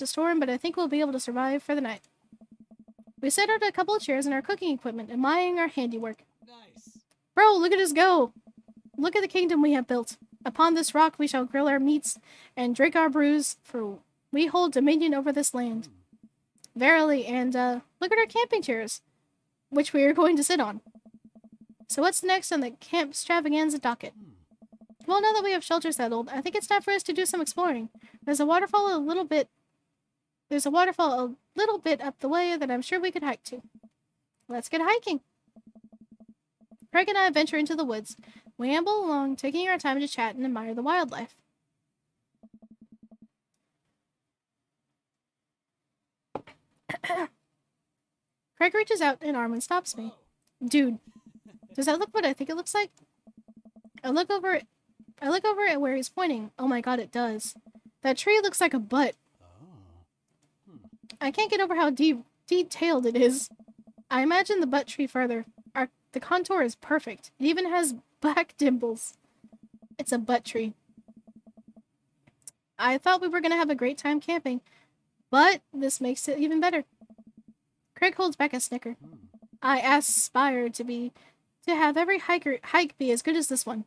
storm, but I think we'll be able to survive for the night. We set out a couple of chairs and our cooking equipment, admiring our handiwork. Nice. Bro, look at us go! Look at the kingdom we have built. Upon this rock we shall grill our meats and drink our brews, for we hold dominion over this land. Verily, and look at our camping chairs, which we are going to sit on. So what's next on the camp extravaganza docket? Well, now that we have shelter settled, I think it's time for us to do some exploring. There's a waterfall a little bit up the way that I'm sure we could hike to. Let's get hiking. Craig and I venture into the woods. We amble along, taking our time to chat and admire the wildlife. Craig reaches out an arm and stops me. Dude, does that look what I think it looks like? I look over at where he's pointing. Oh my god, it does. That tree looks like a butt. I can't get over how detailed it is. I imagine the butt tree further. The contour is perfect. It even has black dimples. It's a butt tree. I thought we were going to have a great time camping, but this makes it even better. Craig holds back a snicker. I aspire to have every hike be as good as this one.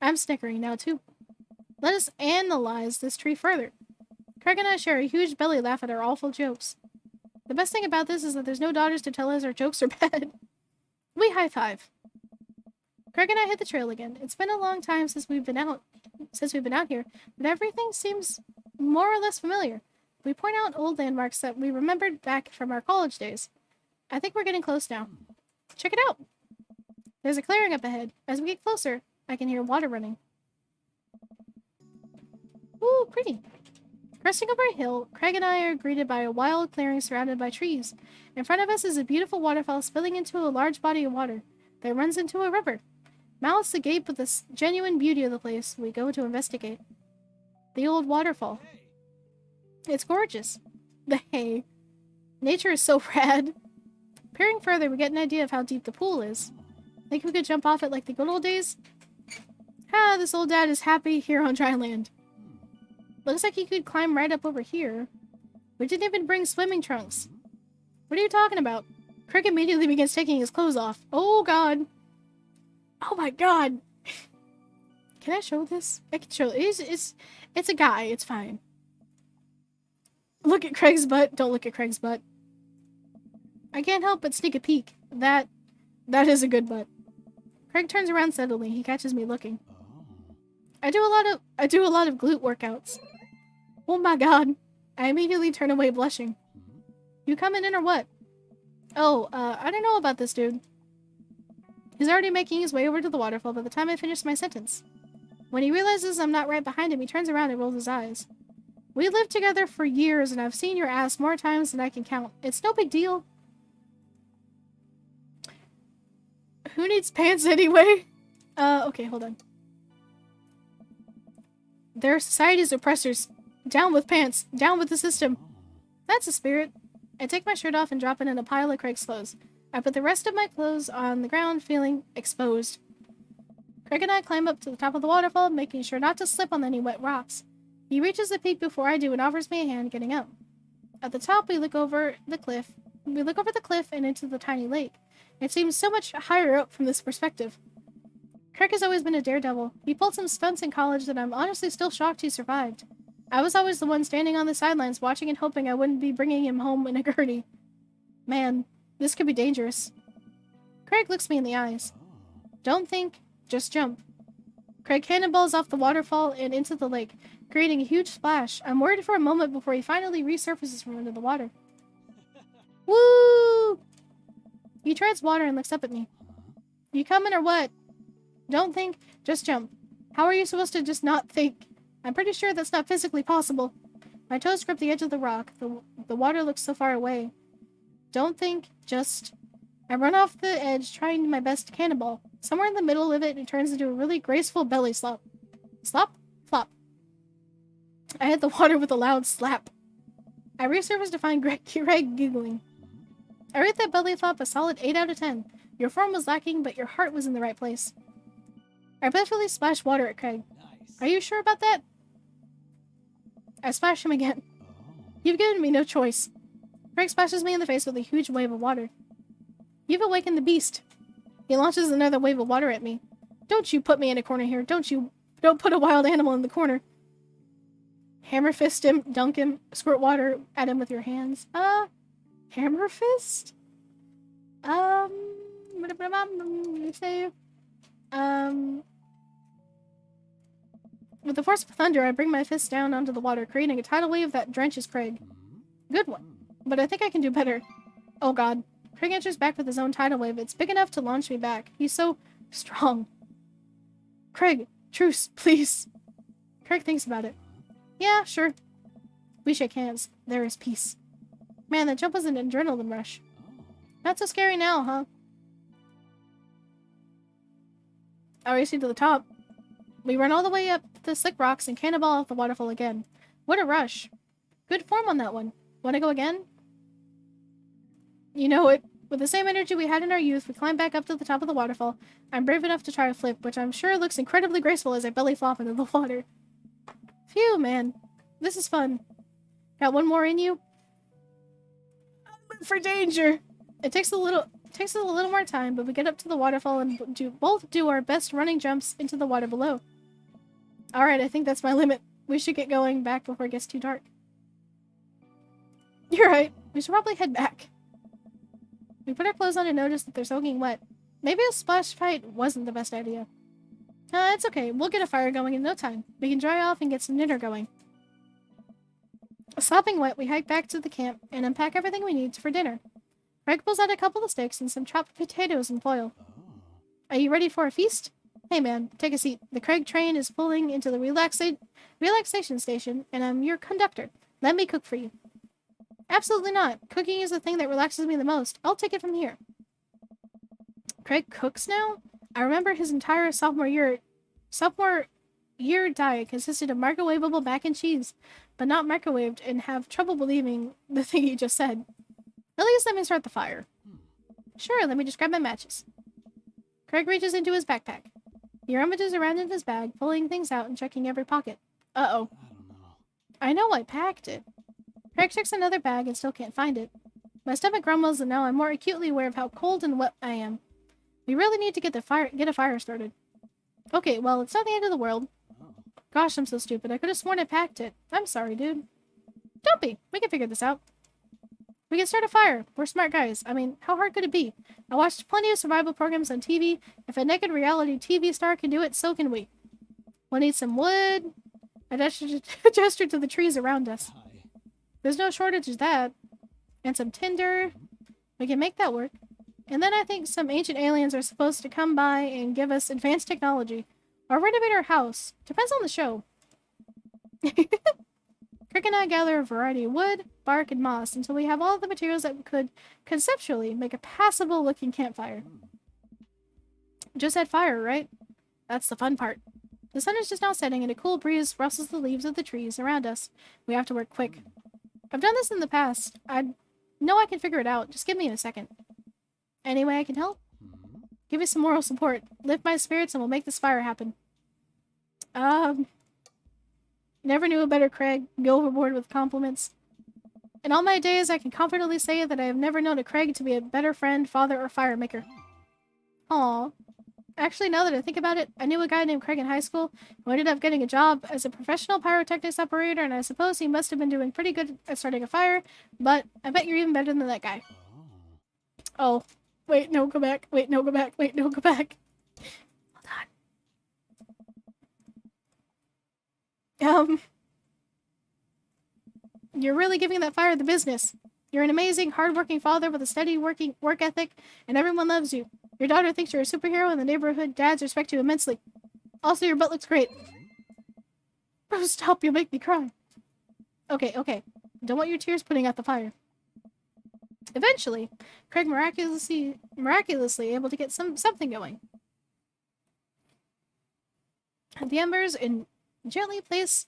I'm snickering now too. Let us analyze this tree further. Craig and I share a huge belly laugh at our awful jokes. The best thing about this is that there's no daughters to tell us our jokes are bad. We high five. Craig and I hit the trail again. It's been a long time since we've been out here, but everything seems more or less familiar. We point out old landmarks that we remembered back from our college days. I think we're getting close now. Check it out. There's a clearing up ahead. As we get closer, I can hear water running. Ooh, pretty. Cresting over a hill, Craig and I are greeted by a wild clearing surrounded by trees. In front of us is a beautiful waterfall spilling into a large body of water that runs into a river. Mouths agape with the genuine beauty of the place, we go to investigate. The old waterfall. It's gorgeous. The hay. Nature is so rad. Peering further, we get an idea of how deep the pool is. Think we could jump off it like the good old days? This old dad is happy here on dry land. Looks like he could climb right up over here. We didn't even bring swimming trunks. What are you talking about? Craig immediately begins taking his clothes off. Oh god. Oh my god. Can I show this? I can show it. It's a guy. It's fine. Look at Craig's butt. Don't look at Craig's butt. I can't help but sneak a peek. That is a good butt. Craig turns around suddenly. He catches me looking. Oh. I do a lot of glute workouts. Oh my god. I immediately turn away blushing. You coming in or what? Oh, I don't know about this dude. He's already making his way over to the waterfall by the time I finish my sentence. When he realizes I'm not right behind him, he turns around and rolls his eyes. We lived together for years, and I've seen your ass more times than I can count. It's no big deal. Who needs pants anyway? Okay, hold on. They're society's oppressors. Down with pants. Down with the system. That's a spirit. I take my shirt off and drop it in a pile of Craig's clothes. I put the rest of my clothes on the ground, feeling exposed. Craig and I climb up to the top of the waterfall, making sure not to slip on any wet rocks. He reaches the peak before I do and offers me a hand getting up. At the top, we look over the cliff. We look over the cliff and into the tiny lake. It seems so much higher up from this perspective. Craig has always been a daredevil. He pulled some stunts in college that I'm honestly still shocked he survived. I was always the one standing on the sidelines watching and hoping I wouldn't be bringing him home in a gurney. Man, this could be dangerous. Craig looks me in the eyes. Don't think, just jump. Craig cannonballs off the waterfall and into the lake, creating a huge splash. I'm worried for a moment before he finally resurfaces from under the water. Woo! He treads water and looks up at me. You coming or what? Don't think, just jump. How are you supposed to just not think? I'm pretty sure that's not physically possible. My toes grip the edge of the rock. The water looks so far away. Don't think, just... I run off the edge, trying my best to cannonball. Somewhere in the middle of it, it turns into a really graceful belly slop. Slop? Flop. I hit the water with a loud slap. I resurfaced to find Craig giggling. I rate that belly flop a solid 8 out of 10. Your form was lacking, but your heart was in the right place. I playfully splashed water at Craig. Nice. Are you sure about that? I splash him again. You've given me no choice. Craig splashes me in the face with a huge wave of water. You've awakened the beast. He launches another wave of water at me. Don't you put me in a corner here. Don't put a wild animal in the corner. Hammer fist him, dunk him, squirt water at him with your hands. Hammer fist? What did you say? With the force of thunder, I bring my fist down onto the water, creating a tidal wave that drenches Craig. Good one. But I think I can do better. Oh god. Craig enters back with his own tidal wave. It's big enough to launch me back. He's so strong. Craig, truce, please. Craig thinks about it. Yeah, sure. We shake hands. There is peace. Man, that jump was an adrenaline rush. Not so scary now, huh? I race you to the top. We run all the way up the slick rocks and cannonball off the waterfall again. What a rush. Good form on that one. Want to go again? You know it. With the same energy we had in our youth, we climb back up to the top of the waterfall. I'm brave enough to try a flip, which I'm sure looks incredibly graceful as I belly flop into the water. Phew, man. This is fun. Got one more in you? For danger! It takes a little more time, but we get up to the waterfall and both do our best running jumps into the water below. Alright, I think that's my limit. We should get going back before it gets too dark. You're right. We should probably head back. We put our clothes on and notice that they're soaking wet. Maybe a splash fight wasn't the best idea. It's okay. We'll get a fire going in no time. We can dry off and get some dinner going. Sopping wet, we hike back to the camp and unpack everything we need for dinner. Craig pulls out a couple of steaks and some chopped potatoes and foil. Are you ready for a feast? Hey man, take a seat. The Craig train is pulling into the relaxation station, and I'm your conductor. Let me cook for you. Absolutely not. Cooking is the thing that relaxes me the most. I'll take it from here. Craig cooks now? I remember his entire sophomore year diet consisted of microwavable mac and cheese, but not microwaved, and have trouble believing the thing he just said. At least let me start the fire. Sure, let me just grab my matches. Craig reaches into his backpack. He rummages around in his bag, pulling things out and checking every pocket. Uh-oh. I don't know. I know I packed it. Craig checks another bag and still can't find it. My stomach grumbles, and now I'm more acutely aware of how cold and wet I am. We really need to get a fire started. Okay, well, it's not the end of the world. Oh. Gosh, I'm so stupid. I could have sworn I packed it. I'm sorry, dude. Don't be. We can figure this out. We can start a fire. We're smart guys. I mean, how hard could it be? I watched plenty of survival programs on TV. If a naked reality TV star can do it, so can we. We'll need some wood. I gestured to the trees around us. Hi. There's no shortage of that. And some tinder. We can make that work. And then I think some ancient aliens are supposed to come by and give us advanced technology. Or renovate our house. Depends on the show. Crick and I gather a variety of wood, bark, and moss until we have all the materials that could conceptually make a passable looking campfire. Just add fire, right? That's the fun part. The sun is just now setting and a cool breeze rustles the leaves of the trees around us. We have to work quick. I've done this in the past. I know I can figure it out. Just give me a second. Any way I can help? Give me some moral support. Lift my spirits and we'll make this fire happen. Never knew a better Craig. Go overboard with compliments. In all my days, I can confidently say that I have never known a Craig to be a better friend, father, or fire maker. Aw. Actually, now that I think about it, I knew a guy named Craig in high school who ended up getting a job as a professional pyrotechnics operator, and I suppose he must have been doing pretty good at starting a fire, but I bet you're even better than that guy. Oh. Wait, no, go back. Wait, no, go back. Wait, no, go back. Hold on. You're really giving that fire the business. You're an amazing, hardworking father with a steady work ethic, and everyone loves you. Your daughter thinks you're a superhero in the neighborhood. Dads respect you immensely. Also, your butt looks great. Bro, stop. You'll make me cry. Okay. Don't want your tears putting out the fire. Eventually, Craig miraculously able to get something going. The embers and gently place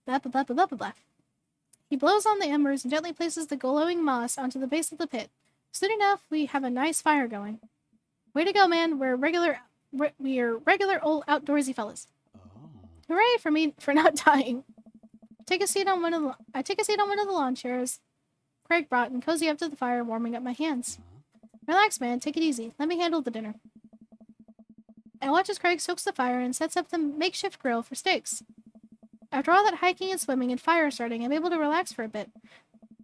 blah blah blah blah blah blah blah. He blows on the embers and gently places the glowing moss onto the base of the pit. Soon enough, we have a nice fire going. Way to go, man! We are regular old outdoorsy fellas. Oh. Hooray for me for not dying. I take a seat on one of the lawn chairs Craig brought and cozy up to the fire, warming up my hands. Relax, man. Take it easy. Let me handle the dinner. I watch as Craig soaks the fire and sets up the makeshift grill for steaks. After all that hiking and swimming and fire starting, I'm able to relax for a bit.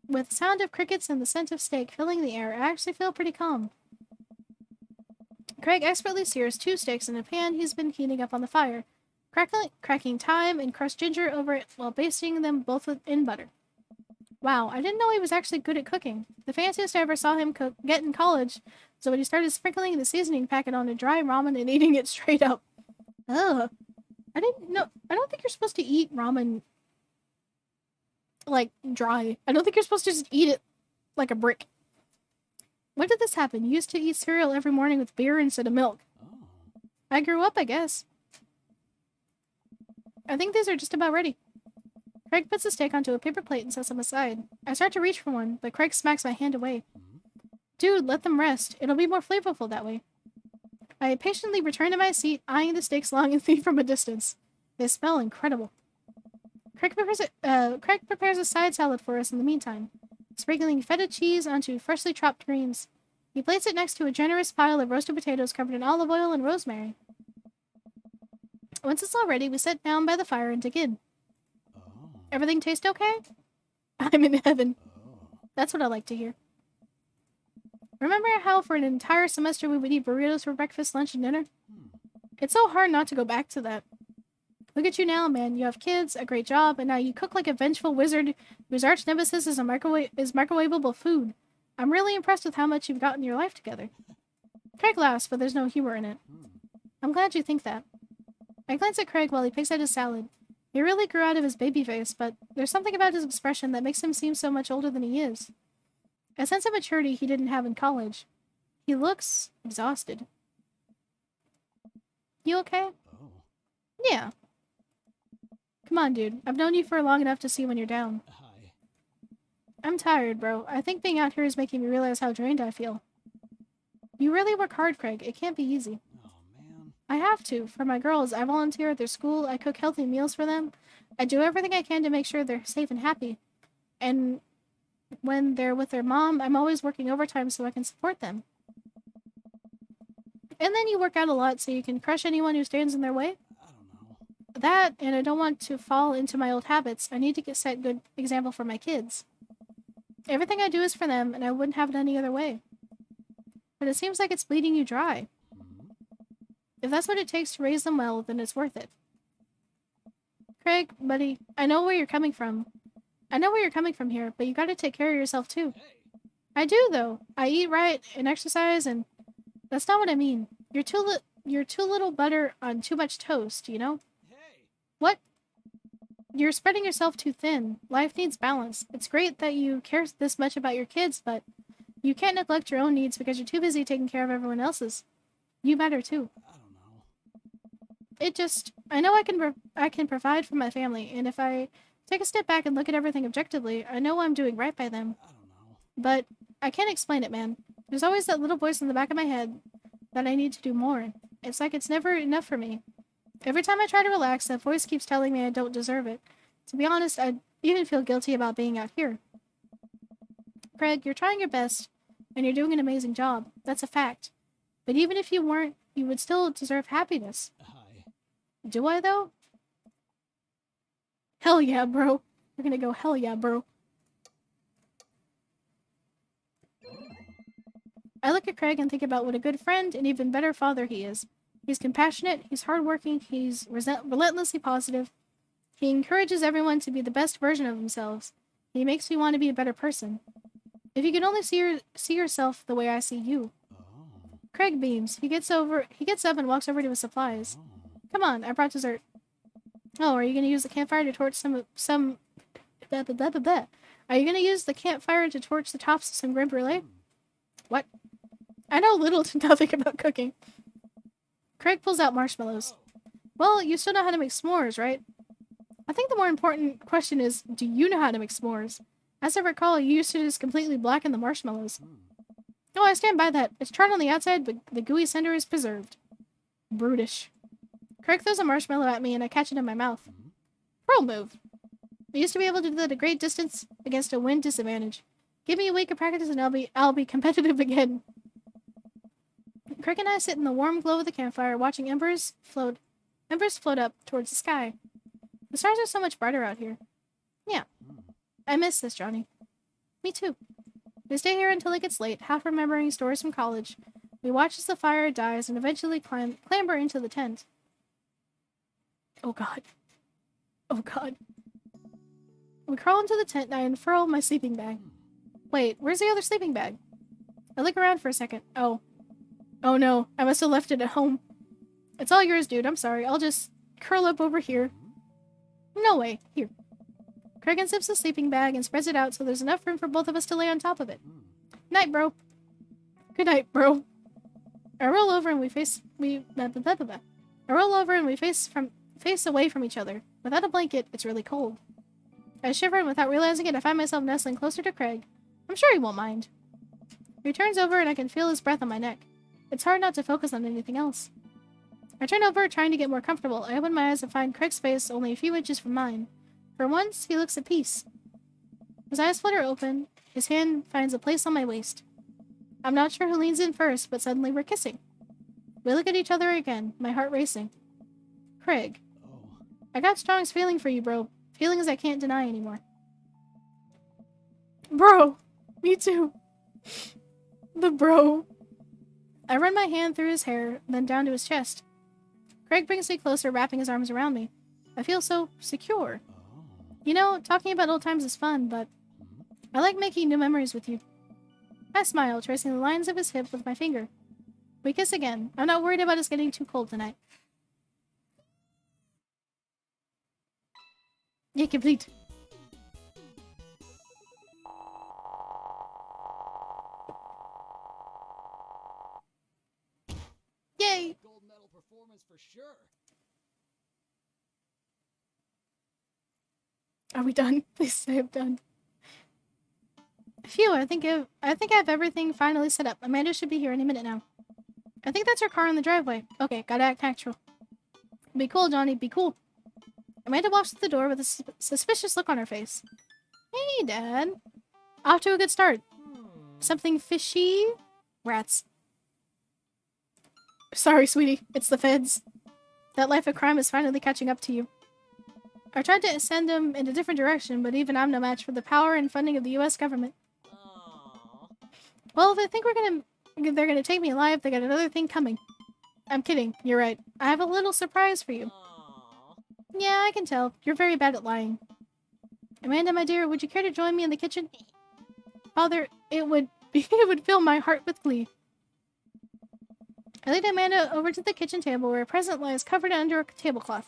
With the sound of crickets and the scent of steak filling the air, I actually feel pretty calm. Craig expertly sears 2 steaks in a pan he's been heating up on the fire, cracking thyme and crushed ginger over it while basting them both in butter. Wow, I didn't know he was actually good at cooking. The fanciest I ever saw him get in college was when he started sprinkling the seasoning packet on a dry ramen and eating it straight up. Ugh. I don't think you're supposed to eat ramen, like, dry. I don't think you're supposed to just eat it like a brick. When did this happen? You used to eat cereal every morning with beer instead of milk. Oh. I grew up, I guess. I think these are just about ready. Craig puts the steak onto a paper plate and sets them aside. I start to reach for one, but Craig smacks my hand away. Dude, let them rest. It'll be more flavorful that way. I patiently return to my seat, eyeing the steaks longingly from a distance. They smell incredible. Craig prepares a side salad for us in the meantime, sprinkling feta cheese onto freshly chopped greens. He plates it next to a generous pile of roasted potatoes covered in olive oil and rosemary. Once it's all ready, we sit down by the fire and dig in. Oh. Everything taste okay? I'm in heaven. Oh. That's what I like to hear. Remember how for an entire semester we would eat burritos for breakfast, lunch, and dinner? It's so hard not to go back to that. Look at you now, man. You have kids, a great job, and now you cook like a vengeful wizard whose arch nemesis is microwavable food. I'm really impressed with how much you've gotten your life together. Craig laughs, but there's no humor in it. I'm glad you think that. I glance at Craig while he picks at his salad. He really grew out of his baby face, but there's something about his expression that makes him seem so much older than he is. A sense of maturity he didn't have in college. He looks exhausted. You okay? Oh. Yeah. Come on, dude. I've known you for long enough to see when you're down. Hi. I'm tired, bro. I think being out here is making me realize how drained I feel. You really work hard, Craig. It can't be easy. Oh, man. I have to. For my girls, I volunteer at their school. I cook healthy meals for them. I do everything I can to make sure they're safe and happy. And when they're with their mom, I'm always working overtime so I can support them. And then you work out a lot so you can crush anyone who stands in their way. I don't know. That, and I don't want to fall into my old habits. I need to set good example for my kids. Everything I do is for them, and I wouldn't have it any other way. But it seems like it's bleeding you dry. Hmm? If that's what it takes to raise them well, then it's worth it. Craig, buddy, I know where you're coming from. I know where you're coming from here, but you gotta take care of yourself too. Hey. I do, though. I eat right and exercise, and that's not what I mean. You're too little butter on too much toast, you know? Hey. What? You're spreading yourself too thin. Life needs balance. It's great that you care this much about your kids, but you can't neglect your own needs because you're too busy taking care of everyone else's. You matter too. I don't know. I know I can provide for my family, and if I take a step back and look at everything objectively, I know I'm doing right by them. I don't know. But I can't explain it, man. There's always that little voice in the back of my head that I need to do more. It's like it's never enough for me. Every time I try to relax, that voice keeps telling me I don't deserve it. To be honest, I even feel guilty about being out here. Craig, you're trying your best, and you're doing an amazing job. That's a fact. But even if you weren't, you would still deserve happiness. Do I, though? Hell yeah, bro. We're gonna go hell yeah, bro. I look at Craig and think about what a good friend and even better father he is. He's compassionate, he's hardworking, he's relentlessly positive. He encourages everyone to be the best version of themselves. He makes me want to be a better person. If you could only see yourself the way I see you. Oh. Craig beams. He gets up and walks over to his supplies. Oh. Come on, I brought dessert. Oh, are you gonna use the campfire to torch some blah, blah, blah, blah, blah. Are you gonna use the campfire to torch the tops of some creme brulee? What? I know little to nothing about cooking. Craig pulls out marshmallows. Well, you still know how to make s'mores, right? I think the more important question is, do you know how to make s'mores? As I recall, you used to just completely blacken the marshmallows. Oh, I stand by that. It's charred on the outside, but the gooey center is preserved. Brutish. Craig throws a marshmallow at me, and I catch it in my mouth. Pro move. I used to be able to do that at a great distance against a wind disadvantage. Give me a week of practice, and I'll be competitive again. Craig and I sit in the warm glow of the campfire, watching embers float up towards the sky. The stars are so much brighter out here. Yeah. I miss this, Johnny. Me too. We stay here until it gets late, half remembering stories from college. We watch as the fire dies and eventually clamber into the tent. Oh god. Oh god. We crawl into the tent and I unfurl my sleeping bag. Wait, where's the other sleeping bag? I look around for a second. Oh. Oh no, I must have left it at home. It's all yours, dude. I'm sorry. I'll just curl up over here. No way. Here. Craig unzips the sleeping bag and spreads it out so there's enough room for both of us to lay on top of it. Night, bro. Good night, bro. I roll over and we face away from each other. Without a blanket, it's really cold. I shiver and without realizing it, I find myself nestling closer to Craig. I'm sure he won't mind. He turns over and I can feel his breath on my neck. It's hard not to focus on anything else. I turn over, trying to get more comfortable. I open my eyes and find Craig's face only a few inches from mine. For once, he looks at peace. His eyes flutter open. His hand finds a place on my waist. I'm not sure who leans in first, but suddenly we're kissing. We look at each other again, my heart racing. Craig. Oh. I got strongest feeling for you, bro. Feelings I can't deny anymore. Bro. Me too. The bro. I run my hand through his hair, then down to his chest. Craig brings me closer, wrapping his arms around me. I feel so secure. Oh. You know, talking about old times is fun, but I like making new memories with you. I smile, tracing the lines of his hip with my finger. We kiss again. I'm not worried about us getting too cold tonight. Yeah, complete. Yay! Gold medal performance for sure. Are we done? Please say I'm done. Phew, I think I have everything finally set up. Amanda should be here any minute now. I think that's her car in the driveway. Okay, gotta act natural. Be cool, Johnny, be cool. Amanda walks to the door with a suspicious look on her face. Hey, Dad. Off to a good start. Something fishy? Rats. Sorry, sweetie. It's the feds. That life of crime is finally catching up to you. I tried to send them in a different direction, but even I'm no match for the power and funding of the U.S. government. Well, if they think they're gonna take me alive, they got another thing coming. I'm kidding. You're right. I have a little surprise for you. Yeah, I can tell. You're very bad at lying. Amanda, my dear, would you care to join me in the kitchen? Father, it would fill my heart with glee. I lead Amanda over to the kitchen table where a present lies covered under a tablecloth.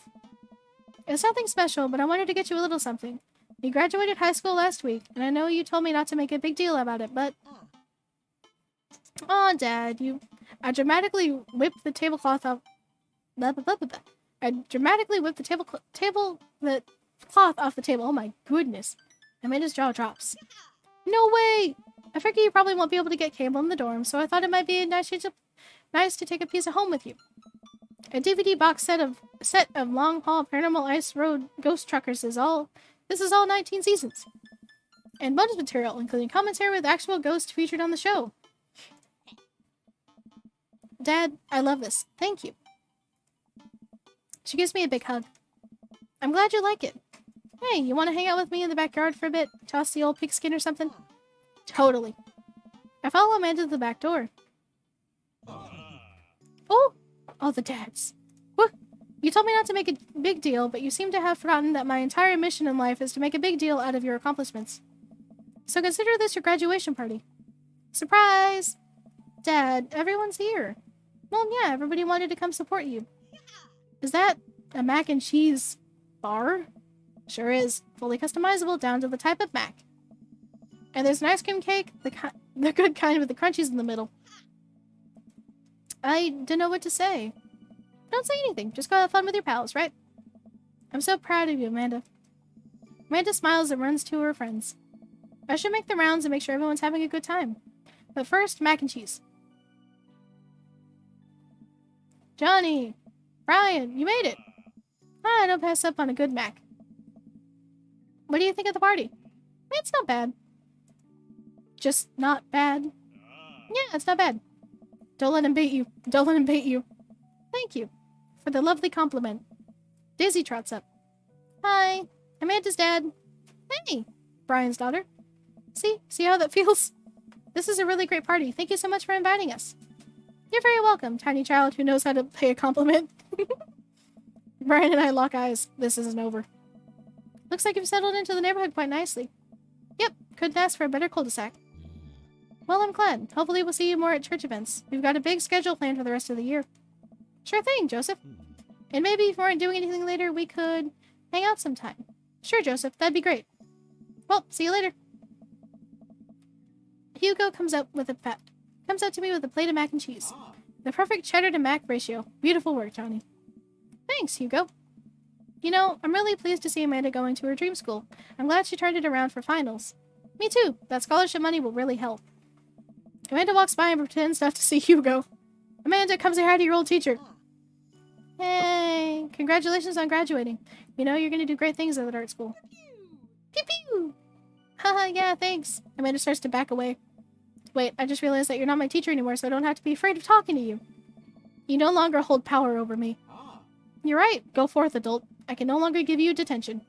It's nothing special, but I wanted to get you a little something. You graduated high school last week, and I know you told me not to make a big deal about it, but... Aw, Dad, I dramatically whipped the tablecloth off... Blah, blah, blah, blah, blah. I dramatically whipped the cloth off the table. Oh my goodness. Amanda's jaw drops. No way! I figure you probably won't be able to get cable in the dorm, so I thought it might be nice to take a piece of home with you. A DVD box set of long haul paranormal ice road ghost truckers is all 19 seasons. And bonus material, including commentary with actual ghosts featured on the show. Dad, I love this. Thank you. She gives me a big hug. I'm glad you like it. Hey, you want to hang out with me in the backyard for a bit? Toss the old pigskin or something? Totally. I follow Amanda to the back door. Oh! Oh, the dads. What? You told me not to make a big deal, but you seem to have forgotten that my entire mission in life is to make a big deal out of your accomplishments. So consider this your graduation party. Surprise! Dad, everyone's here. Well, yeah, everybody wanted to come support you. Is that a mac and cheese bar? Sure is. Fully customizable down to the type of mac. And there's an ice cream cake, the good kind with the crunchies in the middle. I don't know what to say. Don't say anything. Just go have fun with your pals, right? I'm so proud of you, Amanda. Amanda smiles and runs to her friends. I should make the rounds and make sure everyone's having a good time. But first, mac and cheese. Johnny! Brian, you made it! Ah, don't pass up on a good mac. What do you think of the party? It's not bad. Just not bad. Yeah, it's not bad. Don't let him bait you. Don't let him bait you. Thank you for the lovely compliment. Daisy trots up. Hi, Amanda's dad. Hey, Brian's daughter. See how that feels? This is a really great party. Thank you so much for inviting us. You're very welcome, tiny child who knows how to pay a compliment. Brian and I lock eyes. This isn't over. Looks like you've settled into the neighborhood quite nicely. Yep, couldn't ask for a better cul-de-sac. Well, I'm glad. Hopefully we'll see you more at church events. We've got a big schedule planned for the rest of the year. Sure thing, Joseph. And maybe if we aren't doing anything later, we could hang out sometime. Sure, Joseph. That'd be great. Well, see you later. Hugo comes up to me with a plate of mac and cheese. The perfect cheddar to mac ratio. Beautiful work, Johnny. Thanks, Hugo. You know, I'm really pleased to see Amanda going to her dream school. I'm glad she turned it around for finals. Me too. That scholarship money will really help. Amanda walks by and pretends not to see Hugo. Amanda, come say hi to your old teacher. Hey, congratulations on graduating. You know, you're going to do great things at the art school. Pew pew! Haha, yeah, thanks. Amanda starts to back away. Wait, I just realized that you're not my teacher anymore, so I don't have to be afraid of talking to you. You no longer hold power over me. You're right. Go forth, adult. I can no longer give you detention.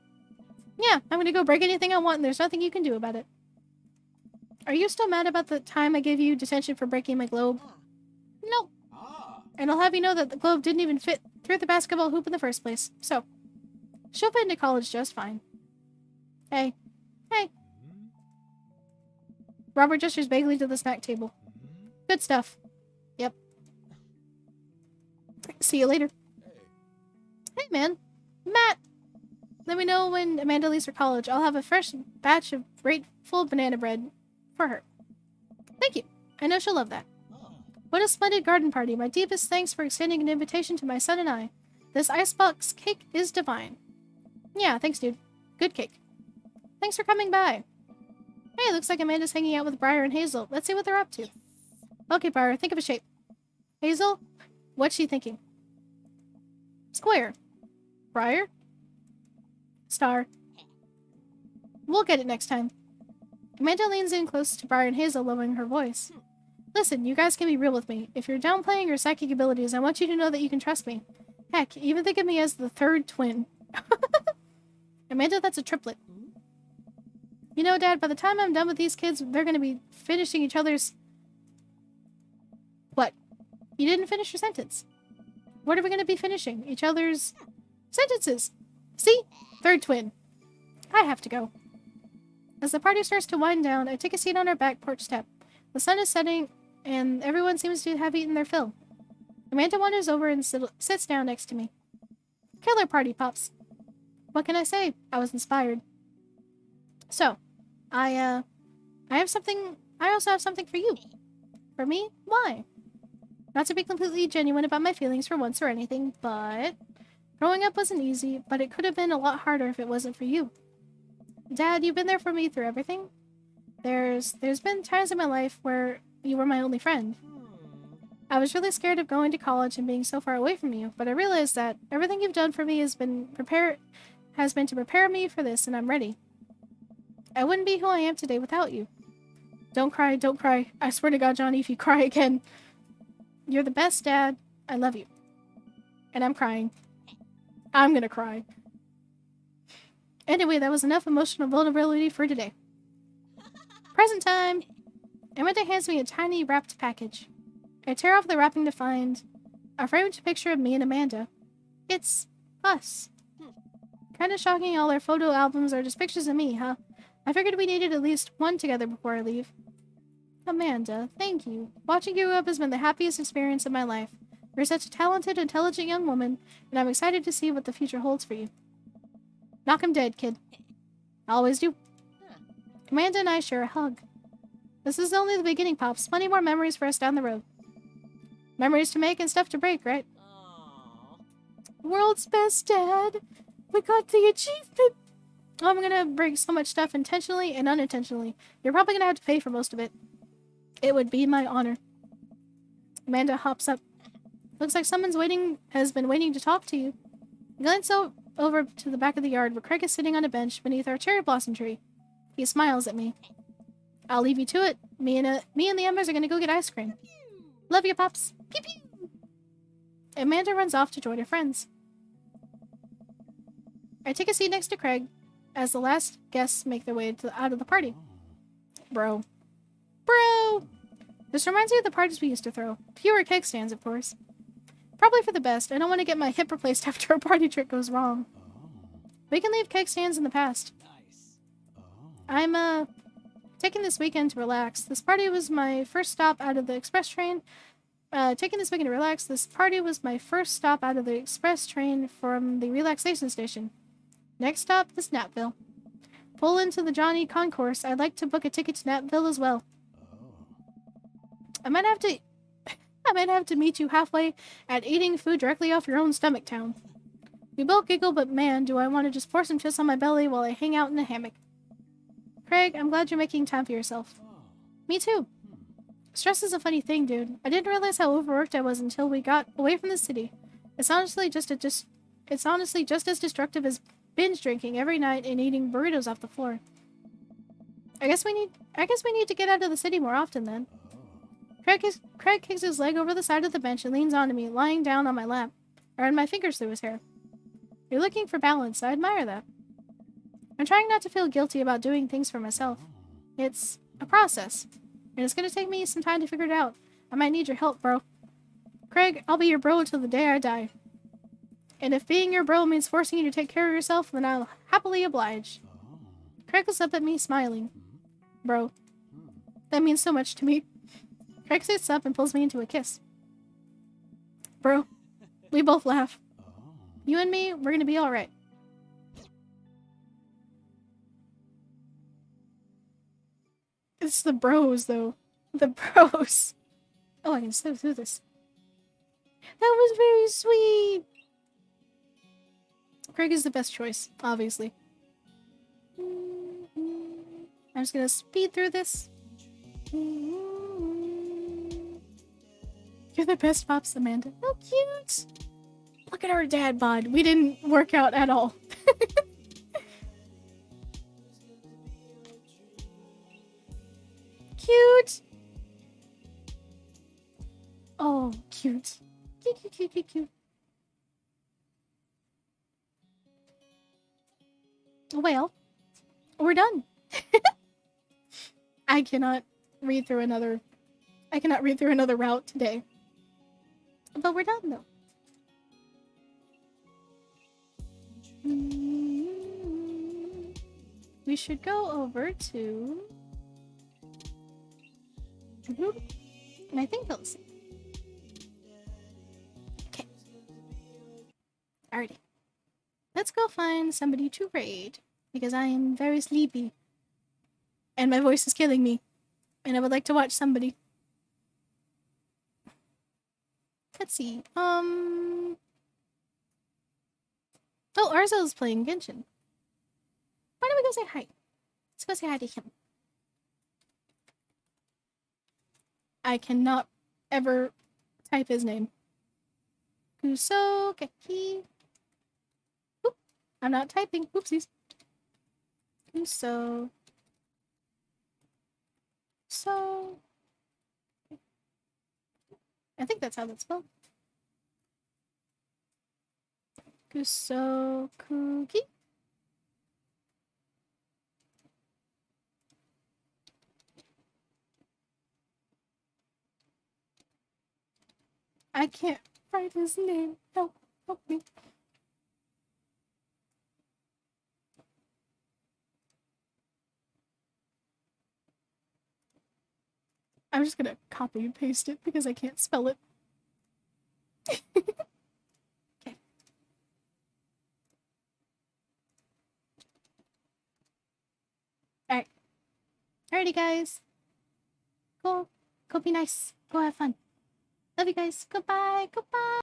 Yeah, I'm gonna go break anything I want and there's nothing you can do about it. Are you still mad about the time I gave you detention for breaking my globe? Nope. And I'll have you know that the globe didn't even fit through the basketball hoop in the first place. So, she'll fit into college just fine. Hey. Hey. Robert gestures vaguely to the snack table. Good stuff. Yep. See you later. Hey, man. Matt. Let me know when Amanda leaves for college. I'll have a fresh batch of grateful banana bread for her. Thank you. I know she'll love that. What a splendid garden party. My deepest thanks for extending an invitation to my son and I. This icebox cake is divine. Yeah, thanks, dude. Good cake. Thanks for coming by. Hey, looks like Amanda's hanging out with Briar and Hazel. Let's see what they're up to. Okay, Briar, think of a shape. Hazel, what's she thinking? Square. Briar? Star. We'll get it next time. Amanda leans in close to Briar and Hazel, lowering her voice. Listen, you guys can be real with me. If you're downplaying your psychic abilities, I want you to know that you can trust me. Heck, even think of me as the third twin. Amanda, that's a triplet. You know, Dad, by the time I'm done with these kids, they're gonna be finishing each other's... What? You didn't finish your sentence. What are we gonna be finishing? Each other's... sentences! See? Third twin. I have to go. As the party starts to wind down, I take a seat on our back porch step. The sun is setting, and everyone seems to have eaten their fill. Amanda wanders over and sits down next to me. Killer party, Pops. What can I say? I was inspired. So, I also have something for you. For me? Why? Not to be completely genuine about my feelings for once or anything, but... growing up wasn't easy, but it could have been a lot harder if it wasn't for you. Dad, you've been there for me through everything. There's been times in my life where you were my only friend. I was really scared of going to college and being so far away from you, but I realized that everything you've done for me has been to prepare me for this, and I'm ready. I wouldn't be who I am today without you. Don't cry, don't cry. I swear to God, Johnny, if you cry again. You're the best, Dad. I love you. And I'm crying. I'm gonna cry. Anyway, that was enough emotional vulnerability for today. Present time! Amanda hands me a tiny wrapped package. I tear off the wrapping to find a framed picture of me and Amanda. It's us. Kinda shocking all our photo albums are just pictures of me, huh? I figured we needed at least one together before I leave. Amanda, thank you. Watching you grow up has been the happiest experience of my life. You're such a talented, intelligent young woman, and I'm excited to see what the future holds for you. Knock 'em dead, kid. I always do. Amanda and I share a hug. This is only the beginning, Pops. Plenty more memories for us down the road. Memories to make and stuff to break, right? World's best, Dad. We got the achievement. I'm gonna break so much stuff intentionally and unintentionally. You're probably gonna have to pay for most of it. It would be my honor. Amanda hops up. Looks like someone's has been waiting to talk to you. I glance over to the back of the yard where Craig is sitting on a bench beneath our cherry blossom tree. He smiles at me. I'll leave you to it. Me and the Embers are gonna go get ice cream. Love you, Pops. Pew pew. Amanda runs off to join her friends. I take a seat next to Craig as the last guests make their way out of the party. Bro. This reminds me of the parties we used to throw. Fewer keg stands, of course. Probably for the best. I don't want to get my hip replaced after a party trick goes wrong. We can leave keg stands in the past. I'm, taking this weekend to relax. This party was my first stop out of the express train. This party was my first stop out of the express train from the relaxation station. Next stop, the Snapville. Pull into the Johnny Concourse. I'd like to book a ticket to Snapville as well. I might have to meet you halfway at eating food directly off your own stomach town. We both giggle, but man, do I want to just pour some chips on my belly while I hang out in a hammock. Craig, I'm glad you're making time for yourself. Me too. Stress is a funny thing, dude. I didn't realize how overworked I was until we got away from the city. It's honestly just as destructive as binge drinking every night and eating burritos off the floor. I guess we need to get out of the city more often then. Craig kicks his leg over the side of the bench and leans onto me, lying down on my lap. I run my fingers through his hair. You're looking for balance. I admire that. I'm trying not to feel guilty about doing things for myself. It's a process, and it's gonna take me some time to figure it out. I might need your help, bro. Craig, I'll be your bro until the day I die. And if being your bro means forcing you to take care of yourself, then I'll happily oblige. Craig looks up at me, smiling. Bro, that means so much to me. Craig sits up and pulls me into a kiss. Bro, we both laugh. You and me, we're gonna be alright. It's the bros, though. The bros. Oh, I can slip through this. That was very sweet. Craig is the best choice, obviously. I'm just gonna speed through this. You're the best, Pops, Amanda. How cute! Look at our dad bod. We didn't work out at all. cute. Cute, cute, cute, cute, cute. Well, we're done. I cannot read through another route today. But we're done though. We should go over to and I think they'll see. Okay. Alrighty. Let's go find somebody to raid. Because I am very sleepy. And my voice is killing me. And I would like to watch somebody. Let's see. Oh, Arzo's playing Genshin. Why don't we go say hi? Let's go say hi to him. I cannot ever type his name. Kusokeki. Oop, I'm not typing. Oopsies. So I think that's how that's spelled. Kusokuki. I can't write his name. Help me. I'm just gonna copy and paste it because I can't spell it. Okay. Alright. Alrighty, guys. Go be nice. Go have fun. Love you guys. Goodbye. Goodbye.